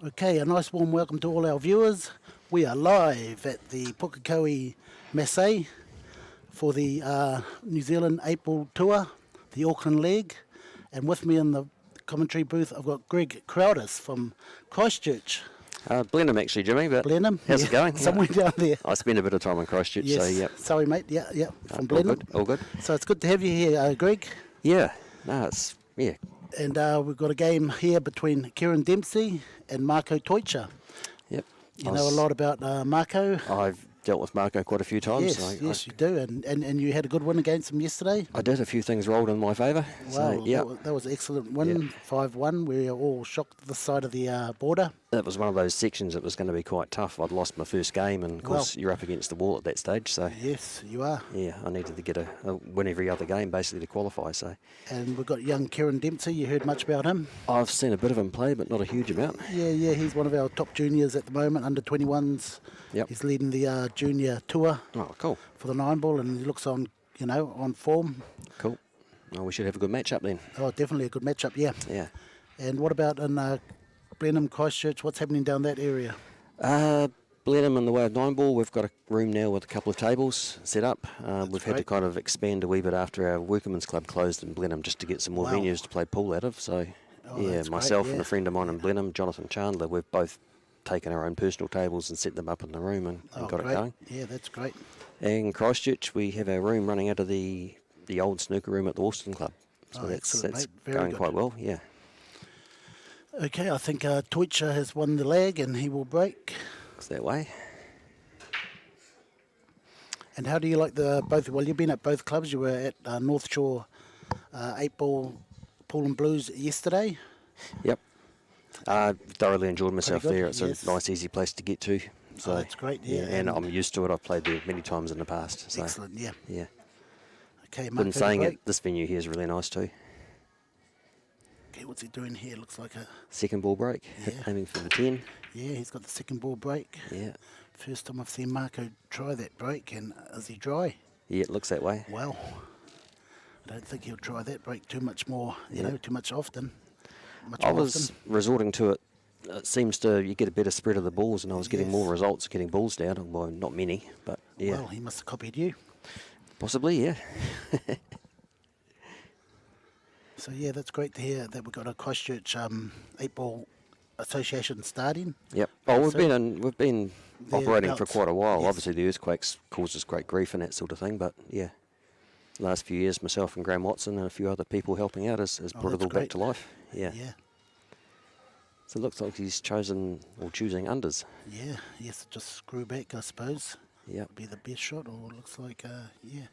Okay, a nice warm welcome to all our viewers. We are live at the Pukekohe Masse for the New Zealand April tour, the Auckland leg. And with me in the commentary booth, I've got Greg Crowdis from Christchurch. Blenheim actually, Jimmy, but Blenheim? how's it going? Somewhere down there. I spent a bit of time in Christchurch, Yes. so yep. Sorry, mate. Yeah. From All Blenheim. good, all good. So it's good to have you here, Greg. Yeah, no, it's, yeah. And we've got a game here between Kieran Dempsey and Marco Teutscher. Yep. You know a lot about Marco. I've dealt with Marco quite a few times. Yes, you do. And you had a good win against him yesterday. I did. A few things rolled in my favour. Wow, So, yeah. that was an excellent win, 5-1. We were all shocked this side of the border. It was one of those sections that was going to be quite tough. I'd lost my first game, and of course you're up against the wall at that stage. So Yes, you are. yeah, I needed to get a win every other game basically to qualify. So And we've got young Kieran Dempsey. You heard much about him? I've seen a bit of him play, but not a huge amount. Yeah, he's one of our top juniors at the moment, under 21s. Yep. He's leading the junior tour Oh, cool, for the 9-ball, and he looks on form. cool. Well, we should have a good match up then. Oh, definitely a good matchup, yeah. Yeah. And what about in Blenheim, Christchurch? What's happening down that area? Blenheim in the way of 9-ball, we've got a room now with a couple of tables set up. We've had to great. kind of expand a wee bit after our Workmen's Club closed in Blenheim just to get some more Wow. venues to play pool out of. So, yeah, that's great, myself yeah. and a friend of mine in Blenheim, Jonathan Chandler, we've both taken our own personal tables and set them up in the room and got great. it going. Yeah, that's great. And in Christchurch, we have our room running out of the old snooker room at the Worston Club. So that's excellent, mate. Very going good. quite well, yeah. Okay, I think Teutscher has won the lag and he will break. It's that way. And how do you like well, you've been at both clubs. You were at North Shore 8-ball Pool and Blues yesterday. Yep. Thoroughly enjoyed myself good, there. It's yes. a nice, easy place to get to. So that's great, yeah. and I'm used to it. I've played there many times in the past. So, Excellent, yeah. yeah. Okay, Been Marco saying break. it. This venue here is really nice too. Okay, what's he doing here? Looks like Second ball break, Yeah. aiming for the 10. yeah, he's got the second ball break. Yeah. First time I've seen Marco try that break, and is he dry? Yeah, it looks that way. Well, I don't think he'll try that break too much more, too much often. I was resorting to it. It seems you get a better spread of the balls, and I was getting Yes. more results getting balls down. Well, not many, but yeah. Well, he must have copied you. Possibly, yeah. So yeah, that's great to hear that we've got a Christchurch 8-ball association starting. Yep. Oh, we've So- been operating for Thereabouts. quite a while. Yes. Obviously, the earthquakes caused us great grief and that sort of thing. But yeah, last few years, myself and Graham Watson and a few other people helping out has brought it that's all great. back to life. Yeah. Yeah, So it looks like he's choosing unders. yeah. Yes, just screw back, I suppose. Yep. Be the best shot, or it looks like, yeah.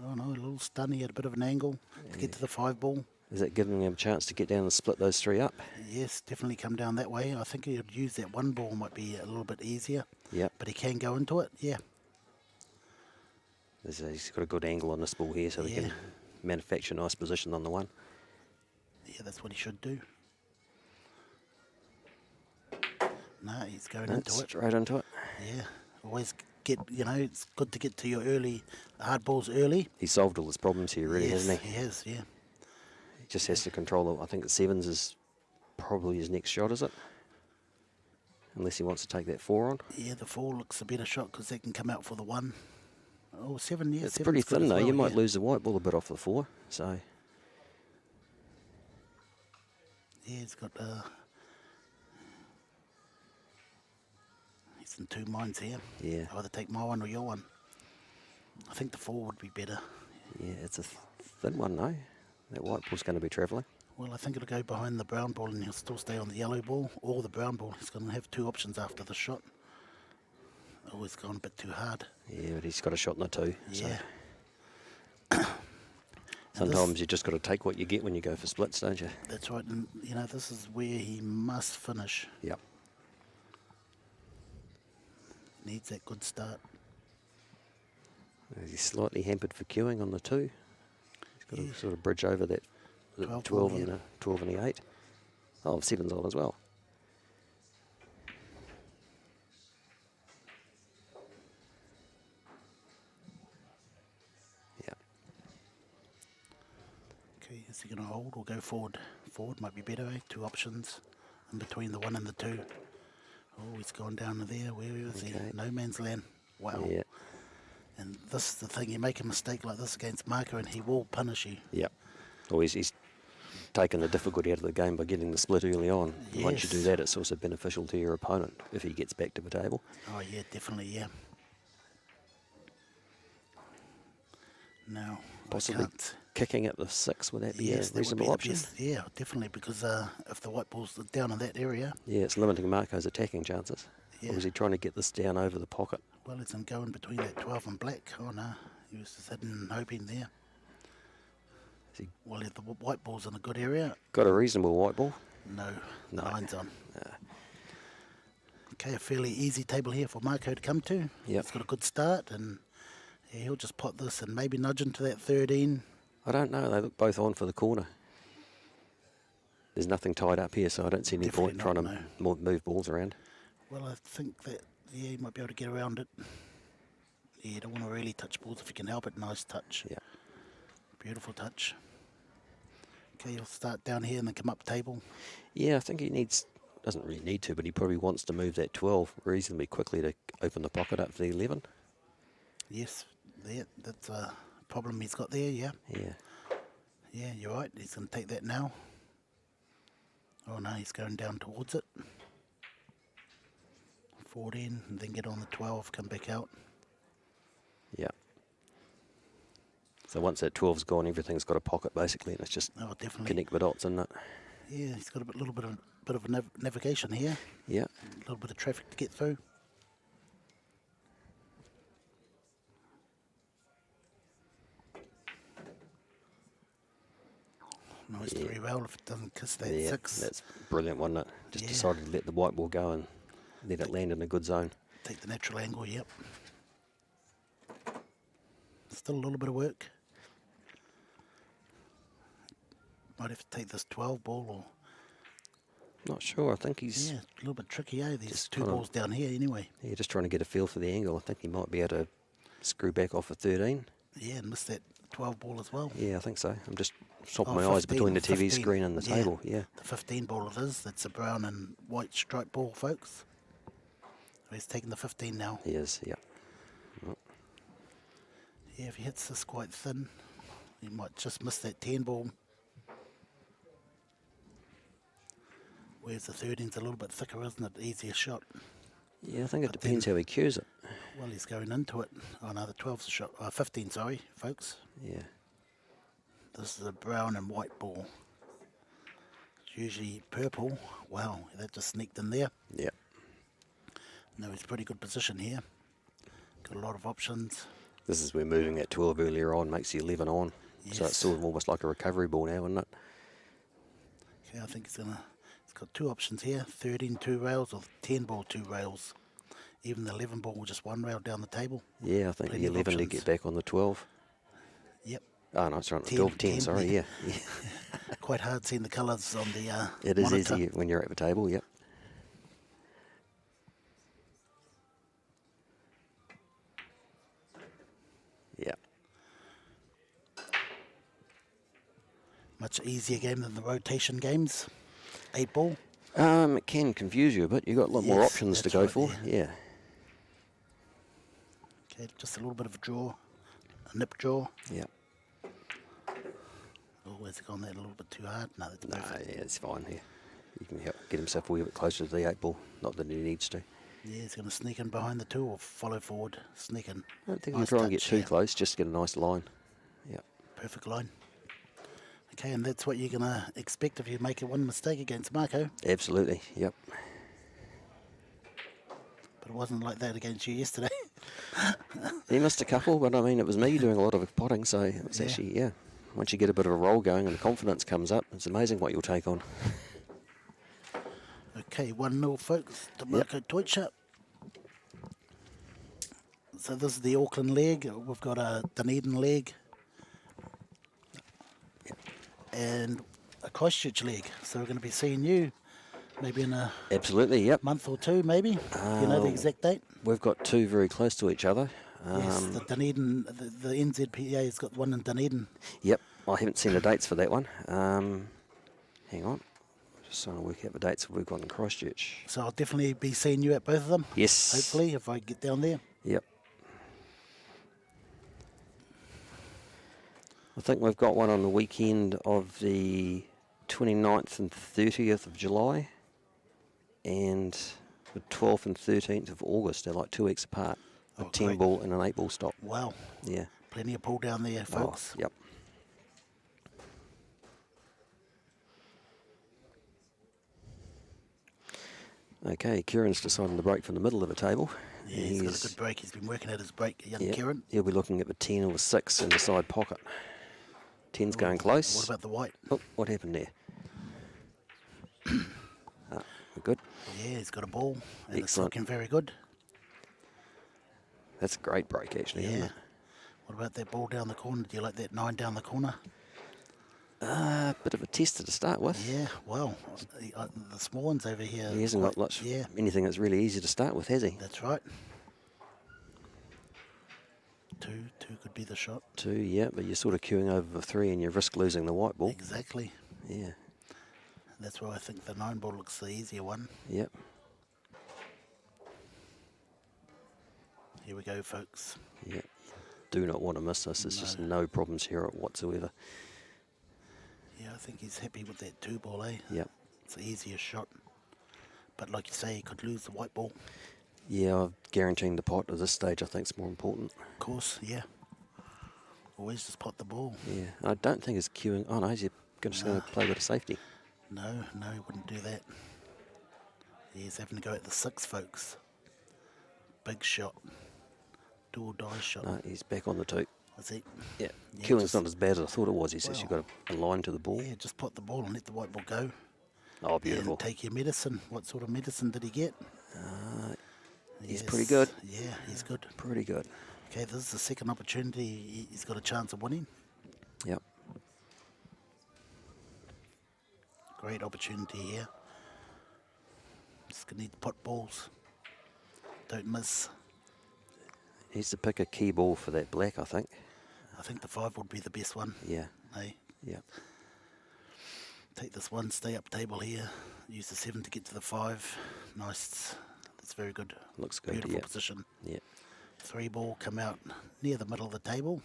Oh no, a little stun. He had a bit of an angle to get to the 5-ball. Is it giving him a chance to get down and split those three up? Yes, definitely come down that way. I think he'd use that 1-ball, might be a little bit easier. Yep. But he can go into it, yeah. He's got a good angle on this ball here, so we Yeah. can manufacture a nice position on the one. Yeah, that's what he should do. No, he's going That's into it. straight into it. Yeah, always it's good to get to your hard balls early. He solved all his problems here, really, Yes, hasn't he? he has, yeah. He just has to control it. I think the 7s is probably his next shot, is it? Unless he wants to take that 4 on. Yeah, the 4 looks a better shot because they can come out for the 1. Oh, 7, yeah. It's 7's pretty good thin as though. well, You might yeah. lose the white ball a bit off the 4. So Yeah, he's got. He's in 2 minds here. yeah, I'll either take my one or your one. I think the 4 would be better. yeah, it's a thin one, no. That white ball's going to be travelling. Well, I think it'll go behind the brown ball and he'll still stay on the yellow ball or the brown ball. He's going to have 2 options after the shot. Oh, he's gone a bit too hard. Yeah, but he's got a shot in the 2. Yeah. So sometimes you just got to take what you get when you go for splits, don't you? That's right. And, this is where he must finish. Yep. Needs that good start. He's slightly hampered for queuing on the 2. He's got to sort of bridge over that 12 12 ball, and yeah. the 12 and the 8. Oh, 7's on as well. Yeah. Okay, is he going to hold or go forward? Forward might be better, eh? 2 options in between the 1 and the 2. Oh, he's gone down to there. Where is he? Okay. No man's land. Wow. Yeah. And this is the thing, you make a mistake like this against Marco and he will punish you. Yep. Or he's taken the difficulty out of the game by getting the split early on. And once you do Yes. that, it's also beneficial to your opponent if he gets back to the table. Oh yeah, definitely, yeah. No, Possibly I can't. kicking at the 6, would that be Yes, a that would be reasonable the option? best. Yeah, definitely, because if the white ball's down in that area, Yeah, it's limiting Marco's attacking chances. Yeah. Or is he trying to get this down over the pocket? well, it's him going between that 12 and black. Oh no, he was just sitting and hoping there. Has he Well, if the white ball's in a good area, got a reasonable white ball? no, No. line's on. Okay, a fairly easy table here for Marco to come to. Yep. He's got a good start, and yeah, he'll just pot this and maybe nudge into that 13. I don't know. They look both on for the corner. There's nothing tied up here, so I don't see any point Definitely trying not, to move balls around. Well, I think that, yeah, he might be able to get around it. Yeah, you don't want to really touch balls if you can help it. Nice touch. Yeah. Beautiful touch. Okay, you'll start down here and then come up table. Yeah, I think he doesn't really need to, but he probably wants to move that 12 reasonably quickly to open the pocket up for the 11. Yes, that's a problem he's got there, yeah. Yeah. Yeah, you're right. He's going to take that now. Oh no, he's going down towards it. 14, and then get on the 12, come back out. Yeah. So once that 12's gone, everything's got a pocket basically, and it's just Oh, definitely. connect the dots, isn't it? Yeah, he's got a little bit of navigation here. Yeah. A little bit of traffic to get through. Nice Yeah. 3 rail if it doesn't kiss that Yeah, 6. that's brilliant, wasn't it? Just Yeah. decided to let the white ball go and let it land in a good zone. Take the natural angle, yep. Still a little bit of work. Might have to take this 12 ball or... Not sure. I think he's Yeah, a little bit tricky, eh? There's Just 2 trying to- balls down here anyway. just trying to get a feel for the angle. I think he might be able to screw back off a 13. Yeah, and miss that 12 ball as well. Yeah, I think so. I'm just swapping Oh, my eyes 15, between the TV 15, screen and the yeah. table. Yeah. The 15 ball it is. That's a brown and white striped ball, folks. He's taking the 15 now. He is, yeah. Yeah, if he hits this quite thin, he might just miss that 10 ball. Whereas the 13's a little bit thicker, isn't it? Easier shot. Yeah, I think it But depends then- how he cues it. Well, he's going into it. Oh no, the 12's a shot. 15, sorry, folks. Yeah. This is a brown and white ball. It's usually purple. Wow, that just sneaked in there. Yeah. No, he's pretty good position here. Got a lot of options. This is where moving that 12 earlier on makes the 11 on. So Yes. it's sort of almost like a recovery ball now, isn't it? Okay, I think he's got 2 options here. 13 2 rails or 10 ball 2 rails. Even the 11 ball just 1 rail down the table. Yeah, I think Plenty the of 11 to options. get back on the 12. Yep. Oh, no, it's right. 10, 12, 10, 10, sorry, yeah. yeah. Quite hard seeing the colours on the It is monitor. easy when you're at the table, yep. Yeah. Much easier game than the rotation games. 8 ball. It can confuse you a bit. You've got a lot more Yes, options to that's go right, for. Yeah. Okay, just a little bit of a draw. A nip draw. Yeah. Oh, has it gone that a little bit too hard? No, that's No, perfect. yeah, it's fine here. He can get himself a wee bit closer to the 8 ball. Not that he needs to. Yeah, he's going to sneak in behind the 2 or follow forward. Sneak in. I don't think Nice he'll try and get touch, too yeah. close, just get a nice line. Yeah. Perfect line. Okay, and that's what you're going to expect if you make one mistake against Marco. Absolutely, yep. But it wasn't like that against you yesterday. He missed a couple, but I mean, it was me doing a lot of potting, so it was Yeah. actually, yeah. Once you get a bit of a roll going and the confidence comes up, it's amazing what you'll take on. Okay, 1-0, folks, to Marco Deutscher. So this is the Auckland leg. We've got a Dunedin leg. And a Christchurch leg. So we're going to be seeing you maybe in a Absolutely, yep. month or 2, maybe. Do you know the exact date? We've got 2 very close to each other. Yes, the Dunedin, the NZPA has got one in Dunedin. Yep, I haven't seen the dates for that one. Hang on. Just trying to work out the dates we've got in Christchurch. So I'll definitely be seeing you at both of them. Yes. Hopefully, if I get down there. Yep. I think we've got one on the weekend of the 29th and 30th of July, and the 12th and 13th of August. They're like 2 weeks apart. A 10 great. ball and an 8 ball stop. Wow. Yeah. Plenty of pull down there, folks. Oh, yep. Okay, Kieran's deciding to break from the middle of the table. Yeah, he's got a good break. He's been working at his break, young yeah, Kieran. he'll be looking at the 10 or the 6 in the side pocket. 10's going close. What about the white? Oh, what happened there? We're good. Yeah, he's got a ball, and it's Excellent. looking very good. That's a great break, actually, isn't Yeah. it? What about that ball down the corner? Do you like that 9 down the corner? Bit of a tester to start with. Yeah, well, the small ones over here. He hasn't got much, Yeah, anything that's really easy to start with, has he? that's right. 2 could be the shot. 2, yeah, but you're sort of queuing over the 3 and you risk losing the white ball. Exactly. Yeah, That's why I think the 9 ball looks the easier one. yep. Here we go, folks. Yeah, do not want to miss this. There's just no problems here whatsoever. Yeah, I think he's happy with that 2 ball, eh? Yep. It's the easier shot. But like you say, he could lose the white ball. Yeah, guaranteeing the pot at this stage I think is more important. Of course, yeah. Always just pot the ball. Yeah, I don't think it's queuing. Oh no, he's just going to play with a safety. No, he wouldn't do that. He's having to go at the 6, folks. Big shot. Do or die shot. No, he's back on the 2. Is he? Yeah, Yeah, queuing's just- not as bad as I thought it was. He says Well, you've got a line to the ball. Yeah, just pot the ball and let the white ball go. Oh, beautiful. And take your medicine. What sort of medicine did he get? He's pretty good. Yeah, he's good. Pretty good. Okay, this is the second opportunity. He's got a chance of winning. Yep. Great opportunity here. Just gonna need pot balls. Don't miss. Needs to pick a key ball for that black, I think. I think the 5 would be the best one. Yeah. Hey, Yep. take this one, stay up table here. Use the 7 to get to the 5. Nice. That's very good. Looks good. Beautiful Yeah. position. Yeah. 3 ball, come out near the middle of the table.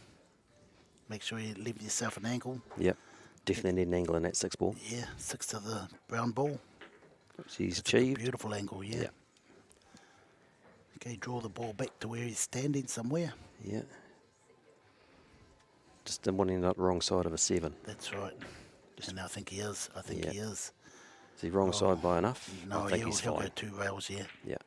Make sure you leave yourself an angle. Yep. Definitely need an angle in that 6 ball. Yeah, 6 to the brown ball. Which he's That's a good, achieved. beautiful angle, yeah. Yeah. Okay, draw the ball back to where he's standing somewhere. Yeah. Just didn't want him on the wrong side of a 7. That's right. And I think he is. I think Yeah. he is. Is he wrong side by enough? No, I think he's he'll go fine. 2 rails, yeah. Yeah.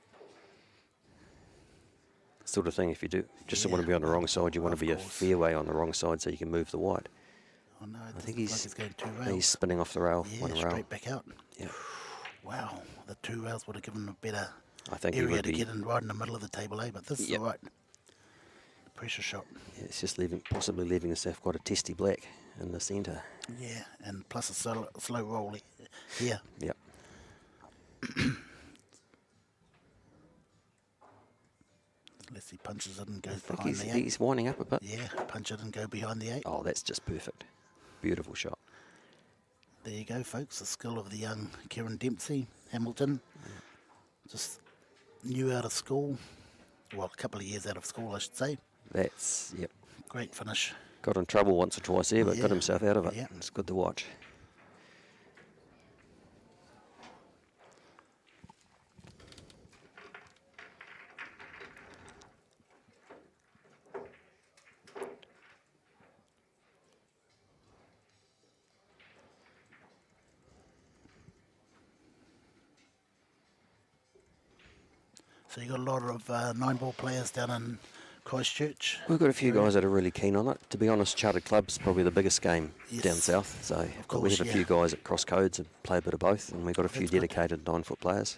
Sort of thing, if you do just Yeah. want to be on the wrong side, you want Of to be a course. fairway on the wrong side so you can move the white. Oh no, I think like he's he's going 2 he's rails. spinning off the rail, Yeah, one straight rail. back out. Yeah. Wow, the 2 rails would have given him a better I think he area would to be. get in right in the middle of the table, eh? But this is Yep. all right. Pressure shot. Yeah, it's just possibly leaving himself quite a testy black in the centre. Yeah, and plus a slow roll here. Yep. Unless he punches it and I goes think behind he's, the 8. he's winding up a bit. Yeah, punch it and go behind the 8. Oh, that's just perfect. Beautiful shot. There you go, folks. The skill of the young Kieran Dempsey, Hamilton. Just new out of school. Well, a couple of years out of school, I should say. That's, yep. Great finish. Got in trouble once or twice there, but got Yeah. himself out of it. Yeah. It's good to watch. So you got a lot of 9-ball players down in Christchurch. We've got a few guys that are really keen on it. To be honest, Chartered Club's probably the biggest game Yes. down south. So but we course, have a yeah. few guys at Cross Codes that play a bit of both, and we've got a few That's good. dedicated 9-foot players.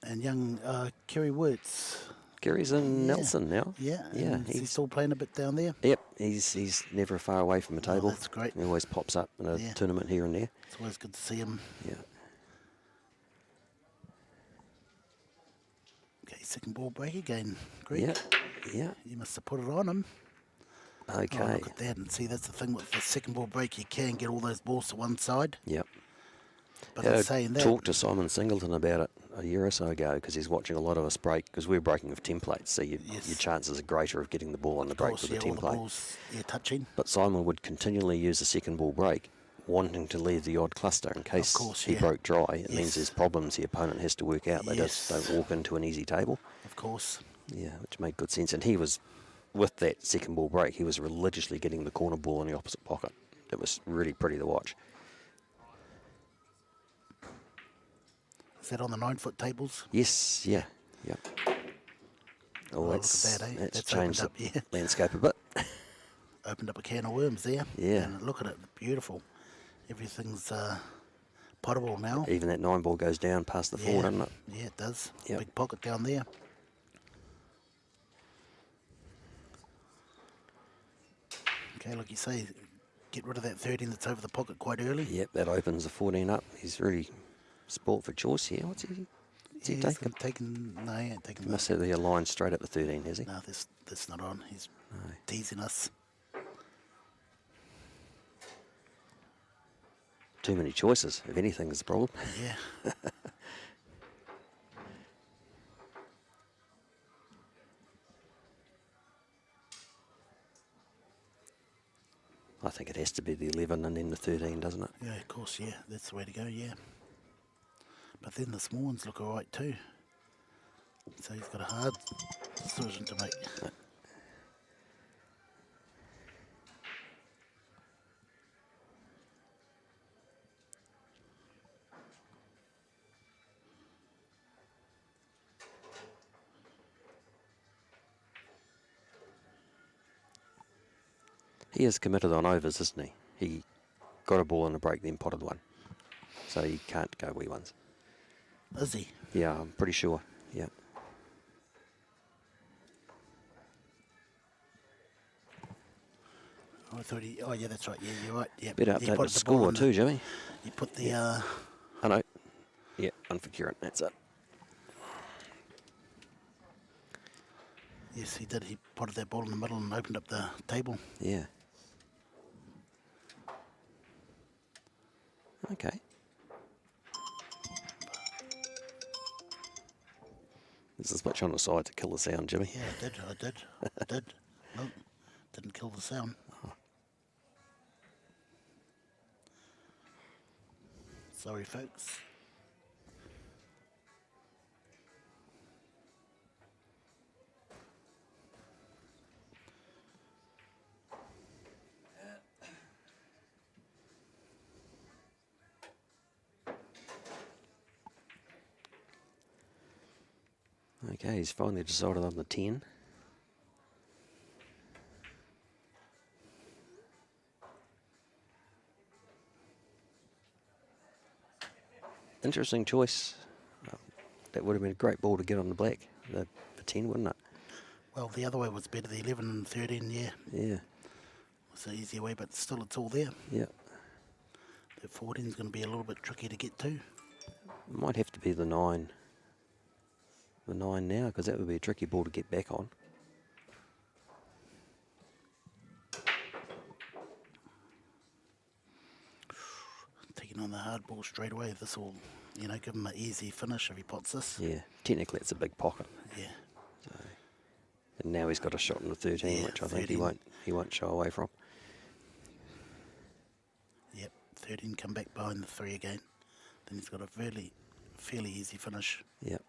And young Kerry Wirtz. Gary's in Yeah. Nelson now. Yeah, Yeah, and is he he's still playing a bit down there? Yep, he's never far away from the table. that's great. He always pops up in a Yeah. tournament here and there. It's always good to see him. Yeah. Okay, second ball break again. Great. Yeah. Yeah. You must have put it on him. Okay. Oh, look at that. And see, that's the thing with the second ball break. You can get all those balls to one side. Yep. But Had I'm a saying that. talk to Simon Singleton about it a year or so ago because he's watching a lot of us break because we're breaking with templates, so your chances are greater of getting the ball on the Of break course, with the yeah, all the template. balls touching. But Simon would continually use the second ball break wanting to leave the odd cluster in case course, he yeah. broke dry. It means Yes. there's problems the opponent has to work out. They Yes. just don't walk into an easy table. Of course. Yeah, which made good sense. And he was, with that second ball break, he was religiously getting the corner ball in the opposite pocket. It was really pretty to watch. Is that on the 9-foot tables? Yes, yeah, yeah. Oh, Look at that's, that, eh? that's That's changed the opened up, yeah. landscape a bit. Opened up a can of worms there. Yeah. And look at it, beautiful. Everything's potable now. Even that 9 ball goes down past the 4, doesn't it? Yeah, it does. Yep. Big pocket down there. Okay, like you say, get rid of that 13 that's over the pocket quite early. Yep, that opens the 14 up. He's really sport for choice here. What's he He's taking? no, he ain't taking Must have the line straight up the 13, has he? No, that's not on. He's teasing us. Too many choices, if anything, is the problem. Yeah. I think it has to be the 11 and then the 13, doesn't it? Yeah, of course, yeah. That's the way to go, yeah. But then the small ones look alright too. So he's got a hard decision to make. He is committed on overs, isn't he? He got a ball in a break, then potted one. So he can't go wee ones. Is he? Yeah, I'm pretty sure. Yeah. I thought he. Oh, yeah, that's right. Yeah, you're right. Yeah. Better He update the potted ball score in too, Jimmy. He put the. I know. Yeah, one for Kieran. That's it. Yes, he did. He potted that ball in the middle and opened up the table. Yeah. Okay. There's a switch on the side to kill the sound, Jimmy. Yeah, I did. Nope, didn't kill the sound. Sorry, folks. Okay, he's finally decided on the 10. Interesting choice. That would have been a great ball to get on the black. The 10, wouldn't it? Well, the other way was better. The 11 and 13, yeah. Yeah. It's an easier way, but still it's all there. Yeah. That 14 is going to be a little bit tricky to get to. Might have to be the 9. The 9 now, because that would be a tricky ball to get back on. Taking on the hard ball straight away. This will, give him an easy finish if he pots this. Yeah. Technically, it's a big pocket. Yeah. So, and now he's got a shot in the 13, Yeah, which I think 13. he won't shy away from. Yep. 13 come back behind the 3 again. Then he's got a fairly easy finish. Yep.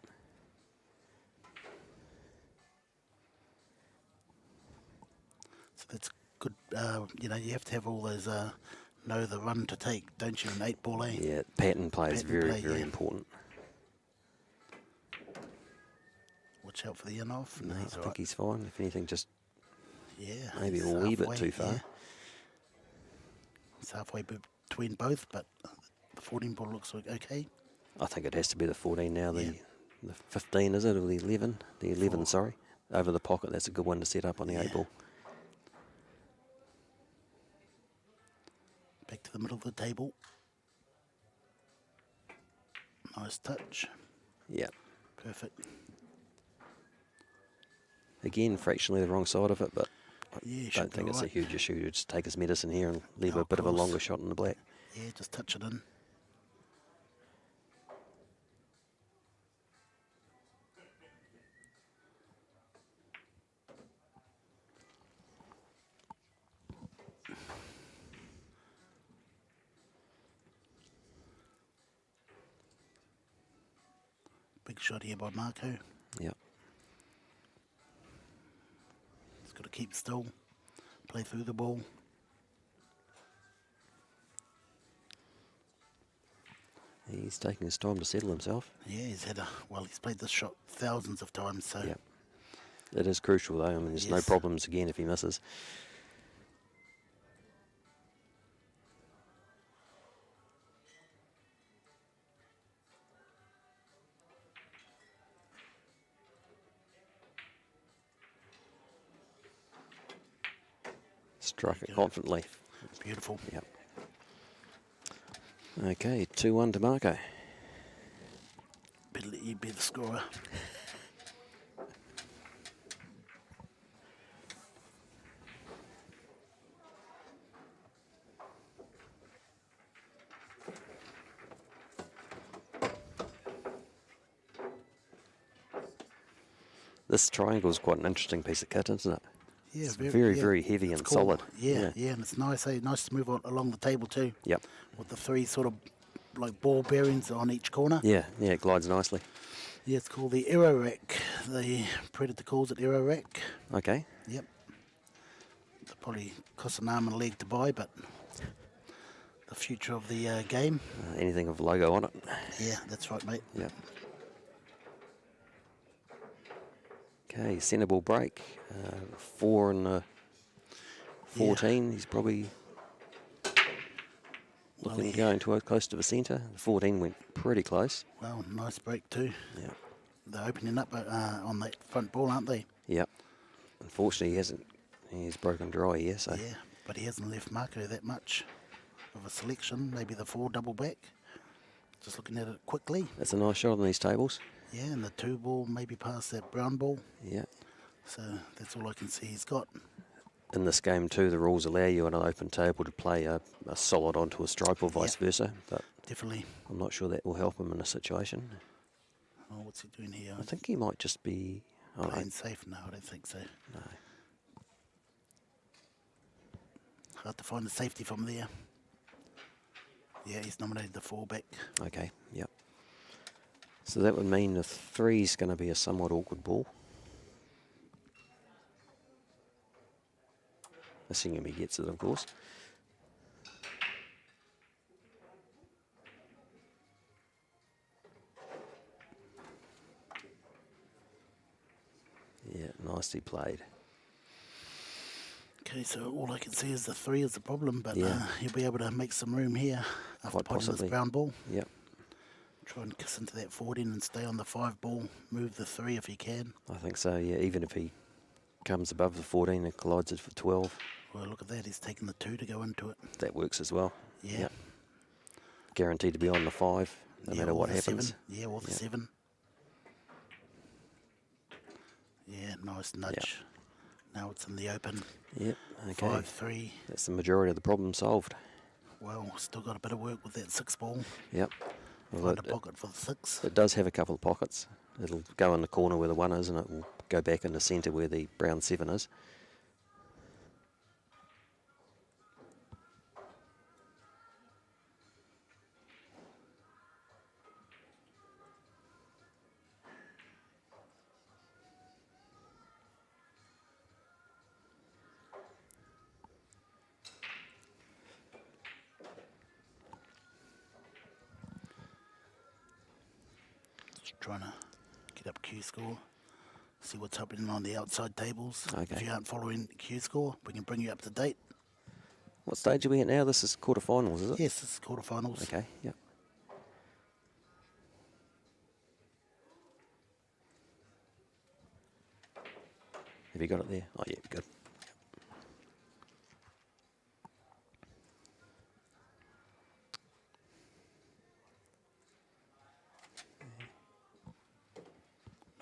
So that's good. You have to have all those know the run to take, don't you? An 8 ball, eh? Yeah, pattern play is Pattern very, play, very yeah. important. Watch out for the in off. No, I he's all think right. he's fine. If anything, just Yeah. maybe he's a wee bit halfway, too far. yeah. It's halfway between both, but the 14 ball looks like okay. I think it has to be the 14 now. Yeah. The 15, is it, or the 11? The 11, 4. sorry. Over the pocket, that's a good one to set up on the Yeah. 8 ball. Back to the middle of the table. Nice touch. Yeah. Perfect. Again, fractionally the wrong side of it, but Yeah, you I should don't be think it's a alright. huge issue. You just take his medicine here and leave Oh, a of bit of a course. longer shot in the black. Yeah, just touch it in. Big shot here by Marco. Yep. He's got to keep still, play through the ball. He's taking his time to settle himself. Yeah, he's played this shot thousands of times, so. Yep. It is crucial though. I mean, there's no Yes. problems again if he misses. Struck it confidently. Beautiful. Yep. Okay, 2-1 to Marco. Better let you be the scorer. This triangle is quite an interesting piece of kit, isn't it? Yeah, It's very heavy it's and cool. solid. Yeah, and it's nice. Nice to move along the table too. Yep. With the 3 sort of like ball bearings on each corner. Yeah, it glides nicely. Yeah, it's called the Aero Rack. The Predator calls it Aero Rack. Okay. Yep. It'll probably cost an arm and a leg to buy, but the future of the game. Anything with a logo on it. Yeah, that's right, mate. Yep. Okay, centre ball break. 4 and 14. He's probably looking going too close to the centre. 14 went pretty close. Well, nice break too. Yeah. They're opening up on that front ball, aren't they? Yep. Unfortunately, he's broken dry here, so. Yeah, but he hasn't left Marco that much of a selection. Maybe the 4 double back. Just looking at it quickly. That's a nice shot on these tables. Yeah, and the 2 ball maybe past that brown ball. Yeah. So that's all I can see he's got. In this game too, the rules allow you on an open table to play a solid onto a stripe or vice versa, but Definitely. I'm not sure that will help him in a situation. Oh, what's he doing here? I think he might just be... Oh, Playing safe? No, I don't think so. no. Hard to find the safety from there. Yeah, he's nominated the 4 back. Okay, yep. So that would mean the 3's going to be a somewhat awkward ball. Assuming he gets it, of course. Yeah, nicely played. Okay, so all I can see is the 3 is the problem, but Yeah. he'll be able to make some room here after Quite potting possibly. this brown ball. Yep, Try and kiss into that 14 and stay on the 5 ball. Move the 3 if he can. I think so, yeah. Even if he comes above the 14 and collides it for 12, Well, look at that. He's taken the 2 to go into it. that works as well. Yeah. Yep. Guaranteed to be on the 5, no matter or what the happens. 7. Yeah, or the Yep. 7. Yeah, nice nudge. Now it's in the open. Yep, okay. 5-3. That's the majority of the problem solved. Well, still got a bit of work with that 6 ball. Yep. Well, Find a it, pocket for the 6. it does have a couple of pockets. It'll go in the corner where the 1 is, and it will go back in the centre where the brown 7 is. Just trying to get up Q score. See what's happening on the outside tables. Okay. If you aren't following Q score, we can bring you up to date. What stage are we at now? This is quarterfinals, is it? Yes, this is quarterfinals. Okay, yep. Have you got it there? Oh, yeah, good.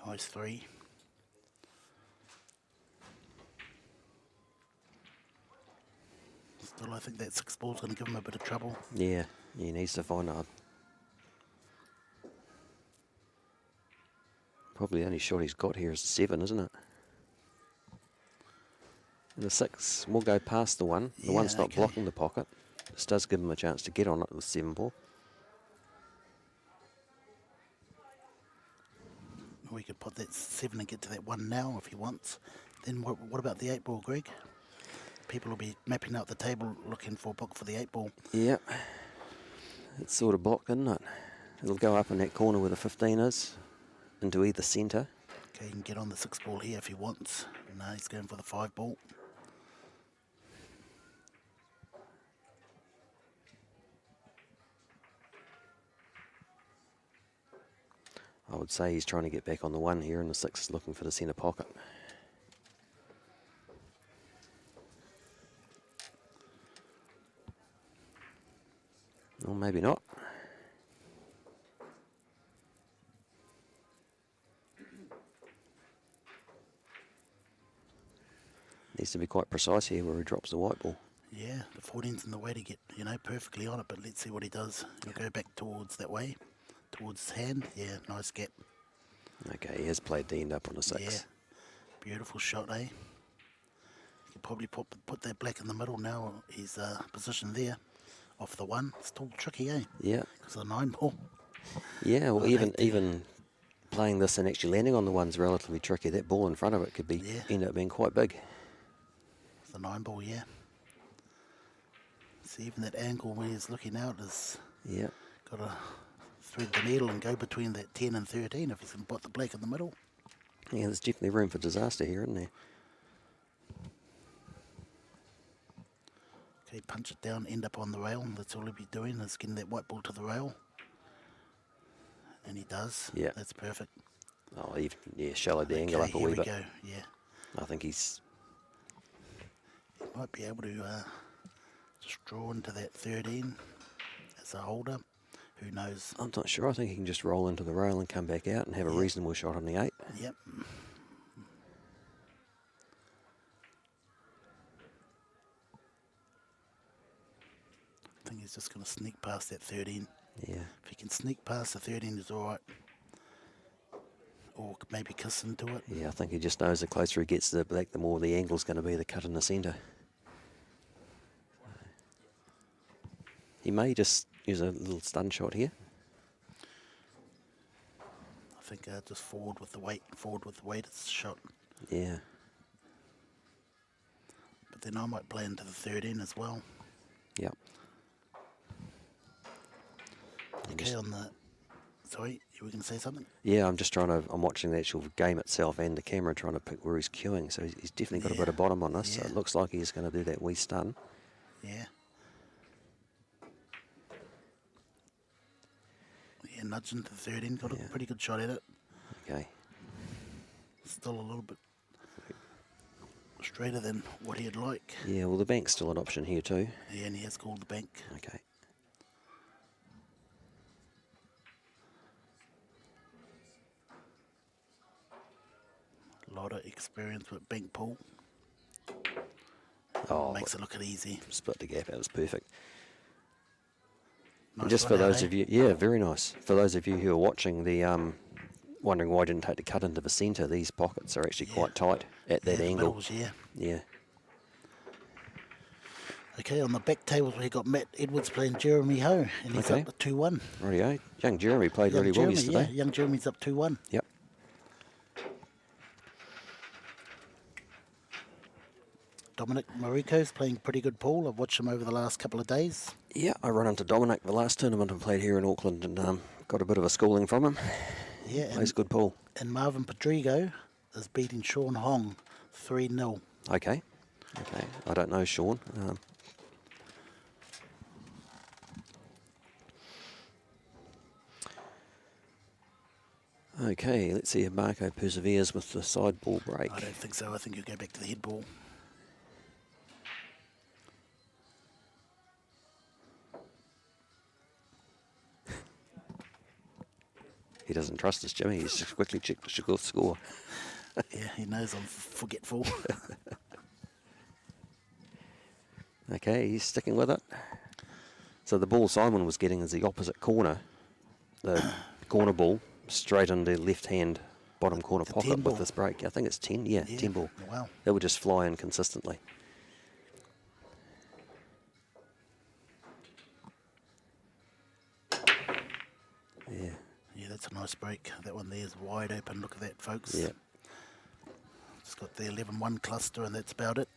Nice 3. Still, I think that 6 ball's going to give him a bit of trouble. Yeah, he needs to find out. Probably the only shot he's got here is the 7, isn't it? And the 6 will go past the 1. The Yeah, 1's not okay. blocking the pocket. This does give him a chance to get on it with 7 ball. We could put that 7 and get to that 1 now if he wants. Then what about the 8 ball, Greg? People will be mapping out the table looking for a book for the 8 ball. Yep. It's sort of blocked, isn't it? It'll go up in that corner where the 15 is, into either centre. Okay, he can get on the 6 ball here if he wants. No, he's going for the 5 ball. I would say he's trying to get back on the 1 here, and the 6 is looking for the centre pocket. Or maybe not. Needs to be quite precise here where he drops the white ball. Yeah, the 14's in the way to get, perfectly on it, but let's see what he does. He'll go back towards that way, towards his hand. Yeah, nice gap. Okay, he has played the end up on the 6. Yeah, beautiful shot, eh? You could probably put that black in the middle now. He's positioned there, off the 1. Still tricky, eh? Yeah. Because of the 9 ball. Yeah, well, even playing this and actually landing on the 1's relatively tricky. That ball in front of it could be end up being quite big. The 9 ball, yeah. See, even that angle where he's looking out is got to thread the needle and go between that 10 and 13 if he's going to put the black in the middle. Yeah, there's definitely room for disaster here, isn't there? Okay, punch it down, end up on the rail. That's all he'll be doing, is getting that white ball to the rail. And he does. Yeah. That's perfect. Oh, even, shallow the angle up a wee bit. Here we go, yeah. I think he's... He might be able to just draw into that 13 as a holder. Who knows? I'm not sure. I think he can just roll into the rail and come back out and have a reasonable shot on the 8. Yep. I think he's just going to sneak past that 13. Yeah. If he can sneak past the 13, he's all right. Or maybe kiss into it. Yeah, I think he just knows the closer he gets to the black, the more the angle's going to be the cut in the centre. He may just use a little stun shot here. I think just forward with the weight is shot. Yeah. But then I might play into the 13 as well. Yep. Okay, on the... Sorry, you were going to say something? Yeah, I'm watching the actual game itself and the camera trying to pick where he's queuing. So he's definitely got a bit of bottom on this. So it looks like he's going to do that wee stun. Yeah. Yeah, nudge into the 13, got a pretty good shot at it. Okay. Still a little bit straighter than what he'd like. Yeah, well, the bank's still an option here too. Yeah, and he has called the bank. Okay. A lot of experience with bank pull. Oh, makes it look easy. Split the gap, that was perfect. Nice And just for run out, those eh? of you, yeah, very nice. For those of you who are watching the, wondering why I didn't take the cut into the centre, these pockets are actually quite tight at that the angle. middles, yeah. Yeah. Okay, on the back tables we got Matt Edwards playing Jeremy Ho, and he's up to 2-1. Rightio. Young Jeremy played really well yesterday. Yeah, young Jeremy's up 2-1. Yep. Dominic Mariko's playing pretty good pool. I've watched him over the last couple of days. Yeah, I run into Dominic the last tournament I played here in Auckland and got a bit of a schooling from him. Yeah, Plays good pool. And Marvin Padrigo is beating Sean Hong 3-0. Okay. Okay. I don't know Sean. Okay, let's see if Marco perseveres with the side ball break. I don't think so. I think he'll go back to the head ball. He doesn't trust us, Jimmy. He's just quickly checked the score. Yeah, he knows I'm forgetful. Okay, he's sticking with it. So the ball Simon was getting is the opposite corner. The corner ball straight into the left-hand bottom corner pocket with this break. I think it's 10. Yeah, 10 ball. Wow. That would just fly in consistently. Yeah. Yeah, that's a nice break. That one there is wide open. Look at that, folks. Yeah. It's got the 11-1 cluster, and that's about it.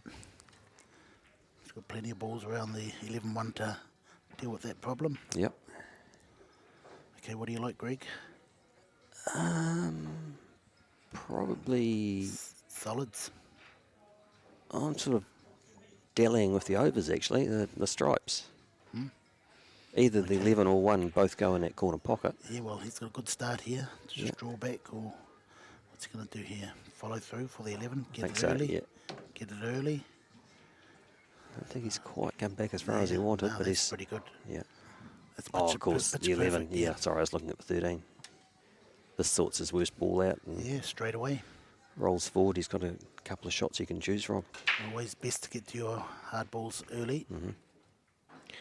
It's got plenty of balls around the 11-1 to deal with that problem. Yep. Okay, what do you like, Greg? Probably. Solids. I'm sort of dallying with the overs, actually, the stripes. Either the 11 or 1 both go in that corner pocket. Yeah, well, he's got a good start here. Just draw back, or what's he going to do here? Follow through for the 11. Get it early. Yeah. Get it early. I don't think he's quite come back as far as he wanted, but he's pretty good. Yeah. That's Of course, the 11. Perfect, Yeah, sorry, I was looking at the 13. This sorts his worst ball out and Yeah, straight away. rolls forward. He's got a couple of shots he can choose from. Always best to get to your hard balls early.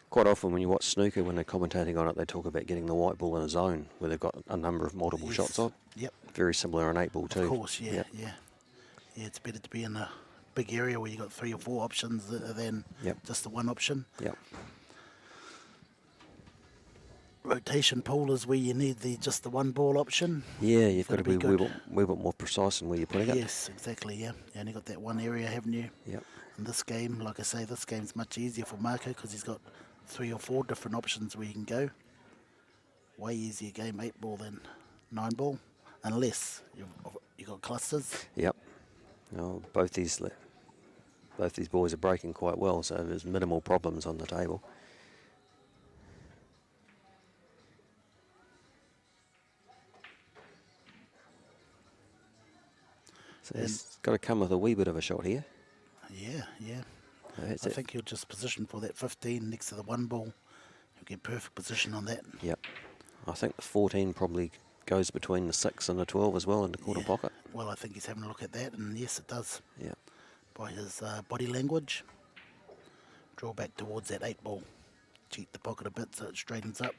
Quite often when you watch snooker, when they're commentating on it, they talk about getting the white ball in a zone where they've got a number of multiple shots on. Yep. Very similar in 8 ball too. Of course, yeah, Yep. yeah. Yeah, it's better to be in a big area where you got 3 or 4 options than just the one option. Yep. Rotation pool is where you need just the one ball option. Yeah, you've got to That'd be be a good. wee bit more precise in where you're putting it. Yes, exactly, yeah. You only got that one area, haven't you? Yep. In this game, like I say, this game's much easier for Marco because he's got 3 or 4 different options where you can go. Way easier game 8 ball than 9 ball, unless you've got clusters. Yep. Oh, both these boys are breaking quite well, so there's minimal problems on the table. So he's got to come with a wee bit of a shot here. Yeah, yeah. That's I it. think he'll just position for that 15 next to the 1 ball. He'll get perfect position on that. Yep. I think the 14 probably goes between the 6 and the 12 as well in the corner pocket. Well, I think he's having a look at that, and yes, it does. Yeah. By his body language. Draw back towards that 8 ball. Cheat the pocket a bit so it straightens up.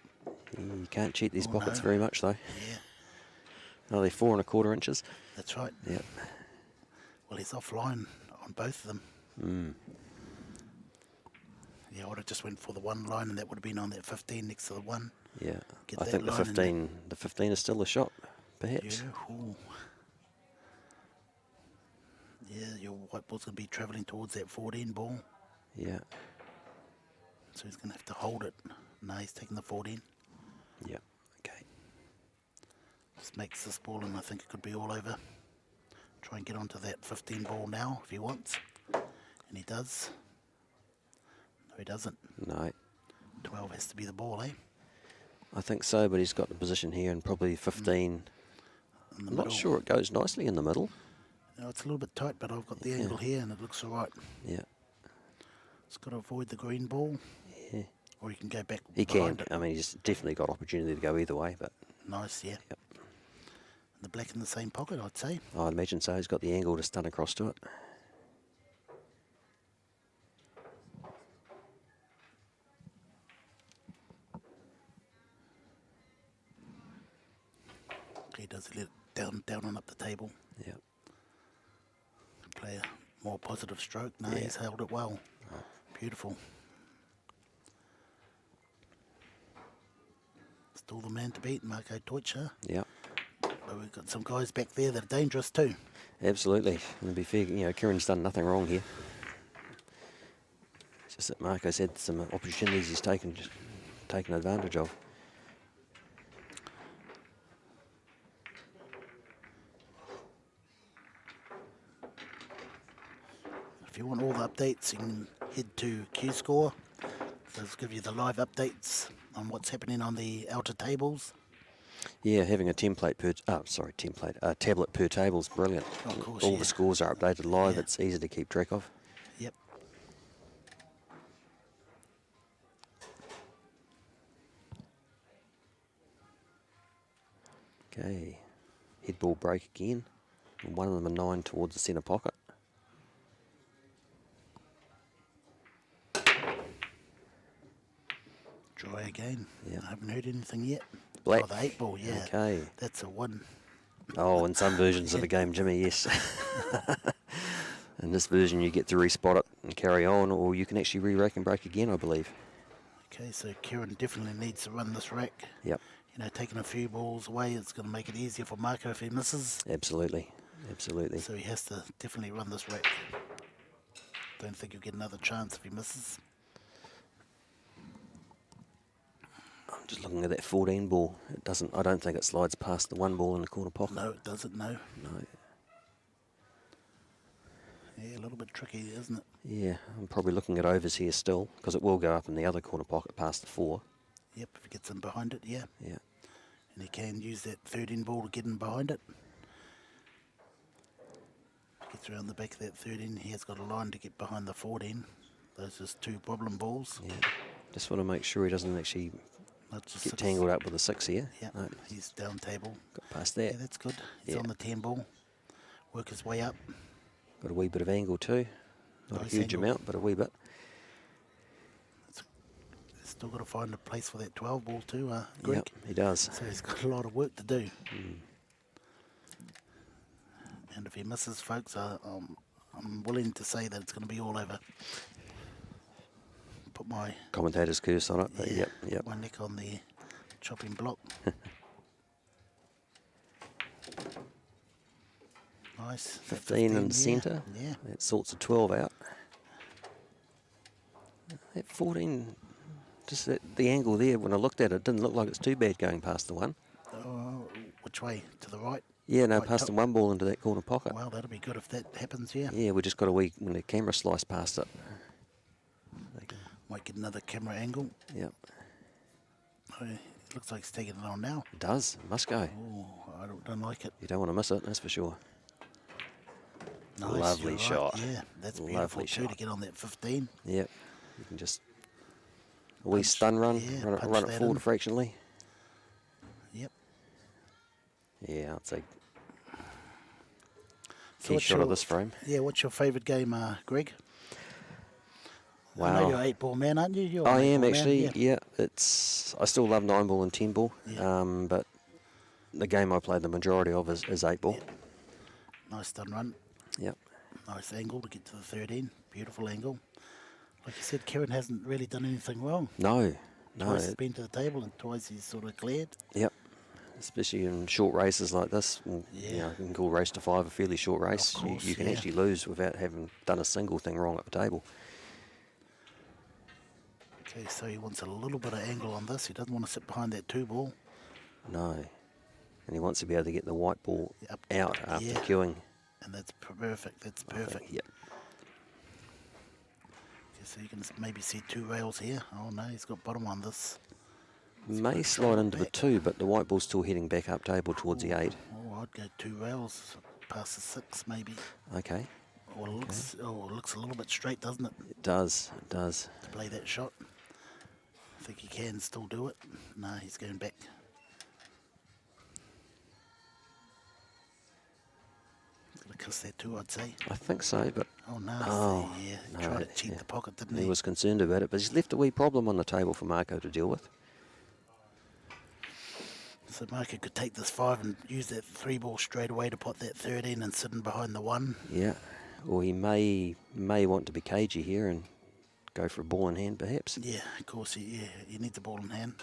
You can't cheat these pockets no. very much though. Yeah, Are they 4 1/4 inches? that's right. Yep. Well, he's offline on both of them. Yeah, I would have just went for the 1 line, and that would have been on that 15 next to the 1. Yeah. Get I that think the line in 15 is still a shot, perhaps. Yeah, ooh. Yeah, your white ball's going to be travelling towards that 14 ball, Yeah. so he's going to have to hold it. No, he's taking the 14. Yeah. Okay. Just makes this ball, and I think it could be all over. Try and get onto that 15 ball now if he wants. And he does. No, he doesn't. No. 12 has to be the ball, eh? I think so, but he's got the position here and probably 15. In the I'm middle. not sure it goes nicely in the middle. No, it's a little bit tight, but I've got the angle here, and it looks all right. Yeah. It's got to avoid the green ball, Yeah. or you can go back He can. behind it. I mean, he's definitely got opportunity to go either way, but Nice, yeah. Yep. The black in the same pocket, I'd say. I'd imagine so. He's got the angle to stun across to it. He does let it down and up the table. Yeah. Play a more positive stroke. No, Yeah. he's held it well. Beautiful. Still the man to beat, Marco Deutscher. Yeah. But we've got some guys back there that are dangerous too. Absolutely. And to be fair, Kieran's done nothing wrong here. It's just that Marco's had some opportunities he's taken advantage of. If you want all the updates, you can head to Q-Score. Those give you the live updates on what's happening on the outer tables. Yeah, having a tablet per table is brilliant. Of course, All yeah. the scores are updated live. Yeah. It's easy to keep track of. Yep. Okay, head ball break again. And one of them a 9 towards the centre pocket. Try again. Yeah. I haven't heard anything yet. Black. Oh, the 8 ball, yeah. Okay. That's a 1. Oh, in some versions of the game, Jimmy, yes. In this version, you get to respot it and carry on, or you can actually re-rack and break again, I believe. Okay, so Kieran definitely needs to run this rack. Yep. You know, taking a few balls away, it's going to make it easier for Marco if he misses. Absolutely, absolutely. So he has to definitely run this rack. Don't think he'll get another chance if he misses. I'm just looking at that 14 ball. It doesn't. I don't think it slides past the 1 ball in the corner pocket. No, it doesn't, no. No. Yeah, a little bit tricky, isn't it? Yeah, I'm probably looking at overs here still, because it will go up in the other corner pocket past the 4. Yep, if he gets in behind it, yeah. Yeah. And he can use that 13 ball to get in behind it. Gets around the back of that 13. He has got a line to get behind the 14. Those are his 2 problem balls. Yeah. Just want to make sure he doesn't actually That's a get 6. tangled up with a 6 here. Yeah, No, he's down table. got past Yeah, that. that's good. He's Yeah. on the 10 ball. Work his way up. Got a wee bit of angle too. Not Nice a huge angle. amount, but a wee bit. Still got to find a place for that 12 ball too, Greg. Yep, he does. So he's got a lot of work to do. And if he misses, folks, I'm willing to say that it's going to be all over. Put my Commentator's curse on it, but yep, yep. my neck on the chopping block. Nice. 15 in the yeah. centre. Yeah. That sorts a 12 out. That 14, just the angle there, when I looked at it, didn't look like it's too bad going past the 1. Which way? To the right? Yeah, no, Right past the top. 1 ball into that corner pocket. Well, that'll be good if that happens, yeah. Yeah, we just got a wee, when the camera sliced past it. Might get another camera angle. Yep, Oh, it looks like he's taking it on now. it does, must go. Oh, I don't like it. You don't want to miss it, that's for sure. Nice, Lovely you're right. shot. Yeah, that's beautiful Lovely too shot. to get on that 15. Yep, you can just, a wee Punch, stun run, yeah, run punch it that forward in. fractionally. Yep. Yeah, I'd say So key what's shot of your- this frame. Yeah, what's your favourite game, Greg? I Wow. know you're 8-ball man, aren't you? You're an I am 8-ball man, actually, yeah. yeah. It's I still love 9 ball and 10 ball, Yeah. but the game I play the majority of is 8 ball. Nice stun run. Yep. Nice angle to get to the 13. Beautiful angle. Like you said, Kieran hasn't really done anything wrong. No, no. Twice he's been to the table and twice he's sort of cleared. Yep. Especially in short races like this, you Yeah. know, you can call race to 5 a fairly short race. Of course, you can yeah. actually lose without having done a single thing wrong at the table. Okay, so he wants a little bit of angle on this. He doesn't want to sit behind that 2 ball. No. And he wants to be able to get the white ball Up- out after yeah. queuing. And that's perfect. That's I think, perfect. Yep. Okay, so you can maybe see 2 rails here. Oh no, he's got bottom on this. May slide into the 2, but the white ball's still heading back up table towards the 8. Oh, I'd go 2 rails past the 6 maybe. Okay. Or it looks, oh, it looks a little bit straight, doesn't it, It does. It does. to play that shot? I think he can still do it. No, he's going back. He's going to kiss that too, I'd say. I think so, but Oh, no. Oh, Yeah, no, he tried to cheat yeah. the pocket, didn't he he? was concerned about it. But he's left a wee problem on the table for Marco to deal with. So Marco could take this 5 and use that 3 ball straight away to put that 13 and sit in behind the 1. Yeah. Or he may want to be cagey here and go for a ball in hand, perhaps. Yeah, of course, yeah, you need the ball in hand.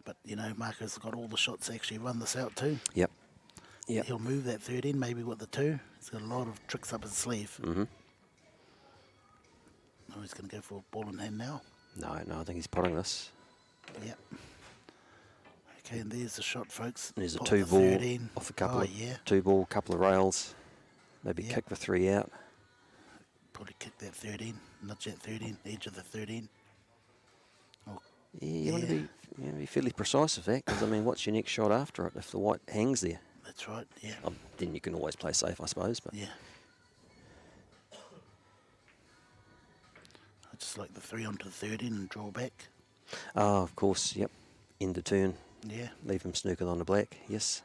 But, you know, Marco's got all the shots to actually run this out too. Yep. Yep. He'll move that 13 maybe with the 2. He's got a lot of tricks up his sleeve. Mm-hmm. Oh, he's going to go for a ball in hand now. No, I think he's potting this. Yep. Okay, and there's the shot, folks. There's a Pot 2 the ball 13. off a couple Oh, of yeah. 2 ball, couple of rails. Maybe Yep. kick the 3 out. Probably kick that 13. Nudge that 13. Edge of the 13. Oh, Yeah, you want to Yeah. be fairly precise with that, because I mean, what's your next shot after it if the white hangs there? that's right. Yeah. Then you can always play safe, I suppose. But Yeah. I just like the 3 onto the 13 and draw back. oh, of course, yep. End the turn, Yeah. leave him snooking on the black. Yes.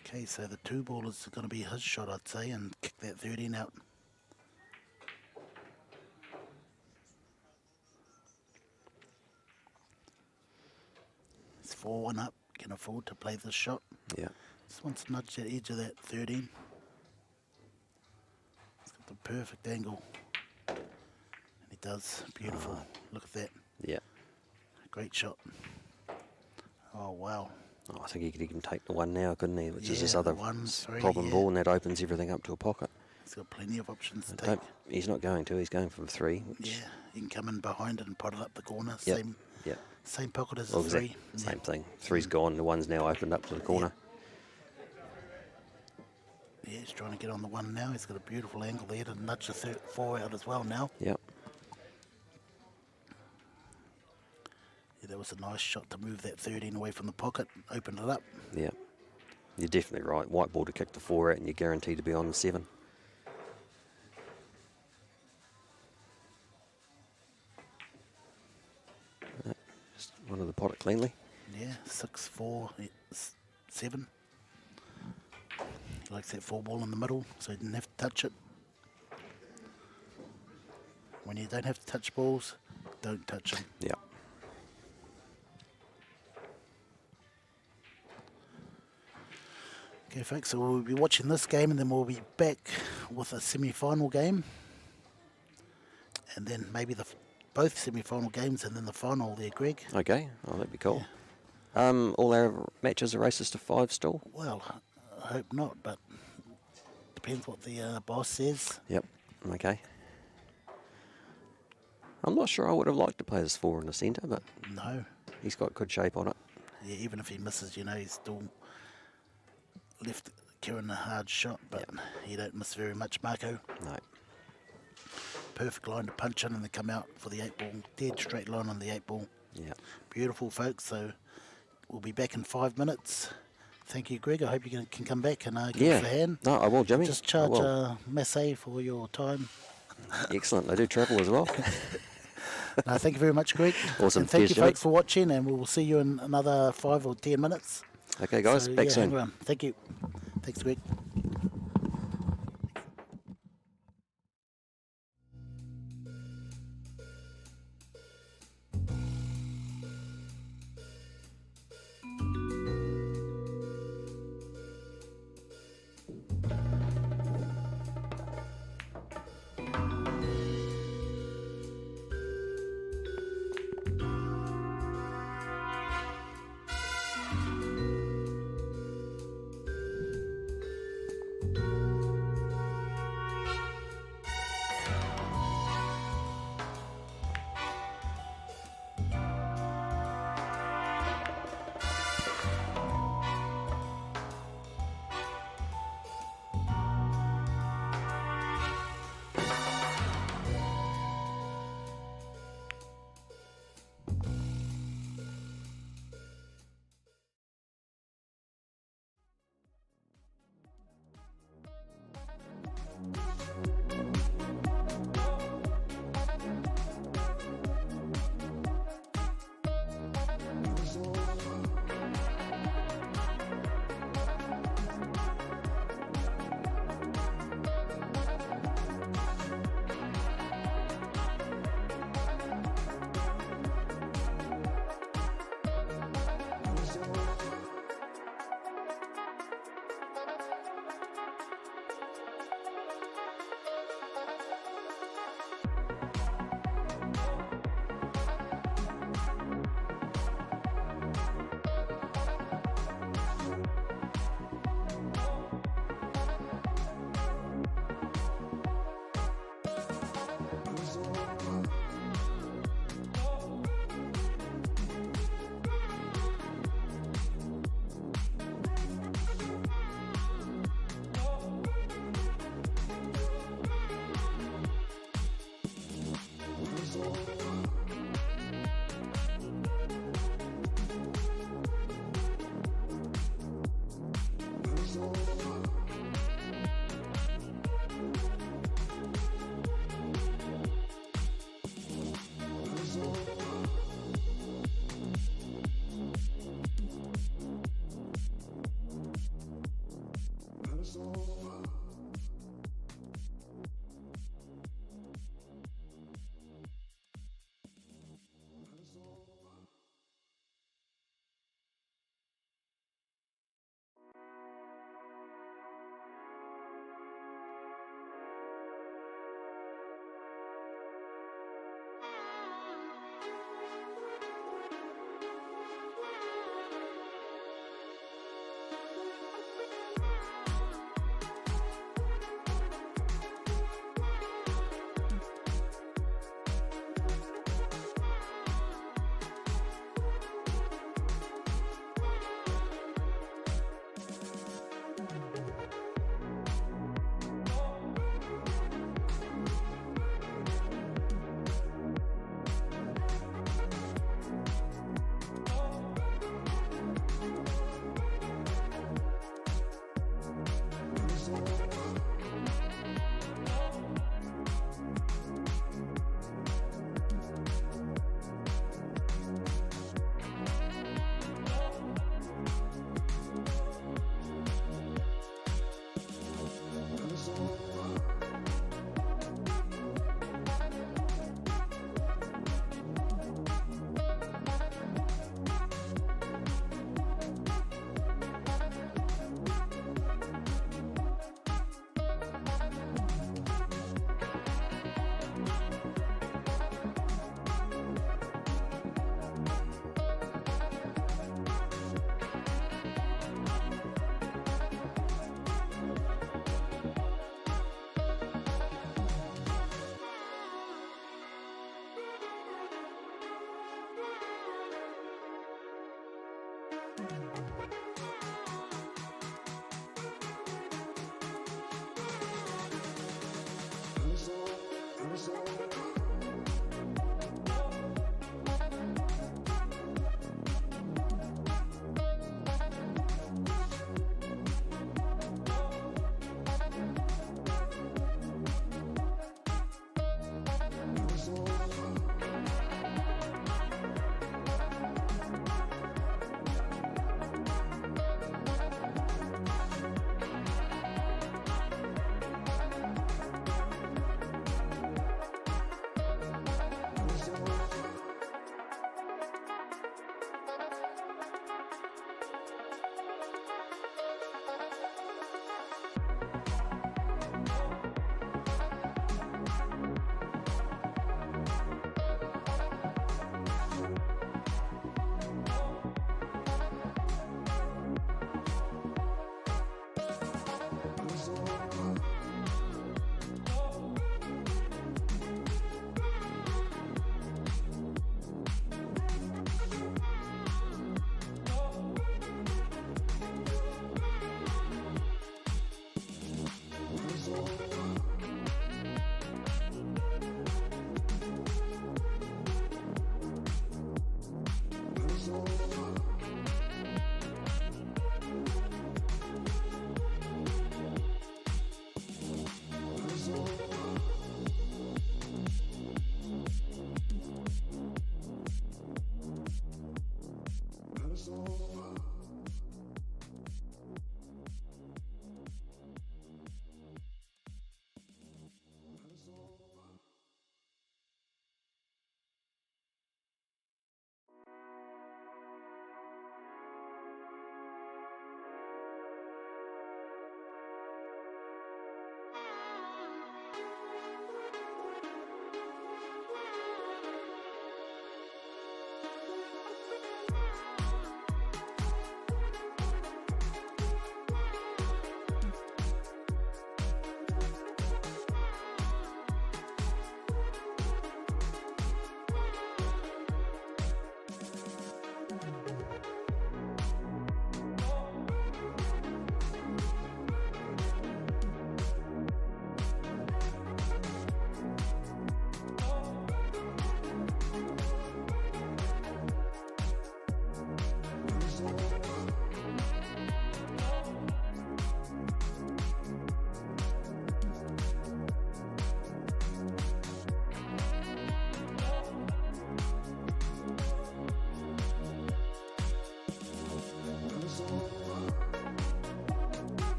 Okay, so the 2 ball is going to be his shot, I'd say, and kick that 13 out. It's 4-1 up. Can afford to play this shot. Yeah. Just wants to nudge that edge of that 13. It's got the perfect angle. And he does. Beautiful. Look at that. Yeah. Great shot. Oh, wow. Oh, I think he could even take the one now, couldn't he? Which is this Yeah, other the 1, 3, problem yeah. ball, and that opens everything up to a pocket. He's got plenty of options to take. Don't, he's not going to. He's going for 3. Which, Yeah, you can come in behind it and pot it up the corner. Yep. Same Yep. same pocket as Well, the 3. Same thing. 3's gone. The 1's now opened up to the corner. Yeah, he's trying to get on the 1 now. He's got a beautiful angle there to nudge the 4 out as well now. Yep. Yeah, that was a nice shot to move that 13 away from the pocket, open it up. Yeah. You're definitely right. White ball to kick the 4 out, and you're guaranteed to be on the 7. Just one of the pot it cleanly. Yeah, 6, 4, 7. He likes that 4 ball in the middle, so he didn't have to touch it. When you don't have to touch balls, don't touch them. Yeah. Okay, folks, so we'll be watching this game and then we'll be back with a semi-final game. And then maybe both semi-final games and then the final there, Greg. Okay. Oh, that'd be cool. All our matches are races to 5 still? Well, I hope not, but depends what the boss says. Yep. Okay. I'm not sure I would have liked to play this 4 in the centre, but No. he's got good shape on it. Yeah, even if he misses, he's still left Kieran a hard shot, but you don't miss very much, Marco. No. Perfect line to punch in and then come out for the 8 ball. Dead straight line on the 8 ball. Yeah. Beautiful, folks. So we'll be back in 5 minutes. Thank you, Greg. I hope you can come back and give us a hand. No, I will, Jimmy. Just I charge will. Masse for your time. Excellent. They do travel as well. No, thank you very much, Greg. Awesome. And thank Cheers, you, Jimmy. folks, for watching, and we'll see you in another 5 or 10 minutes. Okay, guys. So, Back yeah, soon. hang around. Thank you. Thanks, Greg.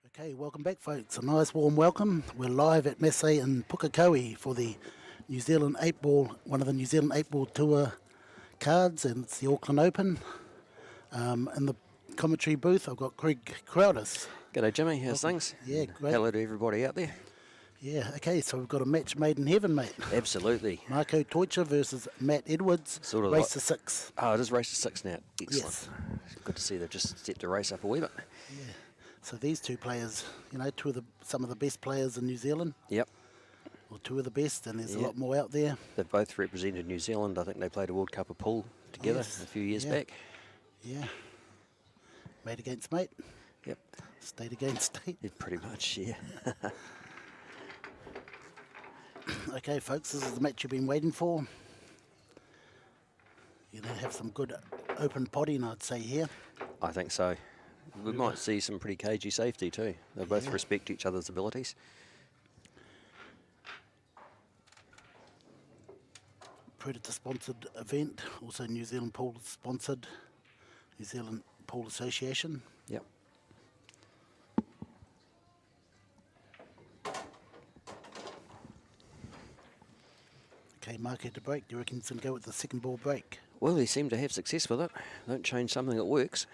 Okay, welcome back, folks. A nice warm welcome. We're live at Masse in Pukekohe for the New Zealand 8 Ball, one of the New Zealand 8 Ball Tour cards, and it's the Auckland Open. In the commentary booth, I've got Greg Crowders. G'day, Jimmy. How's things? Yeah, great. Hello to everybody out there. Yeah, okay, so we've got a match made in heaven, mate. Absolutely. Marco Teucher versus Matt Edwards, Sort of race like- to 6. Oh, it is race to 6 now. Excellent. Yes. Good to see they've just stepped the race up a wee bit. Yeah. So these two players, you know, some of the best players in New Zealand, Yep. or two of the best, and there's a Yeah. lot more out there. They've both represented New Zealand. I think they played a World Cup of pool together Yes, a few years yeah. back. Yeah. Mate against mate, Yep. state against state. Yeah, pretty much, yeah. Okay, folks, this is the match you've been waiting for. You're going to have some good open potting, I'd say, here. I think so. We might see some pretty cagey safety too. They both respect each other's abilities. Predator-sponsored event, also New Zealand Pool-sponsored, New Zealand Pool Association. Yep. Okay, Marco to break. Do you reckon he's going to go with the second ball break? Well, he seemed to have success with it. Don't change something that works.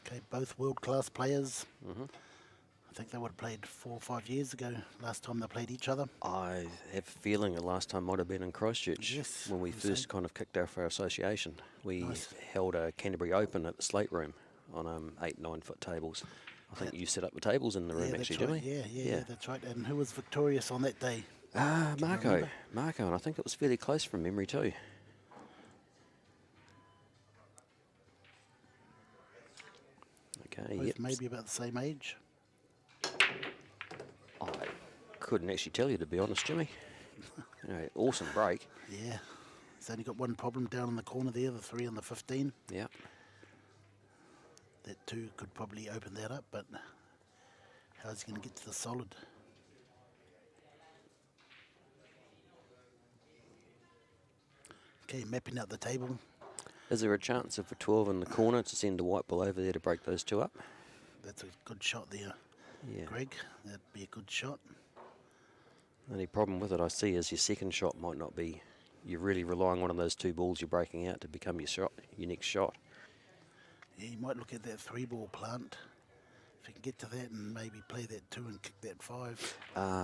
Okay, both world-class players. Mm-hmm. I think they would have played 4 or 5 years ago, last time they played each other. I have a feeling the last time might have been in Christchurch, Yes, when we the first same. kind of kicked off our association. We Nice. held a Canterbury Open at the Slate Room on 8-9 foot tables. I think you set up the tables in the room, Yeah, actually, that's right. didn't we? Yeah, that's right. And who was victorious on that day? Marco. remember? Marco, and I think it was fairly close from memory too. Okay, Both yep. maybe about the same age. I couldn't actually tell you, to be honest, Jimmy. Awesome break. Yeah. He's only got one problem down in the corner there, the 3 and the 15. Yeah. That 2 could probably open that up, but how's he going to get to the solid? Okay, mapping out the table. Is there a chance of a 12 in the corner to send a white ball over there to break those 2 up? That's a good shot there, Yeah. Greg. That'd be a good shot. The only problem with it I see is your second shot might not be. You're really relying on one of those 2 balls you're breaking out to become your next shot. Yeah, you might look at that 3-ball plant. If you can get to that and maybe play that 2 and kick that 5.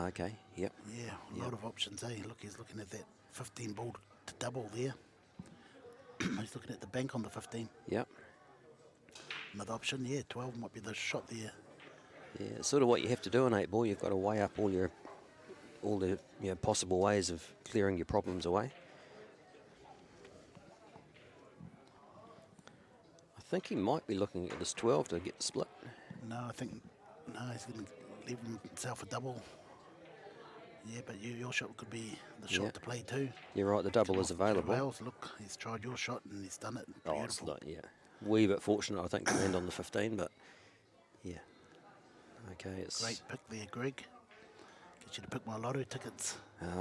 Okay. Yep. Yeah, a lot of options, eh? Look, he's looking at that 15 ball to double there. He's looking at the bank on the 15. Yep. Another option, yeah, 12 might be the shot there. Yeah, it's sort of what you have to do in 8 ball. You've got to weigh up all the possible ways of clearing your problems away. I think he might be looking at this 12 to get the split. No, I think, no, he's going to leave himself a double. Yeah, but your shot could be the shot to play too. You're right, the double is available. Rails, look, he's tried your shot and he's done it. Oh, it's Beautiful. not, yeah. Wee bit fortunate, I think, to land on the 15, but yeah. Okay, it's... Great pick there, Greg. Get you to pick my lotto tickets.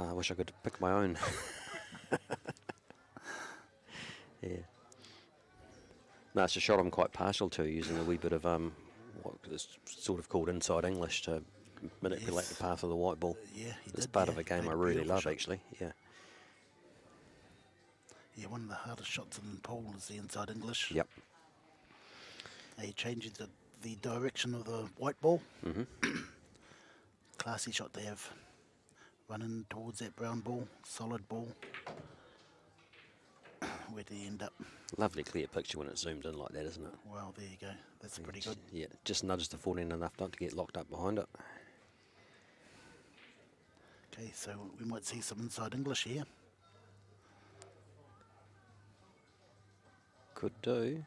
I wish I could pick my own. Yeah. No, it's a shot I'm quite partial to, using a wee bit of what is sort of called inside English to manipulate the path of the white ball. Yeah, he It's did. part Yeah, of a game played I a really beautiful love, shot. actually. Yeah. Yeah, one of the hardest shots in the pool is the inside English. Yep. He changes the direction of the white ball. Mm-hmm. Classy shot to have. Running towards that brown ball, solid ball. Where do you end up? Lovely clear picture when it's zoomed in like that, isn't it? Well, there you go. That's pretty good. Yeah, just nudges the 14 enough not to get locked up behind it. Okay, so we might see some inside English here. Could do.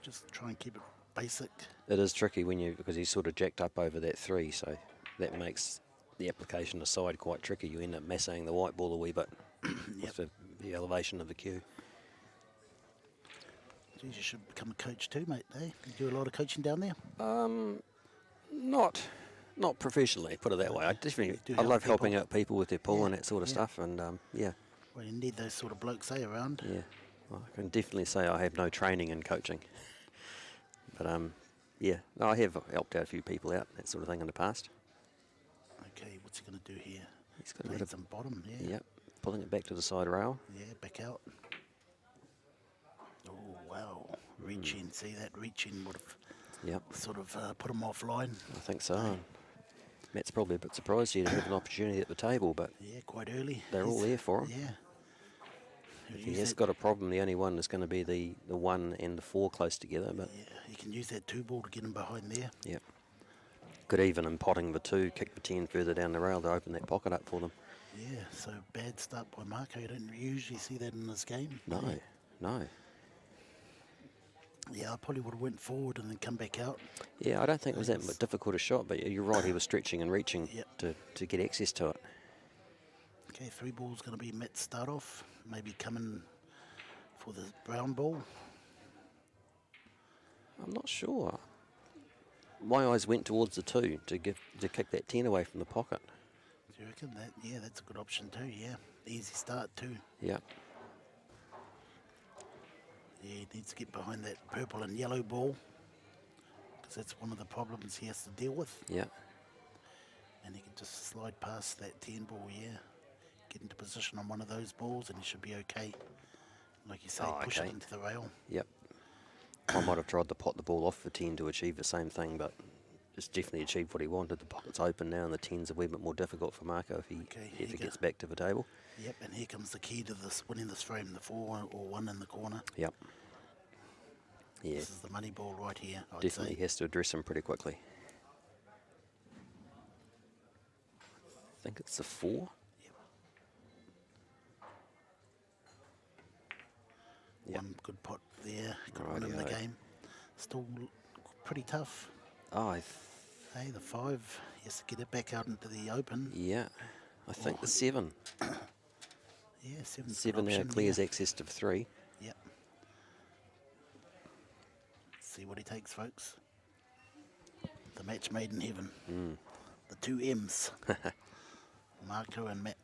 Just try and keep it basic. It is tricky because he's sort of jacked up over that 3, so that makes the application aside quite tricky. You end up massing the white ball a wee bit with the elevation of the cue. Geez, you should become a coach too, mate, eh? You do a lot of coaching down there? Not professionally, put it that way. You do I help love helping people. out people with their pool Yeah, and that sort of yeah. stuff, and yeah. Well, you need those sort of blokes, eh, around? Yeah, well, I can definitely say I have no training in coaching. But yeah, no, I have helped out a few people out, that sort of thing in the past. Okay, what's he going to do here? He's got a Playing bit of, some bottom, yeah. yep, pulling it back to the side rail. Yeah, back out. Oh, wow. Reach in, see that? Reach in would have Yep, sort of put him offline. I think so. And Matt's probably a bit surprised here to have an opportunity at the table, but Yeah, quite early. they're all there for him. Yeah. If Use he has that- got a problem, the only one is going to be the 1 and the 4 close together, but Yeah, you can use that 2-ball to get him behind there. yep. Could even, in potting the 2, kick the 10 further down the rail to open that pocket up for them. Yeah, so bad start by Marco. You don't usually see that in this game. No, no. Yeah, I probably would have went forward and then come back out. Yeah, I don't think it was that difficult a shot, but you're right, he was stretching and reaching Yep. to get access to it. Okay, 3-ball's going to be Matt's start off. Maybe coming for the brown ball. I'm not sure. My eyes went towards the 2 to kick that 10 away from the pocket. Do you reckon that? Yeah, that's a good option too, yeah. Easy start too. Yeah, Yeah, he needs to get behind that purple and yellow ball because that's one of the problems he has to deal with. yeah. And he can just slide past that 10 ball, yeah. Get into position on one of those balls and he should be okay. Like you say, push it into the rail. Yep. I might have tried to pot the ball off for 10 to achieve the same thing, but it's definitely achieved what he wanted. The pocket's open now and the 10's a wee bit more difficult for Marco if he gets back to the table. Yep, and here comes the key to this winning this frame, the 4 or 1 in the corner. Yep. Yeah. This is the money ball right here, I'd Definitely say. has to address him pretty quickly. I think it's the 4. Yep. Yep. One good pot there, could win him the game. Still pretty tough. Oh, Hey, the 5, he has to get it back out into the open. yeah. I think the 7. Yeah, 7's 7 now clears access to 3. Yep. See what he takes, folks. The match made in heaven. The 2 M's. Marco and Matt.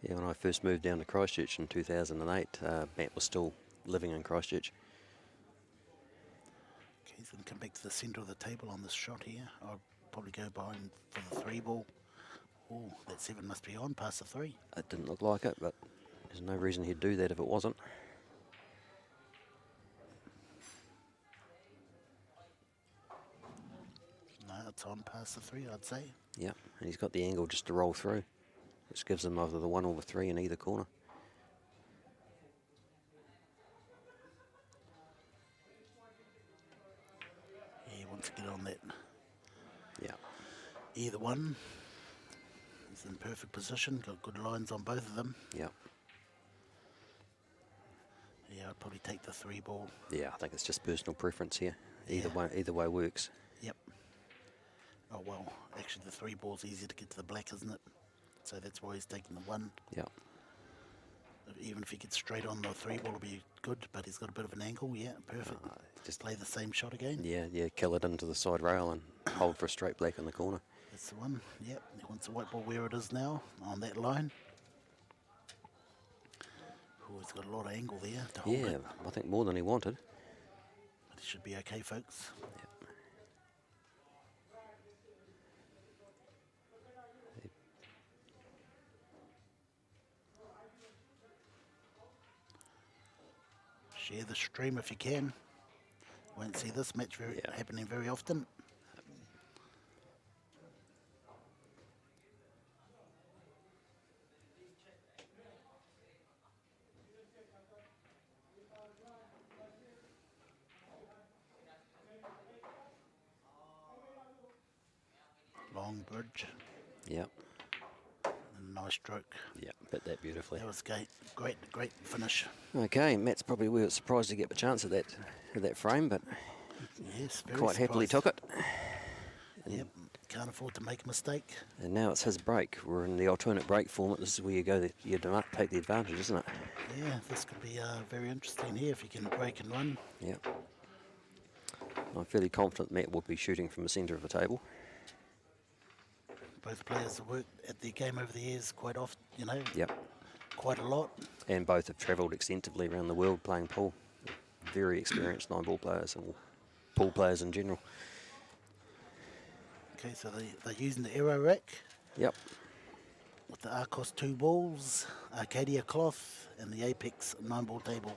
Yeah, when I first moved down to Christchurch in 2008, Matt was still living in Christchurch. Okay, he's going to come back to the centre of the table on this shot here. I'll probably go behind for the 3 ball. Oh, that 7 must be on past the 3. It didn't look like it, but there's no reason he'd do that if it wasn't. No, it's on past the 3, I'd say. Yeah, and he's got the angle just to roll through, which gives him either the 1 or the 3 in either corner. Yeah, he wants to get on that. Yeah. Either one. He's in perfect position, got good lines on both of them. Yeah. Yeah, I'd probably take the 3 ball. Yeah, I think it's just personal preference here. Either way works. Yep. Oh, well, actually the 3 ball's easier to get to the black, isn't it? So that's why he's taking the 1. Yeah. Even if he gets straight on, the 3 ball will be good, but he's got a bit of an angle. Yeah, perfect. Just play the same shot again. Yeah, kill it into the side rail and hold for a straight black in the corner. That's the one. Yep, he wants the white ball where it is now, on that line. Oh, he's got a lot of angle there to hold it. I think more than he wanted. But he should be okay, folks. Yep. Share the stream if you can. Won't see this match happening very often. Long bridge. Yep. And nice stroke. Yeah, hit that beautifully. That was great finish. Okay, Matt's probably a bit surprised to get the chance at that frame, but Yes, very quite happily surprised. took it. Yep, can't afford to make a mistake. And now it's his break. We're in the alternate break format. This is where you take the advantage, isn't it? Yeah, this could be very interesting here if you can break and run. Yep. I'm fairly confident Matt will be shooting from the centre of the table. Both players have worked at their game over the years quite often, Yep. quite a lot. And both have travelled extensively around the world playing pool. Very experienced 9-ball players and pool players in general. Okay, so they're using the Aero rack Yep. with the Arcos 2 balls, Arcadia cloth, and the Apex 9-ball table.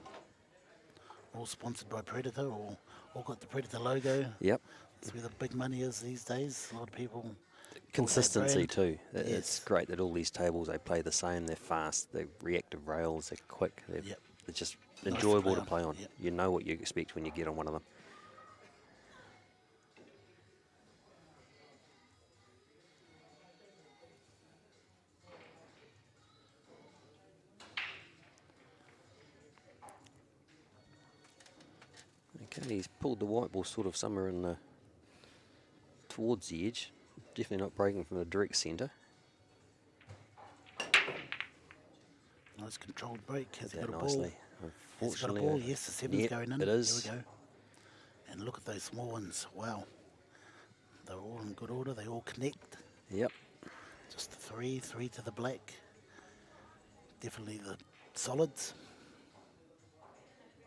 All sponsored by Predator, all got the Predator logo. Yep. That's where the big money is these days. A lot of people. Consistency brand. too. It's Yes. great that all these tables, they play the same. They're fast, they're reactive rails, they're quick. They're just Nice enjoyable to play on. Yep. You know what you expect when you get on one of them. Okay, he's pulled the white ball sort of somewhere in the towards the edge. Definitely not breaking from the direct centre. Nice controlled break. Has he That got a nicely. ball? Has he got a ball? Yes, the 7's going in. It is. There we go. And look at those small ones. Wow. They're all in good order. They all connect. Yep. Just the 3 to the black. definitely the solids.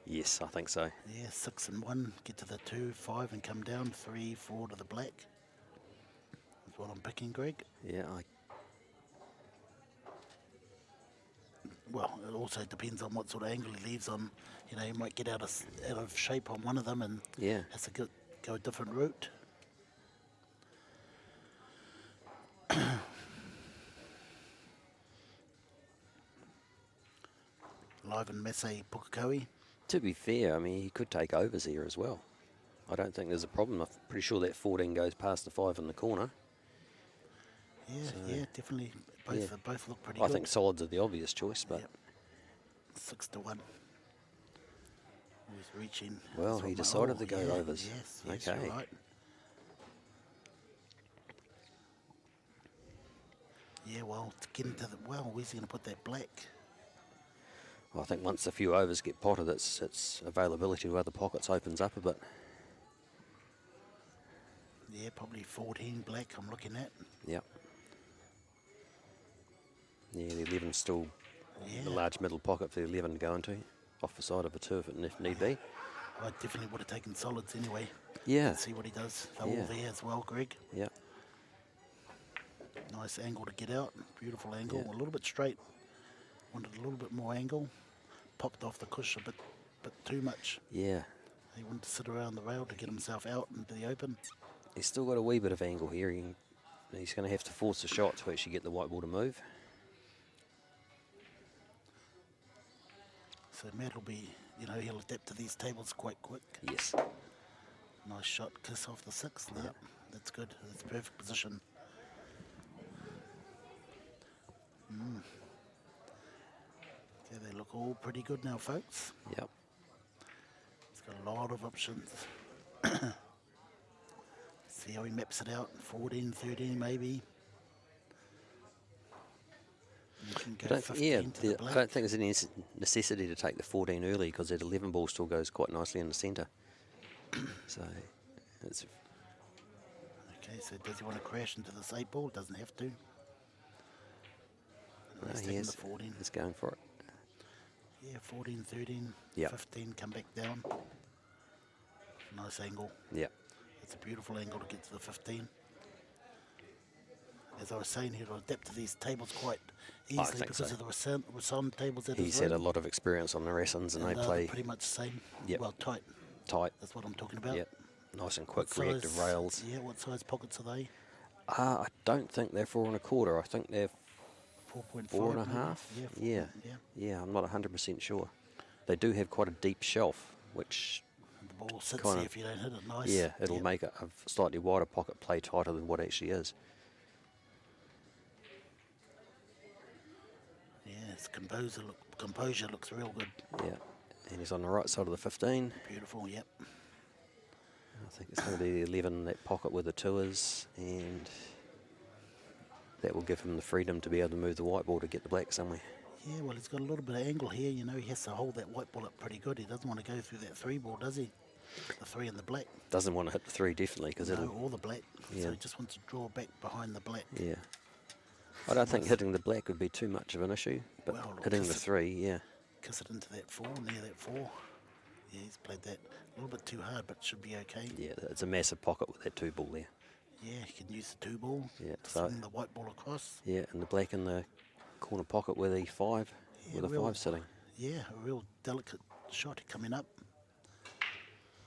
Yes, I think so. Yeah, 6 and 1, get to the 2, 5 and come down, 3, 4 to the black. That's what I'm picking, Greg. Yeah, Well, it also depends on what sort of angle he leaves on. You know, he might get out of shape on one of them and yeah. has to go a different route. Live in Masse, Pukekohe. To be fair, I mean, he could take overs here as well. I don't think there's a problem. I'm pretty sure that 14 goes past the 5 in the corner. Yeah, So, yeah, definitely. Both look pretty I good. think solids are the obvious choice, but Yep. 6 to 1. He's reaching. well, he decided to go yeah, overs. Yes, Okay. you're right. Yeah, well, to get into the where's he going to put that black? Well, I think once a few overs get potted, its availability to other pockets opens up a bit. Yeah, probably 14 black. I'm looking at. Yep. Yeah, the 11's still the large middle pocket for the 11 to go into, off the side of a 2 if need be. I definitely would have taken solids anyway. Yeah. Let's see what he does. They're all there as well, Greg. Yep. Nice angle to get out. Beautiful angle. Yeah. A little bit straight. Wanted a little bit more angle. Popped off the cush a bit too much. Yeah. He wanted to sit around the rail to get himself out into the open. He's still got a wee bit of angle here. He's going to have to force a shot to actually get the white ball to move. So Matt will be, he'll adapt to these tables quite quick. Yes. Nice shot, kiss off the 6th. Yeah. That's good. That's perfect position. Okay, they look all pretty good now, folks. Yep. He's got a lot of options. See how he maps it out. 14, 13 maybe. You can go 15 to the I black. don't think there's any necessity to take the 14 early because that 11 ball still goes quite nicely in the centre. So, it's Okay, so does he want to crash into this 8 ball? Doesn't have to. He's taking the 14. He's going for it. Yeah, 14, 13, Yep. 15, come back down. Nice angle. Yep. It's a beautiful angle to get to the 15. As I was saying, he'll adapt to these tables quite easily think because so. of the Rason tables that He's had a lot of experience on the Rassons and they play pretty much the same. Yep. Well, tight. tight. That's what I'm talking about. Yep. Nice and quick, What reactive size- rails. Yeah, what size pockets are they? I don't think they're 4 1/4. I think they're 4.5. 4 maybe? 1/2. Yeah. Yeah, I'm not 100% sure. They do have quite a deep shelf, which And the ball sits Kinda- there if you don't hit it nice. yeah, it'll Yep. make a slightly wider pocket play tighter than what it actually is. Yeah, his composure looks real good. Yeah, and he's on the right side of the 15. Beautiful, yep. I think it's going to be the 11, that pocket where the 2 is, and that will give him the freedom to be able to move the white ball to get the black somewhere. Yeah, well, he's got a little bit of angle here. He has to hold that white ball up pretty good. He doesn't want to go through that 3 ball, does he? The 3 and the black. Doesn't want to hit the 3 definitely because No, it'll. or the black. Yeah. So he just wants to draw back behind the black. Yeah. I don't think hitting the black would be too much of an issue, but Well, look, hitting the this- 3, yeah. Kiss it into that 4, near that 4. Yeah, he's played that a little bit too hard, but should be okay. Yeah, it's a massive pocket with that 2 ball there. Yeah, he can use the 2 ball Yeah, to so- swing the white ball across. Yeah, and the black in the corner pocket with the 5, Yeah, with a real- 5 sitting. Yeah, a real delicate shot coming up.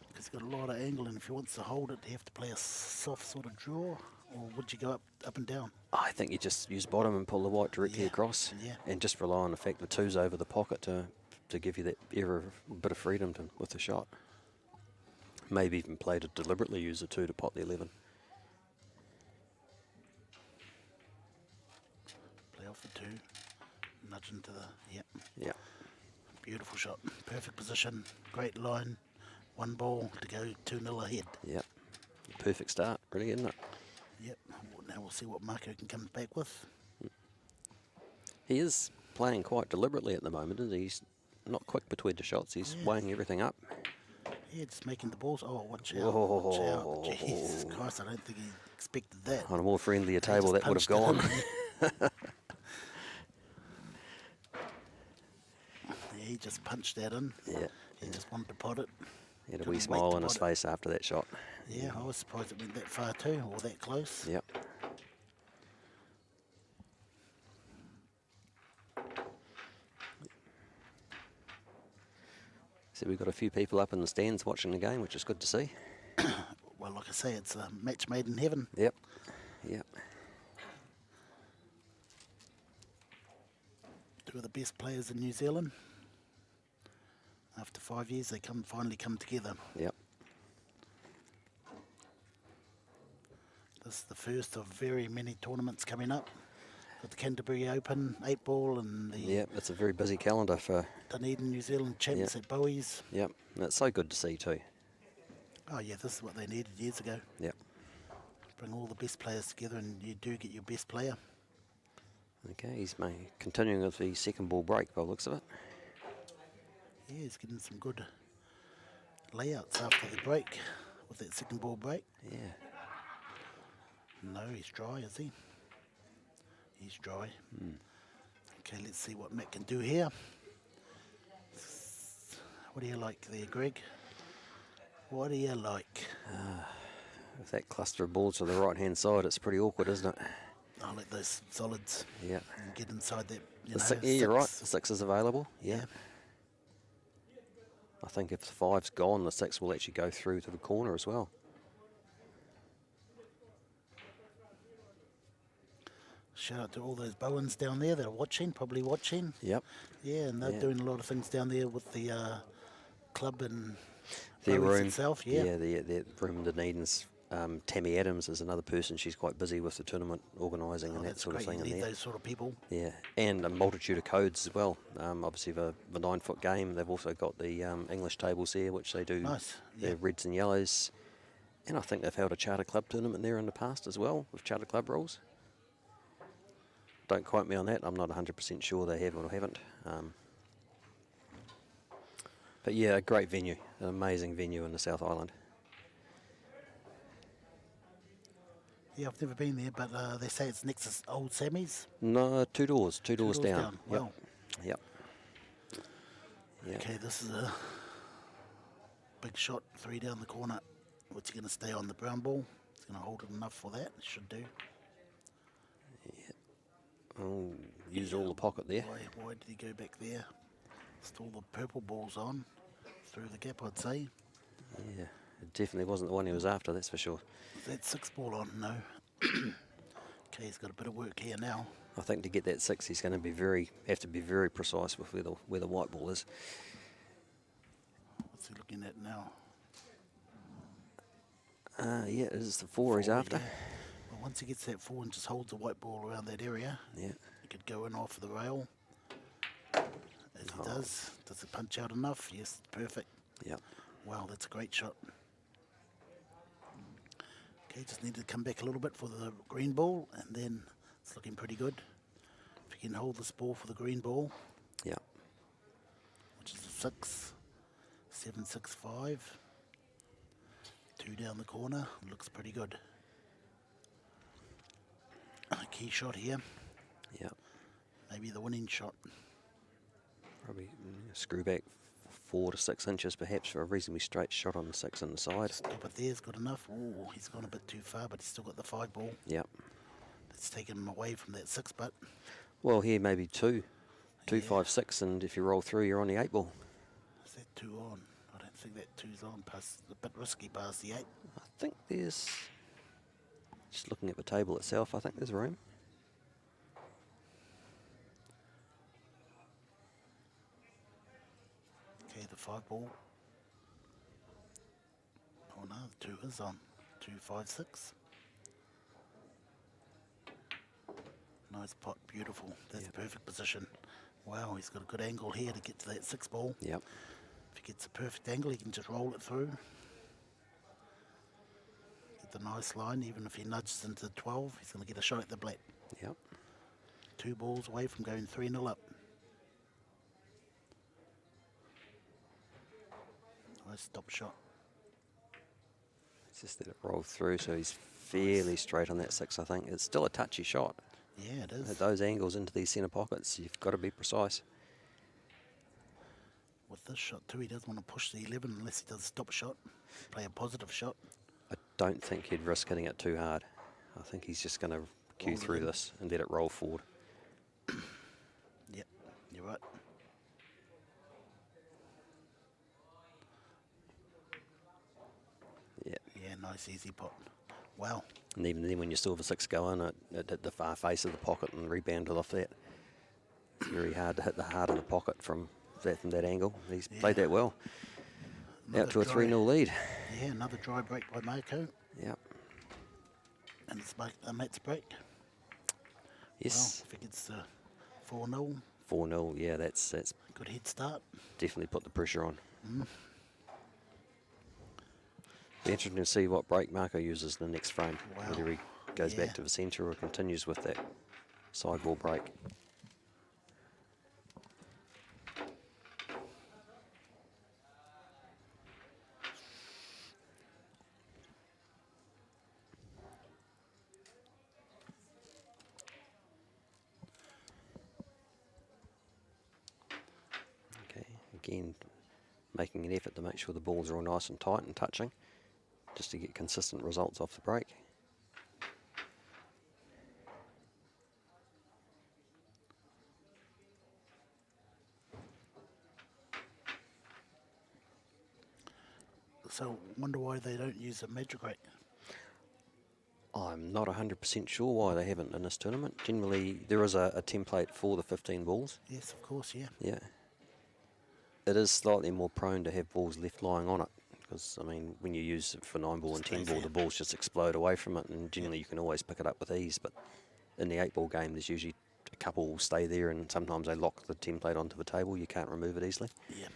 Because he's got a lot of angle, and if he wants to hold it, you have to play a soft sort of draw, or would you go up and down? I think you just use bottom and pull the white directly Yeah, across, yeah. and just rely on the fact the 2's over the pocket to give you that bit of freedom with the shot. Maybe even play to deliberately use the 2 to pot the 11. Play off the 2, nudge into the, yep. Yeah. Beautiful shot, perfect position, great line. 1 ball to go 2-0 ahead. Yep. Perfect start, really, isn't it? Yep. Now we'll see what Marco can come back with. He is playing quite deliberately at the moment, isn't he? He's not quick between the shots. He's Yeah. weighing everything up. Yeah, just making the balls. Oh, watch out! Watch out! Whoa. Jesus Christ! I don't think he expected that. On a more friendlier They table, just that would have punched gone. it in. he just punched that in. Yeah. He just wanted to pot it. He had a Couldn't wee wait smile to on his pot it. face after that shot. Yeah, I was surprised it went that far too, or that close. Yep. So we've got a few people up in the stands watching the game, which is good to see. Well, like I say, it's a match made in heaven. Yep. Yep. Two of the best players in New Zealand. After 5 years, they finally come together. Yep. This is the first of very many tournaments coming up. Got the Canterbury Open, 8 ball, and the Yep. It's a very busy calendar for. Dunedin, New Zealand champs Yep. at Bowie's. Yep. And it's so good to see too. Oh yeah, this is what they needed years ago. Yep. Bring all the best players together, and you do get your best player. Okay, he's continuing with the second ball break by the looks of it. Yeah, he's getting some good layouts after the break with that second ball break. Yeah. No, he's dry, is he? He's dry. Okay, let's see what Matt can do here. What do you like there, Greg? What do you like? With that cluster of balls to the right-hand side, it's pretty awkward, isn't it? I like those solids. Yeah. And get inside that, Yeah, you're right. The 6 is available. Yeah. I think if the 5's gone, the 6 will actually go through to the corner as well. Shout out to all those Bowens down there that are watching, probably watching. Yep. Yeah, and they're Yeah. doing a lot of things down there with the club and Their Bowens room itself. Yeah. their room in Dunedin's. Tammy Adams is another person. She's quite busy with the tournament organising and that That's sort of great. thing You in need there. those sort of people. Yeah, and a multitude of codes as well. Obviously, the 9-foot game, they've also got the English tables there, which they do. Nice. Their Yeah. reds and yellows. And I think they've held a charter club tournament there in the past as well, with charter club rules. Don't quote me on that. I'm not 100% sure they have or haven't. But yeah, a great venue, an amazing venue in the South Island. Yeah, I've never been there, but they say it's next to Old Sammy's. No, two doors doors down. down. Yep. Wow. Yep. Yep. Okay, this is a big shot, 3 down the corner. What's he going to stay on the brown ball? He's going to hold it enough for that. Should do. Oh, used all the pocket there. Why did he go back there? Still the purple ball's on. Through the gap, I'd say. Yeah, it definitely wasn't the one he was after, that's for sure. Is that 6 ball on? No. Okay, he's got a bit of work here now. I think to get that 6, he's going to have to be very precise with where the white ball is. What's he looking at now? Yeah, it is the 4 he's after. Yeah. Well, once he gets that 4 and just holds the white ball around that area, Yeah. he could go in off the rail. As he does. Does it punch out enough? Yes, perfect. Yeah. Wow, that's a great shot. Okay, just need to come back a little bit for the green ball, and then it's looking pretty good. If you can hold this ball for the green ball, Yeah. which is a 6, 7, 6, 5. 2 down the corner, looks pretty good. A key shot here, Yeah. maybe the winning shot. Probably screw back 4 to 6 inches perhaps for a reasonably straight shot on the 6 on the side. Stop it there's good enough. Oh, he's gone a bit too far, but he's still got the 5 ball. Yeah. That's taken him away from that 6 butt. Well, here maybe 2, 5, 6, and if you roll through, you're on the 8 ball. Is that 2 on? I don't think that 2's on. Past, a bit risky past the 8. I think there's, just looking at the table itself, I think there's room. Okay, the 5 ball. Oh no, the 2 is on. 2, 5, 6. Nice pot, beautiful. That's the perfect position. Wow, he's got a good angle here to get to that 6 ball. Yep. If he gets a perfect angle, he can just roll it through. Get the nice line, even if he nudges into the 12, he's going to get a shot at the black. Yep. 2 balls away from going 3-0 up. Nice stop shot. It's just that it rolled through, so he's fairly straight on that 6, I think. It's still a touchy shot. Yeah, it is. At those angles into these centre pockets, you've got to be precise. with this shot too, he doesn't want to push the 11 unless he does a stop shot, play a positive shot. I don't think he'd risk hitting it too hard. I think he's just going to cue Roll it through in. this and let it roll forward. Yep, you're right. Yeah. Yeah, nice easy pot. Wow. And even then, when you still have a 6 going, it hit the far face of the pocket and rebounded off that. It's very hard to hit the heart of the pocket from that angle. He's played that well. Out to a 3-0 lead. Yeah, another dry break by Marco. Yep. And it's Matt's break. Yes. Well, if he gets the 4-0, 4-0. Yeah, that's good head start. definitely put the pressure on. Be interesting to see what break Marco uses in the next frame. Wow. Whether he goes Yeah. back to the centre or continues with that sideball break. Okay, again, making an effort to make sure the balls are all nice and tight and touching, just to get consistent results off the break. So, wonder why they don't use a magic rate. I'm not 100% sure why they haven't in this tournament. Generally, there is a template for the 15 balls. Yes, of course, yeah. Yeah. It is slightly more prone to have balls left lying on it. Because, I mean, when you use it for 9 ball and 10 Stays ball, there. the balls just explode away from it, and generally you can always pick it up with ease. But in the 8 ball game, there's usually a couple will stay there, and sometimes they lock the template onto the table. You can't remove it easily. Yeah.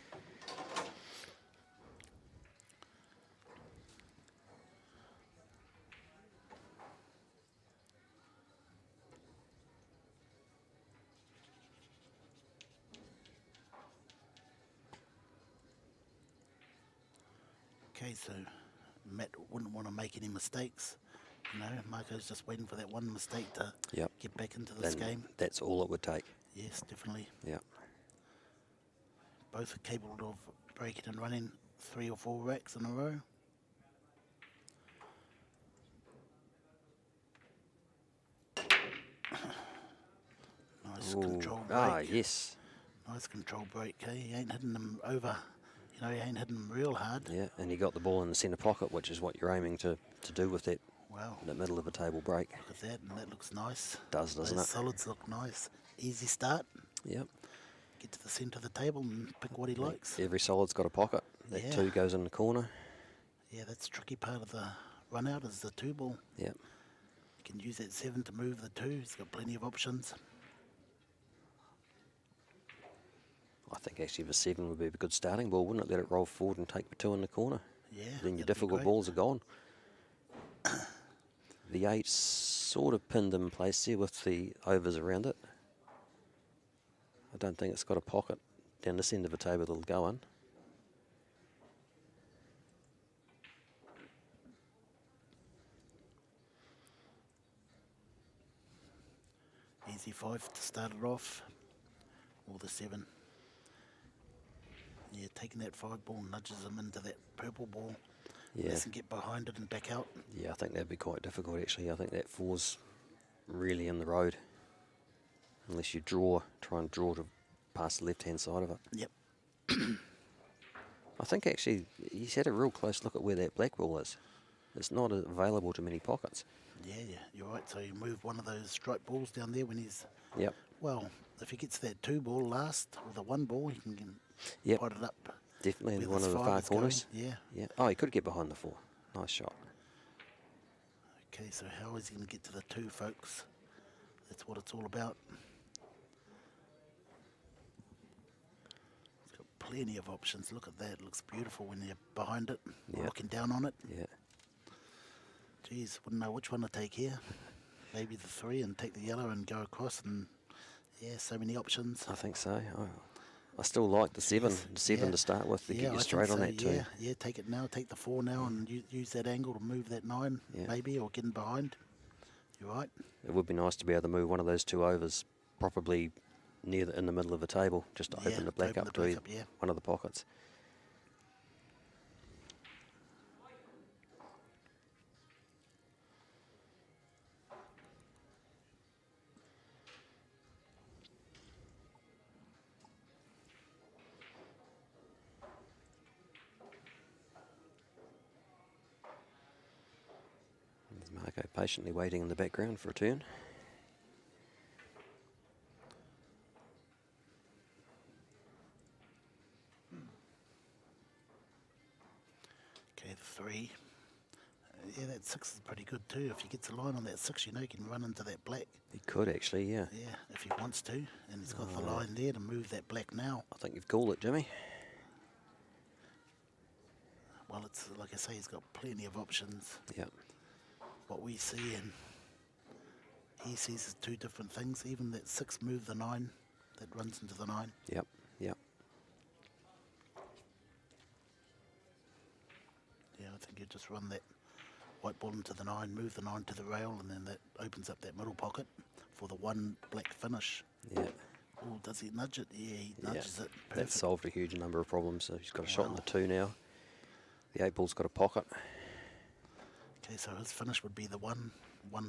Okay, so Matt wouldn't want to make any mistakes. You know, Marco's just waiting for that one mistake to Yep. get back into this Then game. that's all it would take. Yes, definitely. Yeah. Both are capable of breaking and running 3 or 4 racks in a row. Nice control break. Ah, yes. Nice control break. Hey, he ain't hitting them over. You know, he ain't hitting them real hard. Yeah, and he got the ball in the centre pocket, which is what you're aiming to do with that Wow. in the middle of a table break. Look at that, and that looks nice. Does, doesn't Those it? solids look nice. Easy start. Yep. Get to the centre of the table and pick what he likes. Every solid's got a pocket. That Yeah. 2 goes in the corner. Yeah, that's the tricky part of the run out is the 2 ball. Yep. You can use that 7 to move the 2. He's got plenty of options. I think actually the 7 would be a good starting ball, wouldn't it? Let it roll forward and take the 2 in the corner. Yeah. Then your that'd be difficult great. balls are gone. The 8 sort of pinned in place there with the overs around it. I don't think it's got a pocket down this end of the table that'll go in. Easy 5 to start it off. Or the 7. Yeah, taking that 5 ball nudges him into that purple ball. Yeah. Doesn't get behind it and back out. Yeah, I think that'd be quite difficult actually. I think that 4's really in the road. Unless you try and draw to past the left-hand side of it. Yep. I think actually he's had a real close look at where that black ball is. It's not available to many pockets. Yeah, you're right. So you move one of those striped balls down there when he's... Yep. Well, if he gets that 2 ball last, or the 1 ball, he can Yep. pot it up. Definitely in where one this of the 5 far is going. corners. Yeah. Yeah. Oh, he could get behind the 4. Nice shot. Okay, so how is he going to get to the 2, folks? That's what it's all about. He's got plenty of options. Look at that. It looks beautiful when you're behind it, Yeah. looking down on it. Yeah. Geez, wouldn't know which one to take here. Maybe the 3 and take the yellow and go across, and yeah, so many options. I think so. I still like the 7. Yes, The 7 yeah. to start with to Yeah, get I you think straight on so, that 2. Yeah, yeah, take it now, take the 4 now, and use that angle to move that 9, Yeah. maybe, or get in behind. You're right. It would be nice to be able to move one of those 2 overs, probably in the middle of the table, just to open the black up to yeah. one of the pockets. There's Marco patiently waiting in the background for a turn. Okay, the 3. Yeah, that 6 is pretty good too. If he gets a line on that 6, you know, he can run into that black. He could actually, yeah. Yeah, if he wants to. And he's got the line there to move that black now. I think you've called it, Jimmy. Well, it's like I say, he's got plenty of options. Yeah. What we see and he sees is 2 different things. Even that 6 move the 9, that runs into the 9. Yep, yep. Yeah, I think you just run that white ball into the 9, move the 9 to the rail, and then that opens up that middle pocket for the 1 black finish. Yeah. Oh, does he nudge it? Yeah, he nudges it. Perfect. That solved a huge number of problems. So he's got a shot in the 2 now. The 8 ball's got a pocket. Okay, so his finish would be the 1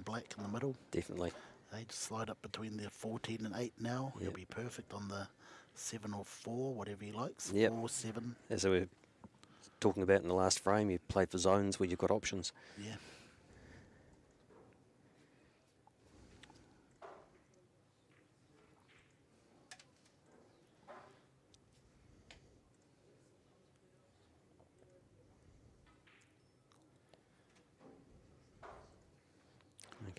black in the middle. Definitely. They just slide up between the 14 and 8 now. He'll be perfect on the 7 or 4, whatever he likes. Yep. 4, 7. As we were talking about in the last frame, you play for zones where you've got options. Yeah.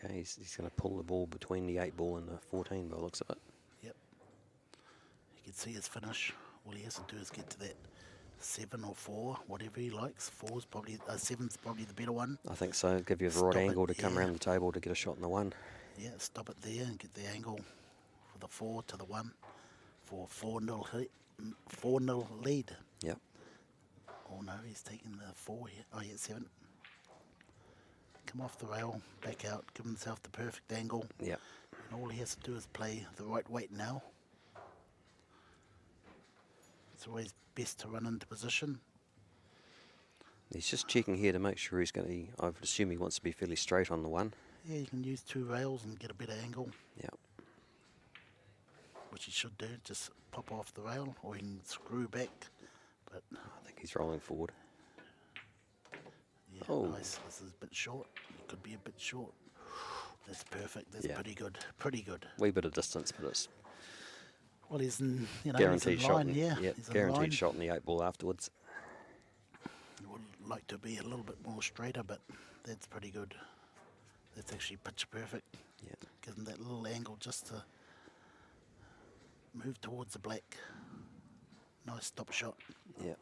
Okay, he's going to pull the ball between the 8 ball and the 14 ball, looks of it. Yep. You can see his finish. All he has to do is get to that 7 or 4, whatever he likes. 4's probably, 7's probably the better one. I think so. Give you the Stop right it, angle to come yeah. around the table to get a shot in the 1. Yeah, stop it there and get the angle for the 4 to the 1 for 4-0 lead. Yep. Oh no, he's taking the 4 here. Oh yeah, 7. Come off the rail, back out, give himself the perfect angle. Yep. And all he has to do is play the right weight now. It's always best to run into position. He's just checking here to make sure he's going to, I would assume he wants to be fairly straight on the 1. Yeah, you can use 2 rails and get a better angle, Yep. which he should do. Just pop off the rail, or he can screw back. But I think he's rolling forward. yeah, Oh. nice. This is a bit short. It could be a bit short. That's perfect. That's Yeah. pretty good. Pretty good. Wee bit of distance, but it's Well, he's in, guaranteed he's in shot. line, yeah. Yep, He's in guaranteed line. shot in the 8 ball afterwards. Would like to be a little bit more straighter, but that's pretty good. That's actually pitch perfect. Yeah. Gives him that little angle just to move towards the black. Nice stop shot. Yeah.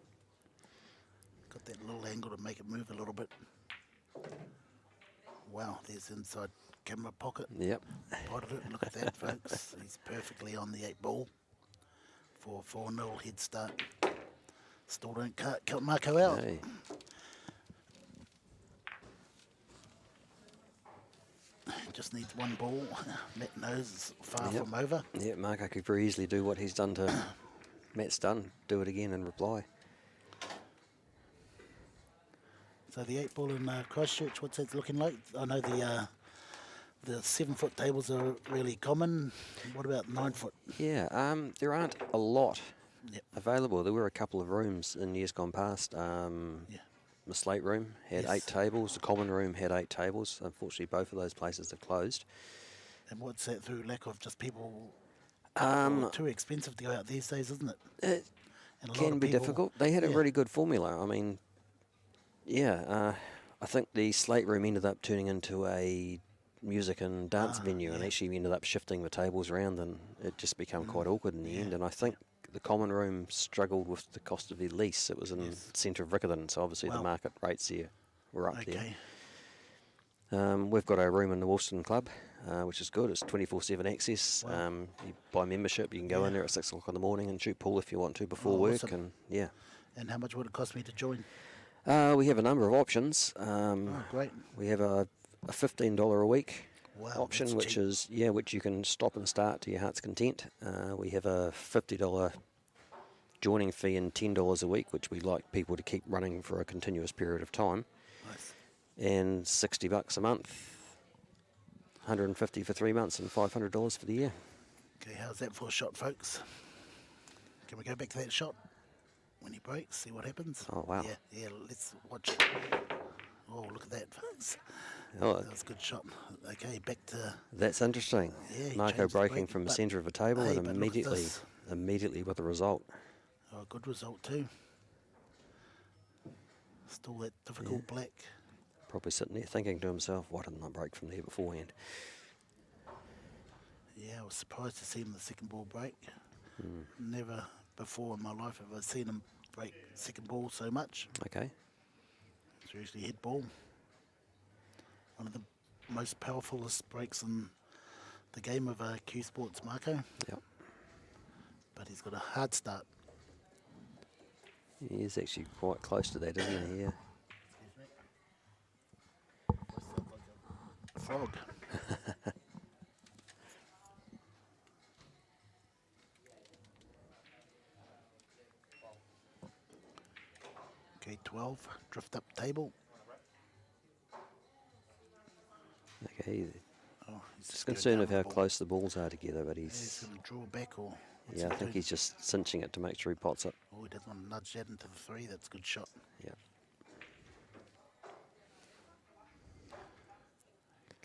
Got that little angle to make it move a little bit. Wow, there's inside camera pocket. Yep. Spotted it. Look at that, folks. He's perfectly on the 8 ball for 4-0 head start. Still don't cut Marco out. Hey. Just needs 1 ball. Matt knows it's far Yep. from over. Yeah, Marco could very easily do what he's done to Matt's done. Do it again and reply. So the 8 ball in Christchurch, what's that looking like? I know the 7-foot tables are really common. What about 9-foot? Yeah, there aren't a lot Yep. available. There were a couple of rooms in years gone past. Yeah. The slate room had Yes. 8 tables. The common room had 8 tables. Unfortunately, both of those places are closed. And what's that through lack of just people? Too expensive to go out these days, isn't it? It And a lot can of be people- difficult. They had a yeah. really good formula. I mean, yeah, I think the slate room ended up turning into a music and dance venue, and yeah. actually ended up shifting the tables around, and it just became quite awkward in the end. And I think the common room struggled with the cost of their lease. It was in the centre of Riccarton, so obviously the Wow. market rates here were up Okay. there. We've got a room in the Wolston Club, which is good. It's 24/7 access. Wow. You buy membership, you can go in Yeah. there at 6 o'clock in the morning and shoot pool if you want to before Oh, work. awesome. And yeah, And how much would it cost me to join? we have a number of options. Oh, great. We have a $15 a week Wow, option, that's which cheap. is which you can stop and start to your heart's content. We have a $50 joining fee and $10 a week, which we like people to keep running for a continuous period of time, Nice. and $60 a month, 150 for 3 months, and $500 for the year. Okay, how's that for a shot, folks? Can we go back to that shot when he breaks? See what happens. Oh wow! Yeah. Let's watch it. Oh, look at that, folks. Oh, That was a good shot. Okay, back to. that's interesting. Yeah, he Marco changed the breaking break, from the but- centre of a table hey, and but look at this. immediately with the result. Oh, good result too. Still that difficult black. Probably sitting there thinking to himself, why didn't I break from there beforehand? Yeah, I was surprised to see him the second ball break. Never before in my life have I seen him break second ball so much. Okay. It's usually head ball. One of the most powerfulest breaks in the game of Q Sports, Marco. Yep. But he's got a hard start. He is actually quite close to that, isn't he? Yeah. A frog. Okay, 12. Drift up table. Okay. Oh, he's Just going concerned down of the how ball. close the balls are together, but He's he's going to draw back or. what's yeah, he I think do? he's just cinching it to make sure he pots it. Oh, he doesn't want to nudge that into the 3. That's a good shot. Yeah.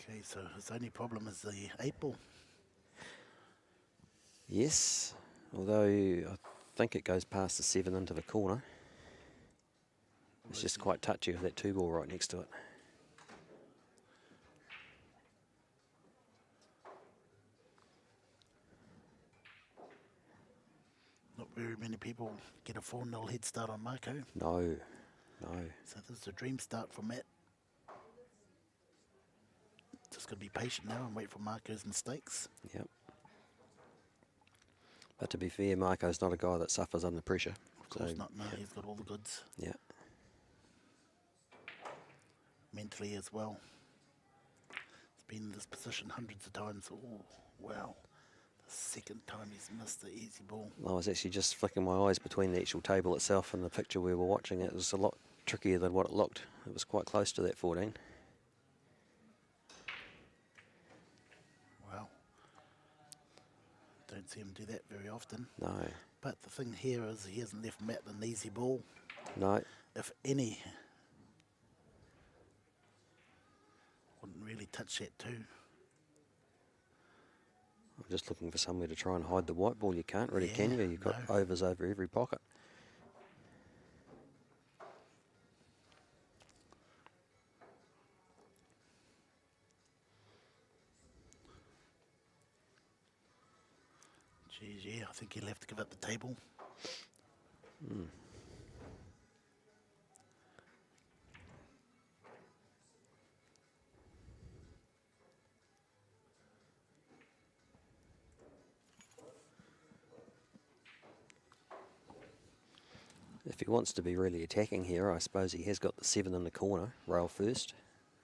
Okay, so his only problem is the 8 ball. Yes, although I think it goes past the 7 into the corner. It's just quite touchy with that 2 ball right next to it. Not very many people get a 4-0 head start on Marco. No. So this is a dream start for Matt. Just got to be patient now and wait for Marco's mistakes. Yep. But to be fair, Marco's not a guy that suffers under pressure. Of course not, no, he's got all the goods. Yeah. Mentally as well. He's been in this position hundreds of times. Oh, wow. The second time he's missed the easy ball. I was actually just flicking my eyes between the actual table itself and the picture we were watching. It was a lot trickier than what it looked. It was quite close to that 14. Wow. Don't see him do that very often. No. But the thing here is he hasn't left Matt an easy ball. No. If any, wouldn't really touch that too. I'm just looking for somewhere to try and hide the white ball. You can't really, can you? You've got no. overs over every pocket. Geez, yeah, I think he'll have to give up the table. If he wants to be really attacking here, I suppose he has got the 7 in the corner, rail first,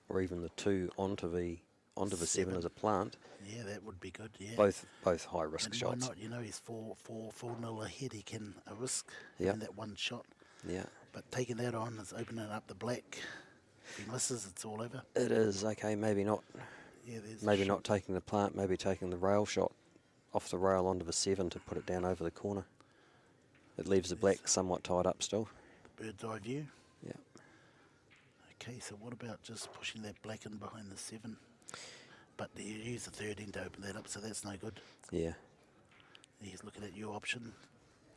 or even the 2 onto the 7 7. as a plant. Yeah, that would be good, yeah. Both high risk And shots. why not? You know, he's 4-0 ahead. He can risk Yep. having that one shot. Yeah. But taking that on is opening up the black. If he misses, it's all over. It is, okay, maybe not. Yeah, there's a Maybe shot. not taking the plant, maybe taking the rail shot off the rail onto the 7 to put it down over the corner. It leaves the black somewhat tied up still. Bird's eye view. Yeah. Okay, so what about just pushing that black in behind the 7? But you use the 13 to open that up, so that's no good. Yeah. He's looking at your option.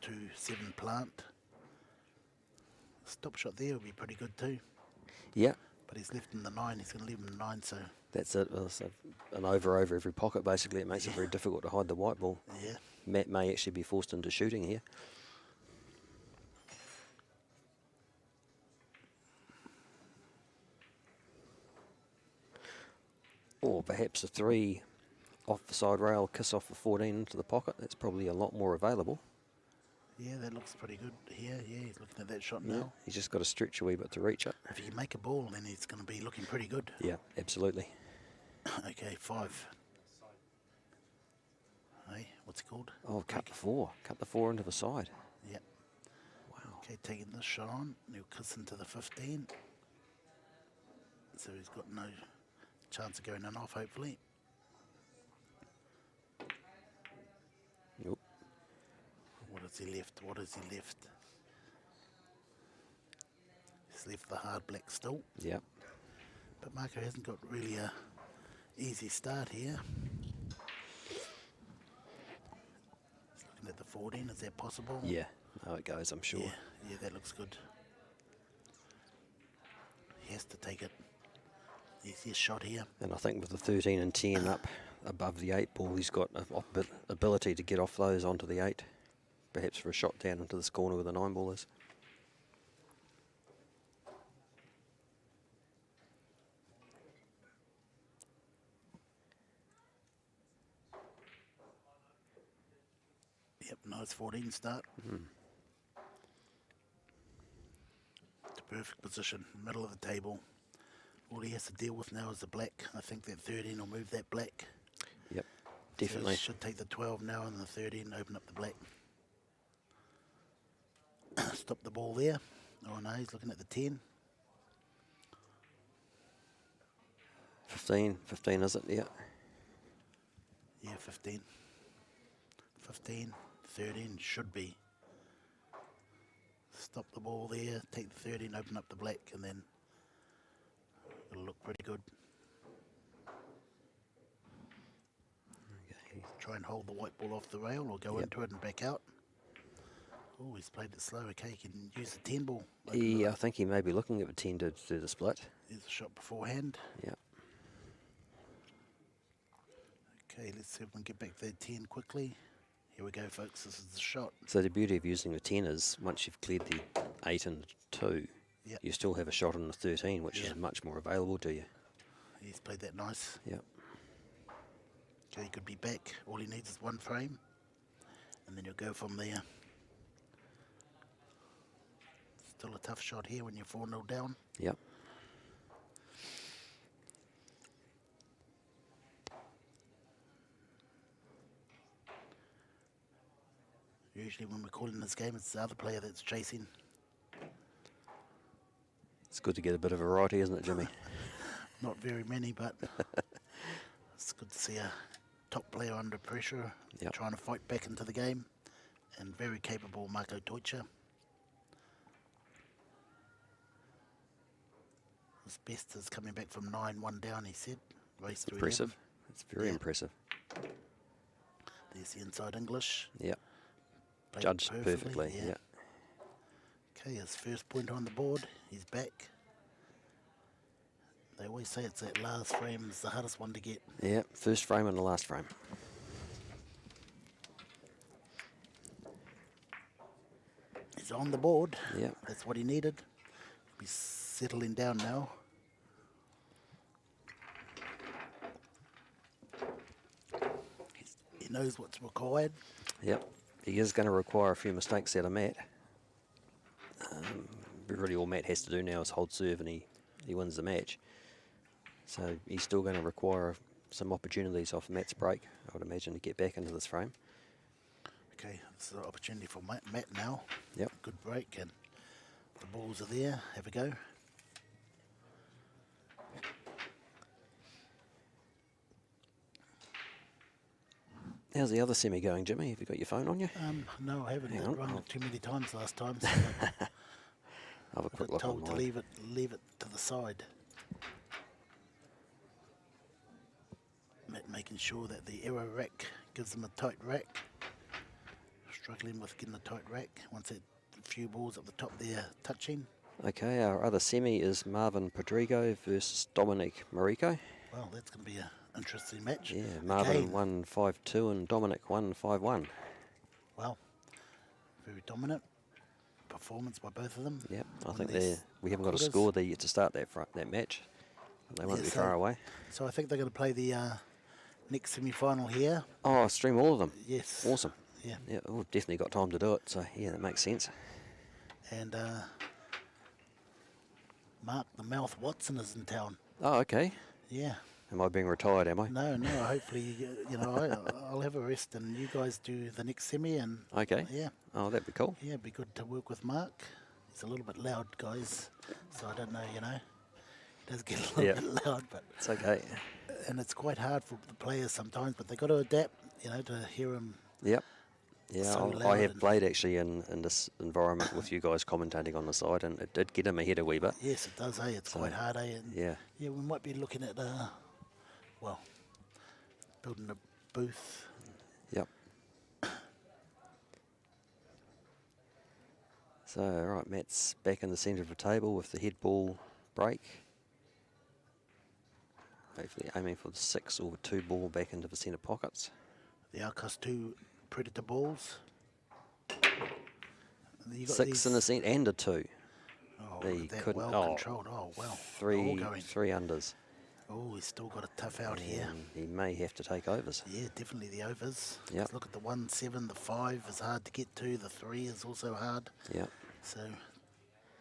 2-7 plant. Stop shot there would be pretty good too. Yeah. But he's left in the 9. He's going to leave him in the 9, so That's it. Well, so an over every pocket, basically. It makes it very difficult to hide the white ball. yeah. Matt may actually be forced into shooting here. Or perhaps a 3 off the side rail, kiss off the 14 into the pocket. That's probably a lot more available. Yeah, that looks pretty good here. Yeah, he's looking at that shot Yeah. now. He's just got to stretch a wee bit to reach it. If he can make a ball, then he's going to be looking pretty good. Yeah, absolutely. Okay, 5. Hey, what's it called? Oh, cut the 4. Cut the 4 into the side. Yep. Wow. Okay, taking this shot on. He'll kiss into the 15. So he's got no chance of going in off, hopefully. Nope. What has he left? What has he left? He's left the hard black still. Yep. But Marco hasn't got really a easy start here. He's looking at the 14. Is that possible? Yeah. No, it goes, I'm sure. Yeah, that looks good. He has to take it. Easiest shot here. And I think with the 13 and 10 up above the 8 ball, he's got an ability to get off those onto the 8. Perhaps for a shot down into this corner where the 9 ball is. Yep, nice 14 start. It's a perfect position, middle of the table. All he has to deal with now is the black. I think that 13 will move that black. Yep, So definitely. he should take the 12 now and the 13, open up the black. Stop the ball there. Oh no, he's looking at the 10. 15 is it? Yeah. Yeah, 15. 15, 13 should be. Stop the ball there, take the 13, open up the black, and then it'll look pretty good. Okay. Try and hold the white ball off the rail or go Yep. into it and back out. Oh, he's played it slow. Okay, he can use the 10 ball. I think he may be looking at the 10 to do the split. There's a shot beforehand. Yeah. Okay, let's see if we can get back that 10 quickly. Here we go, folks. This is the shot. So the beauty of using the 10 is once you've cleared the 8 and 2, Yep. you still have a shot on the 13, which Yeah. is much more available to you. He's played that nice. Yep. Okay, he could be back. All he needs is one frame. And then you'll go from there. Still a tough shot here when you're 4-0 down. Yep. Usually when we're calling this game, it's the other player that's chasing. It's good to get a bit of variety, isn't it, Jimmy? Not very many, but it's good to see a top player under pressure, Yep. trying to fight back into the game, and very capable Marco Deutscher. His best is coming back from 9-1 down, he said. Race through Impressive. 11. It's very Yeah. impressive. There's the inside English. Yep. Played Judged perfectly. yeah. Yeah. Okay, his first point on the board. He's back. They always say it's that last frame is the hardest one to get. Yeah. First frame and the last frame. He's on the board. Yep. That's what he needed. He's settling down now. He knows what's required. Yep. He is going to require a few mistakes out of Matt. Really all Matt has to do now is hold serve and he wins the match. So he's still going to require some opportunities off Matt's break, I would imagine, to get back into this frame. Okay, this is an opportunity for Matt now. Yep. Good break, and the balls are there. Have a go. How's the other semi going, Jimmy? Have you got your phone on you? No, I haven't. Hang It on, run I'll- too many times last time, so I'll have a I quick got look on told to mine. leave it to the side. Matt making sure that the arrow rack gives them a tight rack. Struggling with getting a tight rack. Once that few balls at the top there touching. Okay, our other semi is Marvin Podrigo versus Dominic Mariko. Well, that's going to be an interesting match. Yeah, Marvin Again, won 5-2 and Dominic won 5-1. well, very dominant performance by both of them. Yep, I on think these we haven't got a quarters. score there yet to start that match. They won't Yeah, be so- far away. So I think they're going to play the next semi-final here. Oh, I'll stream all of them. Yes. Awesome. Yeah. Yeah, we've definitely got time to do it, so yeah, that makes sense. And Mark the Mouth Watson is in town. Oh, okay. Yeah. Am I being retired, am I? No, hopefully, I'll have a rest and you guys do the next semi and... Okay. Yeah. Oh, that'd be cool. Yeah, it'd be good to work with Mark. He's a little bit loud, guys, so I don't know, He does get a little bit loud, but... It's okay. And it's quite hard for the players sometimes, but they've got to adapt, to hear him. Yep. Yeah, So I loud have and- played actually in this environment with you guys commentating on the side, and it did get in my head a wee bit. Yes, it does, It's quite hard, And Yeah. Yeah, we might be looking at, building a booth. Yep. So, all right, Matt's back in the centre of the table with the head ball break. Hopefully aiming for the 6 or 2 ball back into the centre pockets. The Outcast 2 Predator balls. You got 6 in the centre and a 2. Oh, He look at that, couldn't- well controlled. Oh, well. Three All going. unders. Oh, he's still got a tough out here. And he may have to take overs. Yeah, definitely the overs. Yep. Let's look at the 1, 7, the 5 is hard to get to. The 3 is also hard. Yep. So,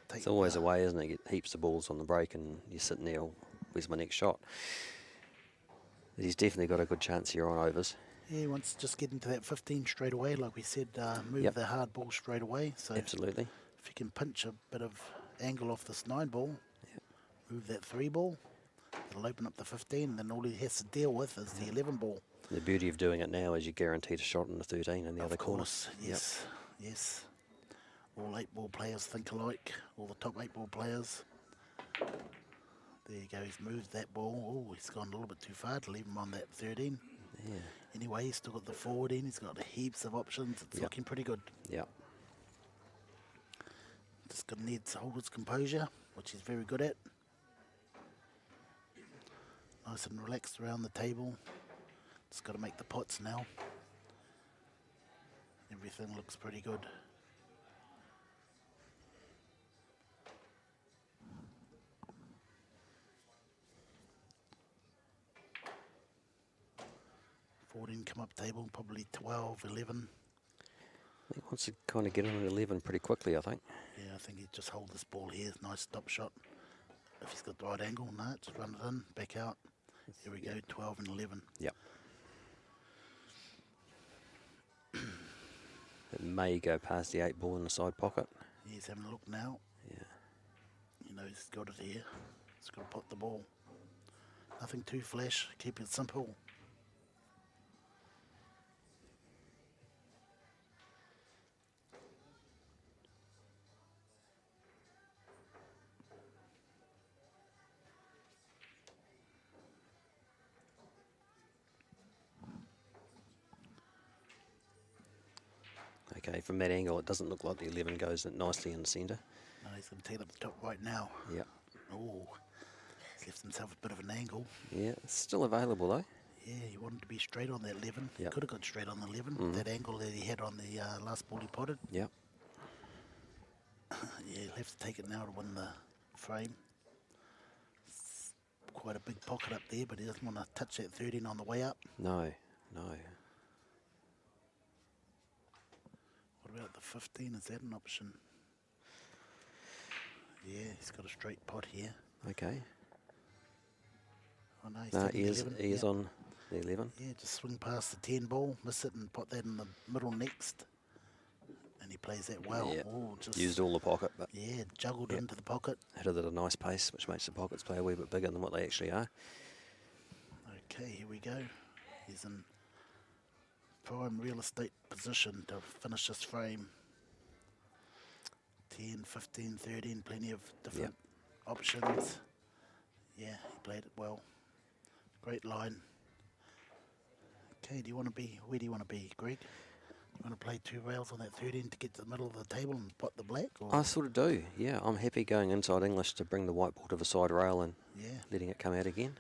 take It's always a way, isn't it? Get heaps of balls on the break and you're sitting there, "Oh, where's my next shot?" But he's definitely got a good chance here on overs. Yeah, he wants to just get into that 15 straight away. Like we said, move Yep. the hard ball straight away. So Absolutely. if you can pinch a bit of angle off this 9 ball, move that 3 ball, it'll open up the 15. Then all he has to deal with is the 11 ball. The beauty of doing it now is you're guaranteed a shot in the 13 in the other corner. Of course, yes, yes. All 8 ball players think alike. All the top 8 ball players. There you go. He's moved that ball. Oh, he's gone a little bit too far to leave him on that 13. Yeah. Anyway, he's still got the 14. He's got heaps of options. It's looking pretty good. Yep. Just got needs to hold his composure, which he's very good at. Nice and relaxed around the table. Just got to make the pots now. Everything looks pretty good. Come up table, probably 12, 11. He wants to kind of get in at 11 pretty quickly, I think. Yeah, I think he'd just hold this ball here. Nice stop shot. If he's got the right angle, no, just run it in, back out. Here we go, 12 and 11. Yep. It may go past the 8 ball in the side pocket. He's having a look now. Yeah. He's got it here. He's got to pot the ball. Nothing too flash, keep it simple. Okay, from that angle, it doesn't look like the 11 goes nicely in the centre. No, he's going to take it up the top right now. Yep. Oh, he's left himself a bit of an angle. Yeah, it's still available though. Yeah, he wanted to be straight on that 11. He Yep. could have got straight on the 11. That angle that he had on the last ball he potted. Yep. Yeah, he'll have to take it now to win the frame. It's quite a big pocket up there, but he doesn't want to touch that 13 on the way up. No, no. What about the 15? Is that an option? Yeah, he's got a straight pot here. Okay. Oh no, he's No, taking he the is, 11. he is Yeah. on the 11. Yeah, just swing past the 10 ball, miss it and pot that in the middle next. And he plays that well. Yeah. Oh, just Used all the pocket, but yeah, juggled Yep. into the pocket. hit it at a nice pace, which makes the pockets play a wee bit bigger than what they actually are. Okay, here we go. He's in prime real estate position to finish this frame. 10, 15, 13, plenty of different options. Yeah, he played it well. Great line. Okay, do you want to be, where do you want to be, Greg? You want to play 2 rails on that 13 to get to the middle of the table and pot the black? Or? I sort of do, yeah. I'm happy going inside English to bring the white ball to the side rail and Yeah, letting it come out again.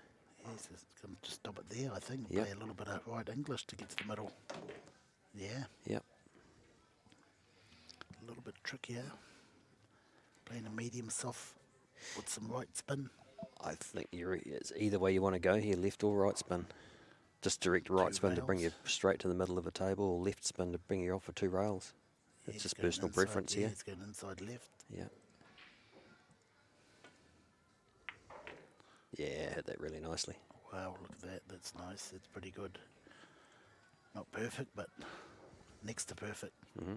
yes, it's going to just stop it there, I think. Yep. Play a little bit of right English to get to the middle. Yeah, Yep. a little bit trickier. Playing a medium soft with some right spin. I think it's either way you want to go here, left or right spin. Just direct right 2 spin to bring you rails. straight to the middle of the table, or left spin to bring you off for 2 rails. Yeah, It's he's just going personal inside, preference yeah, here. He's going inside left. Yeah. Yeah, hit that really nicely. Wow, look at that. That's nice. That's pretty good. Not perfect, but next to perfect. Mm-hmm.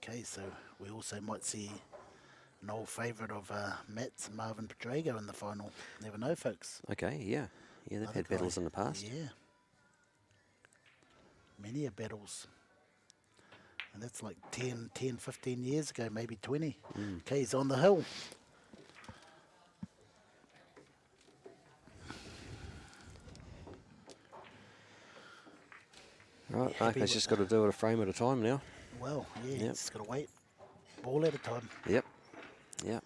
Okay, so we also might see an old favourite of Matt's, Marvin Pedrago, in the final. Never know, folks. Okay, yeah. Yeah, they've Other had battles in the past. Yeah. Many a battles. And that's like 10, 15 years ago, maybe 20. Okay, he's on the hill. Right, Happy Marco's with- just got to do it a frame at a time now. Well, yeah, Yep. just got to wait. Ball at a time. Yep. Yep.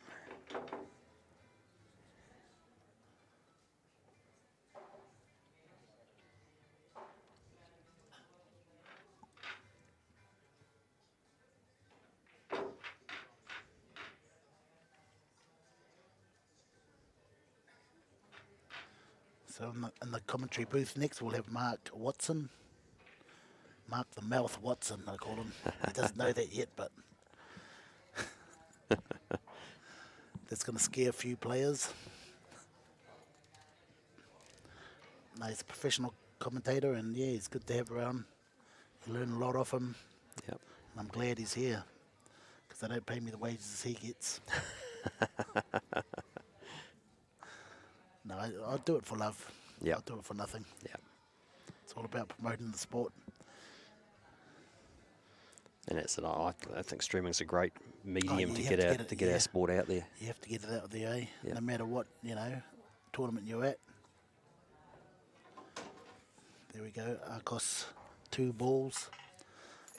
So in the commentary booth next, we'll have Mark Watson. Mark the Mouth Watson, I call him. He doesn't know that yet, but that's going to scare a few players. No, he's a professional commentator, and yeah, he's good to have around. You learn a lot off him, Yep. and I'm glad he's here, because they don't pay me the wages he gets. No, I'll do it for love. Yep. I'll do it for nothing. Yep. It's all about promoting the sport. And that's it. I think streaming's a great medium yeah, to you get have our to get it, to get yeah. our sport out there. You have to get it out there, eh? Yep. No matter what, tournament you're at. There we go. Arcos, 2 balls,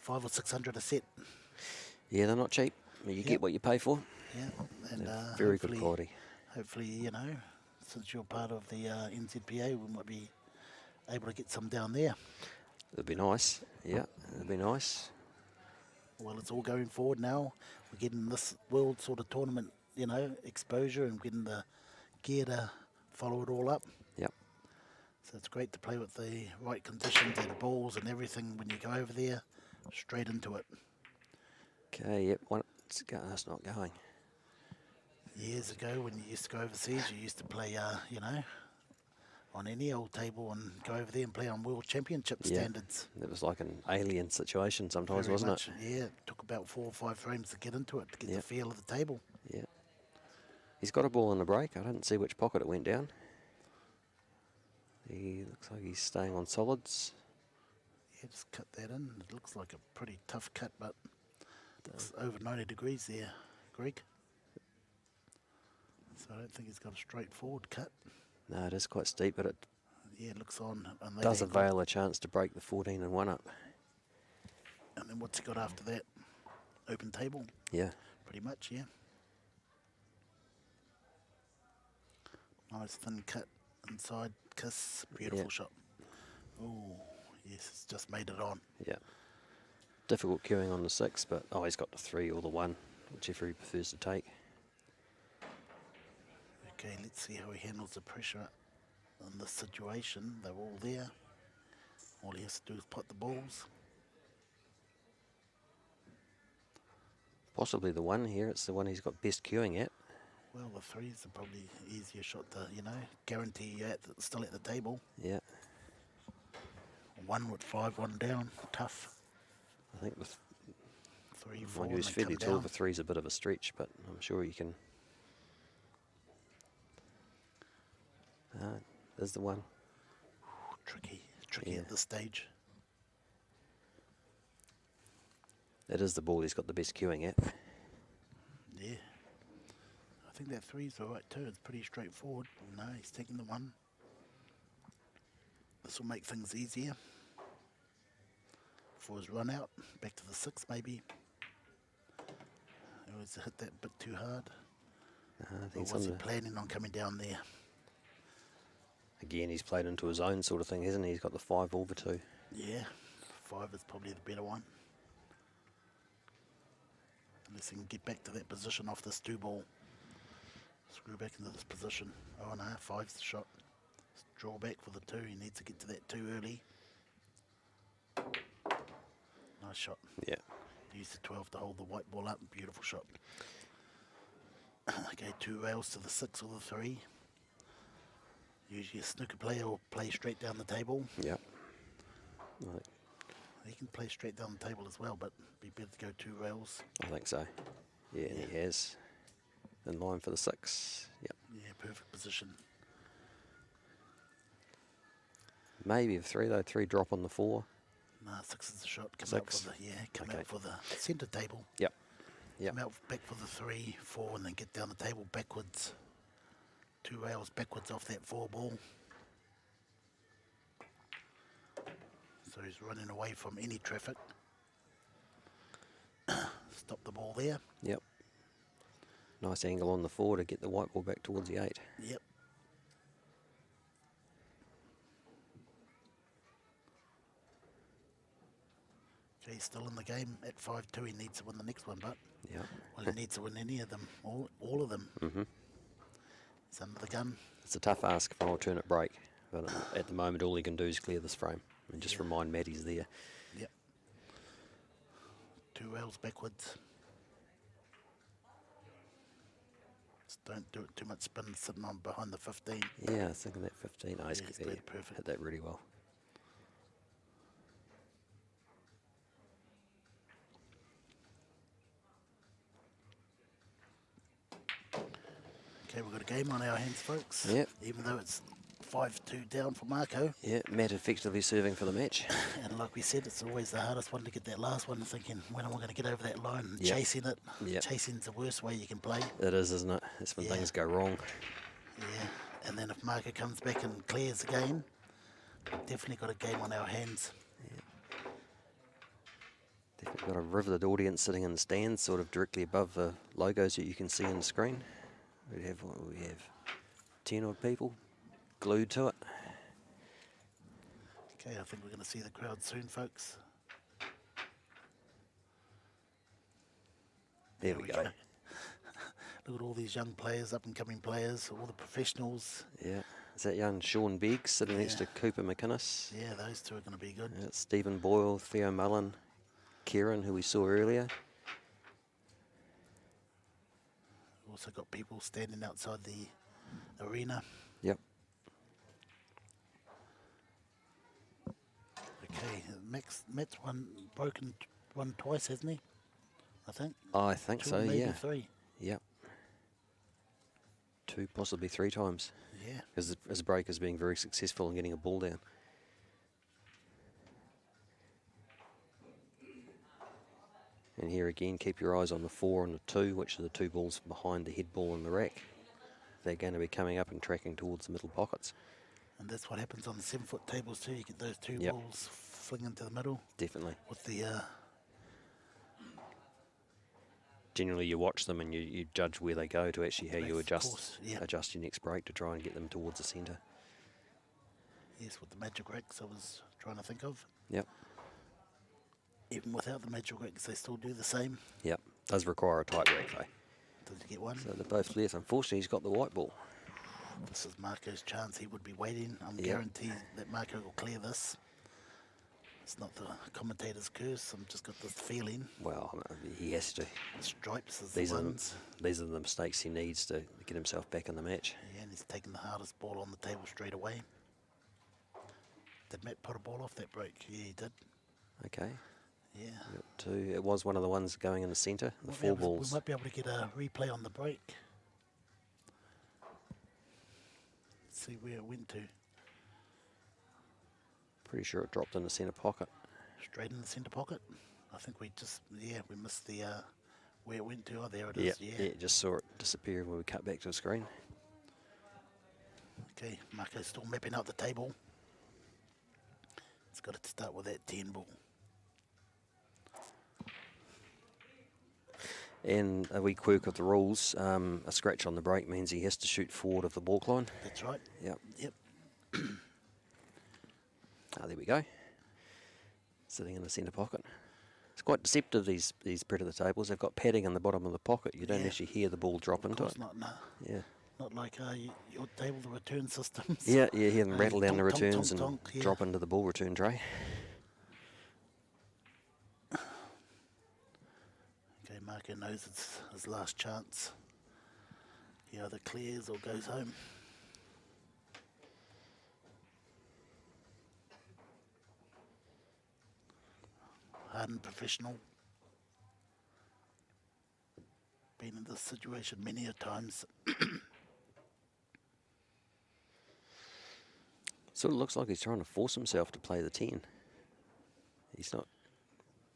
500 or 600 a set. Yeah, they're not cheap. You Yep. get what you pay for. Yeah, and They're very good quality. Hopefully, since you're part of the NZPA, we might be able to get some down there. It'd be nice. Yeah, it'd be nice. Well, it's all going forward now. We're getting this world sort of tournament, exposure, and getting the gear to follow it all up. Yep. So it's great to play with the right conditions and balls and everything when you go over there, straight into it. Okay. Yep. That's not going. Years ago, when you used to go overseas, you used to play, on any old table and go over there and play on world championship Yeah. standards. It was like an alien situation sometimes, Very wasn't much, it? Yeah, it took about 4 or 5 frames to get into it, to get Yep. the feel of the table. Yeah. He's got a ball in the break. I didn't see which pocket it went down. He looks like he's staying on solids. Yeah, just cut that in. It looks like a pretty tough cut, but it's over 90 degrees there, Greg. So I don't think he's got a straightforward cut. No, it is quite steep, but it Yeah, it looks on. And does avail a chance to break the 14 and 1 up. And then what's he got after that? Open table, Yeah. pretty much, yeah. Nice thin cut inside, kiss, beautiful Yeah. shot. Oh, yes, it's just made it on. Yeah. Difficult queuing on the 6, but he's got the 3 or the 1, whichever he prefers to take. Okay, let's see how he handles the pressure in this situation. They're all there. All he has to do is pot the balls. Possibly the 1 here. It's the one he's got best queuing at. Well, the 3's are probably easier shot to, guarantee you're still at the table. Yeah. 1 with 5, 1 down, tough. I think with 3, 4, mind you, and he's they fairly come tall. down. The 3's a bit of a stretch, but I'm sure you can. There's the 1. Tricky Yeah. at this stage. It is the ball he's got the best queuing at. Yeah. I think that 3's all right too. It's pretty straightforward. No, he's taking the 1. This will make things easier for his run out. Back to the 6 maybe. He always hit that bit too hard. I Or think it's was on he the, planning on coming down there? again, he's played into his own sort of thing, hasn't he? He's got the 5 over 2. Yeah. 5 is probably the better one. Unless he can get back to that position off this 2 ball. Screw back into this position. Oh no, 5's the shot. Draw back for the 2. He needs to get to that 2 early. Nice shot. Yeah. Use the 12 to hold the white ball up. Beautiful shot. Okay, 2 rails to the 6 or the 3. Usually a snooker player will play straight down the table. Yep. Right. He can play straight down the table as well, but be better to go 2 rails. I think so. Yeah, and he has. In line for the 6. Yep. Yeah, perfect position. Maybe a 3 though. 3 drop on the 4. Nah, 6 is the shot. Come 6. out for the come Okay. out for the centre table. Yep. Yep. Come out back for the 3, 4, and then get down the table backwards. 2 rails backwards off that 4 ball. So he's running away from any traffic. Stop the ball there. Yep. Nice angle on the 4 to get the white ball back towards the 8. Yep. Okay, he's still in the game at 5-2. He needs to win the next one, but Yep. well, he needs to win any of them, all of them. Mm-hmm. He's under the gun. It's a tough ask for an alternate break, but at the moment all he can do is clear this frame and just remind Matt he's there. Yep. 2 rails backwards. Just don't do it too much spin sitting on behind the 15. Yeah, I was thinking that 15. Oh, he's Yeah, he's yeah, played perfect. hit that really well. Okay, we've got a game on our hands, folks. Yep. Even though it's 5-2 down for Marco. Yeah, Matt effectively serving for the match. And like we said, it's always the hardest one to get that last one, thinking, when am I going to get over that line? And Yep. chasing it. Yep. Chasing's the worst way you can play. It is, isn't it? That's when Yeah. things go wrong. Yeah. And then if Marco comes back and clears again, we've definitely got a game on our hands. Definitely got a riveted audience sitting in the stands, sort of directly above the logos that you can see on the screen. We have 10 odd people glued to it. Okay, I think we're going to see the crowd soon, folks. There we go. Look at all these young players, up-and-coming players, all the professionals. Yeah, is that young Sean Beggs sitting next to Cooper McInnes? Yeah, those two are going to be good. Yeah, Stephen Boyle, Theo Mullen, Kieran, who we saw earlier. Also got people standing outside the arena. Yep. Okay, Matt's won twice, hasn't he? I think. I think 2, so, maybe yeah. 3. Yep. 2, possibly 3 times. Yeah. Because his break is being very successful in getting a ball down. And here again, keep your eyes on the 4 and the 2, which are the 2 balls behind the head ball in the rack. They're going to be coming up and tracking towards the middle pockets. And that's what happens on the 7-foot tables too. You get those 2 Yep. balls fling into the middle Definitely. with the Generally, you watch them and you judge where they go to actually how you Of adjust course, yeah. adjust your next break to try and get them towards the centre. yes, with the magic racks I was trying to think of. Yep. Even without the magic racks, they still do the same. Yep. Does require a tight rack though. Did you get one? So they're both left. Unfortunately, he's got the white ball. This is Marco's chance. He would be waiting. I'm Yep. guaranteed that Marco will clear this. It's not the commentator's curse. I've just got this feeling. Well, he has to. The stripes is These the are ones. these are the mistakes he needs to get himself back in the match. Yeah, and he's taking the hardest ball on the table straight away. Did Matt put a ball off that break? Yeah, he did. Okay. Yeah. Got 2. It was one of the ones going in the centre. The Might be 4 able to- balls. We might be able to get a replay on the break. See where it went to. Pretty sure it dropped in the centre pocket. Straight in the centre pocket. I think we just, we missed the where it went to. Oh, there it Yeah, is. yeah. Just saw it disappear when we cut back to the screen. Okay, Marco's still mapping out the table. It's got to start with that 10 ball. And a wee quirk of the rules, a scratch on the break means he has to shoot forward of the balk line. That's right. Yep. Yep. There we go. Sitting in the centre pocket. It's quite deceptive, these predator tables. They've got padding in the bottom of the pocket. You don't Yeah. actually hear the ball drop Of into course it. not, no. Yeah. Not like your table, the return systems. Yeah, you hear them rattle down the Tonk, tonk, returns tonk, and tonk, yeah. drop into the ball return tray. Okay, Marco knows it's his last chance. He either clears or goes home. unprofessional. Been in this situation many a times. Sort of looks like he's trying to force himself to play the 10. He's not,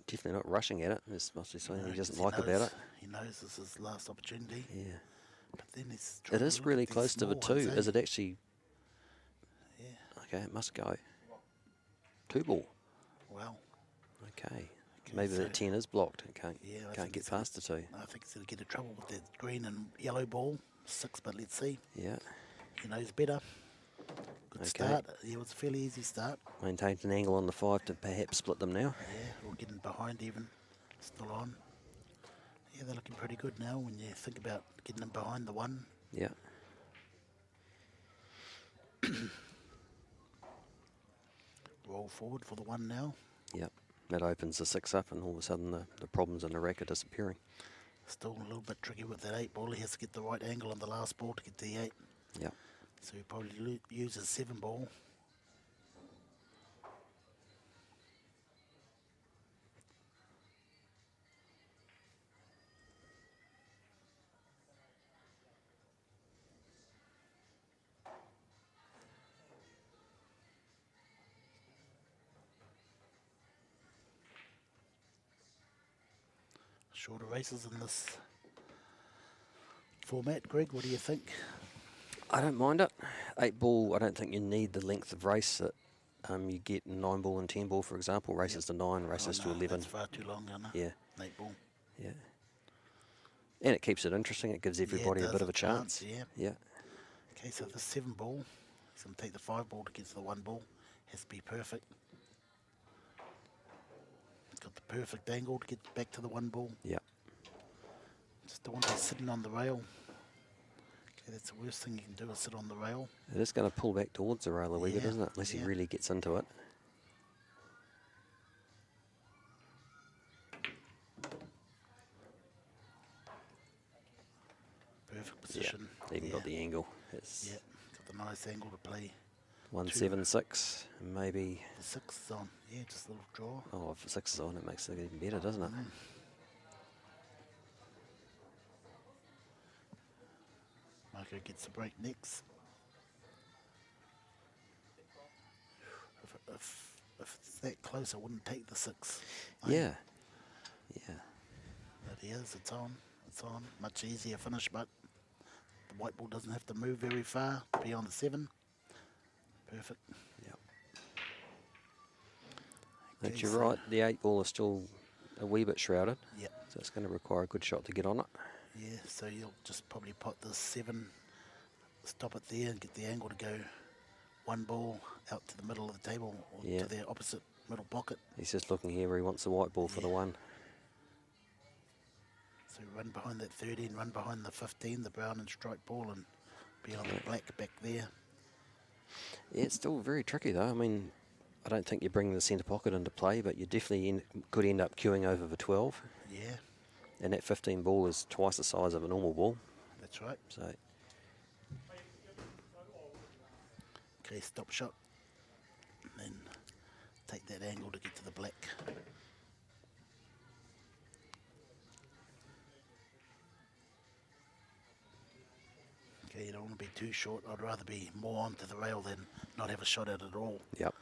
definitely not rushing at it. There's must be something he doesn't like about it. He knows this is his last opportunity. Yeah. But then he's It is really close to the 2. Is it actually? Yeah. Okay, it must go. 2 ball. Well. Okay. Maybe so that 10 is blocked and can't get he's past the 2. I think he's going to get in trouble with that green and yellow ball. 6, but let's see. Yeah. He knows better. Good Okay. start. Yeah, it was a fairly easy start. Maintained an angle on the 5 to perhaps split them now. Yeah, or getting behind even. Still on. Yeah, they're looking pretty good now when you think about getting them behind the 1. Yeah. Roll forward for the 1 now. Yep. That opens the 6 up, and all of a sudden the problems in the rack are disappearing. Still a little bit tricky with that 8 ball. He has to get the right angle on the last ball to get to the 8. Yep. So he probably uses 7 ball. Shorter races in this format. Greg, what do you think? I don't mind it. 8 ball, I don't think you need the length of race that you get in 9 ball and 10 ball, for example. Races to 9, races to 11. That's far too long, isn't it? Yeah. 8 ball. Yeah. And it keeps it interesting. It gives everybody a bit of a chance. Yeah. Yeah. Okay, so the 7 ball, he's going to take the 5 ball to get to the 1 ball. Has to be perfect. Got the perfect angle to get back to the 1 ball. Yeah. Just don't want to be sitting on the rail. Okay, that's the worst thing you can do is sit on the rail. It is going to pull back towards the rail a wee bit, Yeah, isn't it? Unless he yeah. really gets into it. Perfect position. Yeah. Even got the angle. It's Yeah, got the nice angle to play. 176, maybe. The 6 is on. Yeah, just a little draw. Oh, if the 6 is on, it makes it even better, doesn't it? Marco gets the break next. If it's that close, I wouldn't take the 6. Yeah. Yeah. But he is, it's on. It's on. Much easier finish, but the white ball doesn't have to move very far to be on the 7. Perfect. Yep. Okay, But you're so- right, the 8 ball is still a wee bit shrouded. Yep. So it's going to require a good shot to get on it. Yeah, so you'll just probably pot this 7, stop it there and get the angle to go 1 ball out to the middle of the table or Yeah. to their opposite middle pocket. He's just looking here where he wants the white ball for the Yeah. 1. So run behind that 13, run behind the 15, the brown and striped ball, and be on the black back there. Yeah, it's still very tricky though. I mean, I don't think you're bringing the centre pocket into play, but you definitely could end up queuing over the 12. Yeah, And that 15 ball is twice the size of a normal ball. that's right. So, Okay, stop shot. And then take that angle to get to the black. Okay, you don't want to be too short. I'd rather be more onto the rail than not have a shot at it at all. yep.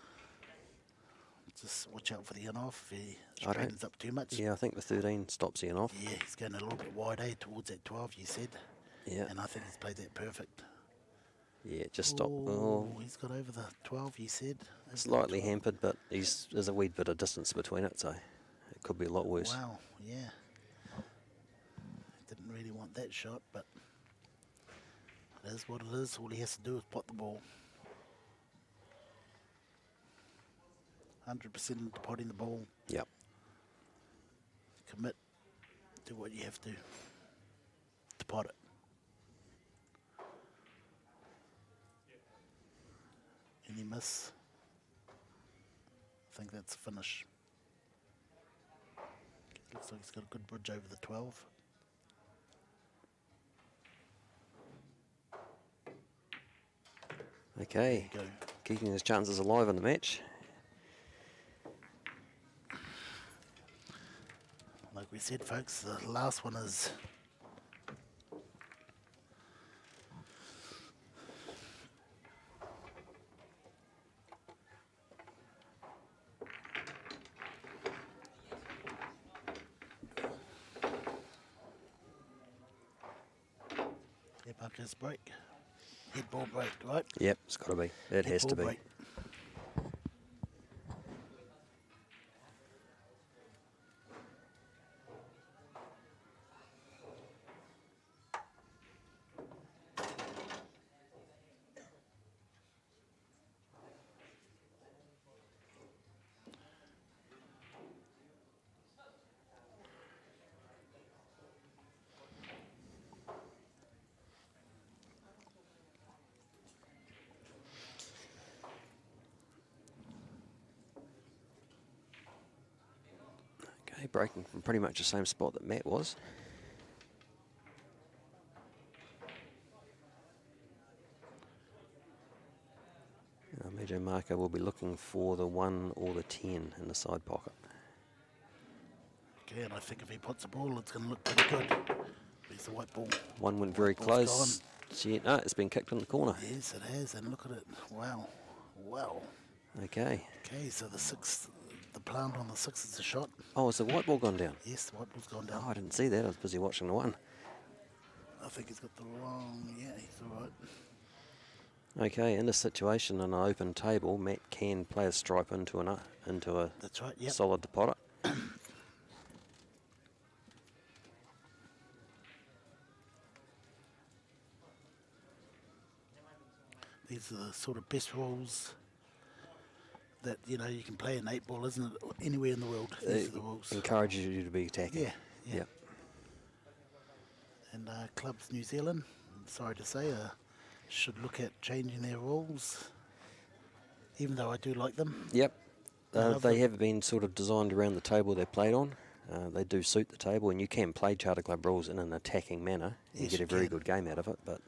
Just watch out for the in-off if he I don't- straightens up too much. Yeah, I think the 13 stops in off. Yeah, he's going a little bit wide, towards that 12 you said. Yeah. And I think he's played that perfect. Yeah, just stop. Oh, Oh, he's got over the 12 you said. Over the slightly 12. hampered, but there's a wee bit of distance between it, so it could be a lot worse. Wow, yeah. Didn't really want that shot, but it is what it is. All he has to do is pot the ball. 100% into potting the ball. Yep. Commit. Do what you have to pot it. Any miss? I think that's a finish. Looks like he's got a good bridge over the 12. Okay. There you go. Keeping his chances alive in the match. we said, folks, the last one is... Bunkers break. Head ball break, right? Yep, it's got to be. It has to be. Break. Okay, breaking from pretty much the same spot that Matt was. Major marker will be looking for the 1 or the 10 in the side pocket. Okay, and I think if he puts the ball, it's going to look pretty good. There's the white ball. One went very close. No, it's been kicked in the corner. Yes, it has, and look at it. Wow. Wow. Okay. Okay, so the plant on the 6 is a shot. Oh, has the white ball gone down? Yes, the white ball's gone down. Oh, I didn't see that. I was busy watching the 1. I think he's got the wrong... Yeah, he's all right. Okay, in this situation, on an open table, Matt can play a stripe into a That's right, yep. solid deposit. These are the sort of best rules that, you can play an 8 ball, isn't it? Anywhere in the world, these are the rules. Encourages you to be attacking. Yeah. Yep. And clubs New Zealand, I'm sorry to say, should look at changing their rules, even though I do like them. Yep. They have been sort of designed around the table they played on. They do suit the table, and you can play Charter Club rules in an attacking manner and Yes, get a you very can. good game out of it, but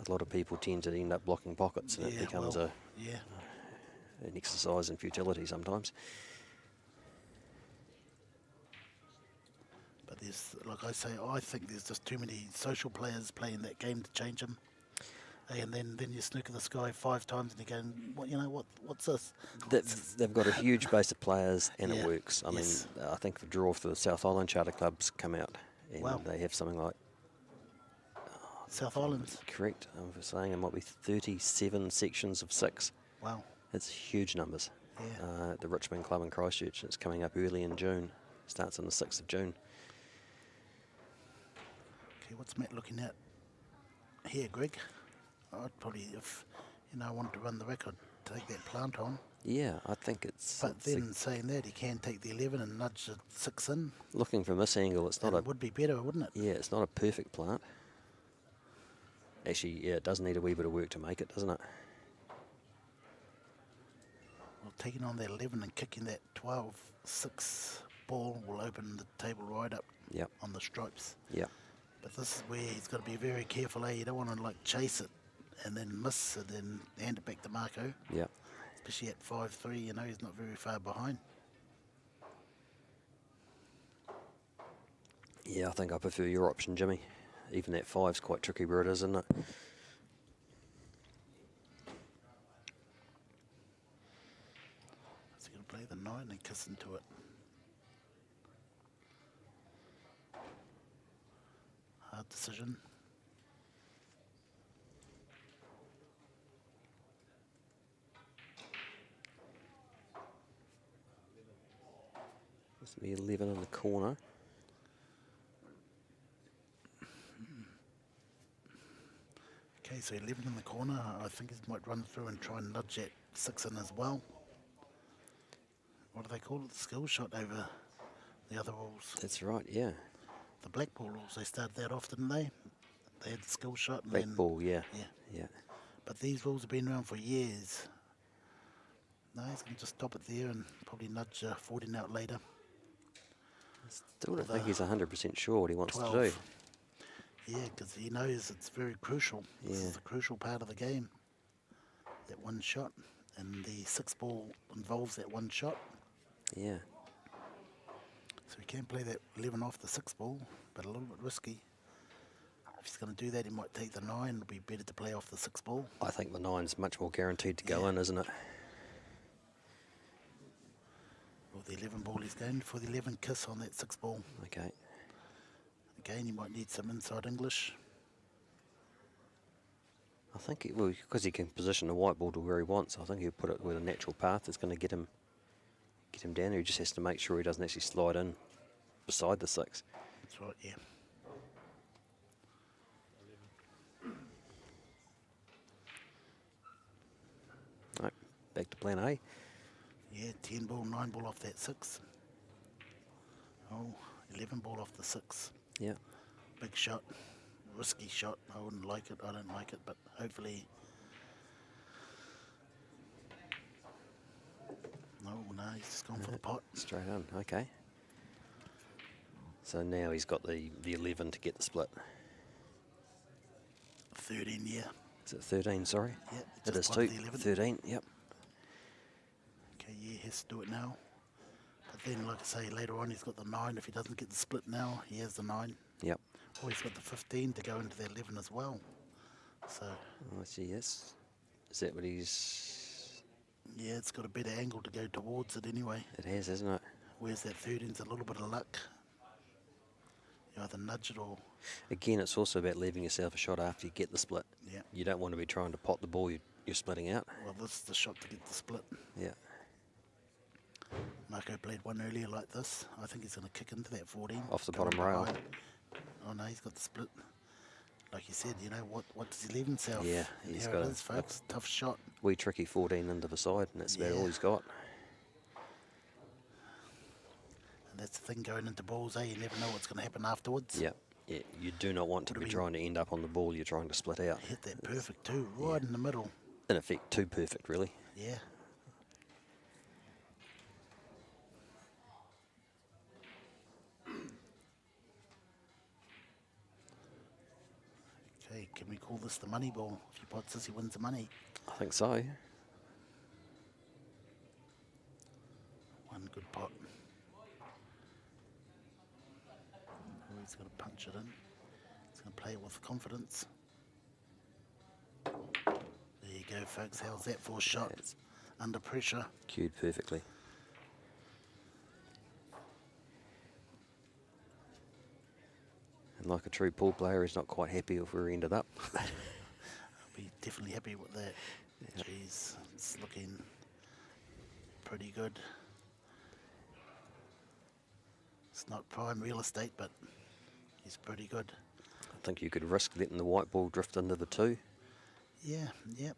a lot of people tend to end up blocking pockets, and it becomes an exercise in futility sometimes. But there's, like I say, I think there's just too many social players playing that game to change them. And then you snooker the sky 5 times and you're going, what's this? They've got a huge base of players, and Yeah. it works. I Yes. mean, I think the draw for the South Island Charter Clubs come out, and Wow. they have something like... South Islands. Correct. I'm saying it might be 37 sections of 6. Wow. It's huge numbers. Yeah. The Richmond Club in Christchurch, it's coming up early in June. Starts on the 6th of June. Okay, what's Matt looking at here, Greg? I'd probably, if I wanted to run the record, take that plant on. Yeah, I think it's... But then saying that, he can take the 11 and nudge the 6 in. Looking from this angle, it's not It would be better, wouldn't it? Yeah, it's not a perfect plant. Actually, yeah, it does need a wee bit of work to make it, doesn't it? Well, taking on that 11 and kicking that 12-6 ball will open the table right up on the stripes. Yeah. But this is where he's got to be very careful. You don't want to chase it and then miss and then hand it back to Marco. Yeah. Especially at 5-3, he's not very far behind. Yeah, I think I prefer your option, Jimmy. Even that 5's quite tricky where it is, isn't it? So you're going to play the 9 and kiss into it. Hard decision. This will be 11 in the corner. Okay, so 11 in the corner. I think he might run through and try and nudge that 6 in as well. What do they call it? The skill shot over the other rules. That's right, yeah. The black ball rules, they started that off, didn't they? They had the skill shot. And Black then, ball, yeah. Yeah. Yeah. But these rules have been around for years. No, he's going to just stop it there and probably nudge 14 out later. Still don't think he's 100% sure what he wants 12. to do. Yeah, because he knows it's very crucial. This is a crucial part of the game. That one shot. And the 6 ball involves that one shot. Yeah. So he can play that 11 off the 6 ball, but a little bit risky. If he's going to do that, he might take the 9. It'll be better to play off the 6 ball. I think the 9's much more guaranteed to go in, isn't it? Or the 11 ball, he's going for the 11 kiss on that 6 ball. Okay. Again, he might need some inside English. I think, because he can position the white ball to where he wants, I think he'll put it with a natural path that's going to get him down. He just has to make sure he doesn't actually slide in beside the 6. That's right, yeah. Right, back to plan A. Yeah, 10 ball, 9 ball off that 6. Oh, 11 ball off the 6. Yeah. Big shot, risky shot. I wouldn't like it. I don't like it, but hopefully. No, he's just gone for the pot. Straight on, okay. So now he's got the 11 to get the split. 13, yeah. Is it 13, sorry? Yeah, It is just too. the 11. 13, yep. Okay, yeah, he has to do it now. But then, like I say, later on he's got the 9. If he doesn't get the split now, he has the 9. Yep. Or he's got the 15 to go into the 11 as well. So, Oh, I see, yes. Is that what he's... yeah, it's got a better angle to go towards it anyway. It has, hasn't it? Whereas that 13's a little bit of luck. You either nudge it or... Again, it's also about leaving yourself a shot after you get the split. Yeah. You don't want to be trying to pot the ball you're splitting out. Well, this is the shot to get the split. Yeah. Marco played one earlier like this. I think he's going to kick into that 14. Off the go bottom in rail. behind. Oh no, he's got the split. Like you said, you know, what does he leave himself? Yeah, and he's here got it a- is, folks. Tough shot. Wee tricky 14 into the side, and that's about all Yeah. he's got. And that's the thing going into balls, eh? You never know what's going to happen afterwards. Yeah. Yeah, you do not want to Would've be been- trying to end up on the ball you're trying to split out. Hit that perfect too, right in the middle. In effect, too perfect, really. Yeah. Okay, can we call this the money ball? If he pots this, he wins the money. I think so. One good pot. Oh, he's going to punch it in. He's going to play it with confidence. There you go, folks. How's that for a shot? It's Under pressure. cued perfectly. And like a true pool player, he's not quite happy with where he ended up. I'll be definitely happy with that. Jeez, it's looking pretty good. It's not prime real estate, but he's pretty good. I think you could risk letting the white ball drift into the 2. Yeah, yep.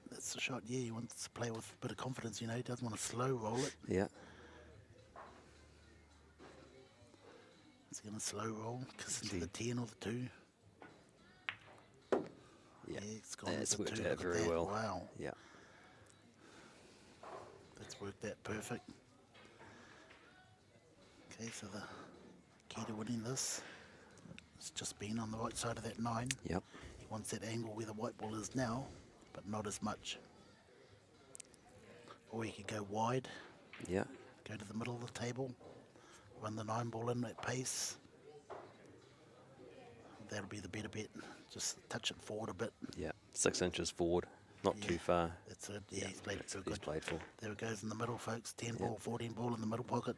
That's the shot. Yeah, he wants to play with a bit of confidence, you know. He doesn't want to slow roll it. Yeah. He's going to slow roll, kiss into the 10 or the 2. Yeah, it's gone that's into worked 2. out Look at very that. well. Wow, Yeah. that's worked out perfect. Okay, so the key to winning this is just being on the right side of that 9. Yep. He wants that angle where the white ball is now, but not as much. Or he could go wide, Yeah. go to the middle of the table, run the 9 ball in at pace. That'll be the better bet. Just touch it forward a bit. Yeah. 6 inches forward, not too far. That's it. Yeah, he's played it That's so what he's good. played for. There it goes in the middle, folks. 10 ball, 14 ball in the middle pocket.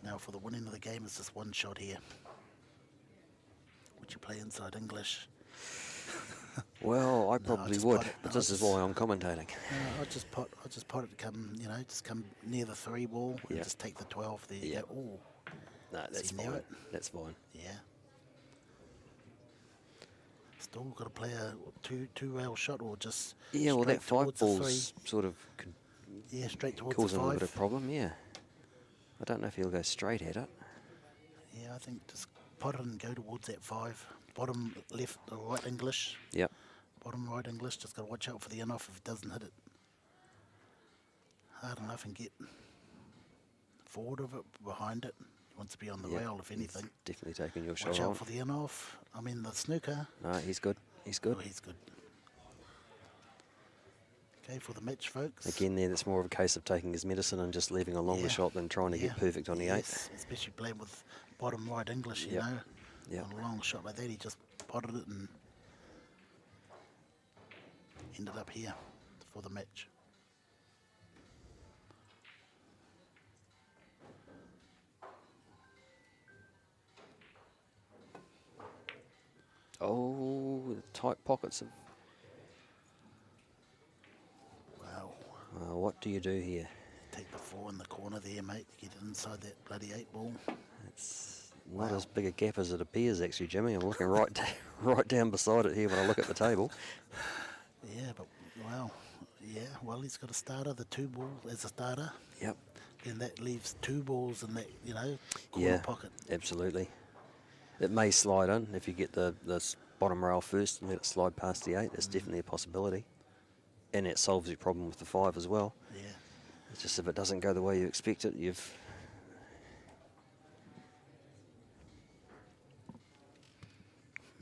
Now for the winning of the game is just one shot here. Would you play inside English? Well, I No, probably just would, pot it. but No, this is just- why I'm commentating. I'll just pot it to come, you know, just come near the 3 ball and Yeah. just take the 12. There you Yeah. go. Ooh, No, that's he near fine. it? That's fine. yeah. Still got to play a two rail shot or just Yeah, well, that straight 5 towards the ball's 3. sort of could Yeah, straight towards cause the him a 5. bit of problem, yeah. I don't know if he'll go straight at it. Yeah, I think just pot it and go towards that 5. Bottom left or right English. Yep. Bottom right English, just got to watch out for the in-off if it doesn't hit it hard enough and get forward of it, behind it. He wants to be on the Yep. rail, if He's anything. definitely taking your shot Watch on. out for the in-off. I mean, the snooker. No, he's good. He's Oh, good. he's good. Okay, for the match, folks. Again, there, that's more of a case of taking his medicine and just leaving a longer Yeah. shot than trying to get perfect on the 8th. Yes, especially playing with bottom right English, you Yep. know. Yep. On a long shot like that, he just potted it and ended up here for the match. Oh, the tight pockets of... Wow. What do you do here? Take the 4 in the corner there, mate. Get it inside that bloody 8 ball. It's not as big a gap as it appears, actually, Jimmy. I'm looking right down beside it here when I look at the table. Yeah, but wow. Yeah, well, he's got a starter, the 2 ball as a starter. Yep. Then that leaves 2 balls in that, you know, corner pocket. Absolutely. It may slide in if you get the bottom rail first and let it slide past the 8. That's definitely a possibility. And it solves your problem with the 5 as well. Yeah. It's just if it doesn't go the way you expect it, you've...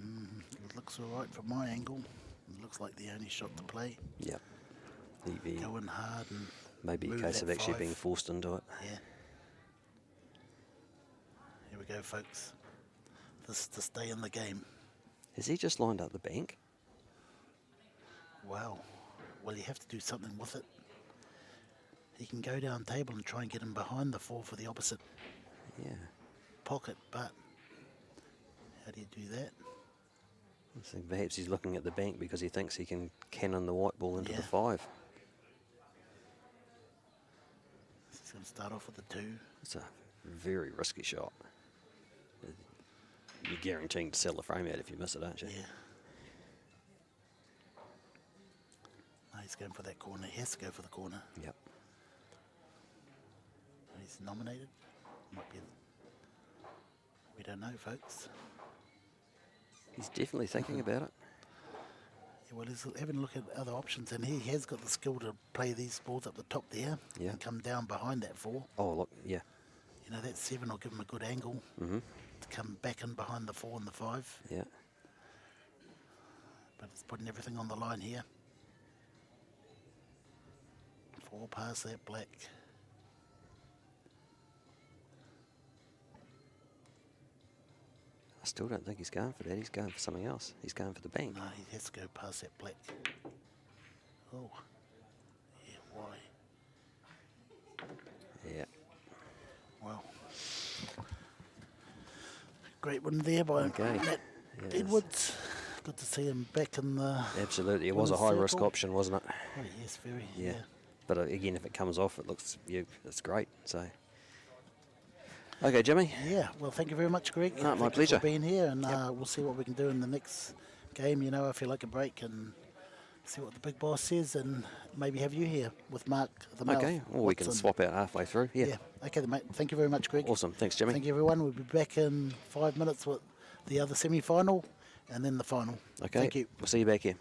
It looks all right from my angle. It looks like the only shot to play. Yep. Go in hard and Maybe a move case that of actually 5. being forced into it. Yeah. Here we go, folks. This is to stay in the game. Has he just lined up the bank? Wow. Well, you have to do something with it. He can go down table and try and get him behind the 4 for the opposite Yeah. pocket, but how do you do that? I think perhaps he's looking at the bank because he thinks he can cannon the white ball into the Yeah. 5. He's going to start off with the 2. It's a very risky shot. You're guaranteeing to sell the frame out if you miss it, aren't you? Yeah. No, he's going for that corner. He has to go for the corner. Yep. He's nominated. Might be. We don't know, folks. He's definitely thinking about it. Yeah, well, he's having a look at other options, and he has got the skill to play these balls up the top there Yeah. and come down behind that 4. Oh, look, yeah. You know, that 7 will give him a good angle Mm-hmm. to come back in behind the 4 and the 5. Yeah. But it's putting everything on the line here. 4 past that black. I still don't think he's going for that. He's going for something else. He's going for the bank. No, he has to go past that black. Oh. Yeah, why? Yeah. Well. Great one there by Okay. Matt Yes. Edwards. Good to see him back in the... Absolutely. It was a winner's high-risk circle. option, wasn't it? Oh, yes, very. Yeah. Yeah. But again, if it comes off, it looks... it's great, so... Okay, Jimmy. Yeah, well, thank you very much, Greg. No, my Thank you pleasure. for being here, and we'll see what we can do in the next game. You know, I feel like a break and see what the big boss says, and maybe have you here with Mark the Mouth. Okay, or we can Watson. swap out halfway through. Yeah. Yeah, okay, then, mate. Thank you very much, Greg. Awesome. Thanks, Jimmy. Thank you, everyone. We'll be back in 5 minutes with the other semi-final and then the final. Okay. Thank you. We'll see you back here.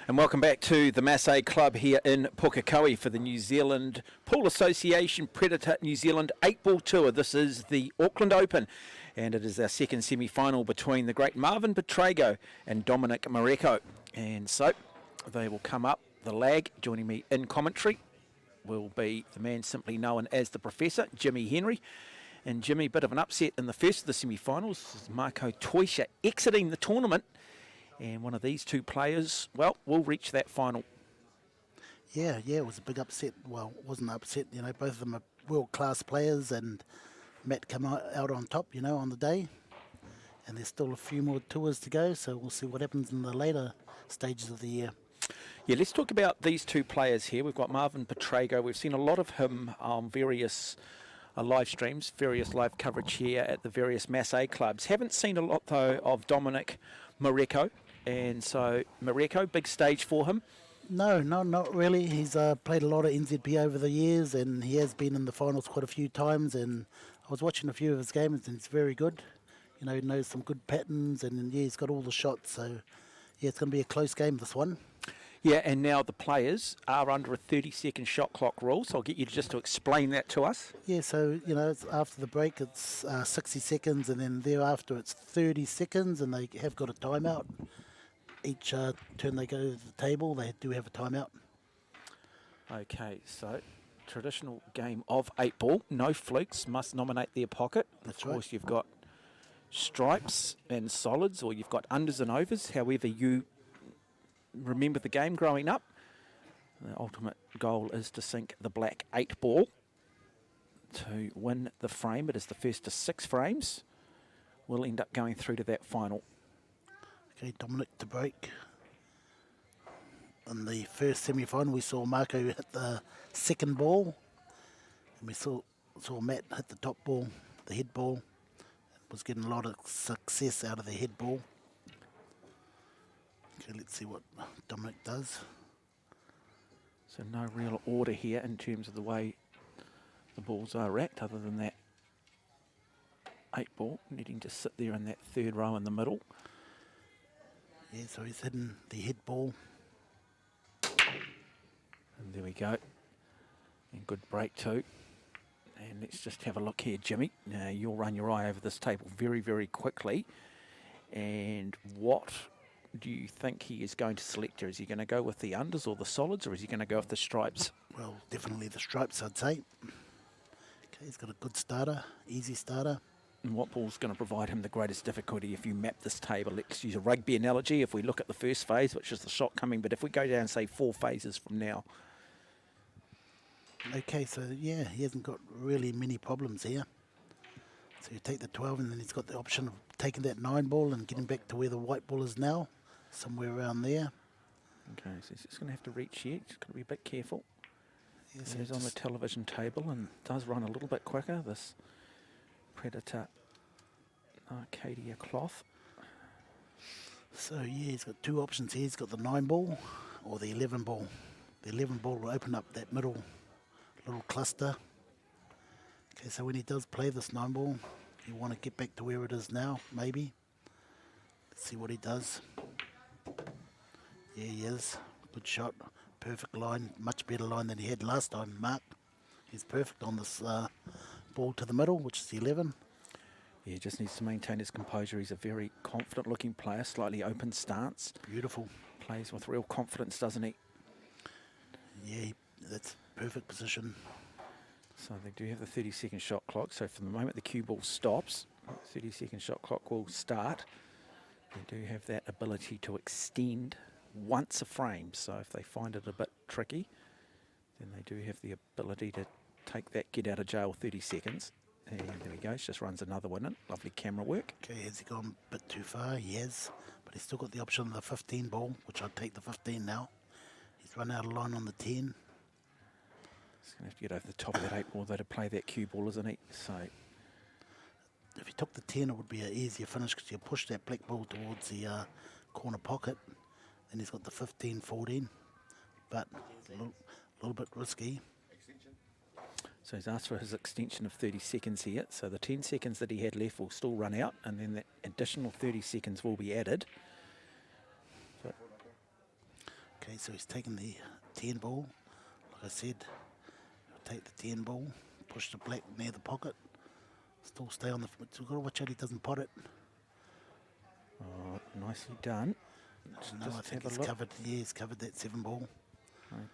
And welcome back to the Masse Club here in Pukekohe for the New Zealand Pool Association Predator New Zealand 8-Ball Tour. This is the Auckland Open, and it is our second semi-final between the great Marvin Petrago and Dominic Mareko. And so they will come up. The lag, joining me in commentary, will be the man simply known as the Professor, Jimmy Henry. And Jimmy, bit of an upset in the first of the semi-finals. This is Marco Toisha exiting the tournament. And one of these two players, well, will reach that final. Yeah, it was a big upset. Well, it wasn't an upset, both of them are world-class players, and Matt come out on top, on the day. And there's still a few more tours to go, so we'll see what happens in the later stages of the year. Yeah, let's talk about these two players here. We've got Marvin Petrago. We've seen a lot of him on various live streams, various live coverage here at the various Masse clubs. Haven't seen a lot, though, of Dominic Mareko. And so, Mareko, big stage for him. No, not really. He's played a lot of NZP over the years, and he has been in the finals quite a few times. And I was watching a few of his games, and he's very good. You know, he knows some good patterns, and yeah, he's got all the shots. So, yeah, it's going to be a close game, this one. Yeah, and now the players are under a 30-second shot clock rule, so I'll get you just to explain that to us. Yeah, so, you know, it's after the break, it's 60 seconds, and then thereafter it's 30 seconds, and they have got a timeout. Each turn they go to the table, they do have a timeout. Okay, so traditional game of 8-ball, no flukes, must nominate their pocket. That's of course, right. You've got stripes and solids, or you've got unders and overs, however you remember the game growing up. The ultimate goal is to sink the black 8-ball to win the frame. It is the first to 6 frames. We'll end up going through to that final. Okay, Dominic to break. In the first semi-final, we saw Marco hit the second ball, and we saw Matt hit the top ball, the head ball. Was getting a lot of success out of the head ball. Okay, let's see what Dominic does. So no real order here in terms of the way the balls are racked, other than that 8-ball needing to sit there in that third row in the middle. Yeah, so he's hitting the head ball. And there we go. And good break too. And let's just have a look here, Jimmy. Now you'll run your eye over this table very, very quickly. And what do you think he is going to select here? Is he going to go with the unders or the solids, or is he going to go with the stripes? Well, definitely the stripes, I'd say. Okay, he's got a good starter, easy starter. And what ball's going to provide him the greatest difficulty if you map this table? Let's use a rugby analogy. If we look at the first phase, which is the shot coming, but if we go down, say, 4 phases from now. Okay, so yeah, he hasn't got really many problems here. So you take the 12, and then he's got the option of taking that 9 ball and getting back to where the white ball is now, somewhere around there. Okay, so he's just going to have to reach here. Just got to be a bit careful. Yes, He's on the television table and does run a little bit quicker, this Predator Arcadia cloth. So yeah, he's got 2 options here. He's got the 9 ball or the 11 ball. The 11 ball will open up that middle little cluster. Okay, so when he does play this 9 ball, you want to get back to where it is now, maybe. Let's see what he does. Yeah, he is. Good shot. Perfect line. Much better line than he had last time, Mark. He's perfect on this ball to the middle, which is the 11. Yeah, he just needs to maintain his composure. He's a very confident-looking player, slightly open stance. Beautiful. Plays with real confidence, doesn't he? Yeah, that's perfect position. So they do have the 30-second shot clock. So from the moment the cue ball stops, 30-second shot clock will start. They do have that ability to extend once a frame. So if they find it a bit tricky, then they do have the ability to take that get out of jail 30 seconds. And there he goes, just runs another one in. Lovely camera work. Okay, has he gone a bit too far? He has, but he's still got the option of the 15 ball, which I'd take the 15 now. He's run out of line on the 10. He's going to have to get over the top of that 8 ball though to play that cue ball, isn't he? So if he took the 10, it would be an easier finish because you push that black ball towards the corner pocket. Then he's got the 15, 14, but a little bit risky. So he's asked for his extension of 30 seconds here. So the 10 seconds that he had left will still run out, and then that additional 30 seconds will be added. But okay, so he's taking the 10 ball. Like I said, he'll take the 10 ball, push the black near the pocket, still stay on the... You've got to watch out he doesn't pot it. oh, nicely done. No, I think he's covered. Yeah, he's covered that 7 ball.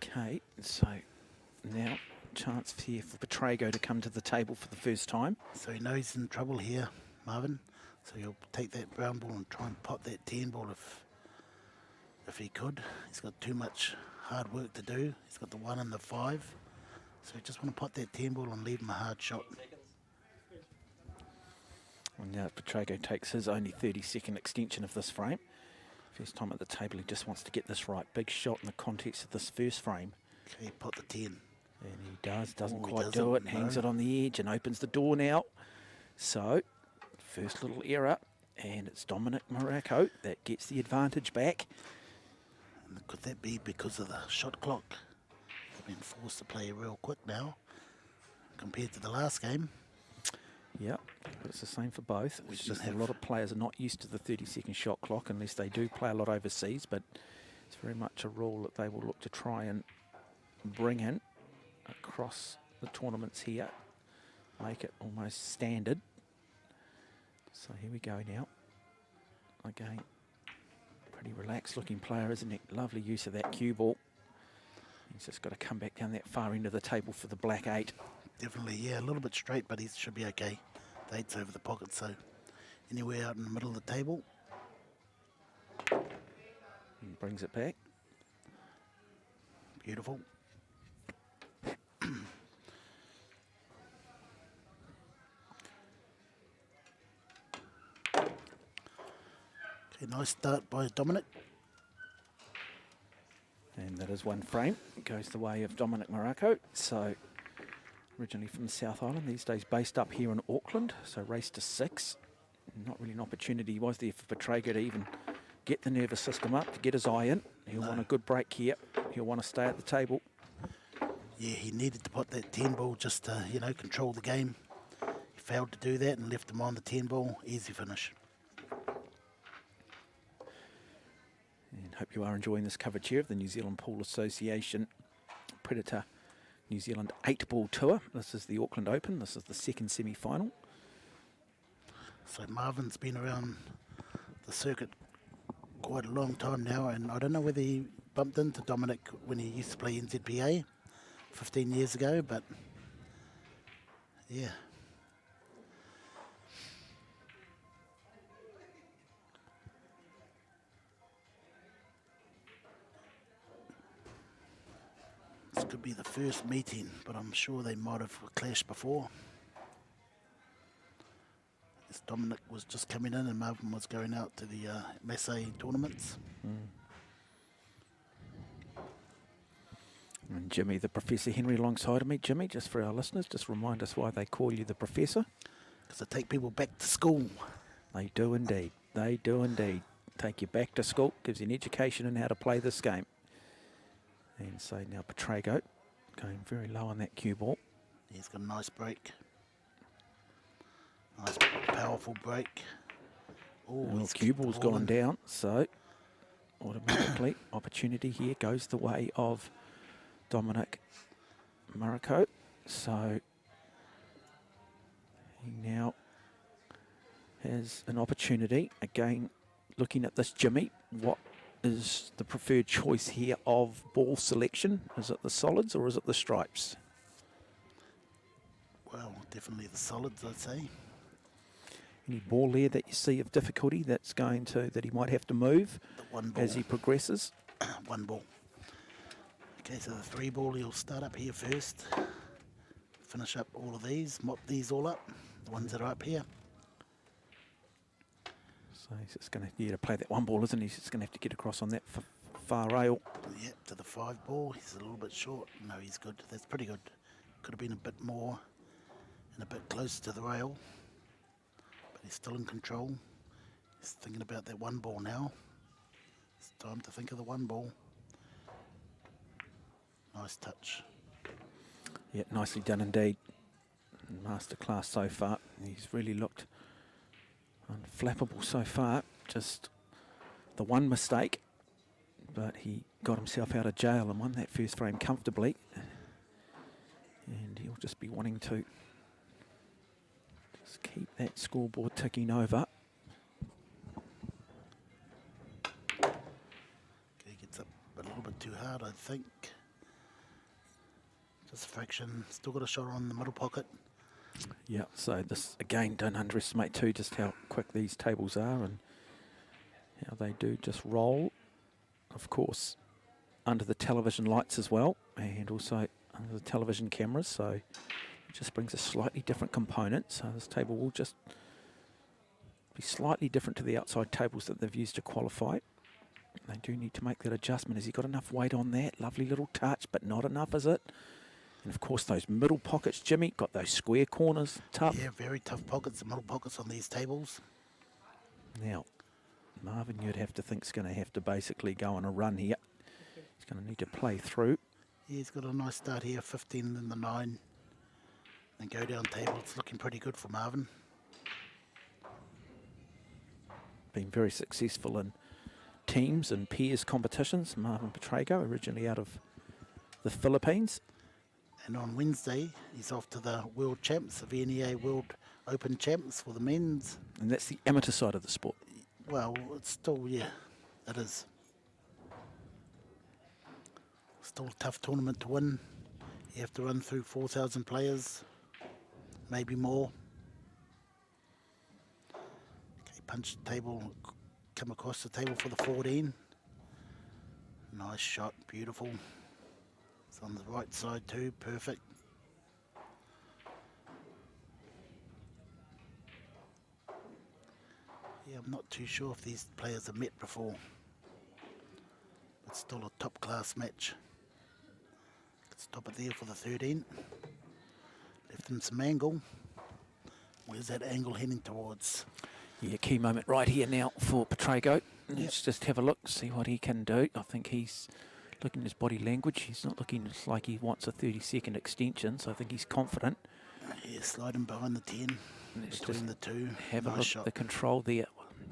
Okay, so now chance here for Petrago to come to the table for the first time. So he knows he's in trouble here, Marvin. So he'll take that brown ball and try and pot that 10 ball if he could. He's got too much hard work to do. He's got the 1 and the 5. So he just want to pot that 10 ball and leave him a hard shot. And now Petrago takes his only 30-second extension of this frame. If First time at the table, he just wants to get this right. Big shot in the context of this first frame. Okay, pot the 10. And he doesn't Oh, he quite do it. doesn't, Hangs no. it on the edge and opens the door now. So, first little error, and it's Dominic Maracco that gets the advantage back. And could that be because of the shot clock? They've been forced to play real quick now compared to the last game. Yep, but it's the same for both. We It's didn't just a have- lot of players are not used to the 30-second shot clock unless they do play a lot overseas, but it's very much a rule that they will look to try and bring in across the tournaments here, make it almost standard. So here we go now. Again, pretty relaxed looking player, isn't he? Lovely use of that cue ball. He's just got to come back down that far end of the table for the black 8. Definitely, yeah, a little bit straight, but he should be okay. The 8's over the pocket, so anywhere out in the middle of the table. And brings it back. Beautiful. Okay, nice start by Dominic. And that is one frame. It goes the way of Dominic Maracco. So originally from the South Island, these days based up here in Auckland. So race to 6. Not really an opportunity was there for Petrago to even get the nervous system up, to get his eye in. He'll want a good break here. He'll want to stay at the table. Yeah, he needed to put that 10 ball just to, you know, control the game. He failed to do that and left him on the 10 ball. Easy finish. And hope you are enjoying this coverage here of the New Zealand Pool Association Predator New Zealand 8-ball tour. This is the Auckland Open. This is the second semi-final. So Marvin's been around the circuit quite a long time now, and I don't know whether he bumped into Dominic when he used to play NZPA 15 years ago, but yeah. This could be the first meeting, but I'm sure they might have clashed before. As Dominic was just coming in and Marvin was going out to the Masse tournaments. And Jimmy, the Professor Henry alongside of me. Jimmy, just for our listeners, just remind us why they call you the Professor. Because they take people back to school. They do indeed. They do indeed. Take you back to school, gives you an education in how to play this game. And so now Petrago going very low on that cue ball. He's got a nice break. Nice powerful break. Oh, Well, he's cue kicked the ball's ball gone in. down, so automatically opportunity here goes the way of Dominic Maracco. So he now has an opportunity. Again, looking at this Jimmy, what is the preferred choice here of ball selection? Is it the solids or is it the stripes? Well, definitely the solids, I'd say. Any ball there that you see of difficulty that he might have to move The 1 ball. as he progresses? 1 ball. Okay, so the 3 ball, he'll start up here first. Finish up all of these, mop these all up. The ones that are up here. So he's just going to play that 1 ball, isn't he? He's just going to have to get across on that far rail. Yep, to the 5 ball. He's a little bit short. No, he's good. That's pretty good. Could have been a bit more and a bit closer to the rail. But he's still in control. He's thinking about that 1 ball now. It's time to think of the 1 ball. Nice touch. Yeah, nicely done indeed. Masterclass so far. He's really looked unflappable so far. Just the 1 mistake, but he got himself out of jail and won that first frame comfortably. And he'll just be wanting to just keep that scoreboard ticking over. Okay, gets up a little bit too hard, I think. Just a fraction. Still got a shot on the middle pocket. Yeah, so this, again, don't underestimate too just how quick these tables are and how they do just roll. Of course, under the television lights as well, and also under the television cameras, so it just brings a slightly different component. So this table will just be slightly different to the outside tables that they've used to qualify. They do need to make that adjustment. Has he got enough weight on that? Lovely little touch, but not enough, is it? And of course, those middle pockets, Jimmy, got those square corners, tough. Yeah, very tough pockets, the middle pockets on these tables. Now, Marvin, you'd have to think, is going to have to basically go on a run here. He's going to need to play through. Yeah, he's got a nice start here, 15 in the 9. And go down table. It's looking pretty good for Marvin. Been very successful in teams and peers competitions. Marvin Pukekohe, originally out of the Philippines. And on Wednesday, he's off to the World Champs, the VNEA World Open Champs for the men's. And that's the amateur side of the sport. Well, it's still, yeah, it is. Still a tough tournament to win. You have to run through 4,000 players, maybe more. Okay, punch the table, come across the table for the 14. Nice shot, beautiful. It's on the right side too, perfect. Yeah, I'm not too sure if these players have met before. But still a top class match. Stop it there for the 13. Left him some angle. Where's that angle heading towards? Yeah, key moment right here now for Pukekohe. Let's just have a look, see what he can do. I think he's looking at his body language. He's not looking like he wants a 30-second extension, so I think he's confident. Yeah, slide him behind the 10, between the two. Have nice a look shot. at the control there.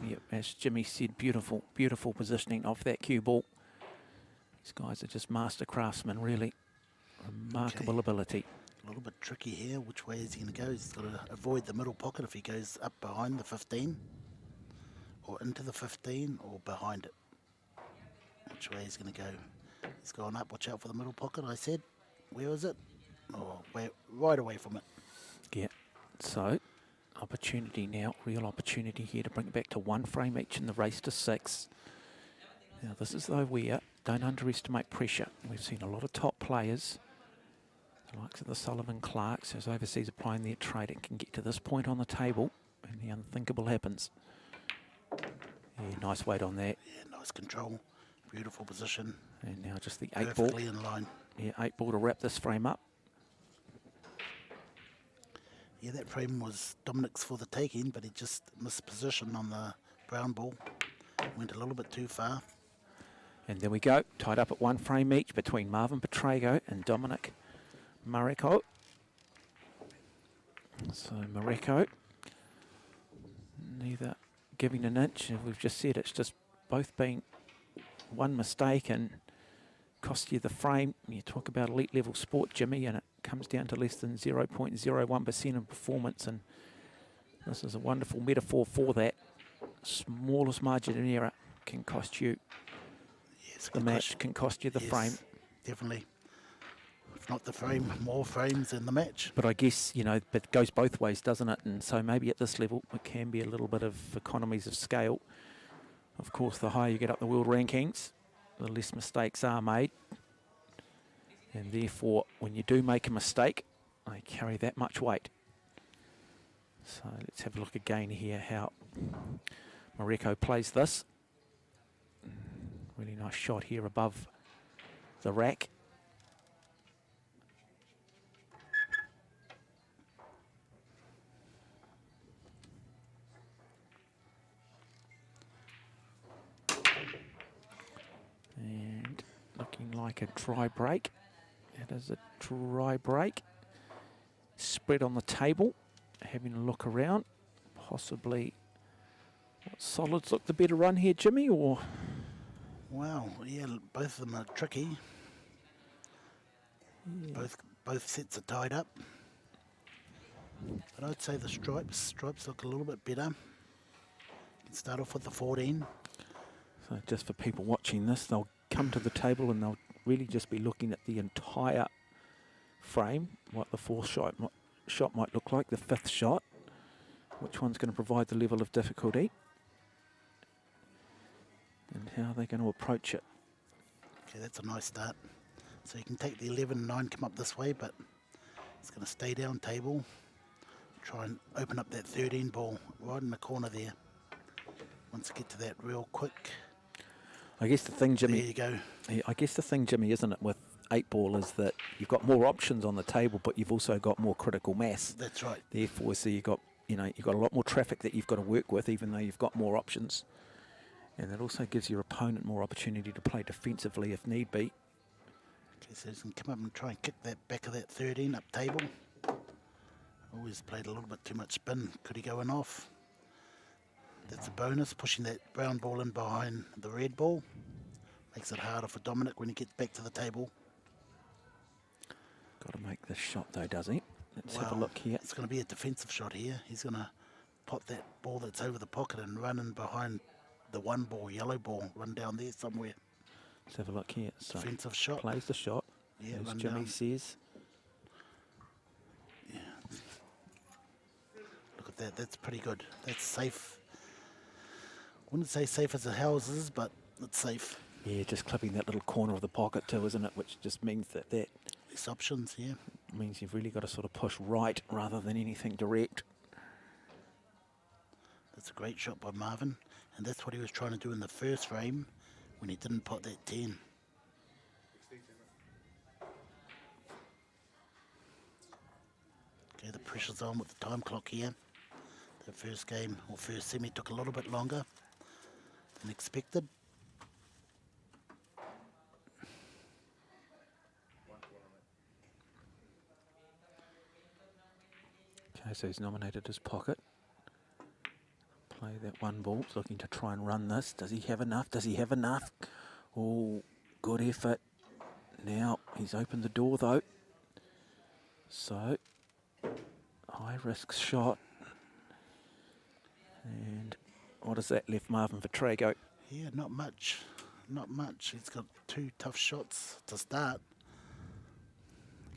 Yep, as Jimmy said, beautiful, beautiful positioning off that cue ball. These guys are just master craftsmen, really. Remarkable Okay. ability. A little bit tricky here. Which way is he going to go? He's got to avoid the middle pocket if he goes up behind the 15, or into the 15, or behind it. Which way he's going to go? He's gone up. Watch out for the middle pocket, I said. Where is it? Oh, right away from it. Yeah, so opportunity now, real opportunity here to bring it back to 1 frame each in the race to 6. Now this is though where, don't underestimate pressure. We've seen a lot of top players, the likes of the Sullivan Clarks, as overseas applying their trade, and can get to this point on the table and the unthinkable happens. Yeah, nice weight on that. Yeah, nice control. Beautiful position. And now just the 8 ball. Perfectly in line. Yeah, 8 ball to wrap this frame up. Yeah, that frame was Dominic's for the taking, but he just missed position on the brown ball. Went a little bit too far. And there we go, tied up at 1 frame each between Marvin Pukekohe and Dominic Mareko. So Mareko, neither giving an inch. As we've just said, it's just both been one mistake and cost you the frame. You talk about elite level sport, Jimmy, and it comes down to less than 0.01% in performance. And this is a wonderful metaphor for that. Smallest margin of error can cost you the match, can cost you the frame. Definitely. If not the frame, more frames in the match. But I guess, you know, it goes both ways, doesn't it? And so maybe at this level, it can be a little bit of economies of scale. Of course, the higher you get up the world rankings, the less mistakes are made. And therefore, when you do make a mistake, they carry that much weight. So let's have a look again here how Mareko plays this. Really nice shot here above the rack. And looking like a dry break. It is a dry break. Spread on the table, having a look around. Possibly, what solids look the better run here, Jimmy, or? Wow, yeah, both of them are tricky. Yeah. Both sets are tied up. But I'd say the stripes look a little bit better. You can start off with the 14. So just for people watching this, they'll come to the table and they'll really just be looking at the entire frame, what the fourth shot might look like, the fifth shot, which one's going to provide the level of difficulty, and how they're going to approach it. Okay, that's a nice start. So you can take the 11 and 9, come up this way, but it's going to stay down table. Try and open up that 13 ball right in the corner there. Once you get to that real quick. I guess the thing, Jimmy. There you go. Yeah, I guess the thing, Jimmy, isn't it, with 8-ball is that you've got more options on the table, but you've also got more critical mass. That's right. Therefore, so you've got a lot more traffic that you've got to work with, even though you've got more options. And that also gives your opponent more opportunity to play defensively if need be. Okay, so he's going to come up and try and kick that back of that 13 up table. Always played a little bit too much spin. Could he go in off? That's a bonus, pushing that brown ball in behind the red ball. Makes it harder for Dominic when he gets back to the table. Got to make this shot though, does he? Let's have a look here. It's going to be a defensive shot here. He's going to pop that ball that's over the pocket and run in behind the one ball, yellow ball, run down there somewhere. Let's have a look here. So Defensive shot. plays the shot, Yeah, as run Jimmy down. says. Yeah. Look at that. That's pretty good. That's safe. Wouldn't say safe as the houses, but it's safe. Yeah, just clipping that little corner of the pocket too, isn't it? Which just means that Less options, yeah. means you've really got to sort of push right rather than anything direct. That's a great shot by Marvin. And that's what he was trying to do in the first frame when he didn't pot that 10. Okay, the pressure's on with the time clock here. The first game, or first semi, took a little bit longer than expected. Okay, so he's nominated his pocket. Play that one ball. He's looking to try and run this. Does he have enough? Does he have enough? Oh, good effort. Now, he's opened the door though. So, high risk shot. And what has that left Marvin for Trago? Yeah, not much. Not much. He's got 2 tough shots to start.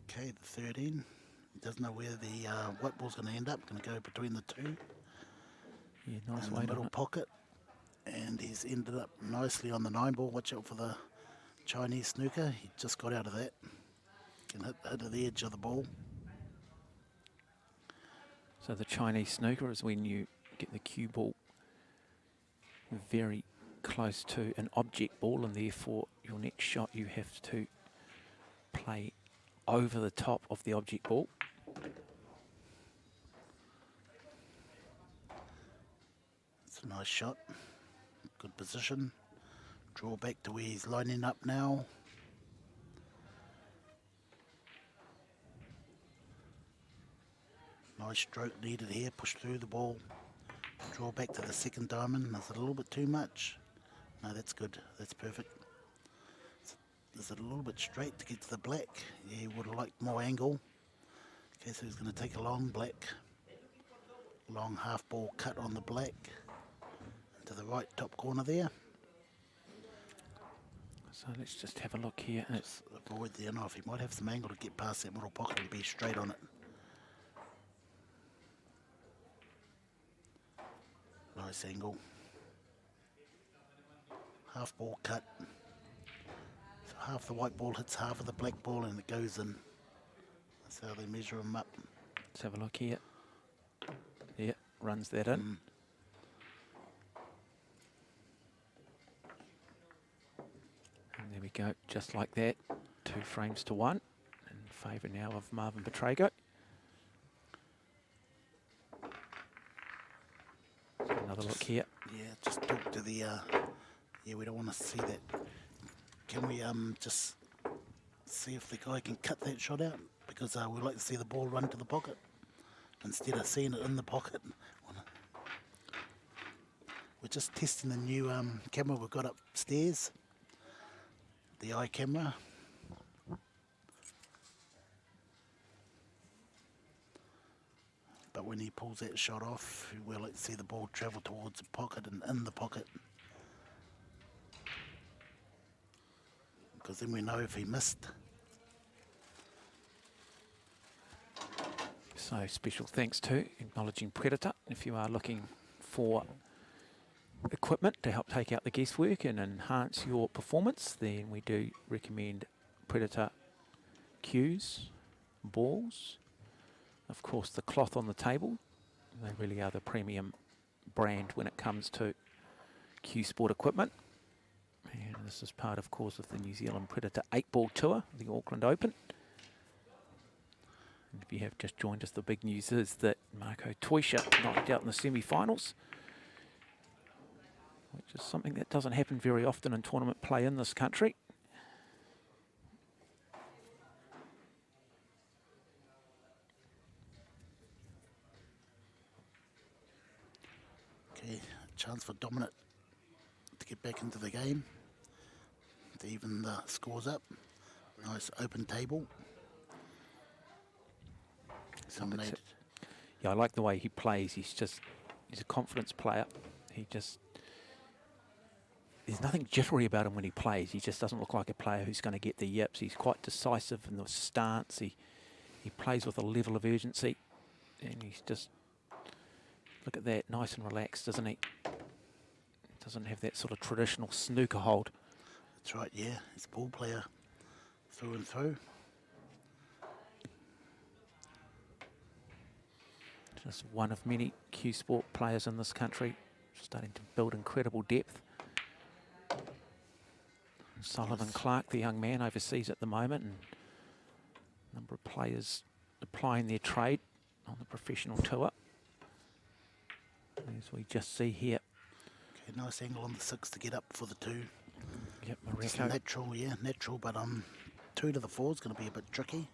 Okay, the 13. He doesn't know where the white ball's going to end up. Going to go between the 2. Yeah, nice And the weight on middle it. pocket. And he's ended up nicely on the 9 ball. Watch out for the Chinese snooker. He just got out of that. Can hit the edge of the ball. So the Chinese snooker is when you get the cue ball very close to an object ball, and therefore your next shot you have to play over the top of the object ball. It's a nice shot. Good position. Draw back to where he's lining up now. Nice stroke needed here. Push through the ball. Draw back to the second diamond. Is it a little bit too much? No, that's good. That's perfect. Is it a little bit straight to get to the black? Yeah, he would have liked more angle. Okay, so he's going to take a long black. Long half ball cut on the black. To the right top corner there. So let's just have a look here. Just avoid the in-off. He might have some angle to get past that middle pocket and be straight on it. Nice angle. Half ball cut. So half the white ball hits half of the black ball and it goes in. That's how they measure them up. Let's have a look here. Yeah, runs that in. And there we go, just like that. 2 frames to 1. In favour now of Marvin Petrago. Another look here. Yeah, just talk to the, yeah, we don't want to see that. Can we just see if the guy can cut that shot out? Because we like to see the ball run to the pocket instead of seeing it in the pocket. We're just testing the new camera we've got upstairs, the eye camera. But when he pulls that shot off, we like to see the ball travel towards the pocket and in the pocket. Because then we know if he missed. So special thanks to Acknowledging Predator. If you are looking for equipment to help take out the guesswork and enhance your performance, then we do recommend Predator cues, balls, of course the cloth on the table. They really are the premium brand when it comes to cue sport equipment. And this is part, of course, of the New Zealand Predator 8-ball tour, the Auckland Open. And if you have just joined us, the big news is that Marco Toisha knocked out in the semi-finals, which is something that doesn't happen very often in tournament play in this country. Okay, chance for Dominic to get back into the game, to even the scores up. Nice open table. Dominated. Yeah, I like the way he plays. He's a confidence player. There's nothing jittery about him when he plays. He just doesn't look like a player who's going to get the yips. He's quite decisive in the stance. He plays with a level of urgency, and he's just, look at that, nice and relaxed, isn't he? Doesn't have that sort of traditional snooker hold. That's right, yeah. He's a ball player through and through. Just one of many Q Sport players in this country, starting to build incredible depth. Sullivan Clark, the young man overseas at the moment, and a number of players applying their trade on the professional tour, as we just see here. Okay, nice angle on the 6 to get up for the 2. Yep, Just Mareko. natural, yeah, natural, but 2 to the 4 is going to be a bit tricky.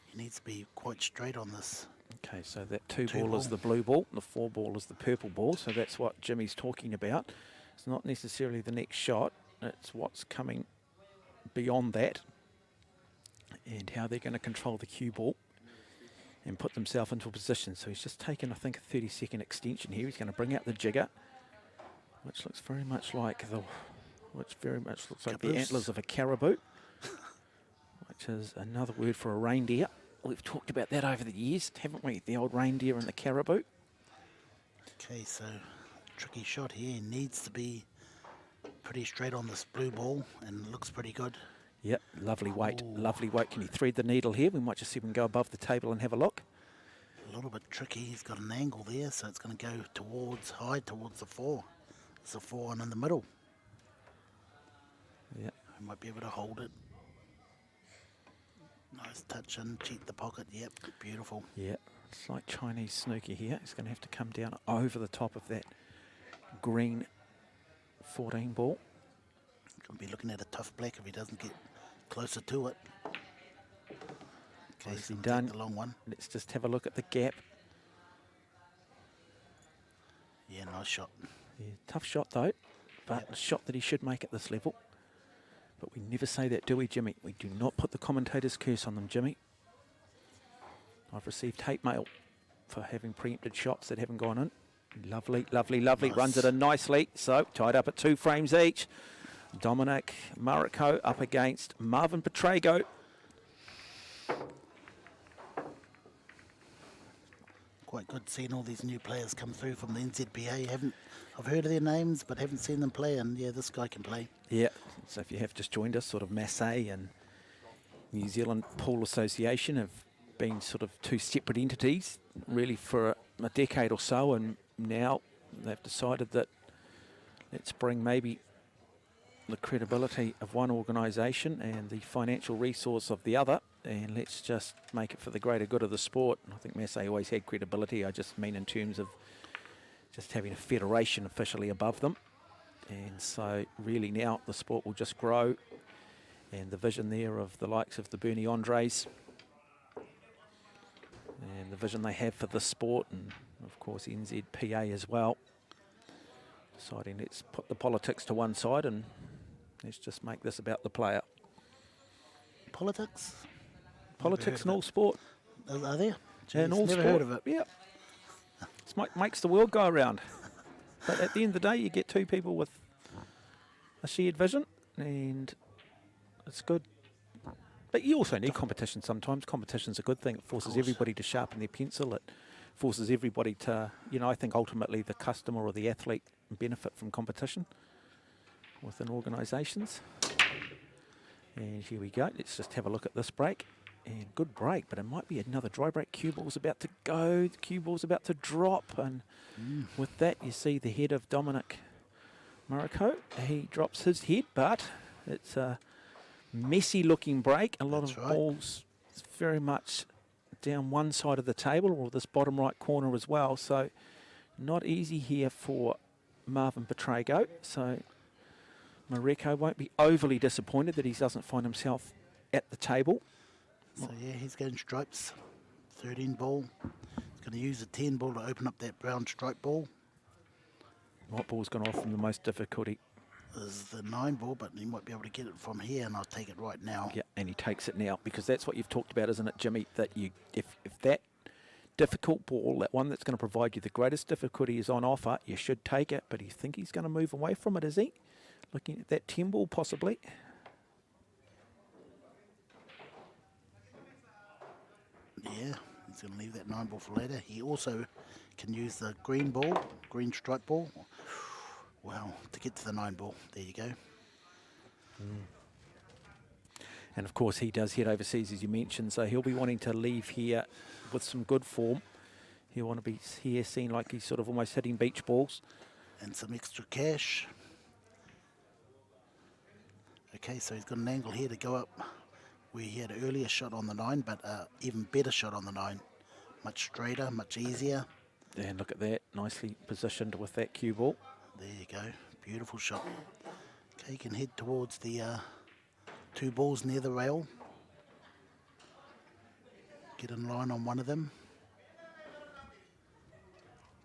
He needs to be quite straight on this. Okay, so that 2-ball is the blue ball, the 4-ball is the purple ball, so that's what Jimmy's talking about. It's not necessarily the next shot, it's what's coming beyond that and how they're going to control the cue ball and put themselves into a position. So he's just taken, I think, a 30-second extension here. He's going to bring out the jigger, which looks very much like the antlers of a caribou, which is another word for a reindeer. We've talked about that over the years, haven't we? The old reindeer and the caribou. Okay, so tricky shot here. He needs to be pretty straight on this blue ball, and looks pretty good. Yep, lovely weight, Ooh. lovely weight. Can you thread the needle here? We might just see if we can go above the table and have a look. A little bit tricky. He's got an angle there, so it's going to go high towards the 4. There's a 4 on in the middle. Yep. I might be able to hold it. Nice touch and cheat the pocket. Yep, beautiful. Yeah, it's like Chinese snooker here. It's going to have to come down over the top of that green 14 ball. Going to be looking at a tough black if he doesn't get closer to it. Okay, Nicely so done. take the long one. Let's just have a look at the gap. Yeah, nice shot. Yeah, tough shot though, but a shot that he should make at this level. But we never say that, do we, Jimmy? We do not put the commentator's curse on them, Jimmy. I've received hate mail for having preempted shots that haven't gone in. Lovely, lovely, lovely. Nice. Runs it in nicely. So tied up at 2 frames each. Dominic Mareko up against Marvin Petrago. Quite good seeing all these new players come through from the NZPA. I've heard of their names, but haven't seen them play. And yeah, this guy can play. Yeah. So if you have just joined us, sort of Masse and New Zealand Pool Association have been sort of 2 separate entities really for a decade or so, and now they've decided that let's bring maybe the credibility of one organisation and the financial resource of the other, and let's just make it for the greater good of the sport. And I think Masse always had credibility. I just mean in terms of just having a federation officially above them. And so really now the sport will just grow, and the vision there of the likes of the Bernie Andres and the vision they have for the sport, and of course NZPA as well, deciding let's put the politics to one side and let's just make this about the player. Politics? Politics in all sport. Are there? In Jeez, all never sport. heard of it. Yeah. It makes the world go around. But at the end of the day, you get 2 people with a shared vision, and it's good. But you also need competition sometimes. Competition's a good thing. It forces everybody to sharpen their pencil. It forces everybody to, I think ultimately the customer or the athlete benefit from competition within organisations. And here we go. Let's just have a look at this break. And good break, but it might be another dry break. Cue ball's about to go. The cue ball's about to drop. And with that, you see the head of Dominic Mareko. He drops his head, but It's a messy looking break. A lot That's of right. balls very much down one side of the table, or this bottom right corner as well. So not easy here for Marvin Petrago. So Mareko won't be overly disappointed that he doesn't find himself at the table. So yeah, he's going stripes. 13 ball. He's going to use the 10 ball to open up that brown stripe ball. What ball's going to offer him the most difficulty? Is the 9 ball, but he might be able to get it from here, and I'll take it right now. Yeah, and he takes it now, because that's what you've talked about, isn't it, Jimmy? That you, if that difficult ball, that one that's going to provide you the greatest difficulty, is on offer, you should take it. But you think he's going to move away from it, is he? Looking at that 10 ball, possibly. Yeah, he's going to leave that 9 ball for later. He also can use the green ball, green stripe ball. Well, to get to the 9 ball. There you go. And of course, he does head overseas, as you mentioned, so he'll be wanting to leave here with some good form. He'll want to be here seen like he's sort of almost hitting beach balls. And some extra cash. Okay, so he's got an angle here to go up where he had an earlier shot on the 9, but even better shot on the 9. Much straighter, much easier. And look at that, nicely positioned with that cue ball. There you go, beautiful shot. Okay, you can head towards the 2 balls near the rail. Get in line on one of them.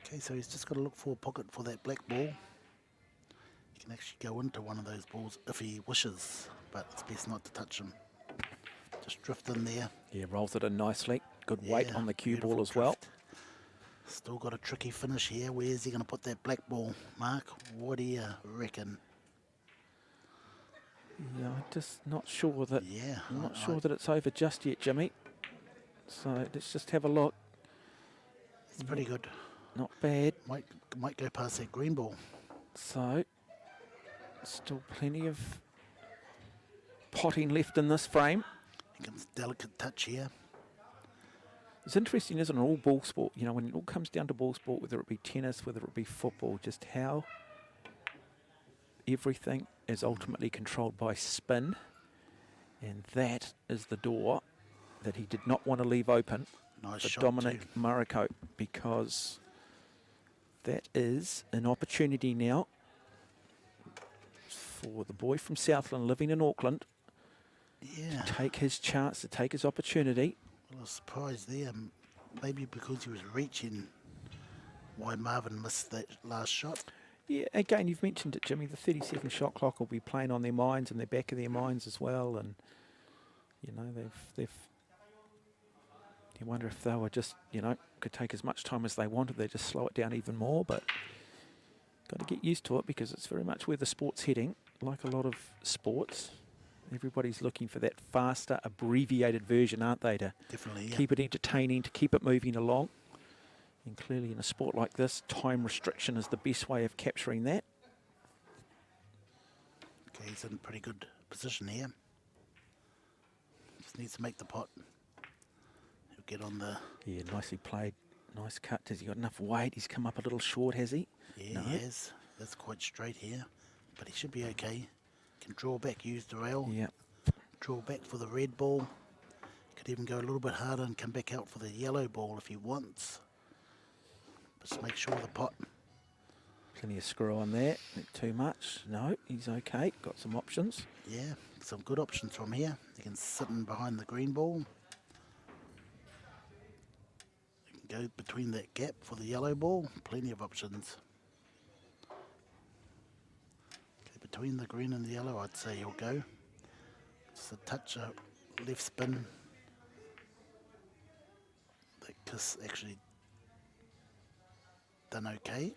Okay, so he's just got to look for a pocket for that black ball. He can actually go into one of those balls if he wishes, but it's best not to touch him. Just drift in there. Yeah, rolls it in nicely. Good weight Yeah, on the cue ball beautiful as well. drift. Still got a tricky finish here. Where's he going to put that black ball? Mark, what do you reckon? Yeah, I'm just not sure that. Yeah, I'm not sure that it's over just yet, Jimmy. So let's just have a look. It's pretty good. Not bad. Might go past that green ball. So still plenty of potting left in this frame. Here comes a delicate touch here. It's interesting, isn't it? All ball sport, you know, when it all comes down to ball sport, whether it be tennis, whether it be football, just how everything is ultimately controlled by spin. And that is the door that he did not want to leave open Nice for shot Dominic too. Mareko, because that is an opportunity now for the boy from Southland living in Auckland Yeah, to take his chance, to take his opportunity. well, I was surprised there. Maybe because he was reaching, why Marvin missed that last shot. Yeah, again, you've mentioned it, Jimmy. The 30-second shot clock will be playing on their minds and the back of their minds as well. And you know, they've. You wonder if they were just, you know, could take as much time as they wanted. They just slow it down even more. But got to get used to it, because it's very much where the sport's heading. Like a lot of sports, everybody's looking for that faster, abbreviated version, aren't they? To Definitely, yeah. keep it entertaining, to keep it moving along. And clearly in a sport like this, time restriction is the best way of capturing that. Okay, he's in a pretty good position here. Just needs to make the pot. He'll get on the... Yeah, nicely played. Nice cut. Has he got enough weight? He's come up a little short, has he? Yeah, No. he has. That's quite straight here. But he should be okay. Can draw back, use the rail. Yeah. Draw back for the red ball. Could even go a little bit harder and come back out for the yellow ball if he wants. But just make sure the pot... Plenty of screw on there. Not too much. No, he's okay. Got some options. Yeah, some good options from here. You can sit in behind the green ball. You can go between that gap for the yellow ball. Plenty of options. Okay, between the green and the yellow, I'd say you'll go. Just a touch of left spin. That kiss actually done okay.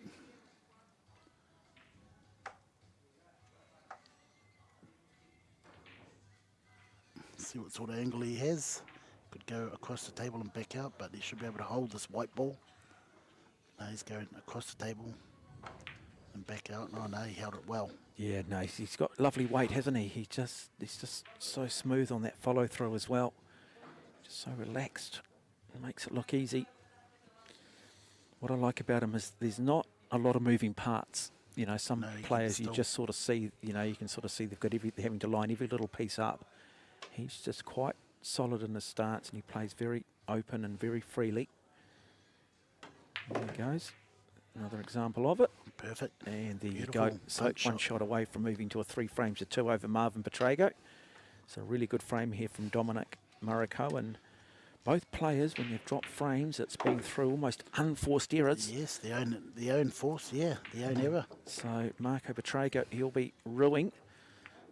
See what sort of angle he has. Could go across the table and back out, but he should be able to hold this white ball. No, he's going across the table and back out. Oh no, he held it well. Yeah, no, he's got lovely weight, hasn't he? He's just so smooth on that follow through as well. Just so relaxed. It makes it look easy. What I like about him is there's not a lot of moving parts. you know, some No, he can players you still- just sort of see, you know, you can sort of see they've got they're having to line every little piece up. He's just quite solid in his stance, and he plays very open and very freely. There he goes. Another example of it. Perfect. And there you Beautiful go. So punch one shot away from moving to a 3 frames to 2 over Marvin Petrago. So a really good frame here from Dominic Mariko. And both players, when you've dropped frames, it's been through almost unforced errors. Yes, the own force, yeah, the own error. So Marco Petrago, he'll be ruining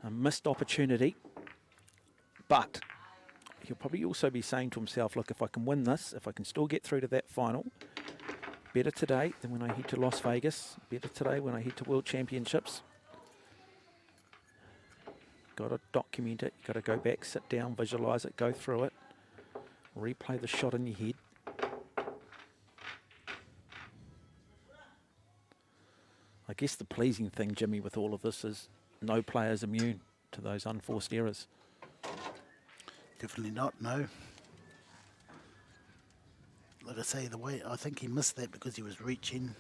a missed opportunity. But he'll probably also be saying to himself, look, if I can win this, if I can still get through to that final, better today than when I head to Las Vegas. Better today when I head to World Championships. Got to document it. Got to go back, sit down, visualise it, go through it. Replay the shot in your head. I guess the pleasing thing, Jimmy, with all of this is no player's immune to those unforced errors. Definitely not, no. Like I say, the way I think he missed that because he was reaching.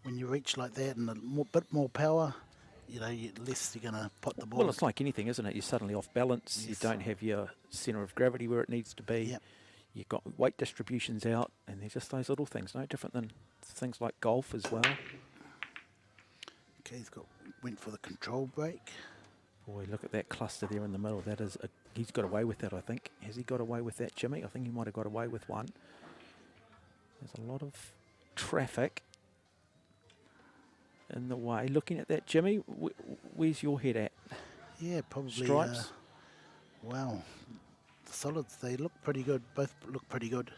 When you reach like that and a bit more power, you know, less you're going to pot the ball. Well, it's like anything, isn't it? You're suddenly off balance. Yes. You don't have your centre of gravity where it needs to be. Yep. You've got weight distributions out, and they're just those little things, no different than things like golf as well. Okay, went for the control break. Boy, look at that cluster there in the middle. That is, he's got away with that, I think. Has he got away with that, Jimmy? I think he might have got away with one. There's a lot of traffic in the way. Looking at that, Jimmy, where's your head at? Yeah, probably. Stripes? Wow. The solids, they look pretty good. Both look pretty good.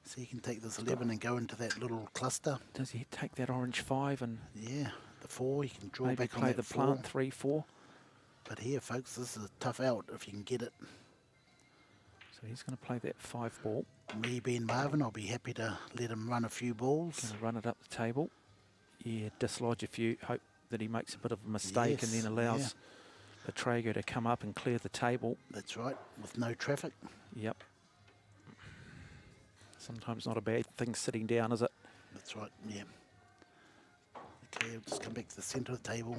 So you can take this 11 and go into that little cluster. Does he take that orange 5 and Yeah, the 4, you can draw maybe back on play that the 4. plant 3-4? But here, folks, this is a tough out if you can get it. So he's going to play that 5 ball. Me being Marvin, I'll be happy to let him run a few balls. Going to run it up the table. Yeah, dislodge a few. Hope that he makes a bit of a mistake and Yes, then allows Petrago to come up and clear the table. That's right, with no traffic. Yep. Sometimes not a bad thing sitting down, is it? That's right, yeah. Okay, I'll just come back to the centre of the table.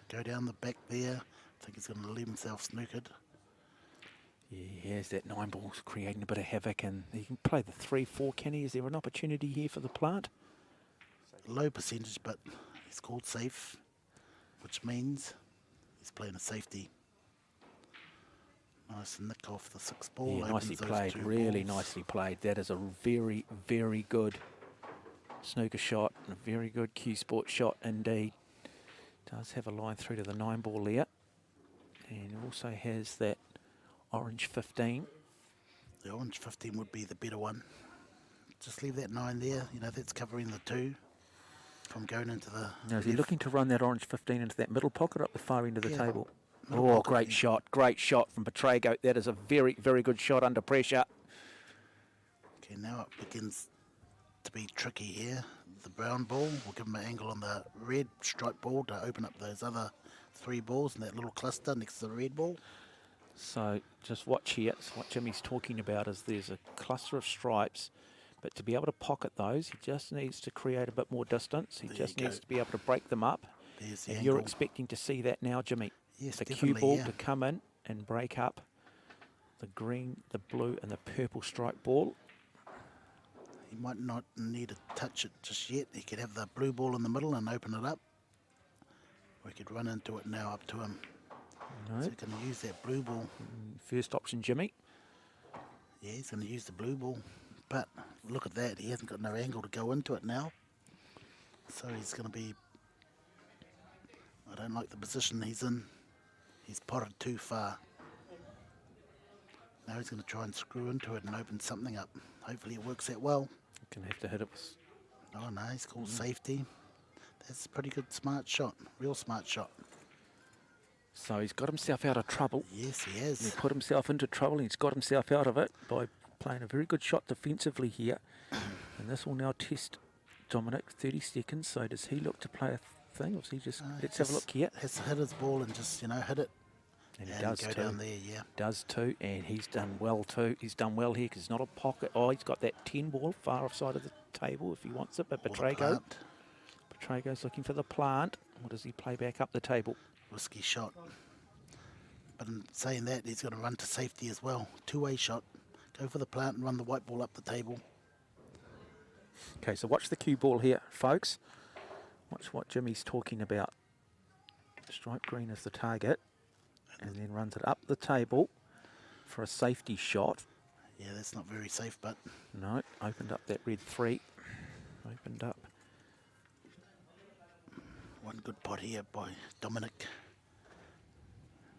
Go down the back there. I think he's going to leave himself snookered. Yeah, he has that 9 balls creating a bit of havoc, and he can play the 3-4, can he? Is there an opportunity here for the plant? Low percentage, but he's called safe, which means he's playing a safety. Nice nick off the 6 ball. Yeah, nicely opens those played, 2 really balls. nicely played. That is a very, very good snooker shot, and a very good Q Sport shot indeed. Does have a line through to the 9 ball there, and also has that orange 15. The orange 15 would be the better one. Just leave that 9 there. You know, that's covering the 2 from going into the Now, is he left. looking to run that orange 15 into that middle pocket or up the far end of the Yeah, table? middle Oh, pocket, yeah. great shot from Petrago. That is a very, very good shot under pressure. Okay, now it begins to be tricky here. The brown ball, we'll give him an angle on the red stripe ball to open up those other 3 balls in that little cluster next to the red ball. So just watch here. So what Jimmy's talking about is there's a cluster of stripes, but to be able to pocket those, he just needs to create a bit more distance. He There just you needs go. to be able to break them up. There's the And you're angle. expecting to see that now, Jimmy. Yes, the cue definitely, ball yeah. to come in and break up the green, the blue, and the purple stripe ball. He might not need to touch it just yet. He could have the blue ball in the middle and open it up. Or he could run into it now up to him. No. So he's going to use that blue ball. First option, Jimmy. Yeah, he's going to use the blue ball. But look at that. He hasn't got no angle to go into it now. So he's going to be... I don't like the position he's in. He's potted too far. Now he's going to try and screw into it and open something up. Hopefully it works out well. Gonna have to hit it with. Oh no, he's called safety. That's a pretty good smart shot. Real smart shot. So he's got himself out of trouble. Yes, he And he has. put himself into trouble, and he's got himself out of it by playing a very good shot defensively here. And this will now test Dominic, 30 seconds. So does he look to play a thing, or does he just... let's have a look here. Has to hit his ball and just, you know, hit it. And he And does go too. down there, yeah. Does too, and he's done well too. He's done well here because it's not a pocket. Oh, he's got that 10 ball far offside of the table if he wants it, but Or the Petrago. plant. Petrago's looking for the plant. Or does he play back up the table? Risky shot. But in saying that, he's going to run to safety as well. Two-way shot. Go for the plant and run the white ball up the table. Okay, so watch the cue ball here, folks. Watch what Jimmy's talking about. Stripe green is the target. And then runs it up the table for a safety shot. Yeah, that's not very safe, but... No, opened up that red 3. Opened up. One good pot here by Dominic.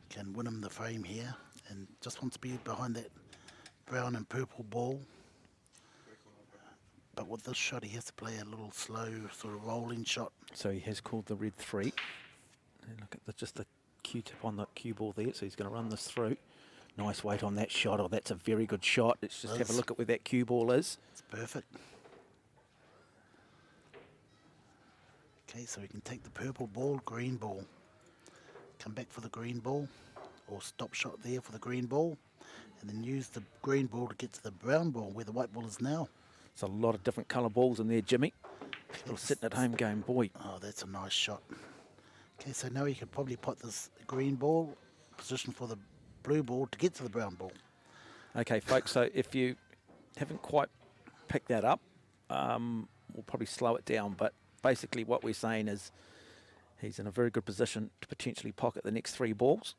Can win him the frame here. And just wants to be behind that brown and purple ball. But with this shot, he has to play a little slow, sort of rolling shot. So he has called the red 3. And look at just the Q-tip on the cue ball there. So he's going to run this through. Nice weight on that shot. Oh, that's a very good shot. Let's just have a look at where that cue ball is. It's perfect. Okay, so we can take the purple ball, green ball. Come back for the green ball, or stop shot there for the green ball, and then use the green ball to get to the brown ball where the white ball is now. There's a lot of different colour balls in there, Jimmy. People sitting at home going, boy. Oh, that's a nice shot. Okay, so now you could probably pot this green ball, position for the blue ball to get to the brown ball. Okay, folks, so if you haven't quite picked that up, we'll probably slow it down, but basically what we're saying is he's in a very good position to potentially pocket the next 3 balls,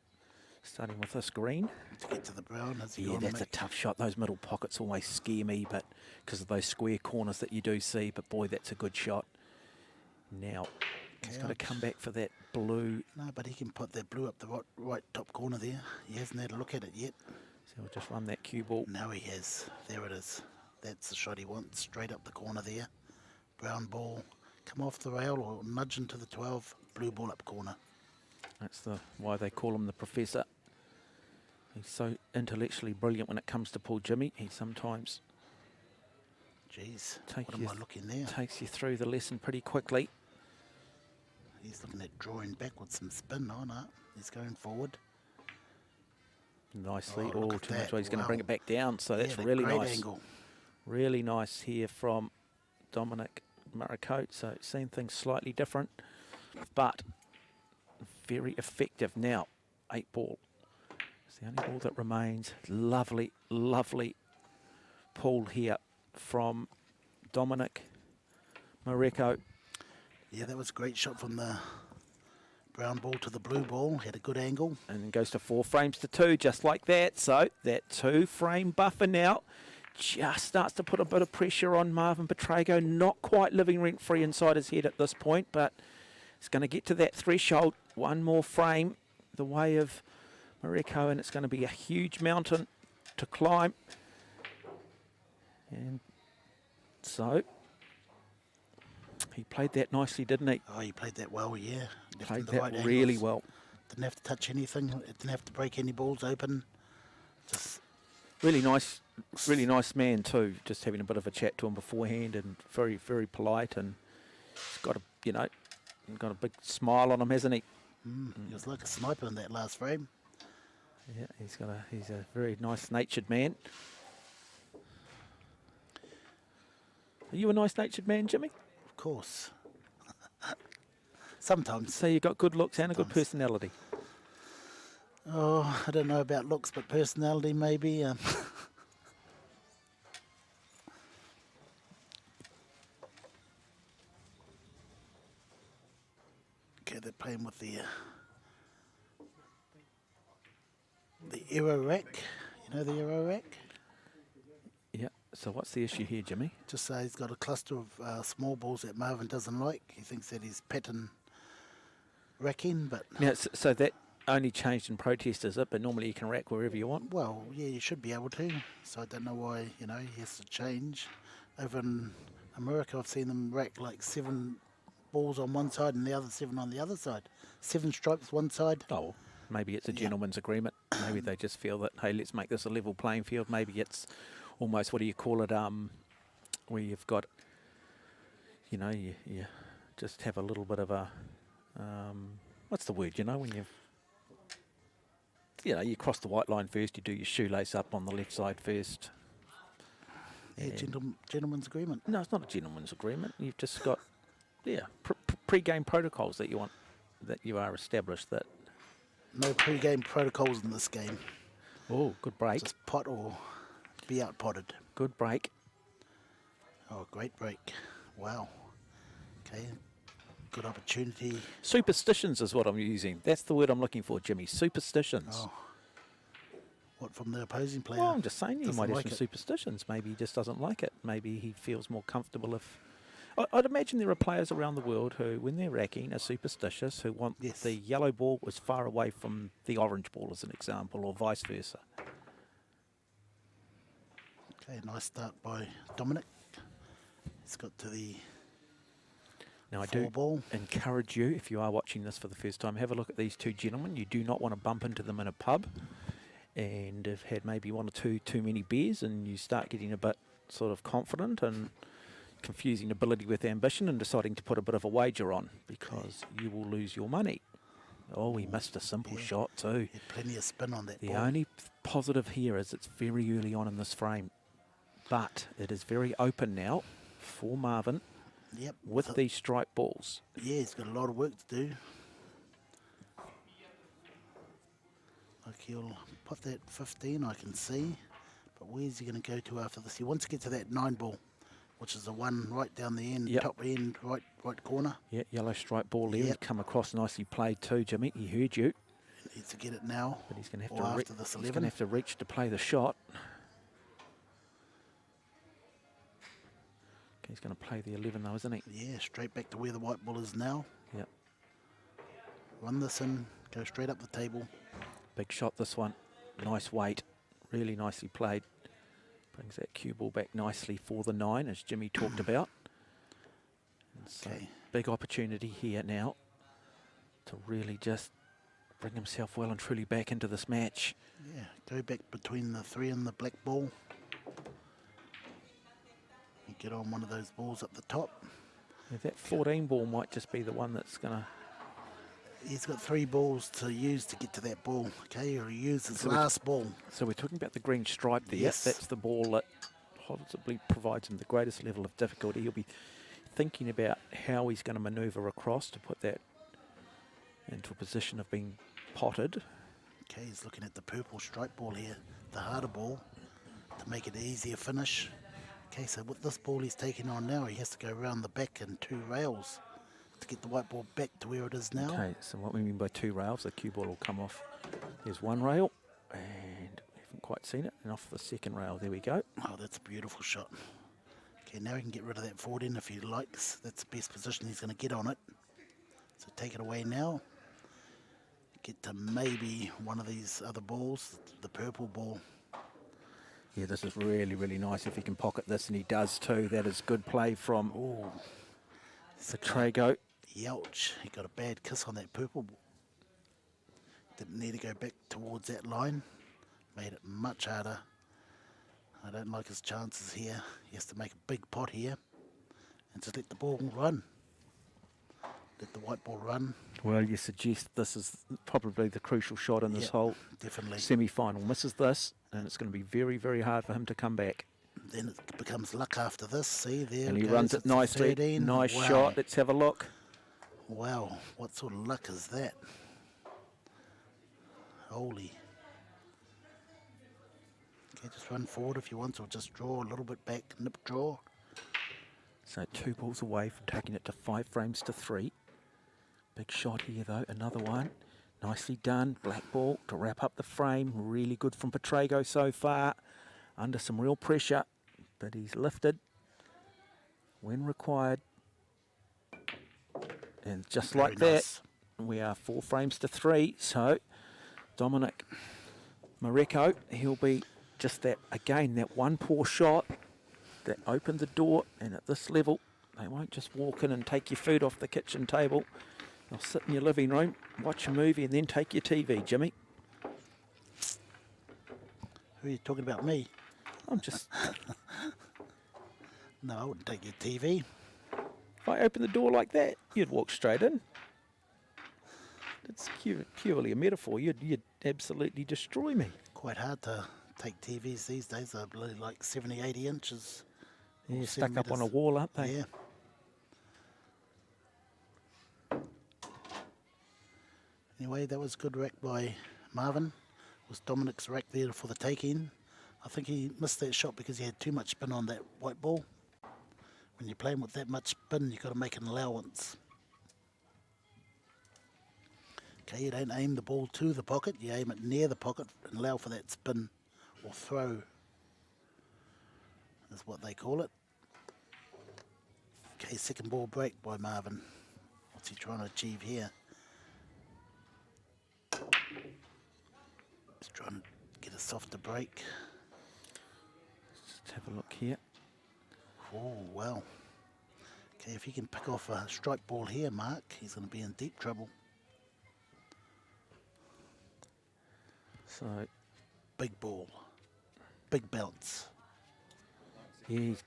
starting with this green. To get to the brown, as Yeah, that's a tough shot. Those middle pockets always scare me, but because of those square corners that you do see, but boy, that's a good shot. Now, he's got to come back for that blue. No, but he can put that blue up the right top corner there. He hasn't had a look at it yet. So we'll just run that cue ball. Now he has. There it is. That's the shot he wants, straight up the corner there. Brown ball, come off the rail or nudge into the 12, blue ball up corner. That's why they call him the professor. He's so intellectually brilliant when it comes to pull, Jimmy. He sometimes what am I looking there? Takes you through the lesson pretty quickly. He's looking at drawing back with some spin on it. He's going forward. Nicely. Oh, Too much. He's going to bring it back down. So that's Yeah, really great nice. Angle. Really nice here from Dominic Muracote. So seeing things slightly different, but very effective. Now, 8 ball. It's the only ball that remains. Lovely, lovely pull here from Dominic Muracote. Yeah, that was a great shot from the brown ball to the blue ball. Had a good angle. And then goes to 4 frames to 2, just like that. So that 2-frame buffer now just starts to put a bit of pressure on Marvin Petrago. Not quite living rent-free inside his head at this point, but it's going to get to that threshold. 1 more frame the way of Mareko, and it's going to be a huge mountain to climb. And so he played that nicely, didn't he? Oh, he played that well, yeah. Played that really well. Didn't have to touch anything. It didn't have to break any balls open. Just really nice man too. Just having a bit of a chat to him beforehand, and very, very polite. And he's got a big smile on him, hasn't he? He was like a sniper in that last frame. Yeah, he's a very nice-natured man. Are you a nice-natured man, Jimmy? Of course. Sometimes. So you got good looks and a good personality. Oh, I don't know about looks, but personality maybe. Okay, they're playing with the aero rack. You know the aero rack? Yeah. So what's the issue here, Jimmy? Just say he's got a cluster of small balls that Marvin doesn't like. He thinks that he's pattern racking, but... Now, so that only changed in protest, is it? But normally you can rack wherever you want? Well, yeah, you should be able to. So I don't know why, he has to change. Over in America, I've seen them rack like 7 balls on one side and the other 7 on the other side. 7 stripes one side. Oh, maybe it's a gentleman's agreement. Maybe they just feel that, hey, let's make this a level playing field. Maybe it's almost, what do you call it, where you've got, you just have a little bit of a, what's the word, when you cross the white line first, you do your shoelace up on the left side first. Yeah, gentleman's agreement. No, it's not a gentleman's agreement. You've just got Yeah, pre-game protocols that you are established that. No pre-game protocols in this game. Oh, good break. Just pot or be out-potted. Good break. Oh, great break. Wow. Okay. Good opportunity. Superstitions is what I'm using. That's the word I'm looking for, Jimmy. Superstitions. Oh. What, from the opposing player? Well, I'm just saying he Doesn't might have like some it. superstitions. Maybe he just doesn't like it. Maybe he feels more comfortable if... I'd imagine there are players around the world who, when they're racking, are superstitious, who want Yes. the yellow ball as far away from the orange ball, as an example, or vice versa. Okay, nice start by Dominic. He's got to the Now, I four do ball. encourage you, if you are watching this for the first time, have a look at these two gentlemen. You do not want to bump into them in a pub and have had maybe one or two too many beers, and you start getting a bit sort of confident and confusing ability with ambition and deciding to put a bit of a wager on, because you will lose your money. Oh, he missed a simple shot too. He had plenty of spin on that The ball. only positive here is it's very early on in this frame, but it is very open now for Marvin Yep. with so- these strike balls. Yeah, he's got a lot of work to do. Like, he'll put that 15, I can see. But where's he going to go to after this? He wants to get to that 9 ball, which is the one right down the end, Yep. top end, right corner. Yeah, yellow stripe ball there. Yep. Come across nicely played too, Jimmy. He heard you, He needs to get it now. but he's going to have or to after this he's going 11. to have to reach to play the shot. Okay, he's going to play the 11 though, isn't he? Yeah, straight back to where the white ball is now. Yep. Run this in, go straight up the table. Big shot this one. Nice weight. Really nicely played. Brings that cue ball back nicely for the 9, as Jimmy talked about. And so Okay. big opportunity here now to really just bring himself well and truly back into this match. Yeah, go back between the 3 and the black ball. And get on one of those balls up the top. Yeah, that 14 ball might just be the one that's going to... He's got 3 balls to use to get to that ball. Okay, he'll use his So we- last ball. So we're talking about the green stripe there. Yes. That's the ball that possibly provides him the greatest level of difficulty. He'll be thinking about how he's going to manoeuvre across to put that into a position of being potted. Okay, he's looking at the purple stripe ball here, the harder ball, to make it an easier finish. Okay, so with this ball he's taking on now, he has to go around the back in 2 rails to get the white ball back to where it is now. Okay, so what we mean by 2 rails, the cue ball will come off. There's 1 rail, and we haven't quite seen it. And off the 2nd rail, there we go. Oh, that's a beautiful shot. Okay, now he can get rid of that 14 if he likes. That's the best position he's going to get on it. So take it away now. Get to maybe one of these other balls, the purple ball. Yeah, this is really, really nice if he can pocket this, and he does too. That is good play from Pukekohe. Youch, he got a bad kiss on that purple ball. Didn't need to go back towards that line. Made it much harder. I don't like his chances here. He has to make a big pot here and just let the ball run. Let the white ball run. Well, you suggest this is probably the crucial shot in this Yep, whole definitely. semi-final. Misses this, and it's going to be very, very hard for him to come back. Then it becomes luck after this. See, there And it he goes. runs it It's a nicely. 13. Nice Wow. shot. Let's have a look. Wow, what sort of luck is that? Holy. Okay, just run forward if you want, or just draw a little bit back, nip draw. So 2 balls away from taking it to 5 frames to 3. Big shot here though, another one. Nicely done. Black ball to wrap up the frame. Really good from Pukekohe so far. Under some real pressure, but he's lifted when required. And just Very like nice. that, we are 4 frames to 3. So Dominic Mareko, he'll be just that, again, that one poor shot that opened the door. And at this level, they won't just walk in and take your food off the kitchen table. They'll sit in your living room, watch a movie, and then take your TV, Jimmy. Who are you talking about, me? I'm just, No, I wouldn't take your TV. if I open the door like that, you'd walk straight in. It's purely a metaphor. You'd absolutely destroy me. Quite hard to take TVs these days. They're really like 70, 80 inches. Yeah, Or stuck 7 up on a metres. wall, aren't they? Yeah. Anyway, that was good rack by Marvin. It was Dominic's rack there for the take-in. I think he missed that shot because he had too much spin on that white ball. When you're playing with that much spin, you've got to make an allowance. Okay, you don't aim the ball to the pocket, you aim it near the pocket and allow for that spin or throw, is what they call it. Okay, second ball break by Marvin. What's he trying to achieve here? He's trying to get a softer break. Let's have a look here. Oh, wow. Okay, if he can pick off a strike ball here, Mark, he's going to be in deep trouble. So, Big ball. Big bounce. he's,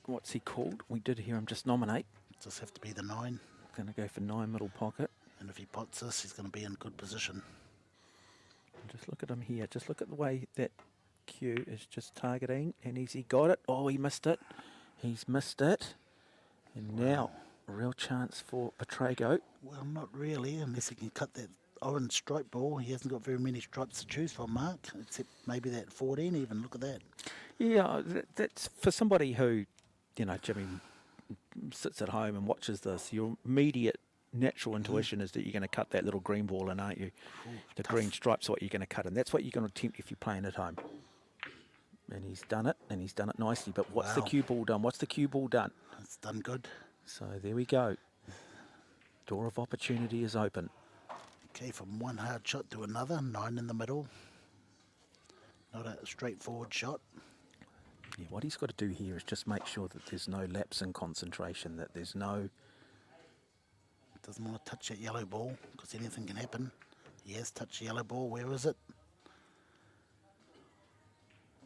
what's he called? We did hear him just nominate. Just have to be the 9. Going to go for 9 middle pocket. And if he pots this, he's going to be in good position. Just look at him here. Just look at the way that Q is just targeting. And he got it. Oh, he missed it. He's missed it. And now, a real chance for Pukekohe. Well, not really, unless he can cut that orange stripe ball. He hasn't got very many stripes to choose from, Mark, except maybe that 14 even. Look at that. Yeah, that's for somebody who, you know, Jimmy sits at home and watches this, your immediate natural intuition is that you're going to cut that little green ball in, aren't you? The tough. green stripe's what you're going to cut in. That's what you're going to attempt if you're playing at home. And he's done it, and he's done it nicely. But what's the Wow. cue ball done? What's the cue ball done? It's done good. So there we go. Door of opportunity is open. Okay, from one hard shot to another, 9 in the middle. Not a straightforward shot. Yeah, what he's got to do here is just make sure that there's no lapse in concentration, that there's no... Doesn't want to touch that yellow ball because anything can happen. He has touched the yellow ball. Where is it?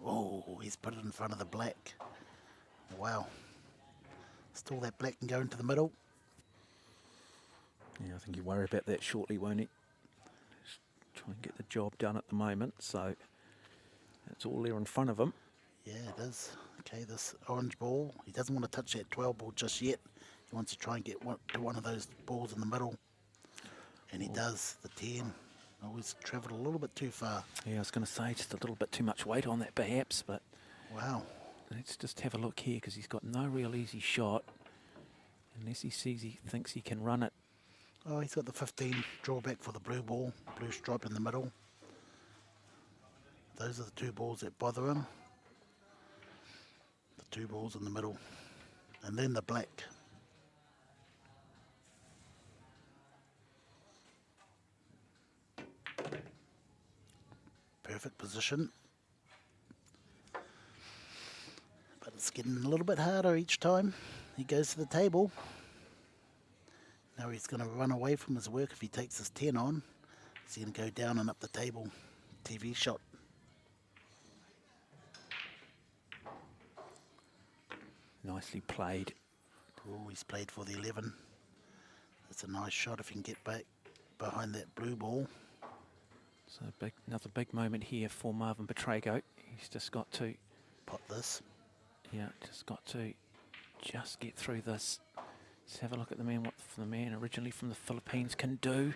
Oh, he's put it in front of the black. Wow. Still that black can go into the middle. Yeah, I think he'll worry about that shortly, won't he? Just try and get the job done at the moment, so that's all there in front of him. Yeah, it is. Okay, this orange ball. He doesn't want to touch that 12 ball just yet. He wants to try and get to one of those balls in the middle. And he does, the 10. Oh, he's travelled a little bit too far. Yeah, I was going to say just a little bit too much weight on that perhaps, but Wow. let's just have a look here because he's got no real easy shot unless he thinks he can run it. Oh, he's got the 15 drawback for the blue ball, blue stripe in the middle. Those are the 2 balls that bother him. The 2 balls in the middle. And then the black. Perfect position. But it's getting a little bit harder each time he goes to the table. Now he's going to run away from his work if he takes his 10 on. He's going to go down and up the table. TV shot. Nicely played. Oh, he's played for the 11. That's a nice shot if he can get back behind that blue ball. So another big moment here for Marvin Pukekohe. He's just got to, Pot this. yeah, just get through this. Let's have a look at the man, what the man originally from the Philippines can do.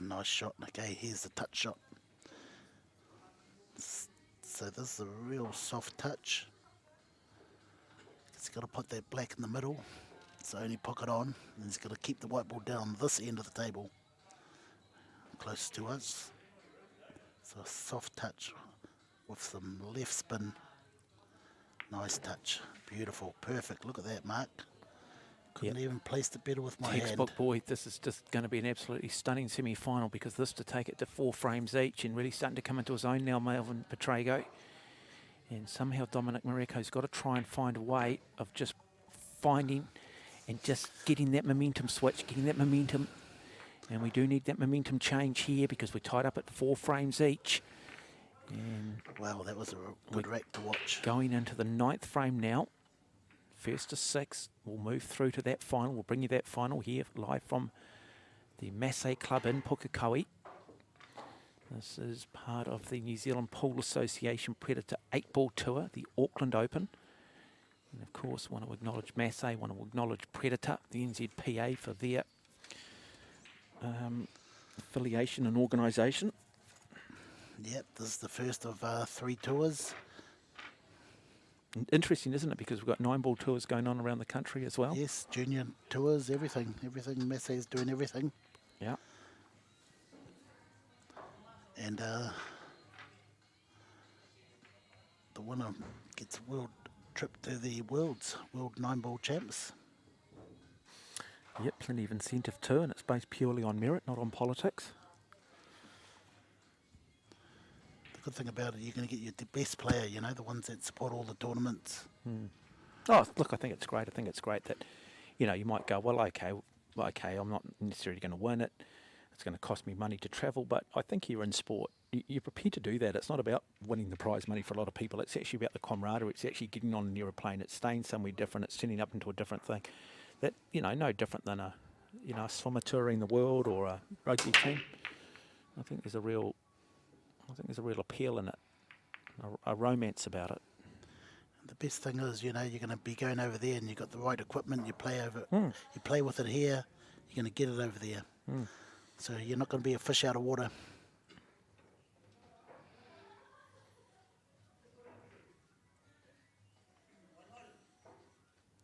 Nice shot. Okay, here's the touch shot. So this is a real soft touch. He's got to put that black in the middle. It's the only pocket on. And he's got to keep the white ball down this end of the table. Close to us. So a soft touch with some left spin. Nice touch. Beautiful. Perfect. Look at that, Mark. Couldn't even place it better with my Textbook hand. boy, this is just going to be an absolutely stunning semi-final because this to take it to 4 frames each and really starting to come into his own now, Marvin Pukekohe. And somehow Dominic Mareko's got to try and find a way of just finding and just getting that momentum switch, getting that momentum. And we do need that momentum change here because we're tied up at 4 frames each. And Wow, that was a good rack to watch. going into the 9th frame now. First to 6, we'll move through to that final. We'll bring you that final here live from the Masse Club in Pukekohe. This is part of the New Zealand Pool Association Predator 8-Ball Tour, the Auckland Open. And of course, want to acknowledge Masse, want to acknowledge Predator, the NZPA, for their affiliation and organisation. Yep, this is the first of 3 tours. Interesting, isn't it? Because we've got 9-ball tours going on around the country as well. Yes, junior tours, everything. Masse is doing everything. Yeah. And the winner gets a world trip to the World 9-ball champs. Yep, plenty of incentive too, and it's based purely on merit, not on politics. The good thing about it, you're going to get your best player, you know, the ones that support all the tournaments. Oh, look, I think it's great. I think it's great that, you know, you might go, well, okay, I'm not necessarily going to win it. It's going to cost me money to travel, but I think you're in sport. You're prepared to do that. It's not about winning the prize money for a lot of people. It's actually about the camaraderie. It's actually getting on an aeroplane. It's staying somewhere different. It's turning up into a different thing. That, you know, no different than a swimmer touring the world or a rugby team. I think there's a real appeal in it, a romance about it. The best thing is, you know, you're going to be going over there and you've got the right equipment. You play you play with it here. You're going to get it over there. So you're not going to be a fish out of water.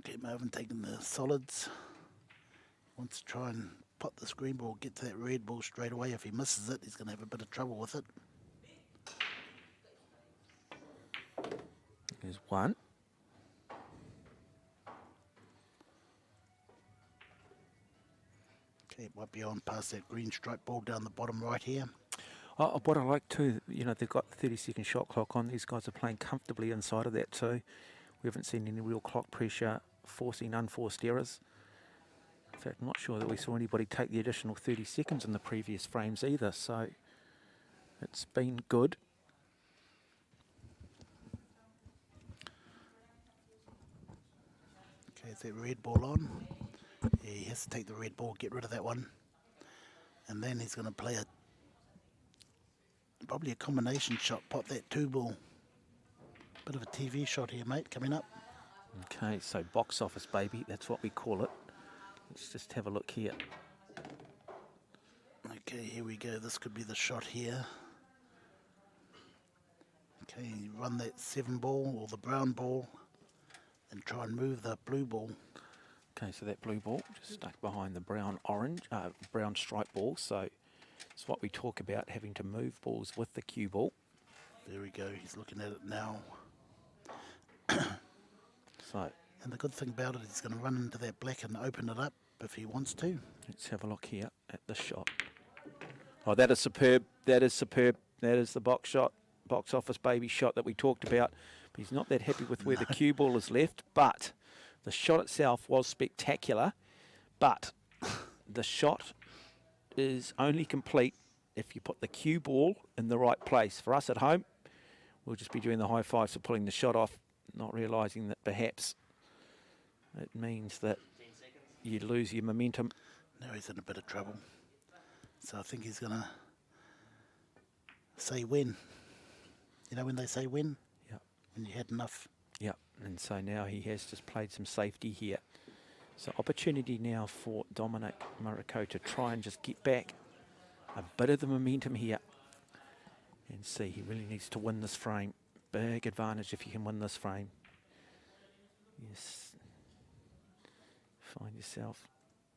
Okay, Marvin taking the solids. Wants to try and pot this green ball, get to that red ball straight away. If he misses it, he's going to have a bit of trouble with it. There's one. Okay, it might be on past that green stripe ball down the bottom right here. Oh, what I like too, you know, they've got the 30-second shot clock on. These guys are playing comfortably inside of that too. We haven't seen any real clock pressure, forcing unforced errors. In fact, I'm not sure that we saw anybody take the additional 30 seconds in the previous frames either, so it's been good. Okay, is that red ball on? Yeah, he has to take the red ball, get rid of that one. And then he's going to play probably a combination shot, pot that 2-ball. Bit of a TV shot here, mate, coming up. Okay, so box office, baby, that's what we call it. Let's just have a look here. Okay, here we go. This could be the shot here. Okay, run that 7-ball or the brown ball and try and move the blue ball. Okay, so that blue ball just stuck behind the brown stripe ball. So it's what we talk about, having to move balls with the cue ball. There we go. He's looking at it now. So And the good thing about it, he's going to run into that black and open it up if he wants to. let's have a look here at the shot. Oh, that is superb. That is superb. That is the box office baby shot that we talked about. But he's not that happy with where the cue ball is left. But the shot itself was spectacular. But the shot is only complete if you put the cue ball in the right place. For us at home, we'll just be doing the high fives for pulling the shot off, not realising that perhaps it means that you lose your momentum. Now he's in a bit of trouble. So I think he's going to say when. You know when they say when? Yep. When you had enough. Yep. And so now he has just played some safety here. So opportunity now for Dominic Mariko to try and just get back a bit of the momentum here. And see, he really needs to win this frame. Big advantage if you can win this frame. Yes. Find yourself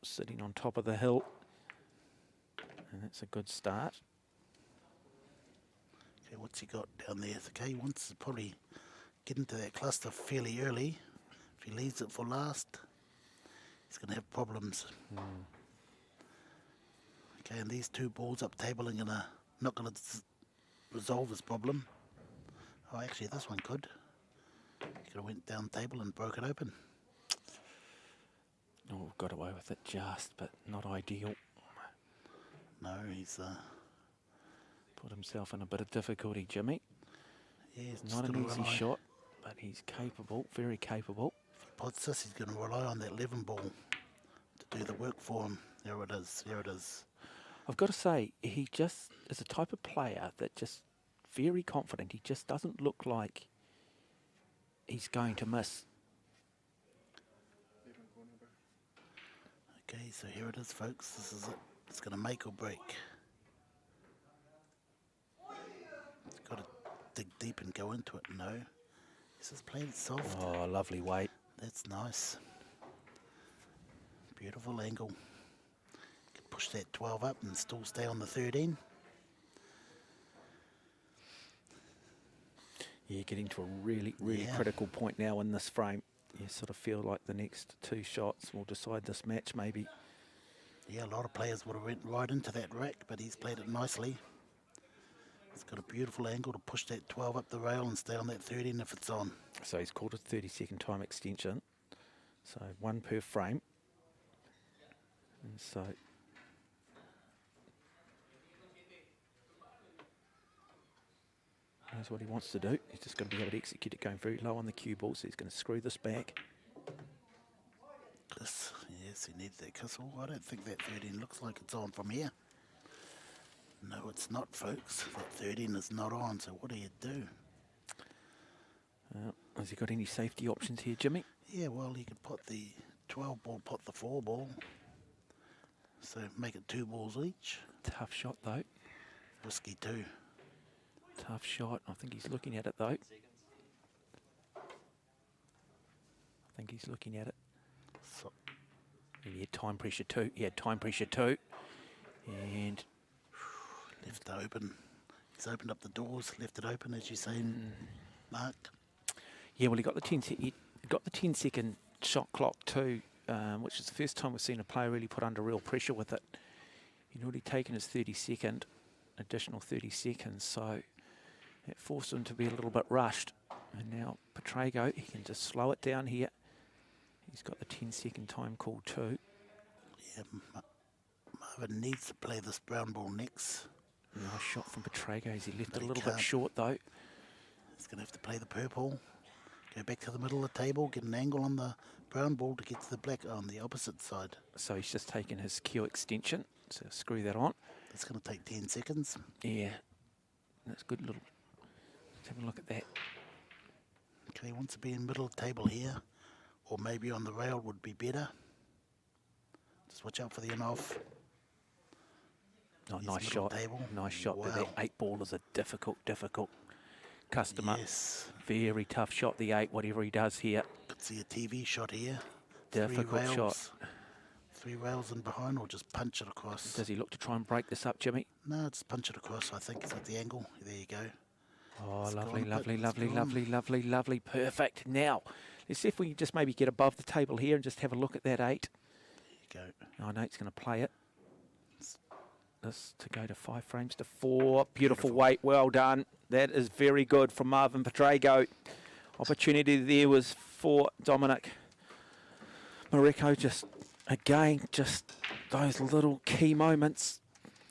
sitting on top of the hill. And that's a good start. Okay, what's he got down there? Okay, he wants to probably get into that cluster fairly early. If he leaves it for last, he's going to have problems. Okay, and these 2 balls up table are not going to resolve his problem. Oh, actually, this one could. He could have went down table and broke it open. Oh, got away with it just, but not ideal. No, he's Put himself in a bit of difficulty, Jimmy. yeah, he's Not just an gonna easy rely. shot, but he's capable, very capable. If he pots this, he's going to rely on that 11 ball to do the work for him. There it is. There it is. I've got to say, he just is a type of player that just very confident. He just doesn't look like he's going to miss. Okay, so here it is, folks. This is it. It's going to make or break. It's got to dig deep and go into it. No. He's just played it soft. Oh, lovely weight. That's nice. Beautiful angle. Can push that 12 up and still stay on the 13. Yeah, getting to a really critical point now in this frame. You sort of feel like the next 2 shots will decide this match maybe. Yeah, a lot of players would have went right into that rack, but he's played it nicely. He's got a beautiful angle to push that 12 up the rail and stay on that 13 if it's on. So he's called a 30-second time extension. So 1 per frame. And so knows what he wants to do. He's just going to be able to execute it going very low on the cue ball, so he's going to screw this back. Yes, he needs that kissel. I don't think that 13 looks like it's on from here. No, it's not, folks. That 13 is not on, so what do you do? Has he got any safety options here, Jimmy? Yeah, well, he could put the 12 ball, put the 4 ball. So make it 2 balls each. Tough shot, though. Risky too. Tough shot. I think he's looking at it, though. I think he's looking at it. So, He had time pressure too. He had time pressure too. And left it open. He's opened up the doors, left it open, as you say, Mark. yeah, well, he got the 10-second shot clock too, which is the first time we've seen a player really put under real pressure with it. He'd already taken his 30-second, additional 30 seconds, so it forced him to be a little bit rushed. And now Pukekohe, he can just slow it down here. He's got the 10-second time call too. Yeah, Marvin needs to play this brown ball next. Nice shot from Pukekohe as he left But it a he little bit can't. short though. He's going to have to play the purple. Go back to the middle of the table, get an angle on the brown ball to get to the black on the opposite side. So he's just taken his cue extension, so screw that on. It's going to take 10 seconds. Yeah, that's good little, let's have a look at that. Okay, he wants to be in the middle of the table here, or maybe on the rail would be better. Just watch out for the in-off. Oh, He's nice middle shot, table. nice shot, but Wow. that 8 ball is a difficult customer. Yes, Very tough shot, the 8, whatever he does here. could see a TV shot here. Difficult 3 shot. rails. 3 rails in behind, or just punch it across. Does he look to try and break this up, Jimmy? No, just punch it across, I think. It's at the angle. There you go. Oh, It's lovely, gone, lovely, it's lovely, gone. lovely, lovely, lovely. Perfect. Now, let's see if we can just maybe get above the table here and just have a look at that 8. There you go. I know it's going to play it. This to go to 5 frames to 4. Beautiful weight. Well done. That is very good from Marvin Pukekohe. Opportunity there was for Dominic Mareko. Just, again, just those little key moments.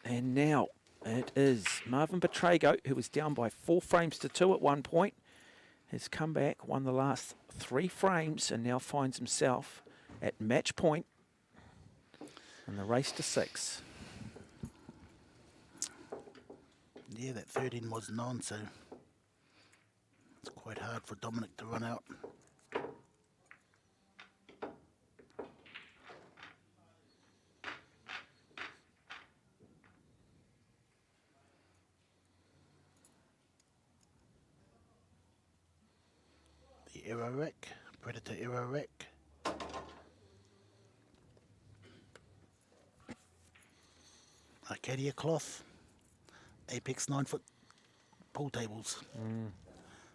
And now it is Marvin Pukekohe, who was down by 4 frames to 2 at one point, has come back, won the last 3 frames, and now finds himself at match point in the race to 6. Yeah, that 13 wasn't on, so it's quite hard for Dominic to run out. The arrow rack, Predator arrow rack. Arcadia cloth. Apex 9-foot pool tables.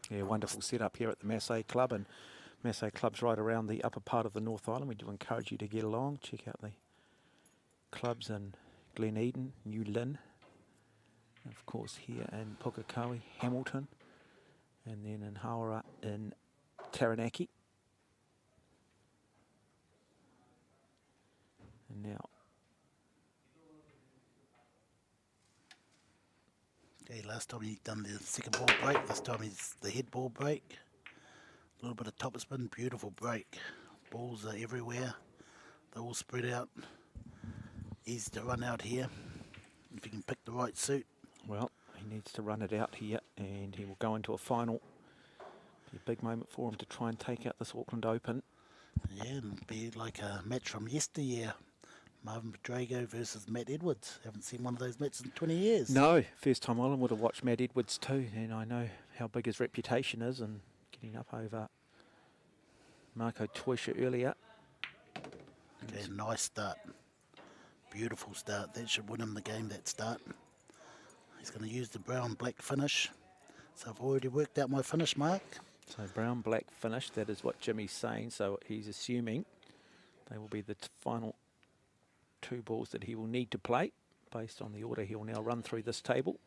Yeah, wonderful setup here at the Masse Club, and Masse Club's right around the upper part of the North Island. We do encourage you to get along. Check out the clubs in Glen Eden, New Lynn, and of course here in Pukekohe, Hamilton, and then in Hawera in Taranaki. And now Okay, last time he done the second ball break, this time he's the head ball break. A little bit of top spin, beautiful break. Balls are everywhere. They're all spread out. Easy to run out here, if you can pick the right suit. well, he needs to run it out here, and he will go into a final. Be a big moment for him to try and take out this Auckland Open. Yeah, and be like a match from yesteryear. Marvin Pedrago versus Matt Edwards. Haven't seen one of those matches in 20 years. No, first time Ireland would have watched Matt Edwards too, and I know how big his reputation is, and getting up over Marco Toisha earlier. Okay, nice start. Beautiful start. That should win him the game, that start. He's going to use the brown-black finish. So I've already worked out my finish mark. So brown-black finish, that is what Jimmy's saying, so he's assuming they will be the final 2 balls that he will need to play based on the order he'll now run through this table.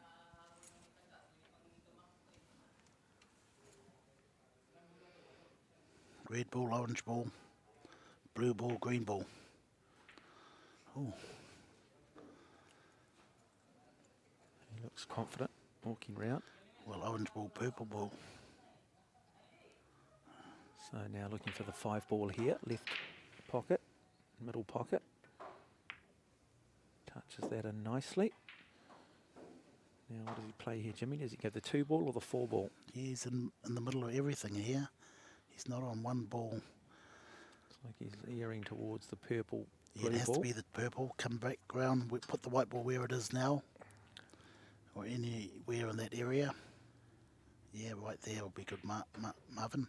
Red ball, orange ball, blue ball, green ball. Oh, He looks confident walking round. well, orange ball, purple ball. So now looking for the 5 ball here, left pocket, middle pocket. Touches that in nicely. Now what does he play here, Jimmy? Does he go the 2 ball or the 4 ball? Yeah, he's in the middle of everything here. He's not on one ball. It's like he's earing towards the purple Yeah, blue it has ball. to be the purple. Come back round. We put the white ball where it is now, or anywhere in that area. Yeah, right there will be good, Marvin.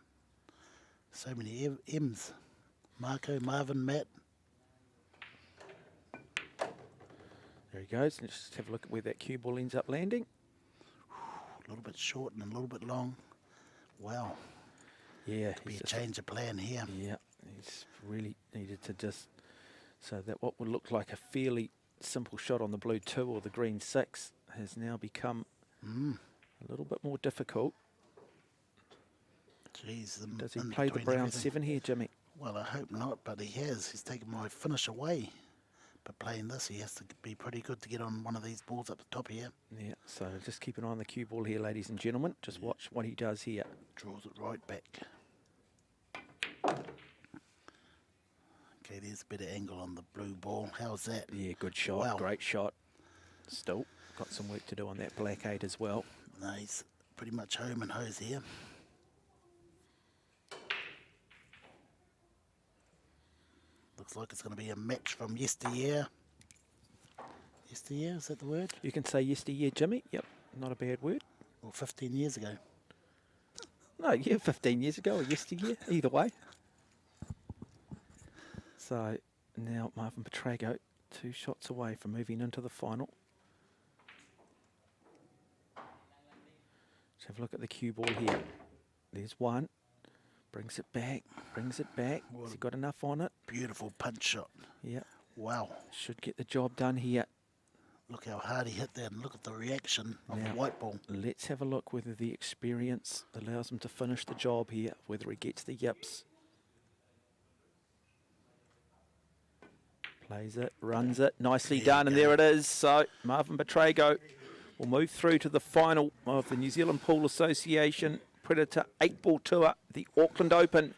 So many M's. Marco, Marvin, Matt. There he goes. Let's just have a look at where that cue ball ends up landing. A little bit short and a little bit long. Wow. Yeah, Be he's a just- change of plan here. yeah, he's really needed to just, so that what would look like a fairly simple shot on the blue 2 or the green 6 has now become a little bit more difficult. Jeez. Does he in play the between brown everything. 7 here, Jimmy? Well, I hope not, but he has. He's taken my finish away. But playing this, he has to be pretty good to get on one of these balls up the top here. Yeah, so just keep an eye on the cue ball here, ladies and gentlemen. Just watch what he does here. Draws it right back. Okay, there's a better angle on the blue ball. How's that? Yeah, good shot, Wow. great shot. Still got some work to do on that black 8 as well. No, he's pretty much home and hose here. Looks like it's going to be a match from yesteryear. Yesteryear, is that the word? You can say yesteryear, Jimmy. Yep, not a bad word. Or 15 years ago. No, yeah, 15 years ago or yesteryear, either way. So now Marvin Petrago, 2 shots away from moving into the final. Let's have a look at the cue ball here. There's one. Brings it back, brings it back. Has he got enough on it? Beautiful punch shot. Yeah, Wow. should get the job done here. Look how hard he hit that and look at the reaction of Now, the white ball. Let's have a look whether the experience allows him to finish the job here, whether he gets the yips. Plays it, runs it, nicely There done, you and go. there it is. So Marvin Petrago will move through to the final of the New Zealand Pool Association Predator 8-ball tour, the Auckland Open,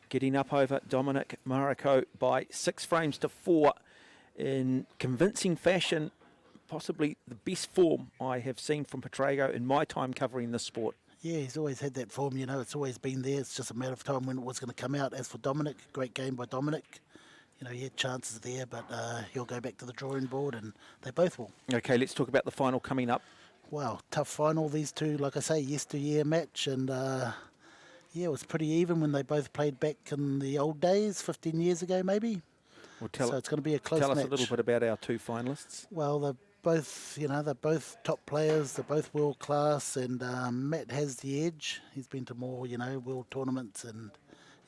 getting up over Dominic Mariko by 6 frames to 4 in convincing fashion. Possibly the best form I have seen from Petrago in my time covering this sport. Yeah, he's always had that form, you know, it's always been there. It's just a matter of time when it was going to come out. As for Dominic, great game by Dominic. You know, he had chances there, but he'll go back to the drawing board, and they both will. Okay, let's talk about the final coming up. Wow, tough final, these two, like I say, yesteryear match, and yeah, it was pretty even when they both played back in the old days, 15 years ago maybe. Well, So it's going to be a close tell us match. a little bit about our 2 finalists. Well, they're both, you know, they're both top players. They're both world class, and Matt has the edge. He's been to more, you know, world tournaments, and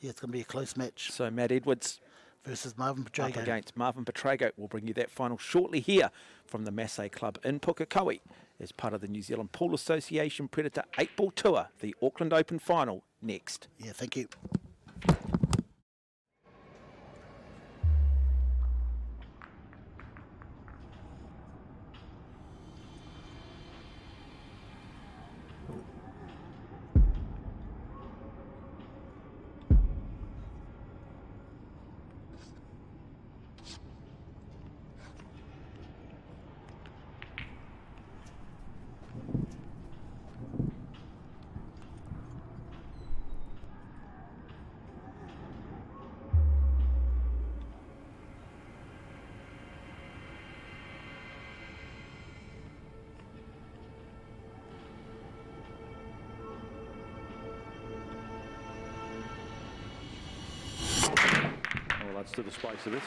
yeah, it's going to be a close match So Matt Edwards versus Marvin up Petrago. against Marvin Petrago. We'll bring you that final shortly here from the Masse Club in Pukekohe as part of the New Zealand Pool Association Predator 8-ball tour, the Auckland Open final next. Yeah, thank you. minutes to the space of it.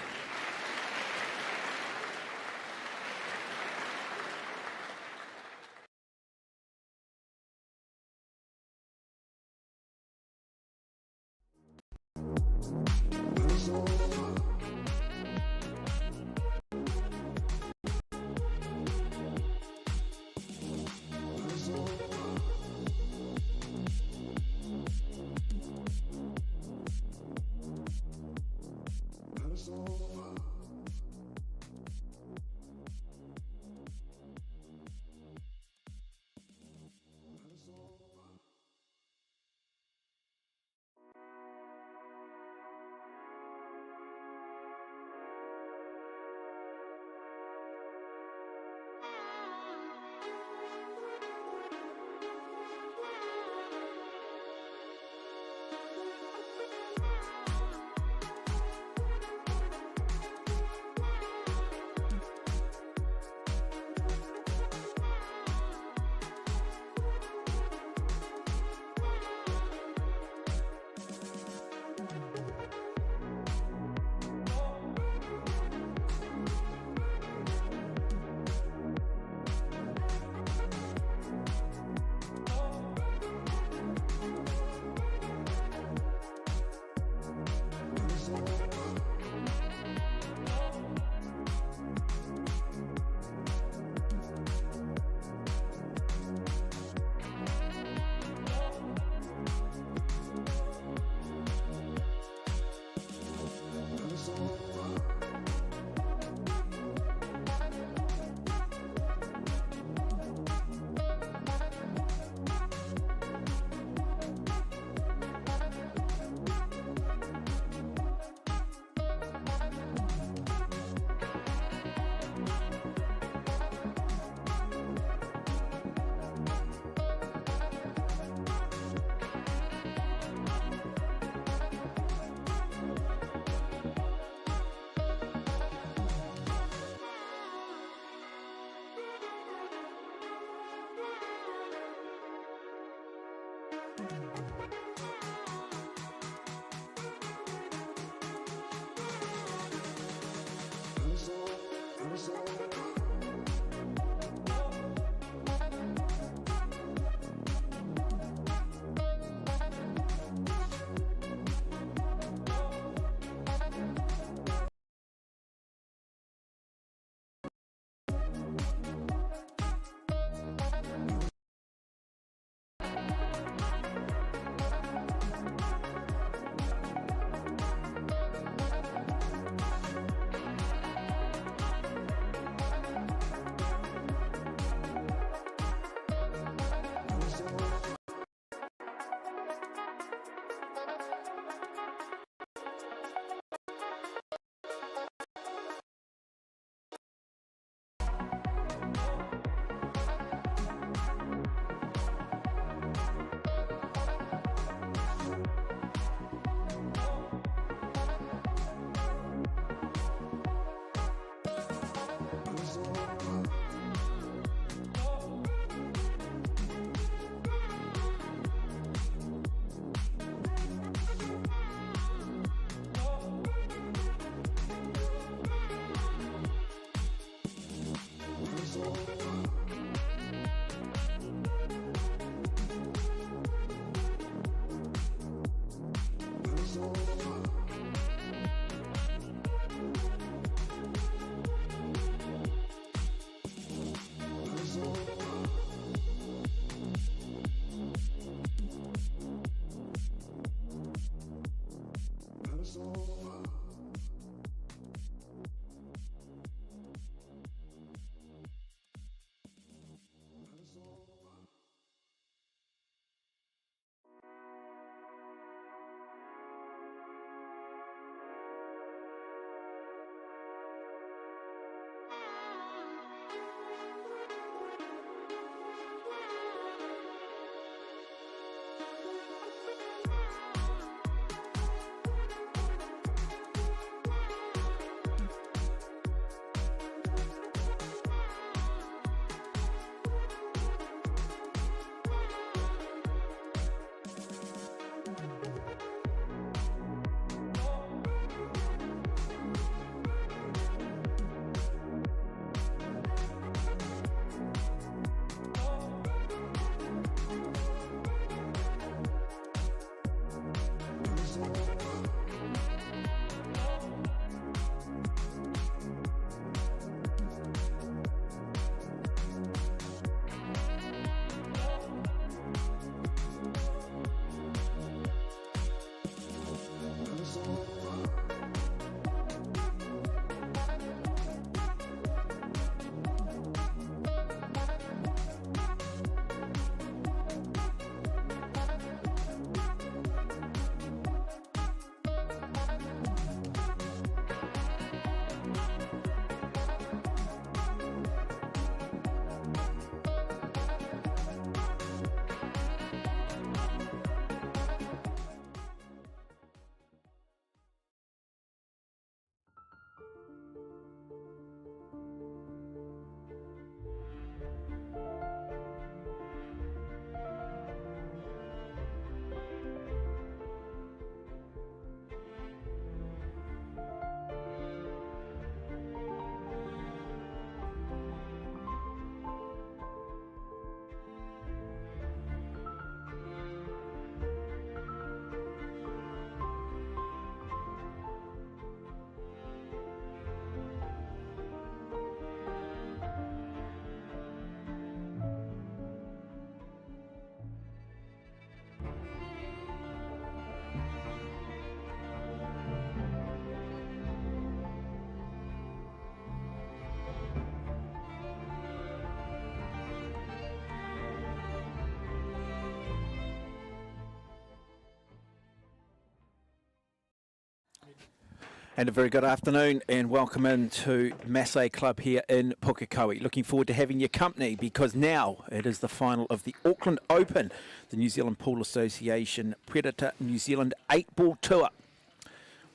And a very good afternoon and welcome into Masse Club here in Pukekohe. Looking forward to having your company because now it is the final of the Auckland Open, the New Zealand Pool Association Predator New Zealand 8-ball tour.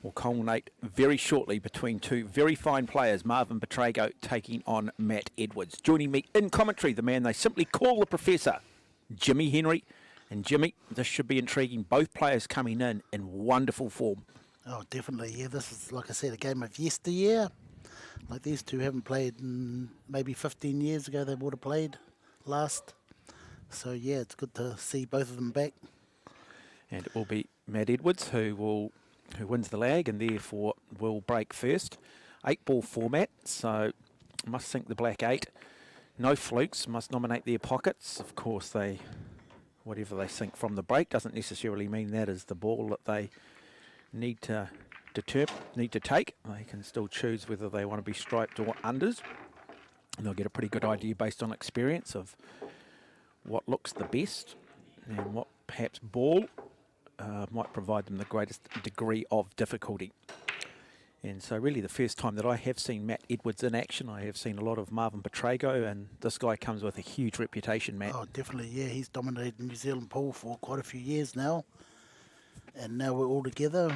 Will culminate very shortly between two very fine players, Marvin Petrago taking on Matt Edwards. Joining me in commentary, the man they simply call the Professor, Jimmy Henry. And Jimmy, this should be intriguing. Both players coming in wonderful form. Oh, definitely. Yeah, this is, like I said, a game of yesteryear. Like these two haven't played in maybe 15 years ago they would have played last. So, yeah, it's good to see both of them back. And it will be Matt Edwards who wins the lag and therefore will break first. 8-ball format, so must sink the black 8. No flukes, must nominate their pockets. Of course, whatever they sink from the break doesn't necessarily mean that is the ball that they need to take. They can still choose whether they want to be striped or unders. And they'll get a pretty good idea based on experience of what looks the best and what perhaps ball might provide them the greatest degree of difficulty. And so really the first time that I have seen Matt Edwards in action, I have seen a lot of Marvin Petrago, and this guy comes with a huge reputation, Matt. Oh, definitely, yeah. He's dominated New Zealand pool for quite a few years now. And now we're all together.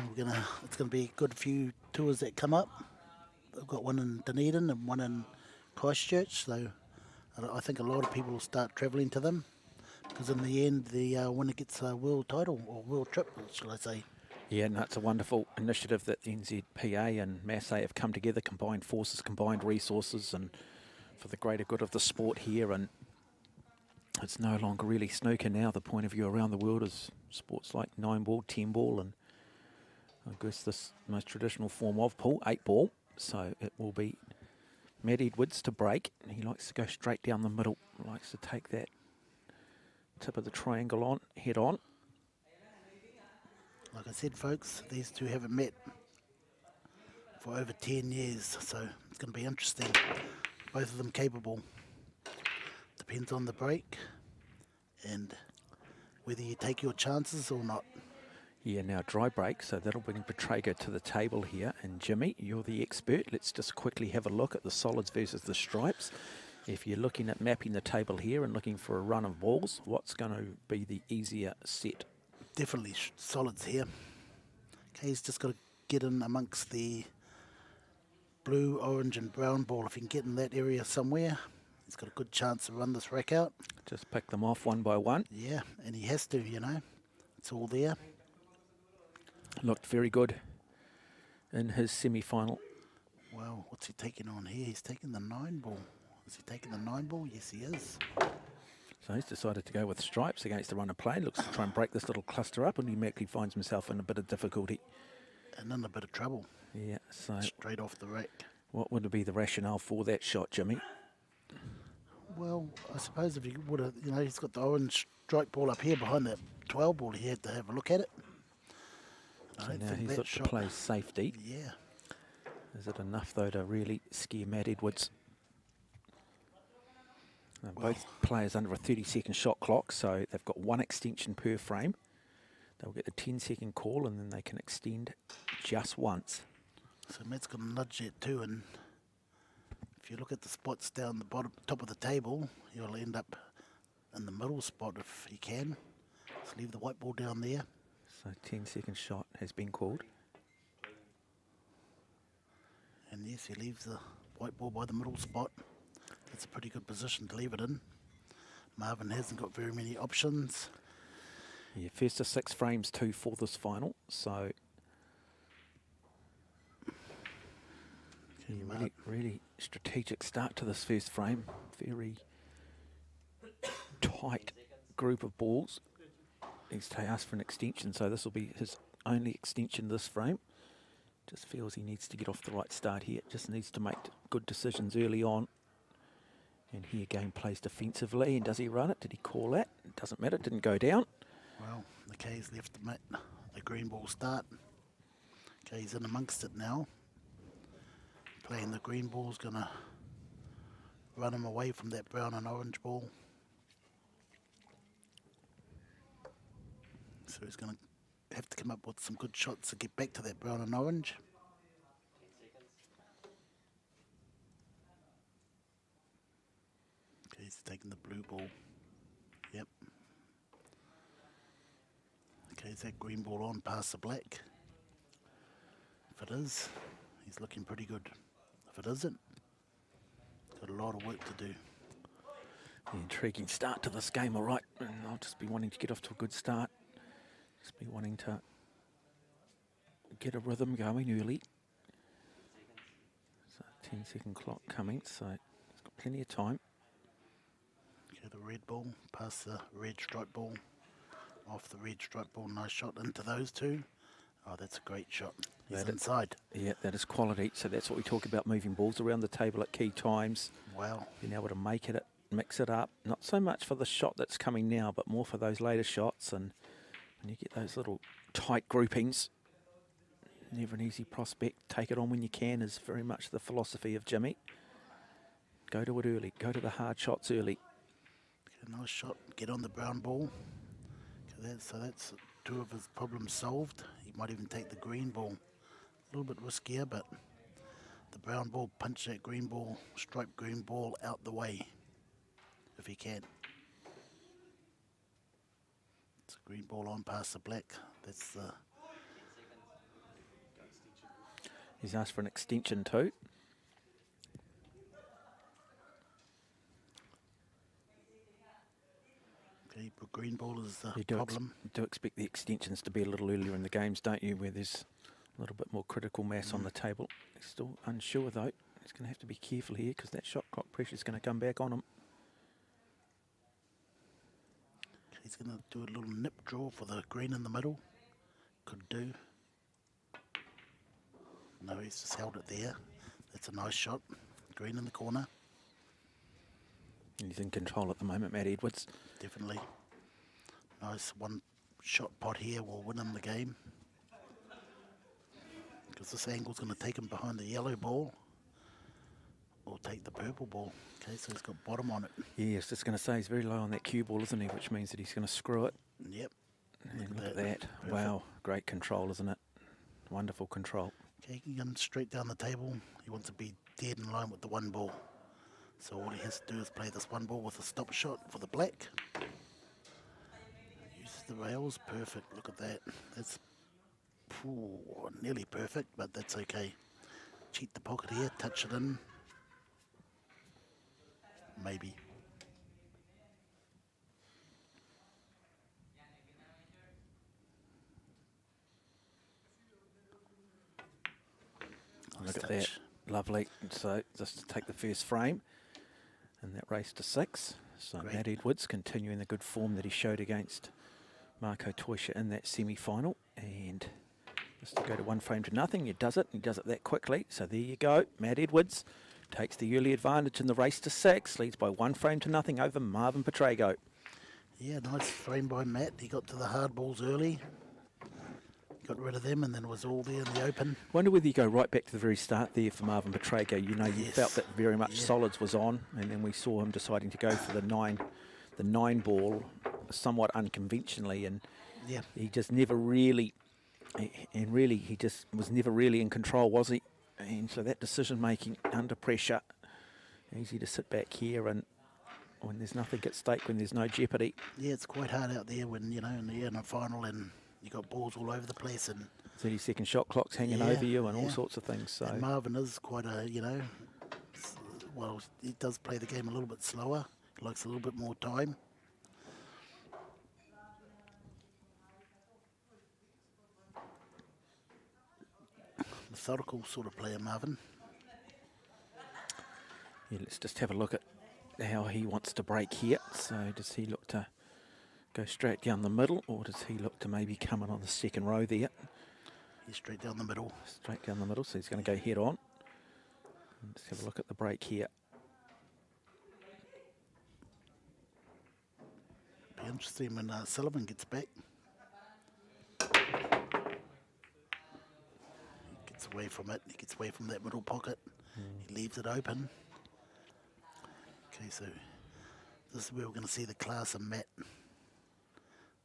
It's gonna be a good few tours that come up. We've got one in Dunedin and one in Christchurch, so I think a lot of people will start travelling to them because in the end, the winner gets a world title or world trip, shall I say? Yeah, no, it's a wonderful initiative that the NZPA and Masse have come together, combined forces, combined resources, and for the greater good of the sport here. And it's no longer really snooker now. The point of view around the world is sports like 9-ball, 10-ball, and I guess this most traditional form of pool, 8-ball. So it will be Matt Edwards to break. He likes to go straight down the middle, likes to take that tip of the triangle on, head on. Like I said, folks, these two haven't met for over 10 years, so it's going to be interesting. Both of them capable. Depends on the break and whether you take your chances or not. Yeah, now dry break, so that'll bring Petrago to the table here. And Jimmy, you're the expert. Let's just quickly have a look at the solids versus the stripes. If you're looking at mapping the table here and looking for a run of balls, what's going to be the easier set? Definitely solids here. Okay, he's just got to get in amongst the blue, orange and brown ball. If he can get in that area somewhere, he's got a good chance to run this rack out. Just pick them off one by one. Yeah, and he has to, you know. It's all there. Looked very good in his semi-final. Well, what's he taking on here? He's taking the 9-ball. Is he taking the 9-ball? Yes, he is. So he's decided to go with stripes against the run of play. Looks to try and break this little cluster up, and he immediately finds himself in a bit of difficulty. And in a bit of trouble. Yeah, so straight off the rack. What would be the rationale for that shot, Jimmy? Well, I suppose if he would have, you know, he's got the orange strike ball up here behind that 12 ball. He had to have a look at it. So now he's looked to play safety. Yeah. Is it enough, though, to really scare Matt Edwards? Now, both players under a 30-second shot clock, so they've got one extension per frame. They'll get a 10-second call, and then they can extend just once. So Matt's going to nudge that too, and if you look at the spots down the bottom, top of the table, you'll end up in the middle spot if he can. Just leave the white ball down there. So 10-second shot has been called. And yes, he leaves the white ball by the middle spot. That's a pretty good position to leave it in. Marvin hasn't got very many options. Yeah, first to 6 frames, 2 for this final. So yeah, really strategic start to this first frame. Very tight group of balls. He's asked for an extension, so this will be his only extension this frame. Just feels he needs to get off the right start here. Just needs to make good decisions early on. And he again plays defensively. And does he run it? Did he call that? It doesn't matter. It didn't go down. Well, the K's left the green ball start. Okay, he's in amongst it now. Playing the green ball's going to run him away from that brown and orange ball. So he's going to have to come up with some good shots to get back to that brown and orange. he's taking the blue ball. Yep. Okay, is that green ball on past the black? If it is, he's looking pretty good. If it isn't, got a lot of work to do. Intriguing start to this game, all right. And I'll just be wanting to get off to a good start. Just be wanting to get a rhythm going early. So 10-second clock coming, so it's got plenty of time. Okay, the red ball past the red stripe ball. Off the red stripe ball, nice shot into those two. Oh, that's a great shot. He's inside. Yeah, that is quality. So that's what we talk about, moving balls around the table at key times. Wow. Being able to mix it up. Not so much for the shot that's coming now, but more for those later shots. And when you get those little tight groupings, never an easy prospect. Take it on when you can is very much the philosophy of Jimmy. Go to it early. Go to the hard shots early. Okay, nice shot. Get on the brown ball. Okay, so that's two of his problems solved. He might even take the green ball. A little bit riskier, but the brown ball, punch that green ball, striped green ball out the way, if he can. It's a green ball on past the black. That's the... He's asked for an extension too. Okay, but green ball is the You problem. do expect the extensions to be a little earlier in the games, don't you, where there's a little bit more critical mass on the table. He's still unsure though. He's going to have to be careful here because that shot clock pressure is going to come back on him. He's going to do a little nip draw for the green in the middle. Could do. No, he's just held it there. That's a nice shot. Green in the corner. He's in control at the moment, Matt Edwards. Definitely. Nice one shot pot here will win him the game. Because this angle's going to take him behind the yellow ball. Or take the purple ball. Okay, so he's got bottom on it. Yeah, I was just going to say he's very low on that cue ball, isn't he? Which means that he's going to screw it. Yep. And look at that. Perfect. Wow, great control, isn't it? Wonderful control. Okay, he can come straight down the table. He wants to be dead in line with the one ball. So all he has to do is play this one ball with a stop shot for the black. Uses the rails. Perfect. Look at that. That's nearly perfect, but that's okay. Cheat the pocket here. Touch it in. Maybe. Look at that. Lovely. So just to take the first frame and that race to 6. So Great. Matt Edwards continuing the good form that he showed against Marco Toisha in that semi-final. And just to go to 1 frame to nothing, he does it. He does it that quickly. So there you go. Matt Edwards takes the early advantage in the race to 6. Leads by 1 frame to nothing over Marvin Petrago. Yeah, nice frame by Matt. He got to the hard balls early. Got rid of them and then it was all there in the open. Wonder whether you go right back to the very start there for Marvin Petrago. You know, you Yes. felt that very much solids was on, and then we saw him deciding to go for the nine ball, somewhat unconventionally, and Yeah. he just never really, and really he just was never really in control, was he? And so that decision making under pressure, easy to sit back here and when there's nothing at stake, when there's no jeopardy. Yeah, it's quite hard out there when, you know, in a final and you got balls all over the place and 30-second shot clocks hanging over you and all sorts of things. So and Marvin is quite a, you know, well, he does play the game a little bit slower. He likes a little bit more time. Methodical sort of player, Marvin. yeah, let's just have a look at how he wants to break here. So does he look to go straight down the middle, or does he look to maybe come in on the second row there? He's straight down the middle. Straight down the middle, so he's going to go head on. Let's have a look at the break here. Be interesting when Sullivan gets back. He gets away from it. He gets away from that middle pocket. He leaves it open. Okay, so this is where we're going to see the class of Matt.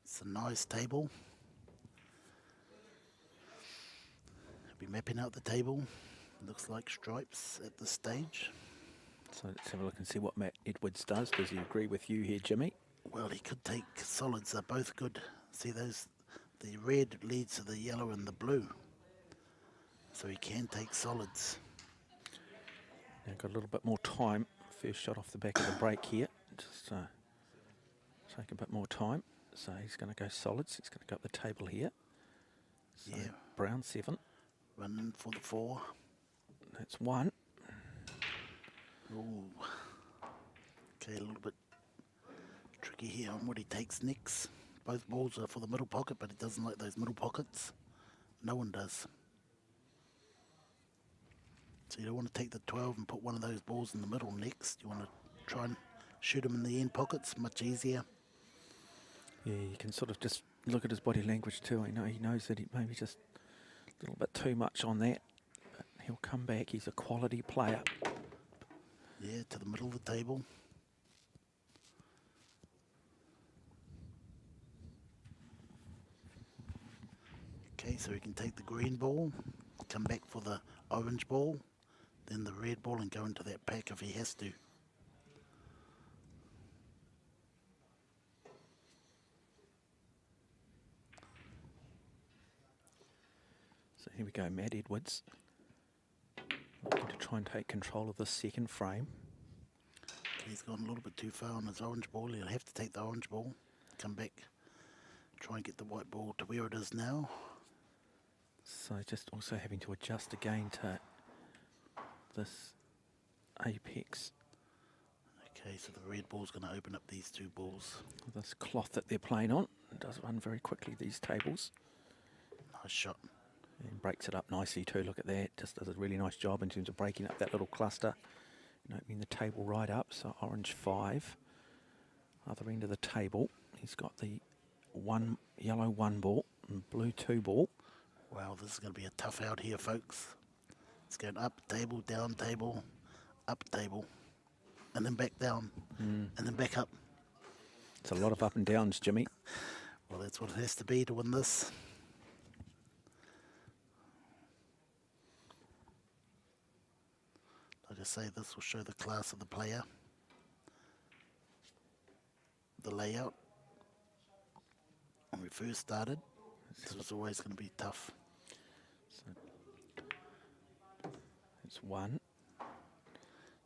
It's a nice table. He'll be mapping out the table. Looks like stripes at this stage. So let's have a look and see what Matt Edwards does. Does he agree with you here, Jimmy? Well, he could take solids. They're both good. See those? The red leads to the yellow and the blue. So he can take solids. Now got a little bit more time. First shot off the back of the break here. Just take a bit more time. So he's going to go solids. He's going to go up the table here. So Yeah. brown 7. Running for the 4. That's 1. Ooh. Okay, a little bit tricky here on what he takes next. Both balls are for the middle pocket, but he doesn't like those middle pockets. No one does. So you don't want to take the 12 and put one of those balls in the middle next. You want to try and shoot them in the end pockets, much easier. Yeah, you can sort of just look at his body language too. I know he knows that he maybe just a little bit too much on that. But he'll come back. He's a quality player. Yeah, to the middle of the table. Okay, so he can take the green ball, come back for the orange ball, then the red ball and go into that pack if he has to. So here we go, Matt Edwards. Looking to try and take control of the second frame. Okay, he's gone a little bit too far on his orange ball. He'll have to take the orange ball, come back, try and get the white ball to where it is now. So just also having to adjust again to this apex, Okay, so the red ball's going to open up these two balls. this cloth that they're playing on. It does run very quickly, these tables. Nice shot. And breaks it up nicely too, look at that. Just does a really nice job in terms of breaking up that little cluster and opening the table right up. So orange 5, other end of the table. He's got the yellow 1 ball and blue 2 ball. Wow, this is going to be a tough out here, folks. It's going up table, down table, up table, and then back down, and then back up. It's a lot of up and downs, Jimmy. Well, that's what it has to be to win this. Like I say, this will show the class of the player. The layout. When we first started, this was always going to be tough. So it's 1.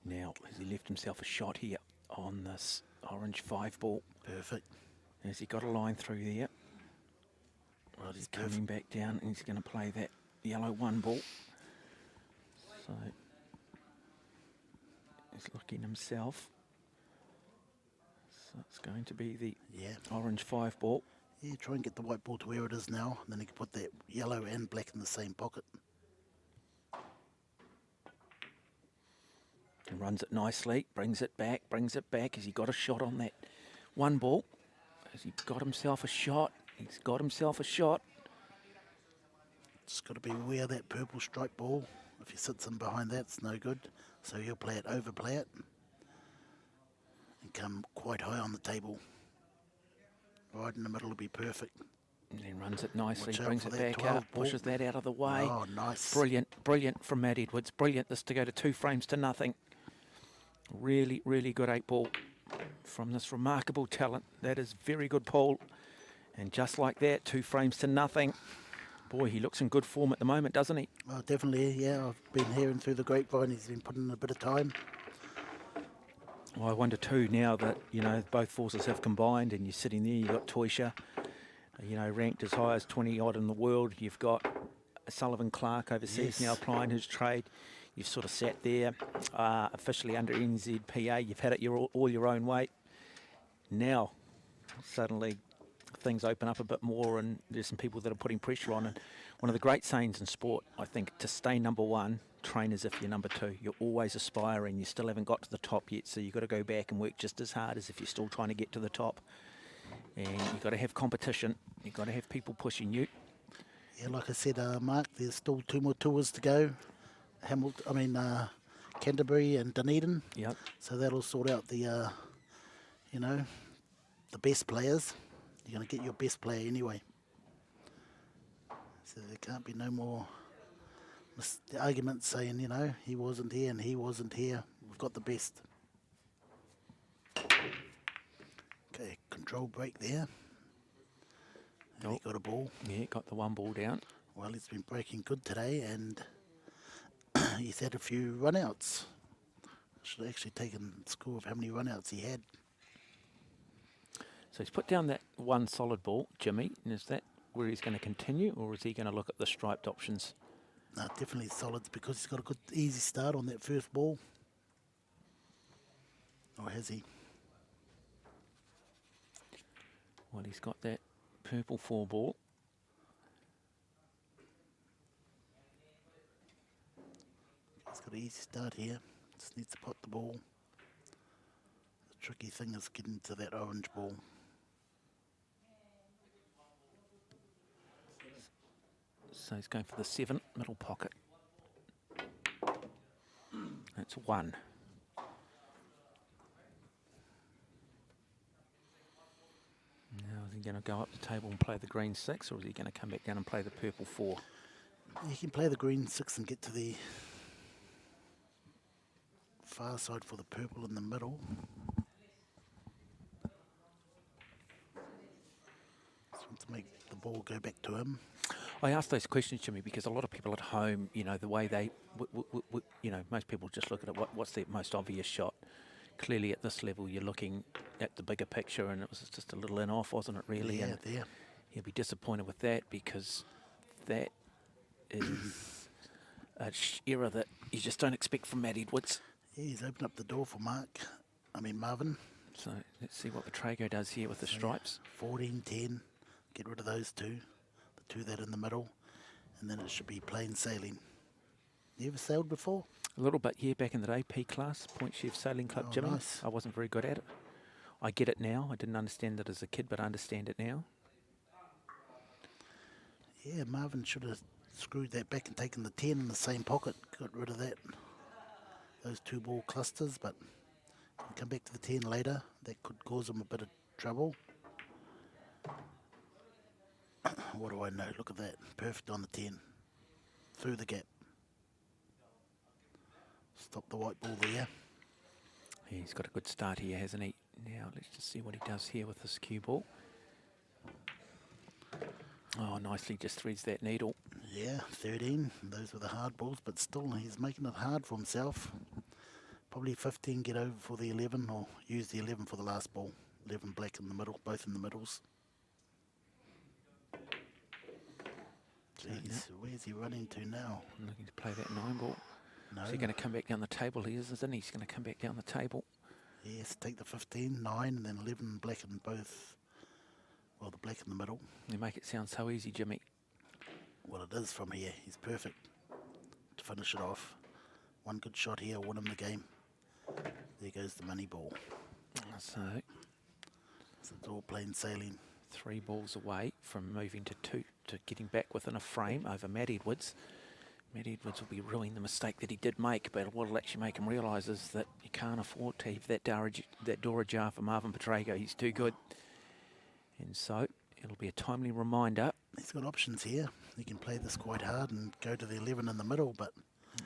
Now, has he left himself a shot here on this orange 5 ball? Perfect. Has he got a line through there? Well, he's Coming back down, and he's going to play that yellow 1 ball. So he's looking himself. So it's going to be the orange 5 ball. Yeah, try and get the white ball to where it is now, and then he can put that yellow and black in the same pocket. And runs it nicely, brings it back. Has he got a shot on that 1 ball? Has he got himself a shot? He's got himself a shot. Just got to be aware of that purple stripe ball. If he sits in behind that, it's no good. So he'll play it, overplay it, and come quite high on the table. Right in the middle will be perfect. And then runs it nicely, Watch out brings for it that back 12 out, ball. pushes that out of the way. Oh, nice. Brilliant from Matt Edwards. Brilliant, this to go to 2 frames to nothing. Really, really good 8 ball from this remarkable talent. That is very good, Paul. And just like that, 2 frames to nothing. Boy, he looks in good form at the moment, doesn't he? Well, definitely, yeah. I've been hearing through the grapevine he's been putting in a bit of time. Well, I wonder too now that, you know, both forces have combined and you're sitting there, you've got Toysha, you know, ranked as high as 20 odd in the world. You've got Sullivan Clark overseas now applying his trade. You've sort of sat there officially under NZPA. You've had it all your own way. Now, suddenly, things open up a bit more and there's some people that are putting pressure on. And one of the great sayings in sport, I think, to stay number 1, train as if you're number 2. You're always aspiring. You still haven't got to the top yet, so you've got to go back and work just as hard as if you're still trying to get to the top. And you've got to have competition. You've got to have people pushing you. Yeah, like I said, Mark, there's still 2 more tours to go. Canterbury and Dunedin. Yep. So that'll sort out the, you know, the best players. You're going to get your best player anyway. So there can't be no more arguments saying, you know, he wasn't here and he wasn't here. We've got the best. Okay, control break there. And he got a ball. Yeah, got the one ball down. Well, he's been breaking good today, and he's had a few run-outs. Should have actually taken the score of how many run-outs he had. So he's put down that one solid ball, Jimmy, and is that where he's going to continue, or is he going to look at the striped options? No, definitely solids because he's got a good, easy start on that first ball. Or has he? Well, he's got that purple 4 ball. He's got an easy start here. Just needs to pot the ball. The tricky thing is getting to that orange ball. So he's going for the 7, middle pocket. That's 1. Now is he going to go up the table and play the green 6, or is he going to come back down and play the purple 4? You can play the green 6 and get to the far side for the purple in the middle. Just want to make the ball go back to him. I ask those questions, Jimmy, because a lot of people at home, you know, the way they, you know, most people just look at it, what's the most obvious shot? Clearly at this level, you're looking at the bigger picture, and it was just a little in off, wasn't it, really? Yeah, and there. he'll be disappointed with that, because that is an error that you just don't expect from Matt Edwards. Yeah, he's opened up the door for Marvin. So let's see what Petrago does here with the stripes. 14, 10. Get rid of those two. The two that are in the middle. And then it should be plain sailing. You ever sailed before? A little bit here back in the day, P class, Point Chef Sailing Club, Oh, Jimmy. nice. I wasn't very good at it. I get it now. I didn't understand it as a kid, but I understand it now. Yeah, Marvin should have screwed that back and taken the 10 in the same pocket. Got rid of that. Those 2 ball clusters, but he'll come back to the 10 later. That could cause him a bit of trouble. What do I know? Look at that. Perfect on the 10. Through the gap. Stop the white ball there. Yeah, he's got a good start here, hasn't he? Now let's just see what he does here with this cue ball. Oh, nicely just threads that needle. Yeah, 13. Those were the hard balls, but still he's making it hard for himself. Probably 15 get over for the 11, or use the 11 for the last ball. 11 black in the middle, both in the middles. Jeez, where's he running to now? I'm looking to play that 9 ball. No. Is he going to come back down the table? He is, isn't he? He's going to come back down the table. Yes, take the 15, 9, and then 11 black in both. Well, the black in the middle. You make it sound so easy, Jimmy. Well, it is from here. He's perfect to finish it off. One good shot here, win him the game. There goes the money ball. So It's all plain sailing. 3 balls away from moving to 2, to getting back within a frame over Matt Edwards. Matt Edwards will be ruining the mistake that he did make, but what will actually make him realise is that you can't afford to leave that door ajar for Marvin Petrago. He's too good. And so it'll be a timely reminder. He's got options here. He can play this quite hard and go to the 11 in the middle, but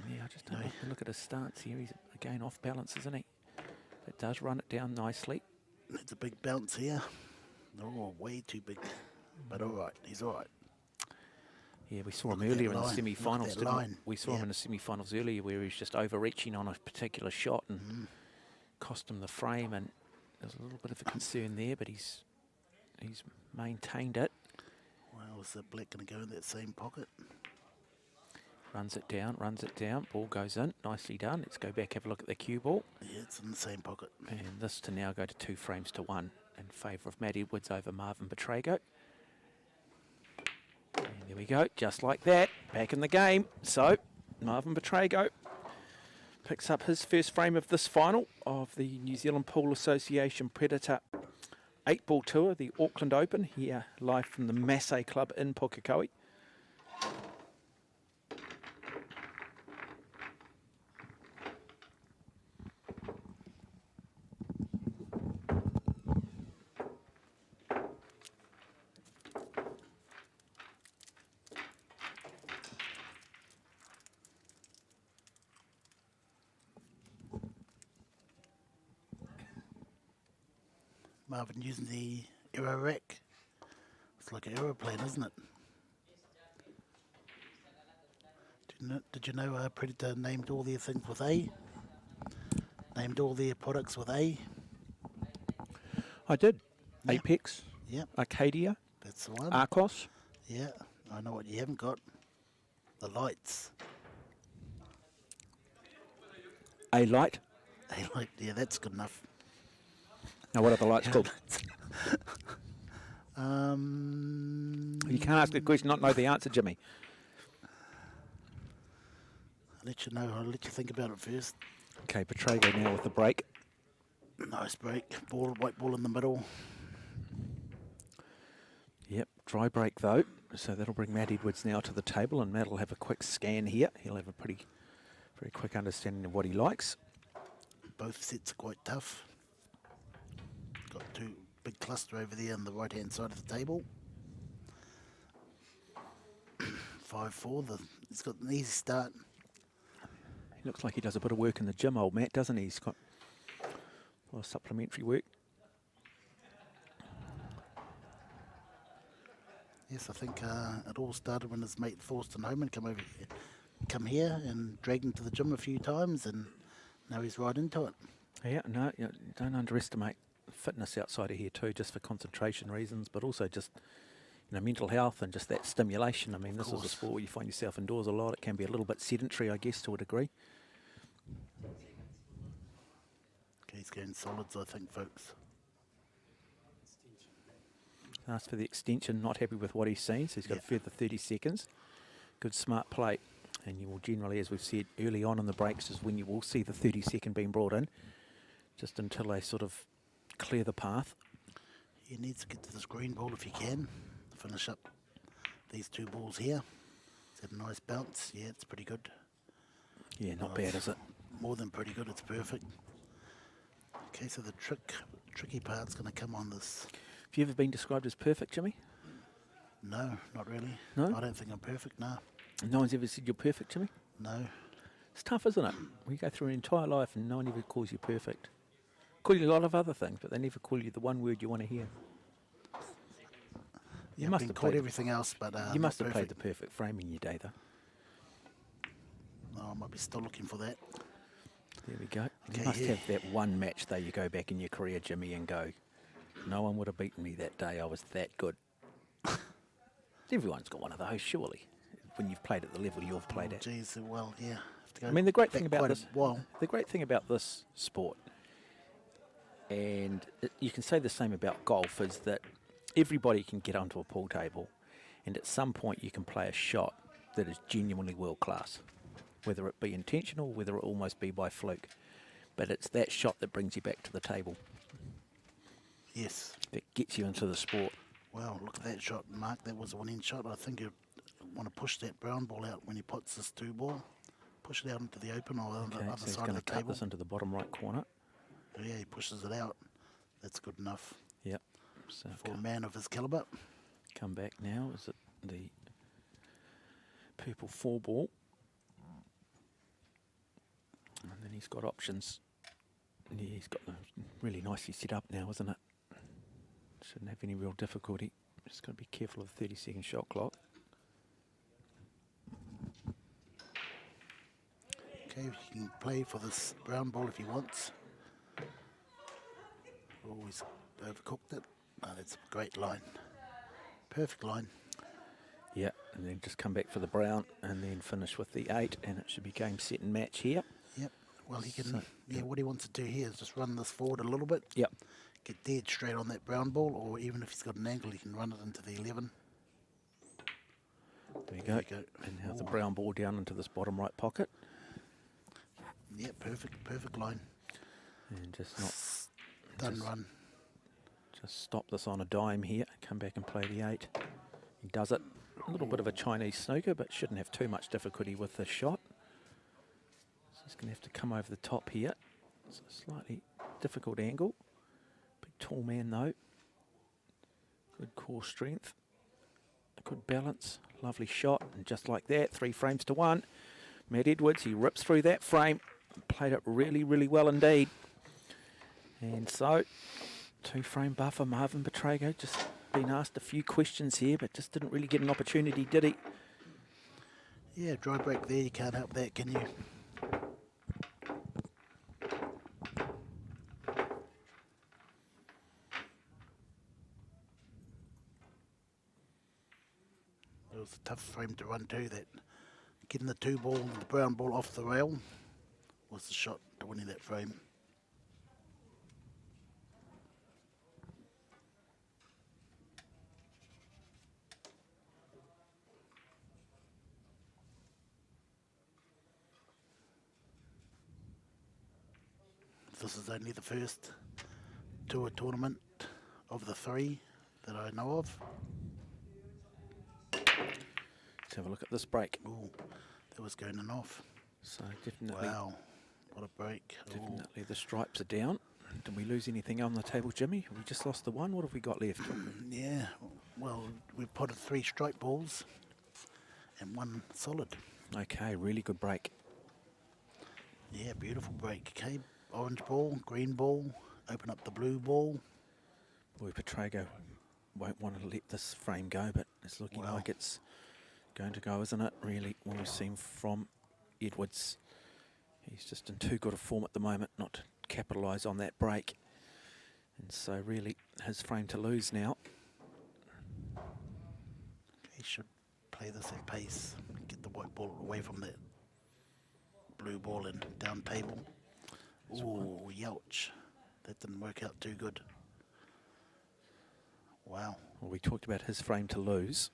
Yeah, I just don't like to look at his stance here. He's again off balance, isn't he? It does run it down nicely. it's a big bounce here. Oh, way too big. But all right, he's all right. Yeah, we saw Look him at that earlier in the line. semi-finals, Look at that didn't we? line. We saw him Yeah. in the semi-finals earlier where he was just overreaching on a particular shot and cost him the frame, and there's a little bit of a concern there, but he's maintained it. Well, is that black going to go in that same pocket? Runs it down, ball goes in, nicely done. Let's go back, have a look at the cue ball. Yeah, it's in the same pocket. And this to now go to 2 frames to 1 in favour of Matt Edwards over Marvin Petrago. And there we go, just like that, back in the game. So, Marvin Petrago picks up his first frame of this final of the New Zealand Pool Association Predator 8-ball tour, the Auckland Open, here live from the Masse Club in Pukekohe. Marvin using the aero rack. It's like an aeroplane, isn't it? Did you know Predator named all their things with A? Named all their products with A? I did. Yeah. Apex, Yep, Arcadia, that's the one. Arcos. Yeah, I know what you haven't got. The lights. A-Light. Yeah, that's good enough. Now, what are the lights called? You can't ask a question, not know the answer, Jimmy. I'll let you know. I'll let you think about it first. Okay, Betrago now with the break. Nice break. Ball, white ball in the middle. Yep, dry break though. So that'll bring Matt Edwards now to the table, and Matt will have a quick scan here. He'll have a very quick understanding of what he likes. Both sets are quite tough. Got two big cluster over there on the right-hand side of the table. 5-4. He's got an easy start. He looks like he does a bit of work in the gym, old Matt, doesn't he? He's got a lot of supplementary work. Yes, I think it all started when his mate Thorsten Homan come here and dragged him to the gym a few times, and now he's right into it. Yeah, no, don't underestimate fitness outside of here too, just for concentration reasons, but also just mental health and just that stimulation. I mean, this is a sport where you find yourself indoors a lot. It can be a little bit sedentary, I guess, to a degree. Okay, he's going solids, I think, folks. Asked for the extension, not happy with what he's seen, so he's got a further 30 seconds. Good smart play. And you will generally, as we've said early on in the breaks, is when you will see the 30-second being brought in, just until they sort of clear the path. He needs to get to this green ball if he can. Finish up these two balls here. It's had a nice bounce. Yeah, it's pretty good. Yeah, not bad, is it? More than pretty good. It's perfect. Okay, so the tricky part's going to come on this. Have you ever been described as perfect, Jimmy? No, not really. No? I don't think I'm perfect, no. No one's ever said you're perfect, Jimmy? No. It's tough, isn't it? We go through an entire life and no one ever calls you perfect. Call you a lot of other things, but they never call you the one word you want to hear. You must have called everything else, but you must have played the perfect frame in your day, though. Oh, I might be still looking for that. There we go. Okay, You must have that one match, though, you go back in your career, Jimmy, and go, no one would have beaten me that day. I was that good. Everyone's got one of those, surely, when you've played at the level you've played at. Geez, well, yeah. Have to go I mean, the great back thing about quite a this, while. the great thing about this sport, and you can say the same about golf, is that everybody can get onto a pool table, and at some point you can play a shot that is genuinely world class, whether it be intentional, whether it almost be by fluke. But it's that shot that brings you back to the table. Yes. That gets you into the sport. Wow, look at that shot, Mark. That was a winning shot. I think you want to push that brown ball out when he puts this two ball. Push it out into the open or on the Okay, other so he's side going of to the cut table. this into the bottom right corner. Yeah, he pushes it out. That's good enough Yep. So for a man of his calibre. come back now. Is it the purple 4 ball? And then he's got options. Yeah, he's got them really nicely set up now, isn't it? Shouldn't have any real difficulty. Just got to be careful of the 30-second shot clock. Okay, he can play for this brown ball if he wants. Always overcooked it. Oh, that's a great line. Perfect line. Yeah, and then just come back for the brown and then finish with the 8, and it should be game, set and match here. Yep. Well, he can. So, What he wants to do here is just run this forward a little bit. Yep. Get dead straight on that brown ball, or even if he's got an angle, he can run it into the 11. There you There go. you go. And now the Ooh. brown ball down into this bottom right pocket. Yeah, perfect line. And just not Done just- run. Just stop this on a dime here, come back and play the 8. He does it. A little bit of a Chinese snooker, but shouldn't have too much difficulty with this shot. So he's going to have to come over the top here. It's a slightly difficult angle. Big tall man though. Good core strength. Good balance. Lovely shot. And just like that, 3 frames to 1. Matt Edwards, he rips through that frame. Played it really, really well indeed. And so 2-frame buffer, Marvin Petrago, just been asked a few questions here, but just didn't really get an opportunity, did he? Yeah, dry break there, you can't help that, can you? It was a tough frame to run too, that getting the 2 ball, the brown ball off the rail was the shot to winning that frame. This is only the first tour tournament of the 3 that I know of. Let's have a look at this break. Ooh, that was going in off. So definitely, Wow, what a break. Ooh. definitely the stripes are down. Did we lose anything on the table, Jimmy? We just lost the one. What have we got left? Yeah, well, we've potted 3 strike balls and 1 solid. Okay, really good break. Yeah, beautiful break. Okay, orange ball, green ball, open up the blue ball. Boy, Petrago won't want to let this frame go, but it's looking Wow. like it's going to go, isn't it? Really, what we've seen from Edwards. He's just in too good a form at the moment not to capitalise on that break. And so really his frame to lose now. He should play this at pace, get the white ball away from that blue ball and down table. Ooh, youch. That didn't work out too good. Wow. Well, we talked about his frame to lose.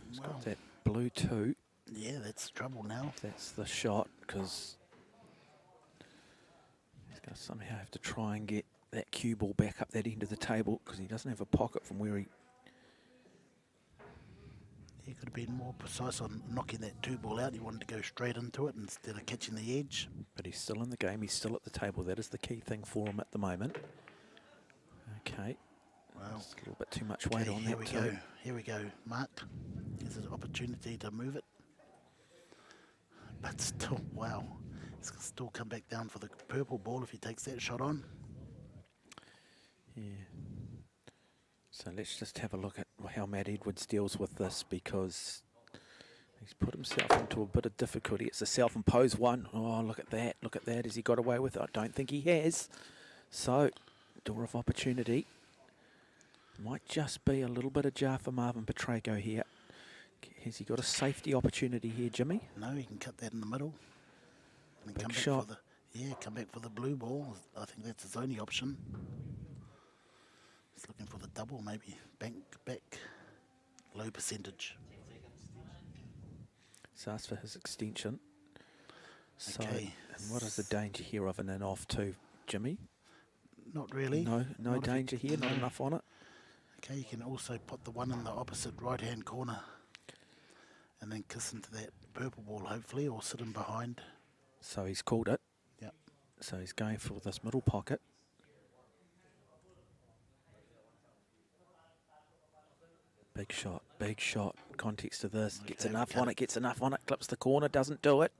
He's Wow. got that blue 2. Yeah, that's trouble now. That's the shot, because he's going to somehow have to try and get that cue ball back up that end of the table, because he doesn't have a pocket from where he... He could have been more precise on knocking that 2 ball out. He wanted to go straight into it instead of catching the edge. But he's still in the game. He's still at the table. That is the key thing for him at the moment. Okay. Wow. Just a little bit too much weight on here that we too. go. Here we go, Mark. Here's an opportunity to move it. But still, wow. He's going to still come back down for the purple ball if he takes that shot on. Yeah. So let's just have a look at how Matt Edwards deals with this, because he's put himself into a bit of difficulty. It's a self-imposed one. Oh, look at that. Look at that. Has he got away with it? I don't think he has. So, door of opportunity. Might just be a little bit ajar for Marvin Petrago here. Has he got a safety opportunity here, Jimmy? No, he can cut that in the middle. And Big come shot. Back for the, come back for the blue ball. I think that's his only option. He's looking for the double, maybe. Bank back. Low percentage. So ask for his extension. So, Okay. and what is the danger here of an in off too, Jimmy? Not really. No Not if danger here, not no. enough on it. Okay, you can also put the one in the opposite right-hand corner and then kiss into that purple ball, hopefully, or sit in behind. So he's called it. Yep. So he's going for this middle pocket. Big shot. Context of this. Gets Okay, enough cut on it. it, gets enough on it, clips the corner, doesn't do it.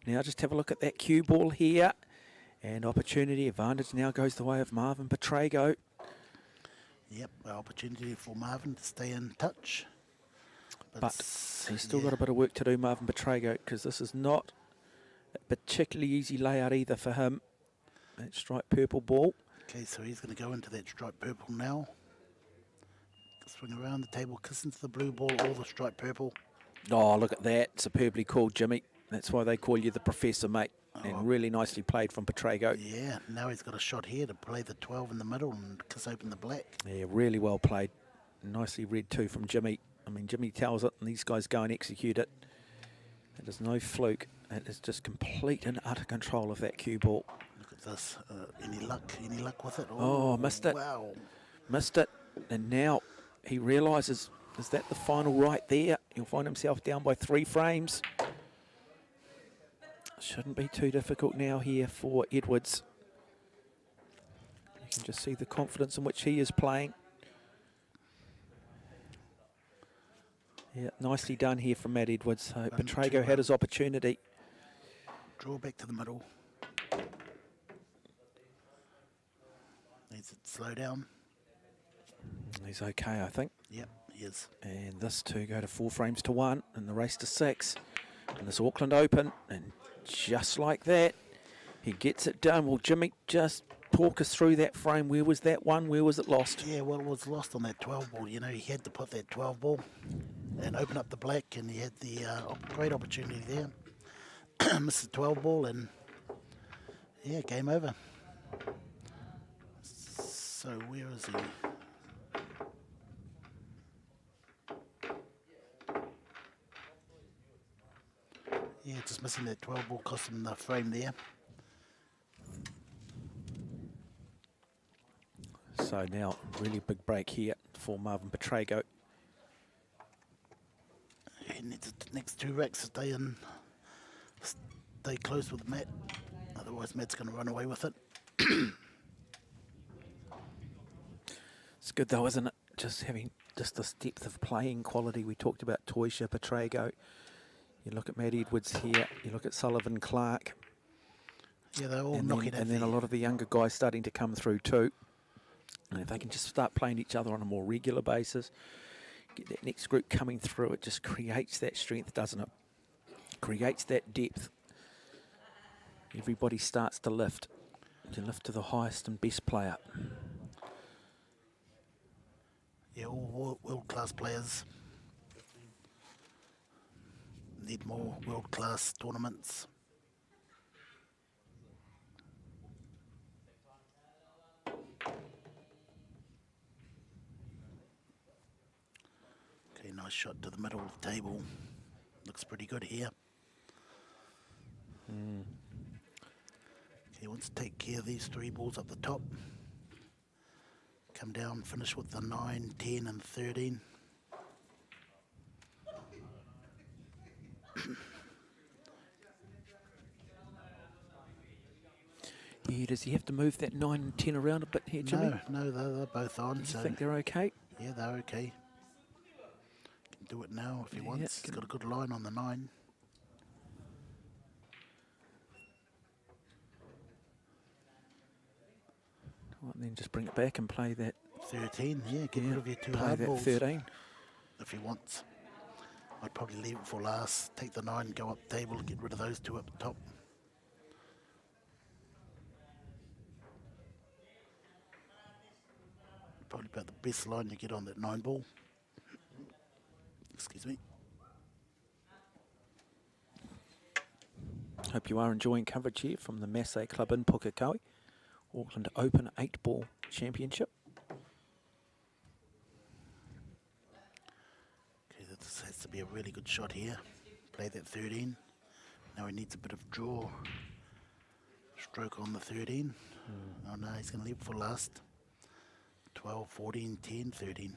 Now just have a look at that cue ball here. And opportunity advantage now goes the way of Marvin Petrago. Yep, opportunity for Marvin to stay in touch. But it's- he's still yeah, got a bit of work to do, Marvin Petrago, because this is not a particularly easy layout either for him. That striped purple ball. Okay, so he's going to go into that striped purple now. Swing around the table, kiss into the blue ball, all the striped purple. Oh, look at that. Superbly called, Jimmy. That's why they call you the professor, mate. Oh. And really nicely played from Petrago. Yeah, now he's got a shot here to play the 12 in the middle and kiss open the black. Yeah, really well played. Nicely read too from Jimmy. I mean, Jimmy tells it and these guys go and execute it. It is no fluke. It is just complete and utter control of that cue ball. Look at this. Any luck with it? Oh, missed it. Wow. Missed it. And now he realises, is that the final right there? He'll find himself down by 3 frames. Shouldn't be too difficult now here for Edwards. You can just see the confidence in which he is playing. Yeah, nicely done here from Matt Edwards. So Petrago had his opportunity. Draw back to the middle. needs to slow down. He's okay, I think. Yep, he is. And this two go to 4 frames to 1 in the race to 6 in this Auckland Open. And just like that, he gets it done. Well, Jimmy, just talk us through that frame. Where was that one? Where was it lost? Yeah, well, it was lost on that 12 ball. You know, he had to put that 12 ball and open up the black, and he had the great opportunity there. Missed the 12 ball, and yeah, game over. So where is he? Yeah, just missing that 12 ball cost him the frame there. So now, really big break here for Marvin Petrago. He needs the next 2 racks to stay close with Matt. Otherwise, Matt's going to run away with it. It's good though, isn't it? Just having this depth of playing quality. We talked about Toysha, Petrago. You look at Matt Edwards here. You look at Sullivan Clark. Yeah, they're all And knocking then, at and then a lot of the younger guys starting to come through too. And if they can just start playing each other on a more regular basis, get that next group coming through, it just creates that strength, doesn't it? Creates that depth. Everybody starts to lift to the highest and best player. Yeah, all world-class players. Need more world-class tournaments. Okay, nice shot to the middle of the table. Looks pretty good here. Okay, he wants to take care of these 3 balls up the top. Come down, finish with the 9, 10 and 13. Yeah, does he have to move that 9 and 10 around a bit here, Jimmy? No, they're both on. You So think they're okay? yeah, they're okay. Can do it now if he Yeah, wants. He's got a good line on the 9. Well, then just bring it back and play that. 13, yeah, get rid of your 2 play hard that balls 13. if he wants. I'd probably leave it for last. Take the 9, go up table, get rid of those 2 up the top. Probably about the best line you get on that 9 ball. Excuse me. Hope you are enjoying coverage here from the Masse Club in Pukekohe. Auckland Open 8-ball championship. Okay, this has to be a really good shot here. Play that 13. Now he needs a bit of draw. Stroke on the 13. Oh no, he's going to leave it for last. 12, 14, 10, 13.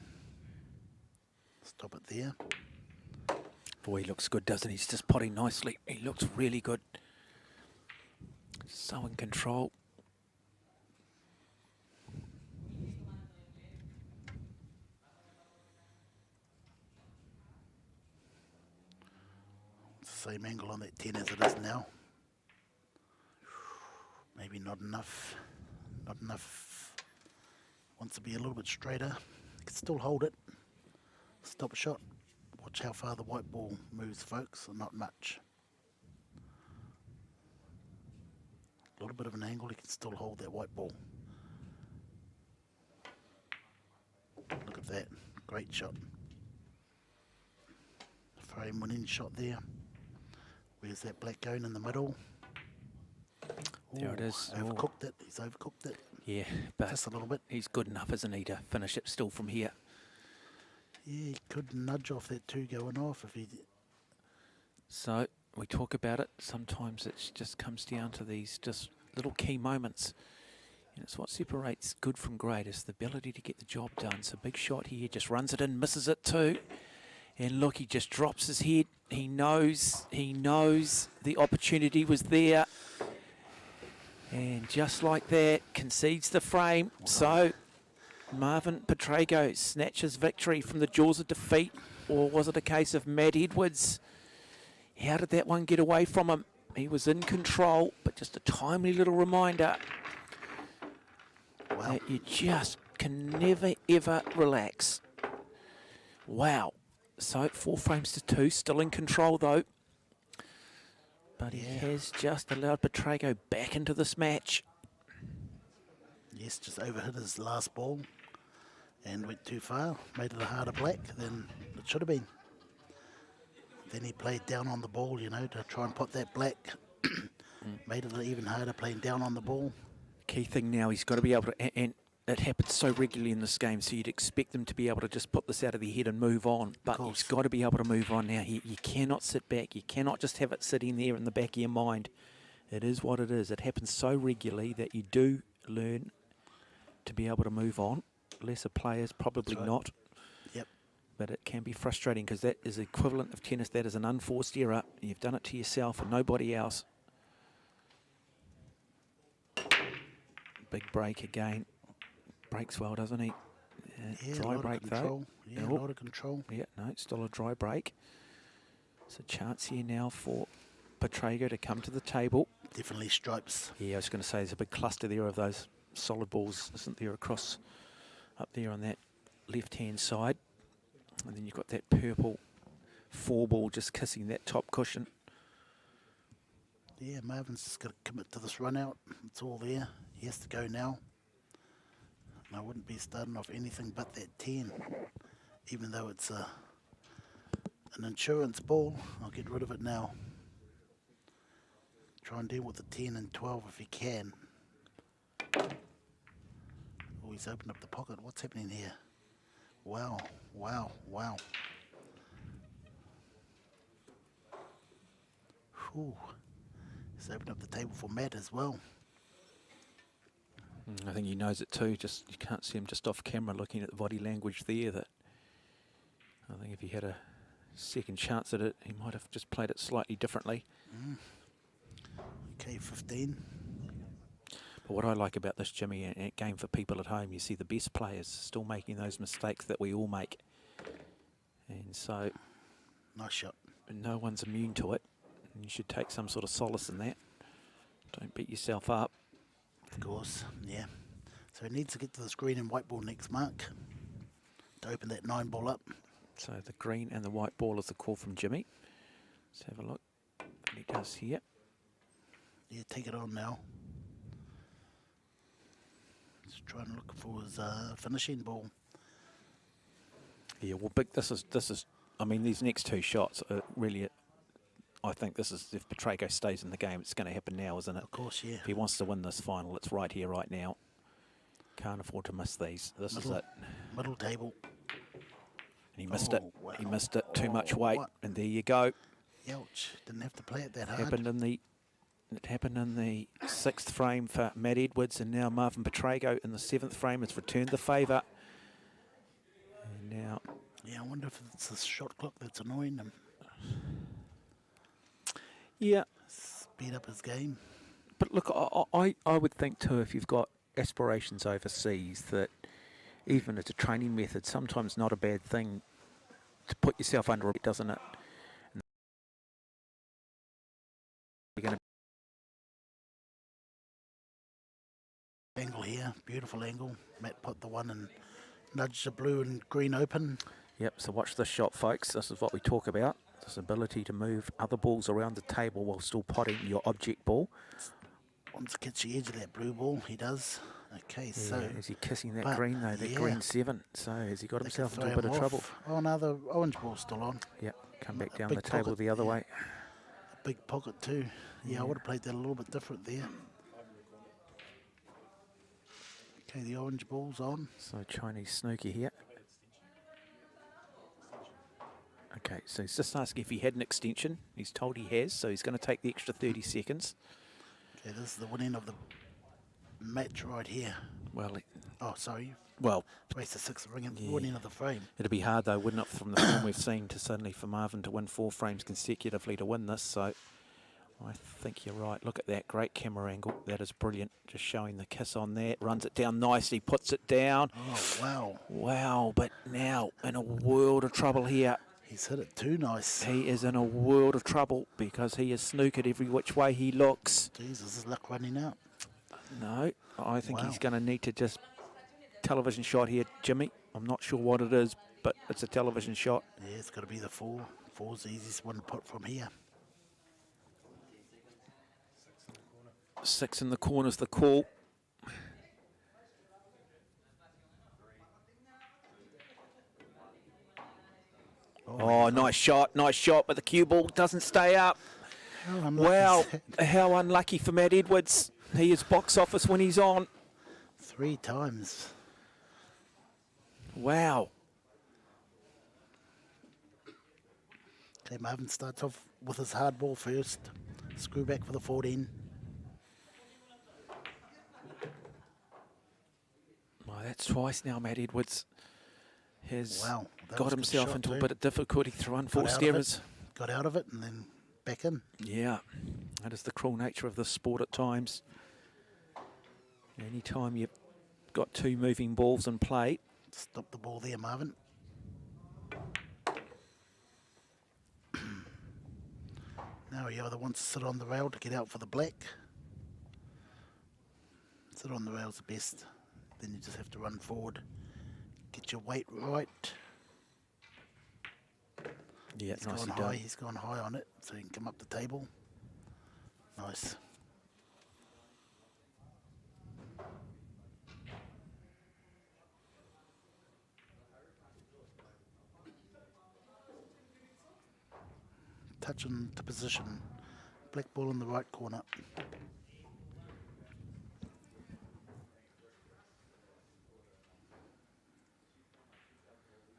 Stop it there. Boy, he looks good, doesn't he? He's just potting nicely. He looks really good. So in control. It's the same angle on that 10 as it is now. Maybe not enough. Not enough. Wants to be a little bit straighter. Can still hold it. Stop shot. Watch how far the white ball moves, folks. Not much. A little bit of an angle. He can still hold that white ball. Look at that. Great shot. Frame winning shot there. Where's that black going in the middle? There it is. Overcooked it. He's overcooked it. Yeah, but Just a little bit. he's good enough, isn't he, to finish it still from here. Yeah, he could nudge off that 2 going off if he... So we talk about it. Sometimes it just comes down to these just little key moments. And it's what separates good from great, is the ability to get the job done. So big shot here, just runs it in, misses it too. And look, he just drops his head. He knows the opportunity was there. And just like that, concedes the frame. So Marvin Petrago snatches victory from the jaws of defeat. Or was it a case of Matt Edwards? How did that one get away from him? He was in control, but just a timely little reminder. Wow. that you just can never, ever relax. Wow. So 4 frames to 2, still in control though. But he has just allowed Pukekohe back into this match. Yes, just overhit his last ball and went too far. Made it a harder black than it should have been. Then he played down on the ball, you know, to try and put that black. Made it even harder playing down on the ball. Key thing now, he's got to be able to, and it happens so regularly in this game, so you'd expect them to be able to just put this out of their head and move on. But he's got to be able to move on now. You cannot sit back. You cannot just have it sitting there in the back of your mind. It is what it is. It happens so regularly that you do learn to be able to move on. Lesser players, probably not. Yep. But it can be frustrating because that is the equivalent of tennis. That is an unforced error. You've done it to yourself and nobody else. Big break again. Breaks well, doesn't he? Yeah, dry break though. Yeah, a lot of control. Yeah, no, still a dry break. It's a chance here now for Pukekohe to come to the table. Definitely stripes. Yeah, I was going to say there's a big cluster there of those solid balls, isn't there, across up there on that left-hand side. And then you've got that purple 4 ball just kissing that top cushion. Yeah, Marvin's just got to commit to this run out. It's all there. He has to go now. And I wouldn't be starting off anything but that 10. Even though it's an insurance ball, I'll get rid of it now. Try and deal with the 10 and 12 if you can. Oh, he's opened up the pocket. What's happening here? Wow, wow, wow. Whew. He's opened up the table for Matt as well. I think he knows it too. Just you can't see him just off camera looking at the body language there. That I think if he had a second chance at it, he might have just played it slightly differently. Okay, 15. But what I like about this, Jimmy, and game for people at home, you see the best players still making those mistakes that we all make. And so Nice shot. no one's immune to it. And you should take some sort of solace in that. Don't beat yourself up. Of course, yeah. So he needs to get to this green and white ball next, Mark, to open that 9 ball up. So the green and the white ball is the call from Jimmy. Let's have a look what he does here. Yeah, take it on now. Just trying to look for his finishing ball. Yeah, well, big. This is. I mean, these next 2 shots are really. I think this is, if Pukekohe stays in the game, it's going to happen now, isn't it? Of course, yeah. If he wants to win this final, it's right here, right now. Can't afford to miss these. This is it. Middle table. And he missed it. Wow. He missed it. Too much weight. What? And there you go. Ouch. Didn't have to play it that hard. It happened in the 6th frame for Matt Edwards, and now Marvin Pukekohe in the 7th frame has returned the favour. And now... Yeah, I wonder if it's the shot clock that's annoying him. Yeah. Speed up his game. But look, I would think too, if you've got aspirations overseas, that even as a training method, sometimes not a bad thing to put yourself under a bit, doesn't it? And you're going to Angle here, beautiful angle. Matt put the one and nudged the blue and green open. Yep, so watch this shot, folks. This is what we talk about. This ability to move other balls around the table while still potting your object ball. Wants to catch the edge of that blue ball, he does. Okay, Yeah, so... is he kissing that green though, that green 7? So has he got himself into a bit of trouble? Oh no, the orange ball's still on. Yep, come back A down big the table pocket, the other yeah. way. A big pocket too. Yeah, I would have played that a little bit different there. Okay, the orange ball's on. So Chinese snooker here. Okay, so he's just asking if he had an extension. He's told he has, so he's going to take the extra 30 seconds. Okay, this is the winning of the match right here. Well, Oh, sorry. well, Race to 6, ring Yeah. winning of the frame. it'd be hard though, wouldn't it, from the form we've seen to suddenly for Marvin to win 4 frames consecutively to win this. So I think you're right. Look at that great camera angle. That is brilliant. Just showing the kiss on that. Runs it down nicely, puts it down. Oh, wow. Wow, but now in a world of trouble here. He's hit it too nice. He is in a world of trouble because he is snookered every which way he looks. Jesus, his luck running out. No, I think Wow. he's going to need to just television shot here, Jimmy. I'm not sure what it is, but it's a television shot. Yeah, it's got to be the 4. 4's the easiest one to put from here. 6 in the corner's the call. Oh, nice shot, but the cue ball doesn't stay up. How unlucky Wow, is that? how unlucky for Matt Edwards. He is box office when he's on. 3 times. Wow. Okay, Marvin starts off with his hard ball first. Screw back for the 14. Well, that's twice now Matt Edwards has Wow, that was got a good himself shot into a too. bit of difficulty through unforced out of it. errors. Got out of it and then back in. Yeah, that is the cruel nature of this sport at times. Anytime you've got 2 moving balls in play, Stop the ball there, Marvin. Now he either wants to sit on the rail to get out for the black. Sit on the rail's the best. Then you just have to run forward. Get your weight right. yeah, He's nicely gone done. high. He's gone high on it, so he can come up the table. Nice. Touch into position. Black ball in the right corner.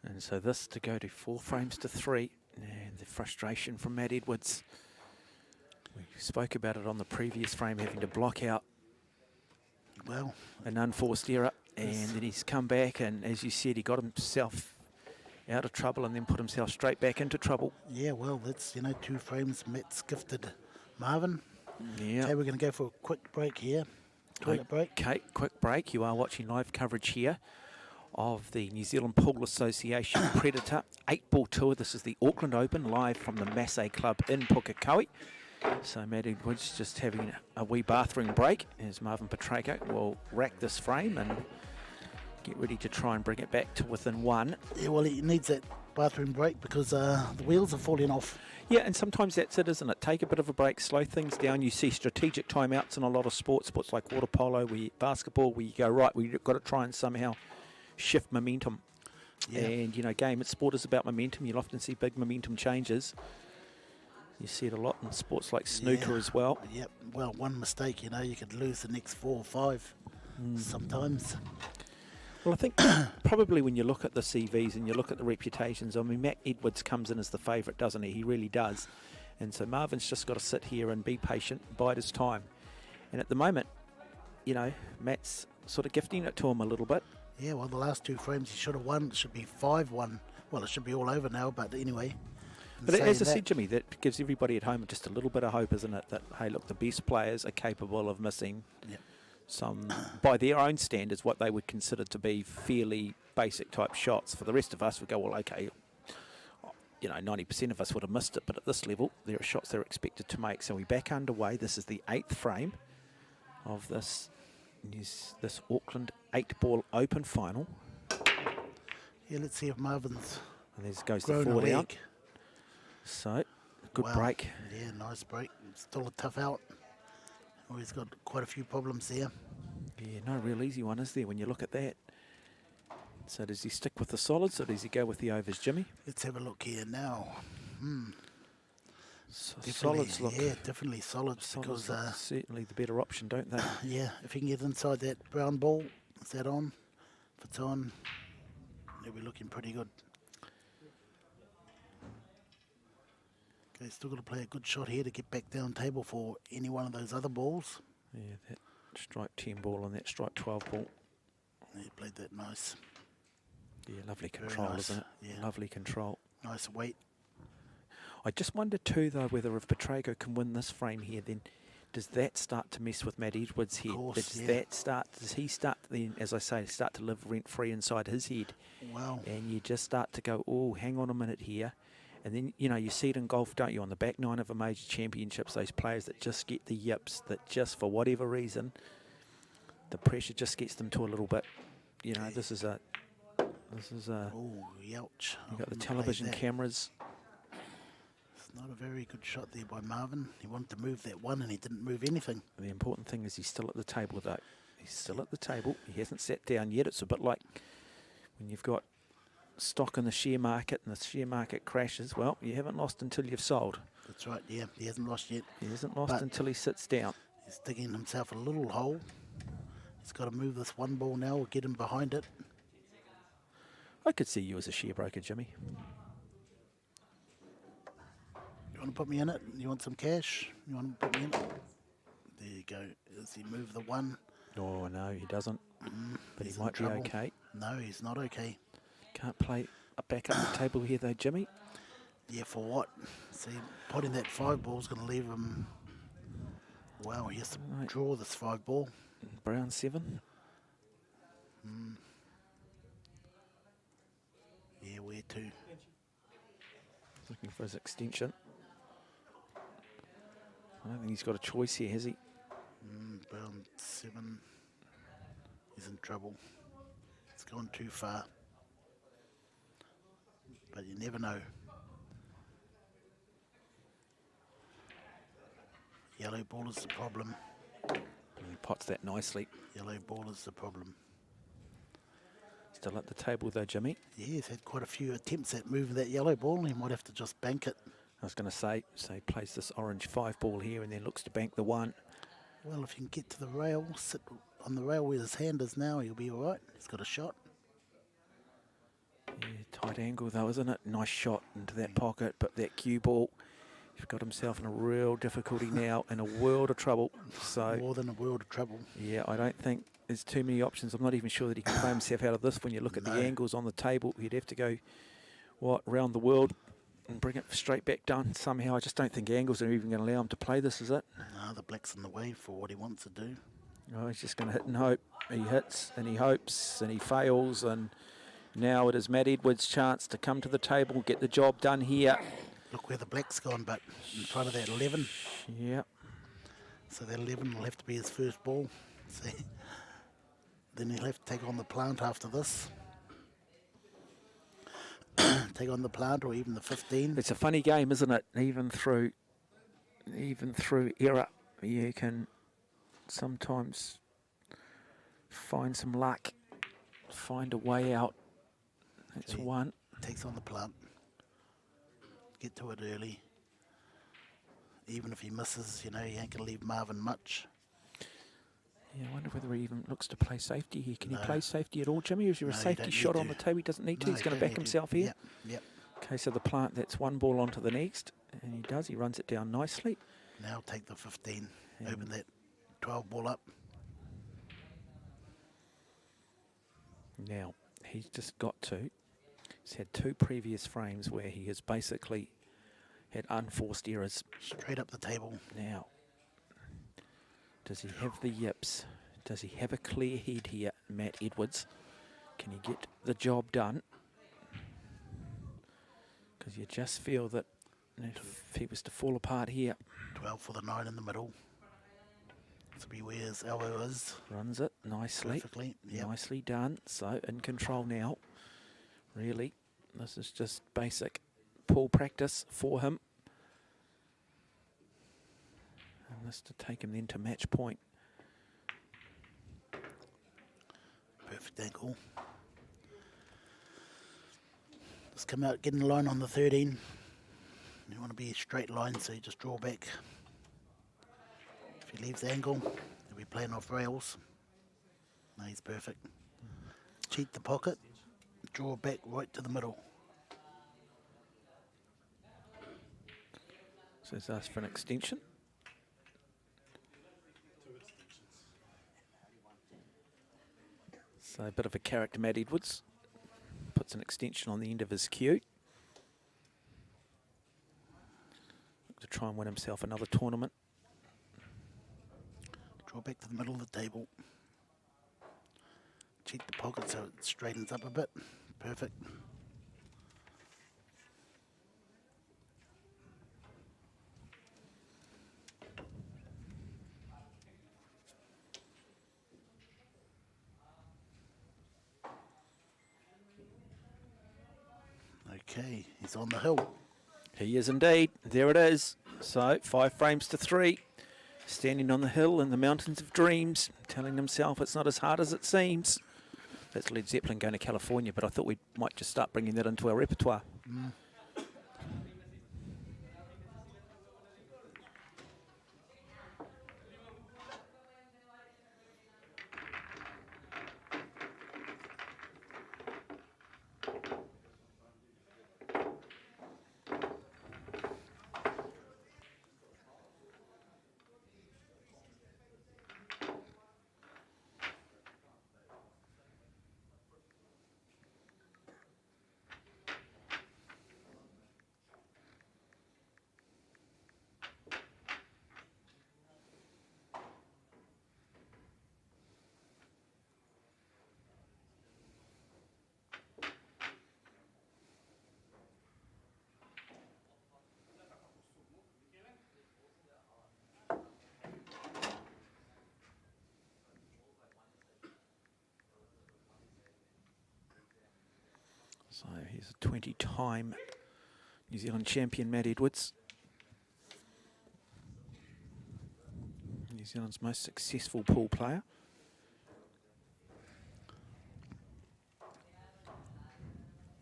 And so this to go to 4 frames to 3, and the frustration from Matt Edwards. We spoke about it on the previous frame, having to block out Well, an unforced error, and then he's come back, and as you said, he got himself out of trouble and then put himself straight back into trouble. yeah, well, that's, 2 frames. Matt's gifted Marvin. Yeah. Okay, we're going to go for a quick break here. Toilet break. Okay, quick break. You are watching live coverage here of the New Zealand Pool Association Predator 8-ball tour. This is the Auckland Open, live from the Masse Club in Pukekohe. So Matt Edwards just having a wee bathroom break as Marvin Pukekohe will rack this frame and get ready to try and bring it back to within 1. Yeah, well, he needs that bathroom break because the wheels are falling off. Yeah, and sometimes that's it, isn't it? Take a bit of a break, slow things down. You see strategic timeouts in a lot of sports like water polo, basketball, where you go, right, we've got to try and somehow shift momentum. Yeah. And, game at sport is about momentum. You'll often see big momentum changes. You see it a lot in sports like snooker Yeah. as well. Yep. Well, one mistake, you could lose the next 4 or 5 sometimes. Well, I think probably when you look at the CVs and you look at the reputations, I mean, Matt Edwards comes in as the favourite, doesn't he? He really does. And so Marvin's just got to sit here and be patient, bide his time. And at the moment, Matt's sort of gifting it to him a little bit. Yeah, well, the last 2 frames he should have won. It should be 5-1. Well, it should be all over now, but anyway. But as I said, Jimmy, that gives everybody at home just a little bit of hope, isn't it? That, hey, look, the best players are capable of missing some, by their own standards, what they would consider to be fairly basic type shots. For the rest of us, we go, well, okay, 90% of us would have missed it, but at this level, there are shots they're expected to make. So we're back underway. This is the 8th frame of this Auckland 8-ball Open final. Yeah, let's see if Marvin's And there goes the grown a 4 down. leg. So, good Wow. break. Yeah, nice break. Still a tough out. Oh, he's got quite a few problems there. Yeah, no real easy one, is there, when you look at that? So does he stick with the solids or does he go with the overs, Jimmy? Let's have a look here now. So Definitely, solids look, yeah, definitely solids solids because, look certainly the better option, don't they? yeah, if he can get inside that brown ball, is that on? If it's on, they'll be looking pretty good. Okay, still got to play a good shot here to get back down table for any one of those other balls. Yeah, that strike 10 ball and that strike 12 ball. He played that nice. Yeah, lovely Very control, nice, isn't it? yeah. Lovely control. Nice weight. I just wonder too, though, whether if Pukekohe can win this frame here, then does that start to mess with Matt Edwards' head? course, yeah. Does he start then, as I say, start to live rent-free inside his head? Wow. And you just start to go, oh, hang on a minute here. And then, you see it in golf, don't you, on the back 9 of a major championships, those players that just get the yips, that just for whatever reason, The pressure just gets them to a little bit. You know, this is a. Oh, ouch. You got the I wouldn't play television that. cameras. It's not a very good shot there by Marvin. He wanted to move that one and he didn't move anything. The important thing is he's still at the table, though. He's still at the table. He hasn't sat down yet. It's a bit like when you've got stock in the share market and the share market crashes. Well, you haven't lost until you've sold. That's right, yeah. He hasn't lost yet. He hasn't lost But until he sits down. he's digging himself a little hole. He's got to move this one ball now or get him behind it. I could see you as a share broker, Jimmy. You want to put me in it? You want some cash? You want to put me in it? There you go. Does he move the one? Oh, no, he doesn't. But He's he in might be trouble. okay. No, he's not okay. Can't play a back up the table here, though, Jimmy. Yeah, for what? See, putting that 5 ball is going to leave him. Wow, he has to Right. draw this 5 ball. Brown 7. Yeah, where to? Looking for his extension. I don't think he's got a choice here, has he? Brown 7. He's in trouble. It's gone too far. But you never know. Yellow ball is the problem. And he pots that nicely. Yellow ball is the problem. Still at the table, though, Jimmy. Yeah, he's had quite a few attempts at moving that yellow ball. He might have to just bank it. I was going to say, so he plays this orange 5 ball here and then looks to bank the 1. Well, if you can get to the rail, sit on the rail where his hand is now, he'll be all right. He's got a shot. Yeah, tight angle, though, isn't it? Nice shot into that pocket, but that cue ball, he's got himself in a real difficulty now, in a world of trouble. So, More than a world of trouble. yeah, I don't think there's too many options. I'm not even sure that he can play himself out of this. When you look at No. the angles on the table, he'd have to go, round the world and bring it straight back down somehow. I just don't think angles are even going to allow him to play this, is it? No, the black's in the way for what he wants to do. Oh, he's just going to hit and hope. He hits and he hopes and he fails. And now it is Matt Edwards' chance to come to the table, get the job done here. Look where the black's gone, but in front of that 11. Yeah. So that 11 will have to be his first ball. See? Then he'll have to take on the plant after this. Take on the plant or even the 15. It's a funny game, isn't it? Even through error, you can sometimes find some luck, find a way out. That's Okay. one. Takes on the plant. Get to it early. Even if he misses, you know, he ain't going to leave Marvin much. Yeah, I wonder whether he even looks to play safety here. Can No. he play safety at all, Jimmy? Or is there a No, you safety don't shot need on to. the table? He doesn't need to. No, He's you going to don't back need himself here. Yep. Okay, so the plant, that's 1 ball onto the next. And he does. He runs it down nicely. Now take the 15. And Open that 12 ball up. Now, he's just got to. He's had 2 previous frames where he has basically had unforced errors. Straight up the table. Now, does he have the yips? Does he have a clear head here, Matt Edwards? Can he get the job done? Because you just feel that if he was to fall apart here, 12 for the 9 in the middle. To be where his elbow is. runs it nicely. Perfectly. Yep. Nicely done. So in control now. Really, this is just basic pool practice for him. And this to take him then to match point. Perfect angle. Just come out, get in the line on the 13. You want to be a straight line, so you just draw back. If he leaves the angle, he'll be playing off rails. No, he's perfect. Cheat the pocket, draw back right to the middle. So he's asked for an extension. So a bit of a character, Matt Edwards. Puts an extension on the end of his cue. To try and win himself another tournament. Draw back to the middle of the table. Cheat the pocket so it straightens up a bit. Perfect. Okay, he's on the hill. He is indeed. There it is. So 5 frames to 3. Standing on the hill in the mountains of dreams, telling himself it's not as hard as it seems. That's Led Zeppelin going to California, but I thought we might just start bringing that into our repertoire. So here's a 20-time New Zealand champion, Matt Edwards. New Zealand's most successful pool player.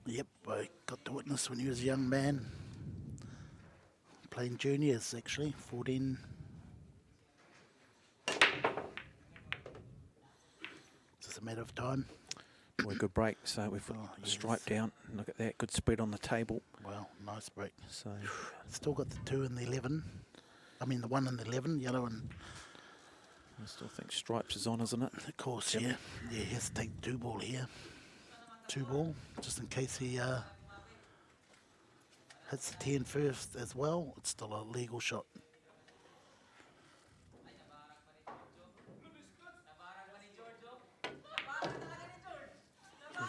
Yep, I got to witness when he was a young man. Playing juniors, actually, 14. Just a matter of time. Boy, good break. So we've got Stripe down. Look at that. Good spread on the table. Well, nice break. So Still got the 2 and the 11. I mean, the 1 and the 11, yellow and... I still think Stripes is on, isn't it? Of course, Yep. yeah. Yeah, he has to take 2 ball here. 2 ball, just in case he hits the 10 first as well. It's still a legal shot.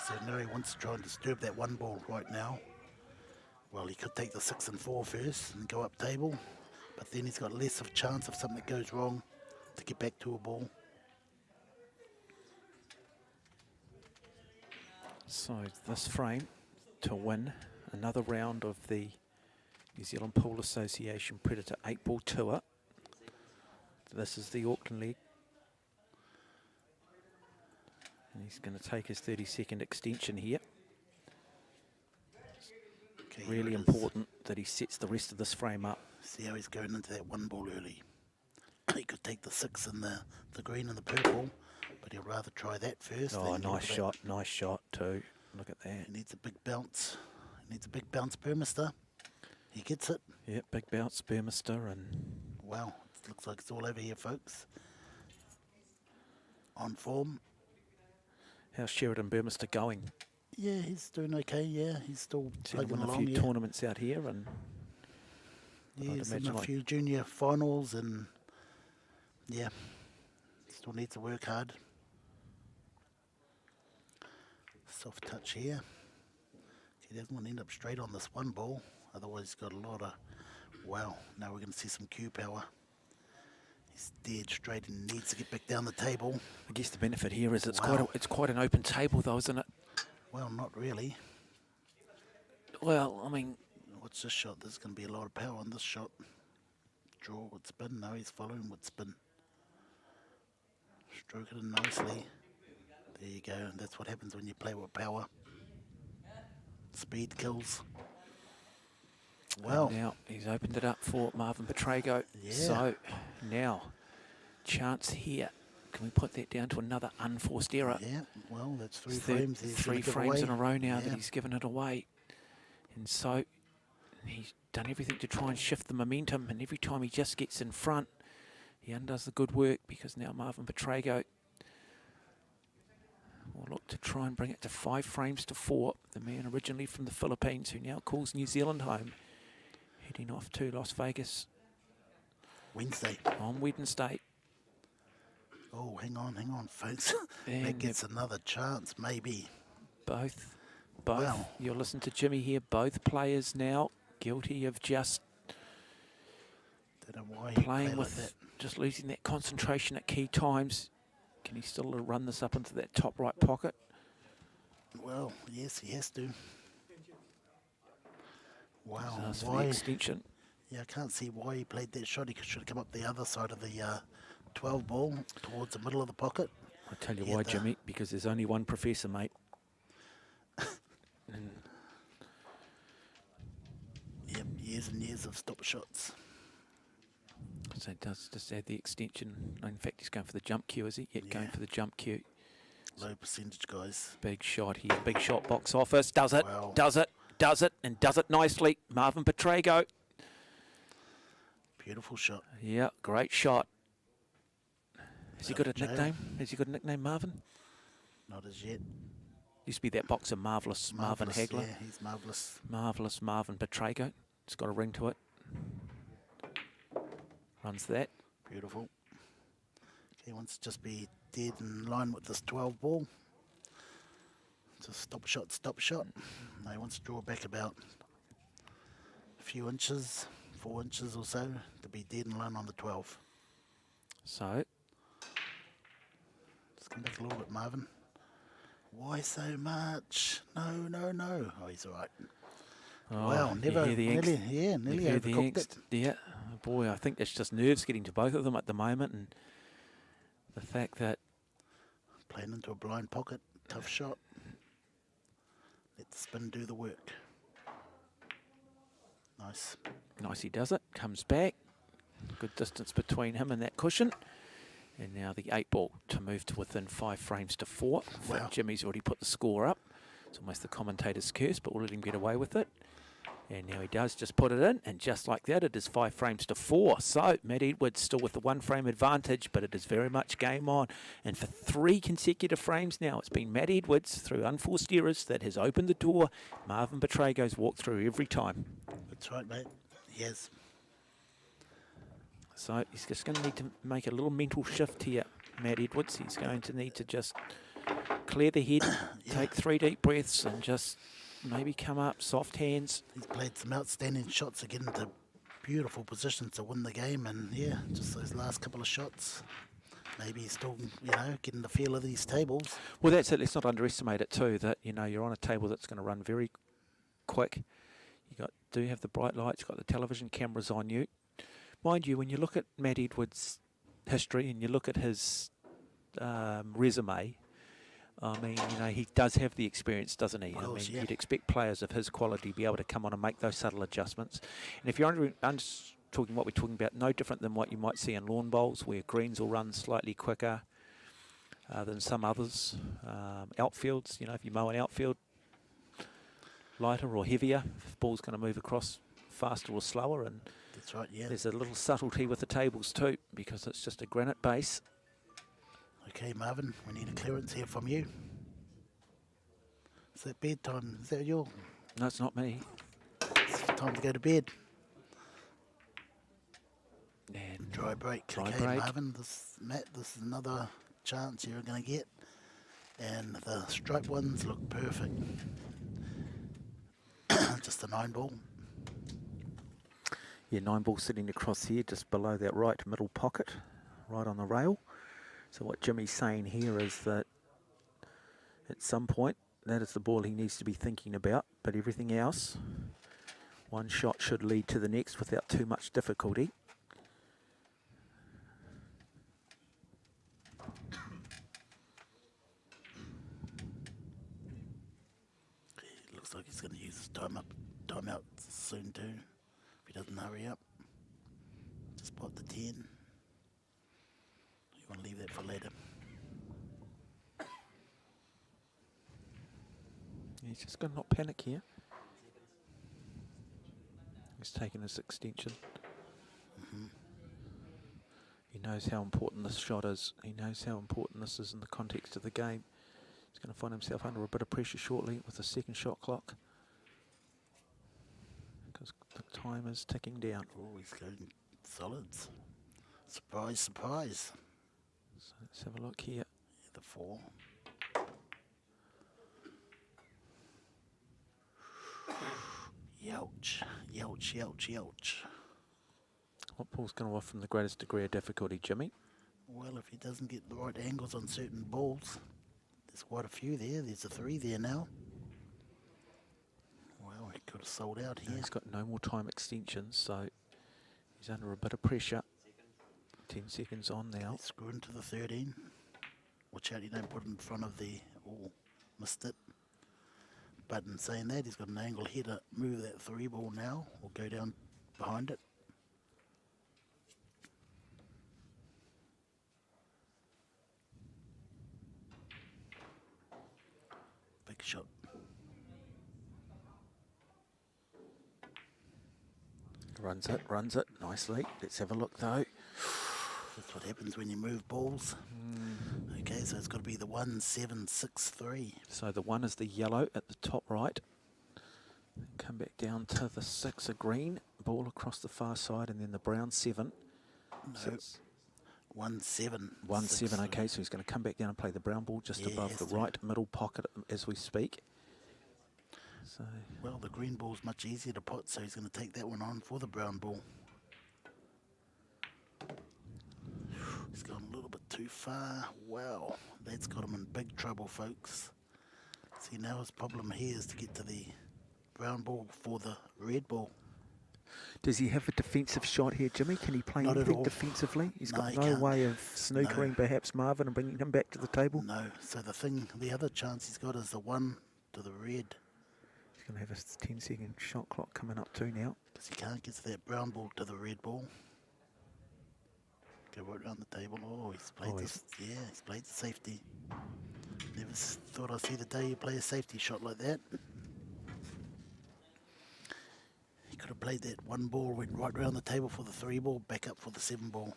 So Nuri wants to try and disturb that 1 ball right now. Well, he could take the 6 and 4 first and go up table, but then he's got less of a chance if something goes wrong to get back to a ball. So this frame to win another round of the New Zealand Pool Association Predator 8-ball tour. This is the Auckland leg. And he's going to take his 30-second extension here. Okay, Really here it is. important that he sets the rest of this frame up. See how he's going into that 1 ball early. He could take the 6 and the green and the purple, but he'll rather try that first. Oh, then nice shot too. Look at that. He needs a big bounce. He needs a big bounce, Burmester. He gets it. Yep, big bounce, Burmester, and Wow, it looks like it's all over here, folks. On form. how's Sheridan Burmester going? Yeah, he's doing okay. Yeah, he's still Seen him plugging win a along. few Yeah, tournaments out here, and yeah, I'd he's in imagine a like- few junior finals, and yeah, still needs to work hard. Soft touch here. He doesn't want to end up straight on this 1 ball, otherwise he's got a lot of... Wow, now we're going to see some cue power. He's dead straight and needs to get back down the table. I guess the benefit here is it's Wow. quite an open table, though, isn't it? Well, not really. Well, I mean, What's this shot? There's going to be a lot of power on this shot. Draw with spin. No, he's following with spin. Stroke it in nicely. There you go. And that's what happens when you play with power. Speed kills. Well, now he's opened it up for Marvin Petrago. Yeah. So now, chance here. Can we put that down to another unforced error? yeah. Well, that's 3 Third- frames. He's 3 gonna give frames away. in a row now that Yeah. he's given it away. And so he's done everything to try and shift the momentum, and every time he just gets in front, he undoes the good work, because now Marvin Petrago will look to try and bring it to 5 frames to 4. The man originally from the Philippines, who now calls New Zealand home, heading off to Las Vegas Wednesday. on Wednesday. Oh, hang on, folks. And that gets another chance, maybe. Both, Wow. you'll listen to Jimmy here, both players now guilty of just Don't know why he playing play with like that. just losing that concentration at key times. Can he still run this up into that top right pocket? Well, yes, he has to. Wow, That's for the why? extension. Yeah, I can't see why he played that shot. He should have come up the other side of the 12 ball towards the middle of the pocket. I'll tell you Yeah, why, Jimmy, because there's only one professor, mate. And Yep, years and years of stop shots. so it does just add the extension. In fact, he's going for the jump cue, is he? Yeah, going Yeah. for the jump cue. Low percentage guys. Big shot here. Big shot box office. Does it. Wow. Does it. Does it. And does it nicely. Marvin Petrago. Beautiful shot. Yeah, great shot. Has he got a Jail. nickname? Has he got a nickname, Marvin? Not as yet. Used to be that boxer, Marvellous Marvin Marvellous, Hagler. yeah, he's marvellous. Marvellous Marvin Petrago. It's got a ring to it. Runs that. Beautiful. He wants to just be dead in line with this 12 ball. Just stop shot, stop shot. No, he wants to draw back about a few inches, 4 inches or so, to be dead in line on the 12. So, Just come back a little bit, Marvin. Why so much? No, no, no. Oh, he's all right. oh, Wow, you never, hear the nearly, angst? yeah, You nearly hear the overcooked angst? it. Yeah. Oh, boy, I think it's just nerves getting to both of them at the moment, and the fact that Playing into a blind pocket, tough shot. Let the spin do the work. Nice. Nice, he does it. Comes back. Good distance between him and that cushion. And now the 8 ball to move to within 5 frames to 4. In fact, Wow. Jimmy's already put the score up. It's almost the commentator's curse, but we'll let him get away with it. And now he does just put it in, and just like that, it is 5 frames to 4. So Matt Edwards still with the 1 frame advantage, but it is very much game on. And for 3 consecutive frames now, it's been Matt Edwards through unforced errors that has opened the door. Marvin Petrago's walked through every time. That's right, mate. Yes. So he's just going to need to make a little mental shift here, Matt Edwards. He's going to need to just clear the head, take 3 deep breaths, and just maybe come up, soft hands. He's played some outstanding shots to get into beautiful positions to win the game, and yeah, just those last couple of shots. Maybe he's still, getting the feel of these tables. Well, that's it. Let's not underestimate it too, that, you're on a table that's going to run very quick. Do have the bright lights, you've got the television cameras on you. Mind you, when you look at Matt Edwards' history and you look at his resume, I mean, he does have the experience, doesn't he? Well, I mean, yeah. you'd expect players of his quality to be able to come on and make those subtle adjustments. And if you're talking what we're talking about, no different than what you might see in lawn bowls, where greens will run slightly quicker than some others. Outfields, if you mow an outfield, lighter or heavier, if the ball's going to move across faster or slower, and That's right, yeah. there's a little subtlety with the tables too, because it's just a granite base. Okay, Marvin, we need a clearance here from you. Is that bedtime? Is that your? No, it's not me. It's time to go to bed. And Dry break. Dry okay, break. Marvin, Matt, this is another chance you're going to get. And the striped ones look perfect. Just a 9 ball. yeah, 9 ball sitting across here, just below that right middle pocket, right on the rail. So what Jimmy's saying here is that at some point, that is the ball he needs to be thinking about, but everything else, one shot should lead to the next without too much difficulty. It looks like he's going to use his timeout soon too, if he doesn't hurry up. Just pop the 10. You want to leave that for later. He's just going to not panic here. He's taking his extension. He knows how important this shot is. He knows how important this is in the context of the game. He's going to find himself under a bit of pressure shortly with the second shot clock, because the time is ticking down. Oh, he's going solids. Surprise, surprise. So let's have a look here. The 4. Youch, youch, youch, youch. What ball's going to offer him the greatest degree of difficulty, Jimmy? Well, if he doesn't get the right angles on certain balls, there's quite a few there. There's a 3 there now. Well, Could have sold out No, here. he's got no more time extensions, so he's under a bit of pressure. 10 seconds on now. Let's screw into the 13. Watch out, you don't put it in front of the... Oh, missed it. But in saying that, he's got an angle here to move that 3 ball now, or go down behind it. Big shot. Runs it nicely. Let's have a look though. That's what happens when you move balls. Okay, so it's got to be the 1763. So the 1 is the yellow at the top right. Come back down to the 6, a green. Ball across the far side, and then the brown 7. No, 17. 1-7, okay, so he's going to come back down and play the brown ball just Yeah, above has the to. right middle pocket as we speak. So Well, the green ball's much easier to put, so he's going to take that one on for the brown ball. He's gone a little bit too far. Wow, that's got him in big trouble, folks. See, now his problem here is to get to the brown ball for the red ball. does he have a defensive shot here, Jimmy? Can he play Not at anything all. defensively? He's No, got he no can't. way of snookering perhaps Marvin and bringing him back to the table. No, so the other chance he's got is the 1 to the red, He's going to have a 10-second shot clock coming up too now. because he can't get that brown ball to the red ball. Go right around the table. Oh, he's played this. Yeah, he's played the safety. Never thought I'd see the day you play a safety shot like that. He could have played that 1 ball, went right around the table for the 3 ball, back up for the 7 ball.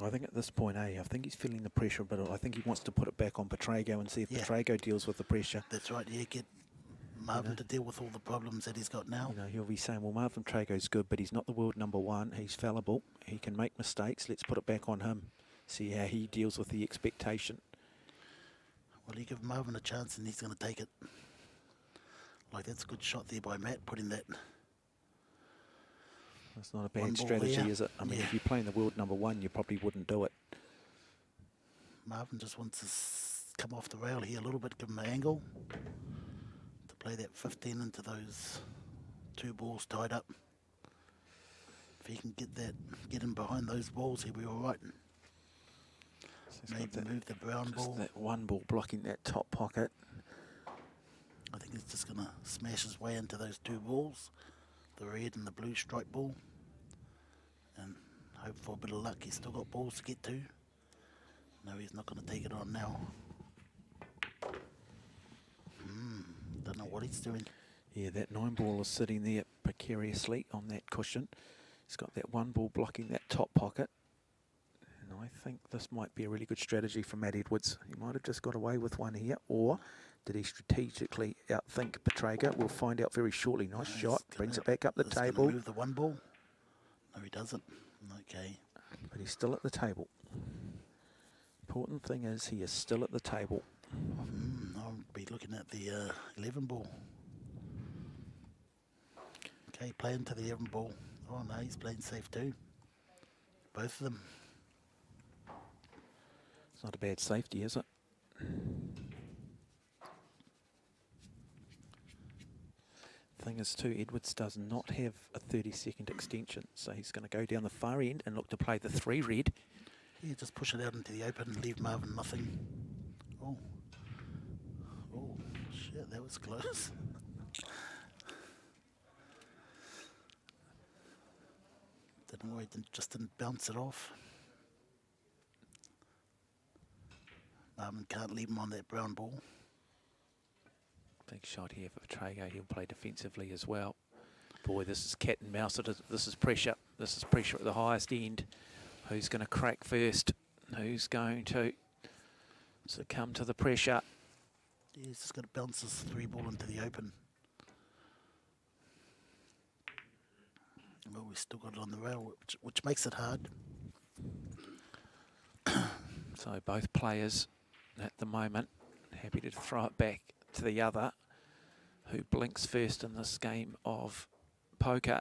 I think at this point, I think he's feeling the pressure, but I think he wants to put it back on Pukekohe and see if Yeah. Pukekohe deals with the pressure. That's right. Yeah, get Marvin to deal with all the problems that he's got now. You know, he'll be saying, well, Marvin Pukekohe's good, but he's not the world #1. He's fallible. He can make mistakes. Let's put it back on him. See how he deals with the expectation. Well, you give Marvin a chance and he's going to take it. Like, that's a good shot there by Matt, putting that. That's not a 1 bad ball strategy, there. is it? I mean, Yeah. if you're playing the world #1, you probably wouldn't do it. Marvin just wants to come off the rail here a little bit, give him an angle to play that 15 into those 2 balls tied up. If he can get him behind those balls, he'll be all right. So he's got Maybe that, move the brown just ball. that 1 ball blocking that top pocket. I think he's just going to smash his way into those 2 balls, the red and the blue stripe ball, and hope for a bit of luck. He's still got balls to get to. No, he's not going to take it on now. Don't know what he's doing. Yeah, that 9 ball is sitting there precariously on that cushion. He's got that 1 ball blocking that top pocket. And I think this might be a really good strategy for Matt Edwards. He might have just got away with 1 here, or did he strategically outthink Pukekohe? We'll find out very shortly. Nice shot, brings it back up the He's gonna table, move the 1 ball. No, he doesn't. Okay. but he's still at the table. Important thing is he is still at the table. I'll be looking at the 11 ball. Okay, play into the 11 ball. Oh no, he's playing safe too. Both of them. It's not a bad safety, is it? Thing is too, Edwards does not have a 30-second extension, so he's going to go down the far end and look to play the 3 red. Yeah, just push it out into the open and leave Marvin nothing. Oh. Oh, shit, that was close. Didn't worry, just didn't bounce it off. Marvin can't leave him on that brown ball. Big shot here for Pukekohe. He'll play defensively as well. Boy, this is cat and mouse. This is pressure. This is pressure at the highest end. Who's going to crack first? Who's going to succumb to the pressure? Yeah, he's just got to bounce this 3 ball into the open. Well, we've still got it on the rail, which makes it hard. So both players at the moment happy to throw it back to the other, who blinks first in this game of poker.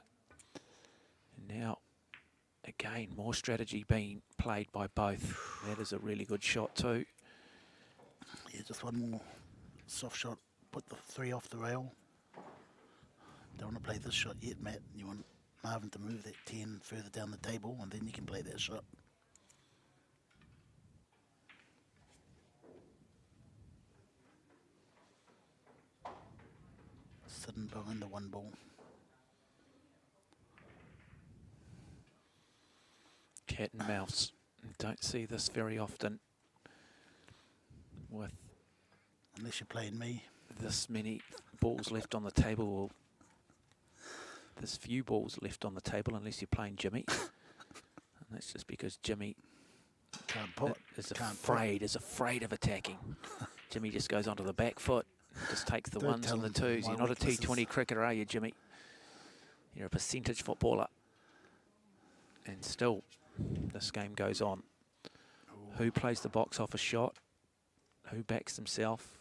And now, again, more strategy being played by both. That is a really good shot too. Yeah, just 1 more soft shot. Put the 3 off the rail. Don't want to play this shot yet, Matt. You want Marvin to move that 10 further down the table, and then you can play that shot. Sitting behind the 1 ball. Cat and mouse. Don't see this very often with Unless you're playing me. this many balls left on the table, or there's few balls left on the table unless you're playing Jimmy. And that's just because Jimmy Can't pot. is Can't afraid of attacking. Jimmy just goes onto the back foot, just takes the Don't ones tell and the him twos. my You're not a weaknesses. T20 cricketer, are you, Jimmy? You're a percentage footballer. And still, this game goes on. Who plays the box off a shot? Who backs himself?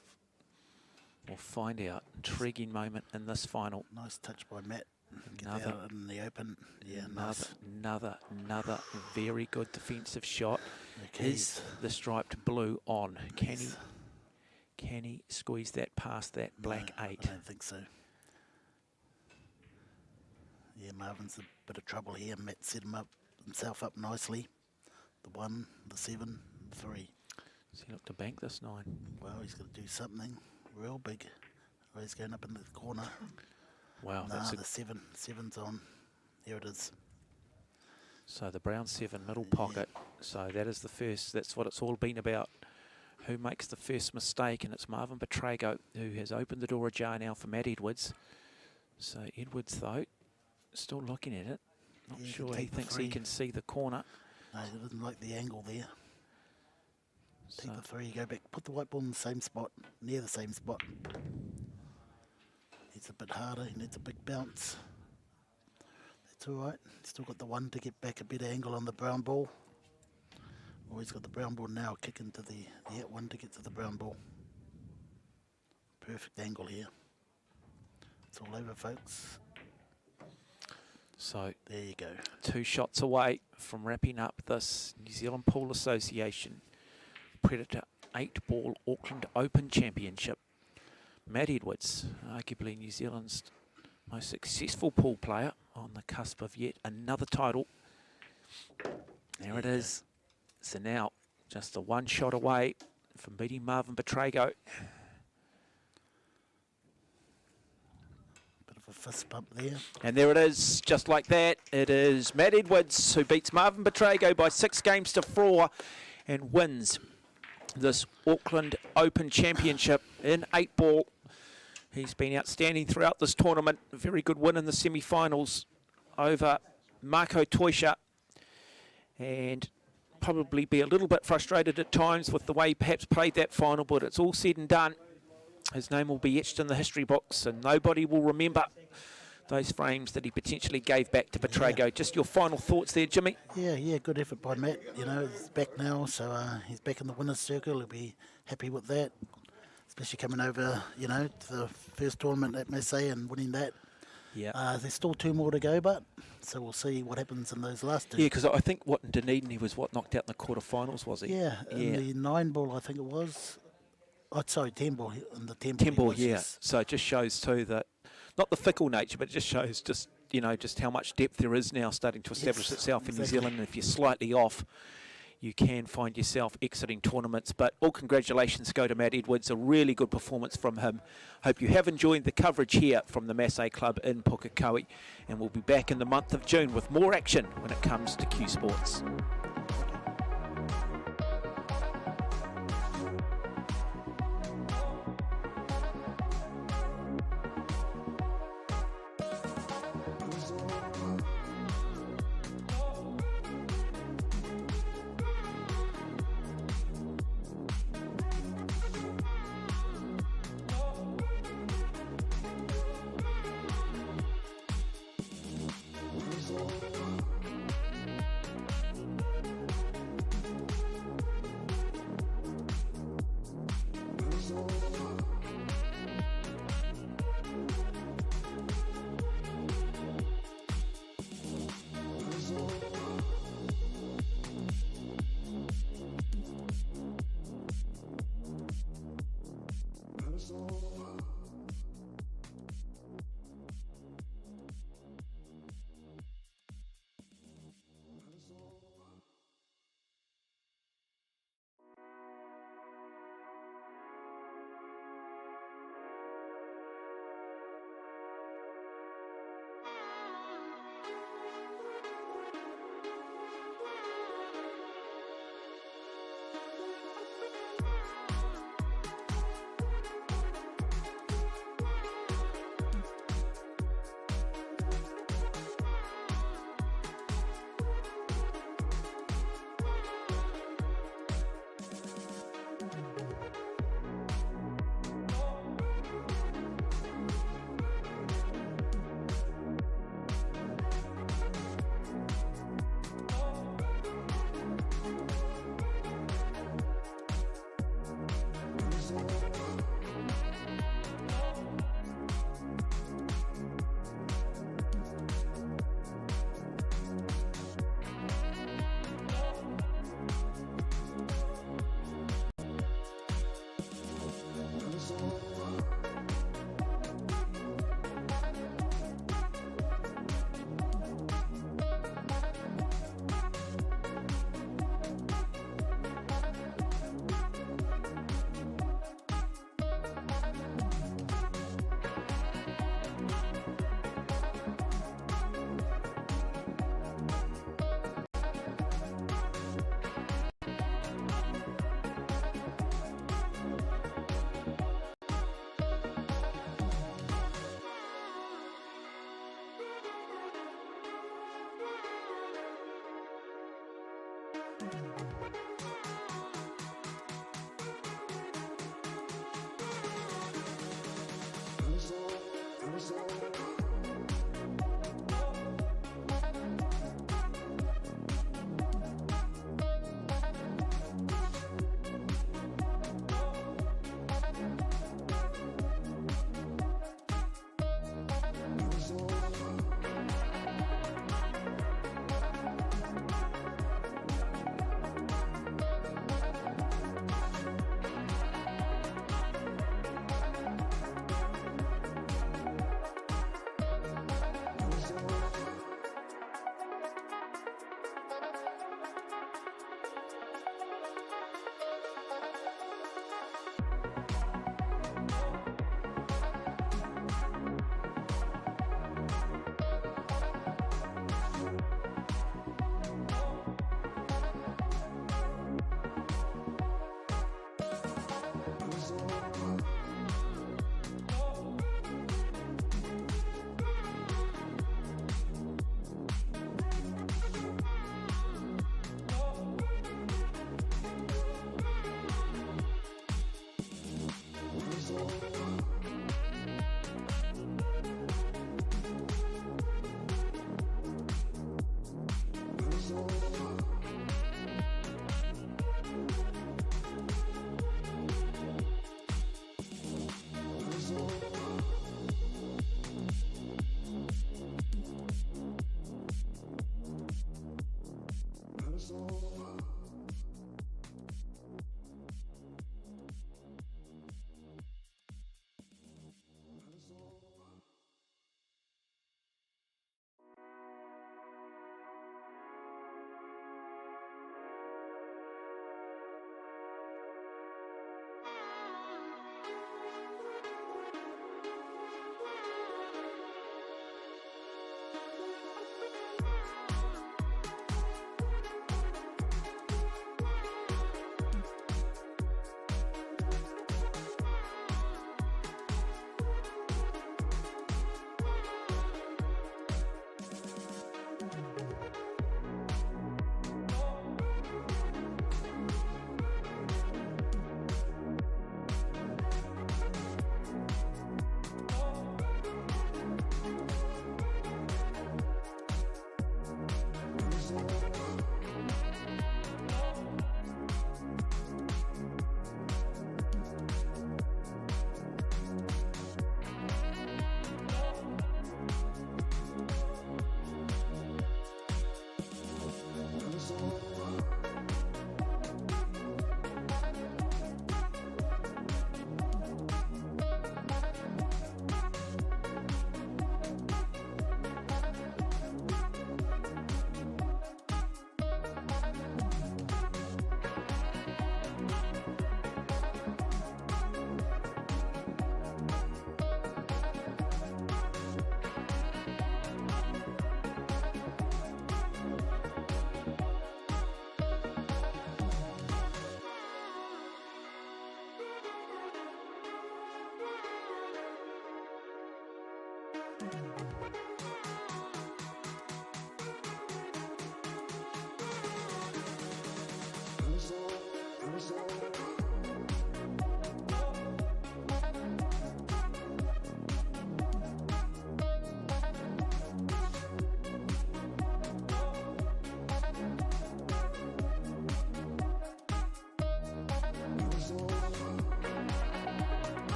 We'll find out. Intriguing moment in this final. Nice touch by Matt. Get Another- out in the open. Yeah, nice. Another very good defensive shot. Okay. Is the striped blue on? Can Yes. he squeeze that past that black No, 8? I don't think so. Yeah, Marvin's a bit of trouble here. Matt set himself up nicely. The 1, the 7, 3. Does he look to bank this 9? Well, he's got to do something real big. Oh, he's going up in the corner. Wow, Nah, that's the 7. 7's on. Here it is. so the brown 7 middle pocket. So that is the first. That's what it's all been about. Who makes the first mistake? And it's Marvin Betrago who has opened the door ajar now for Matt Edwards. So Edwards, though, still looking at it. Not Yeah, he sure can he take the thinks he 3. can see the corner. No, he doesn't like the angle there. Take So the 3, go back. Put the white ball in the same spot, near the same spot. Needs a bit harder. He needs a big bounce. That's all right. Still got the 1 to get back a better angle on the brown ball. Oh, he's got the brown ball now. Kick into the 1 to get to the brown ball. Perfect angle here. It's all over, folks. So There you go. 2 shots away from wrapping up this New Zealand Pool Association Predator 8-ball Auckland Open Championship. Matt Edwards, arguably New Zealand's most successful pool player, on the cusp of yet another title. There it is. So now just a 1 shot away from beating Marvin Betrago. Bit of a fist bump there. And there it is, just like that. It is Matt Edwards who beats Marvin Betrago by 6 games to 4 and wins this Auckland Open Championship in 8-ball. He's been outstanding throughout this tournament. A very good win in the semi-finals over Marco Toisha. And probably be a little bit frustrated at times with the way he perhaps played that final, but it's all said and done. His name will be etched in the history books, and nobody will remember those frames that he potentially gave back to Betrago. Yeah. Just your final thoughts there, Jimmy? Yeah, good effort by Matt. You know, he's back now, so he's back in the winner's circle. He'll be happy with that, especially coming over, you know, to the first tournament at Masse and winning that. Yeah. There's still 2 more to go, but so we'll see what happens in those last 2. Yeah, because I think in Dunedin he was knocked out in the quarterfinals, was he? Yeah, in the 9-ball, I think it was. Oh, sorry, 10-ball. In the 10-ball. 10-ball, yeah. So it just shows too that, not the fickle nature, but it just shows just how much depth there is now starting to establish Yes, itself in New exactly. Zealand. And if you're slightly off, you can find yourself exiting tournaments. But all congratulations go to Matt Edwards. A really good performance from him. Hope you have enjoyed the coverage here from the Masse Club in Pukekohe. And we'll be back in the month of June with more action when it comes to Q Sports.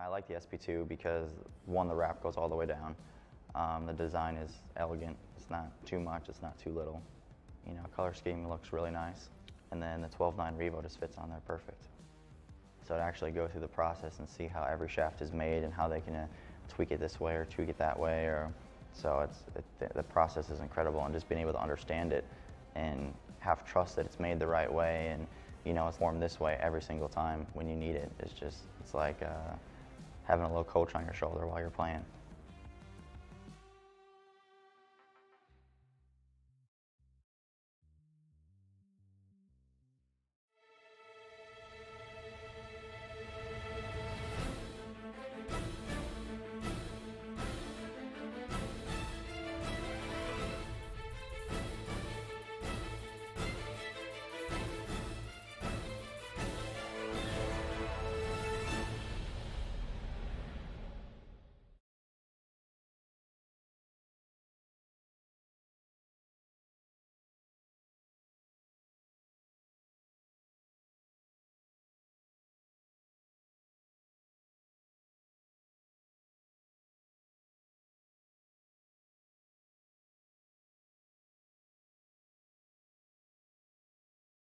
I like the SP2 because, one, the wrap goes all the way down. The design is elegant. It's not too much, it's not too little. You know, color scheme looks really nice. And then the 12.9 Revo just fits on there perfect. So to actually go through the process and see how every shaft is made and how they can tweak it this way or tweak it that way, so the process is incredible, and just being able to understand it and have trust that it's made the right way, and you know it's formed this way every single time when you need it. It's like having a little coach on your shoulder while you're playing.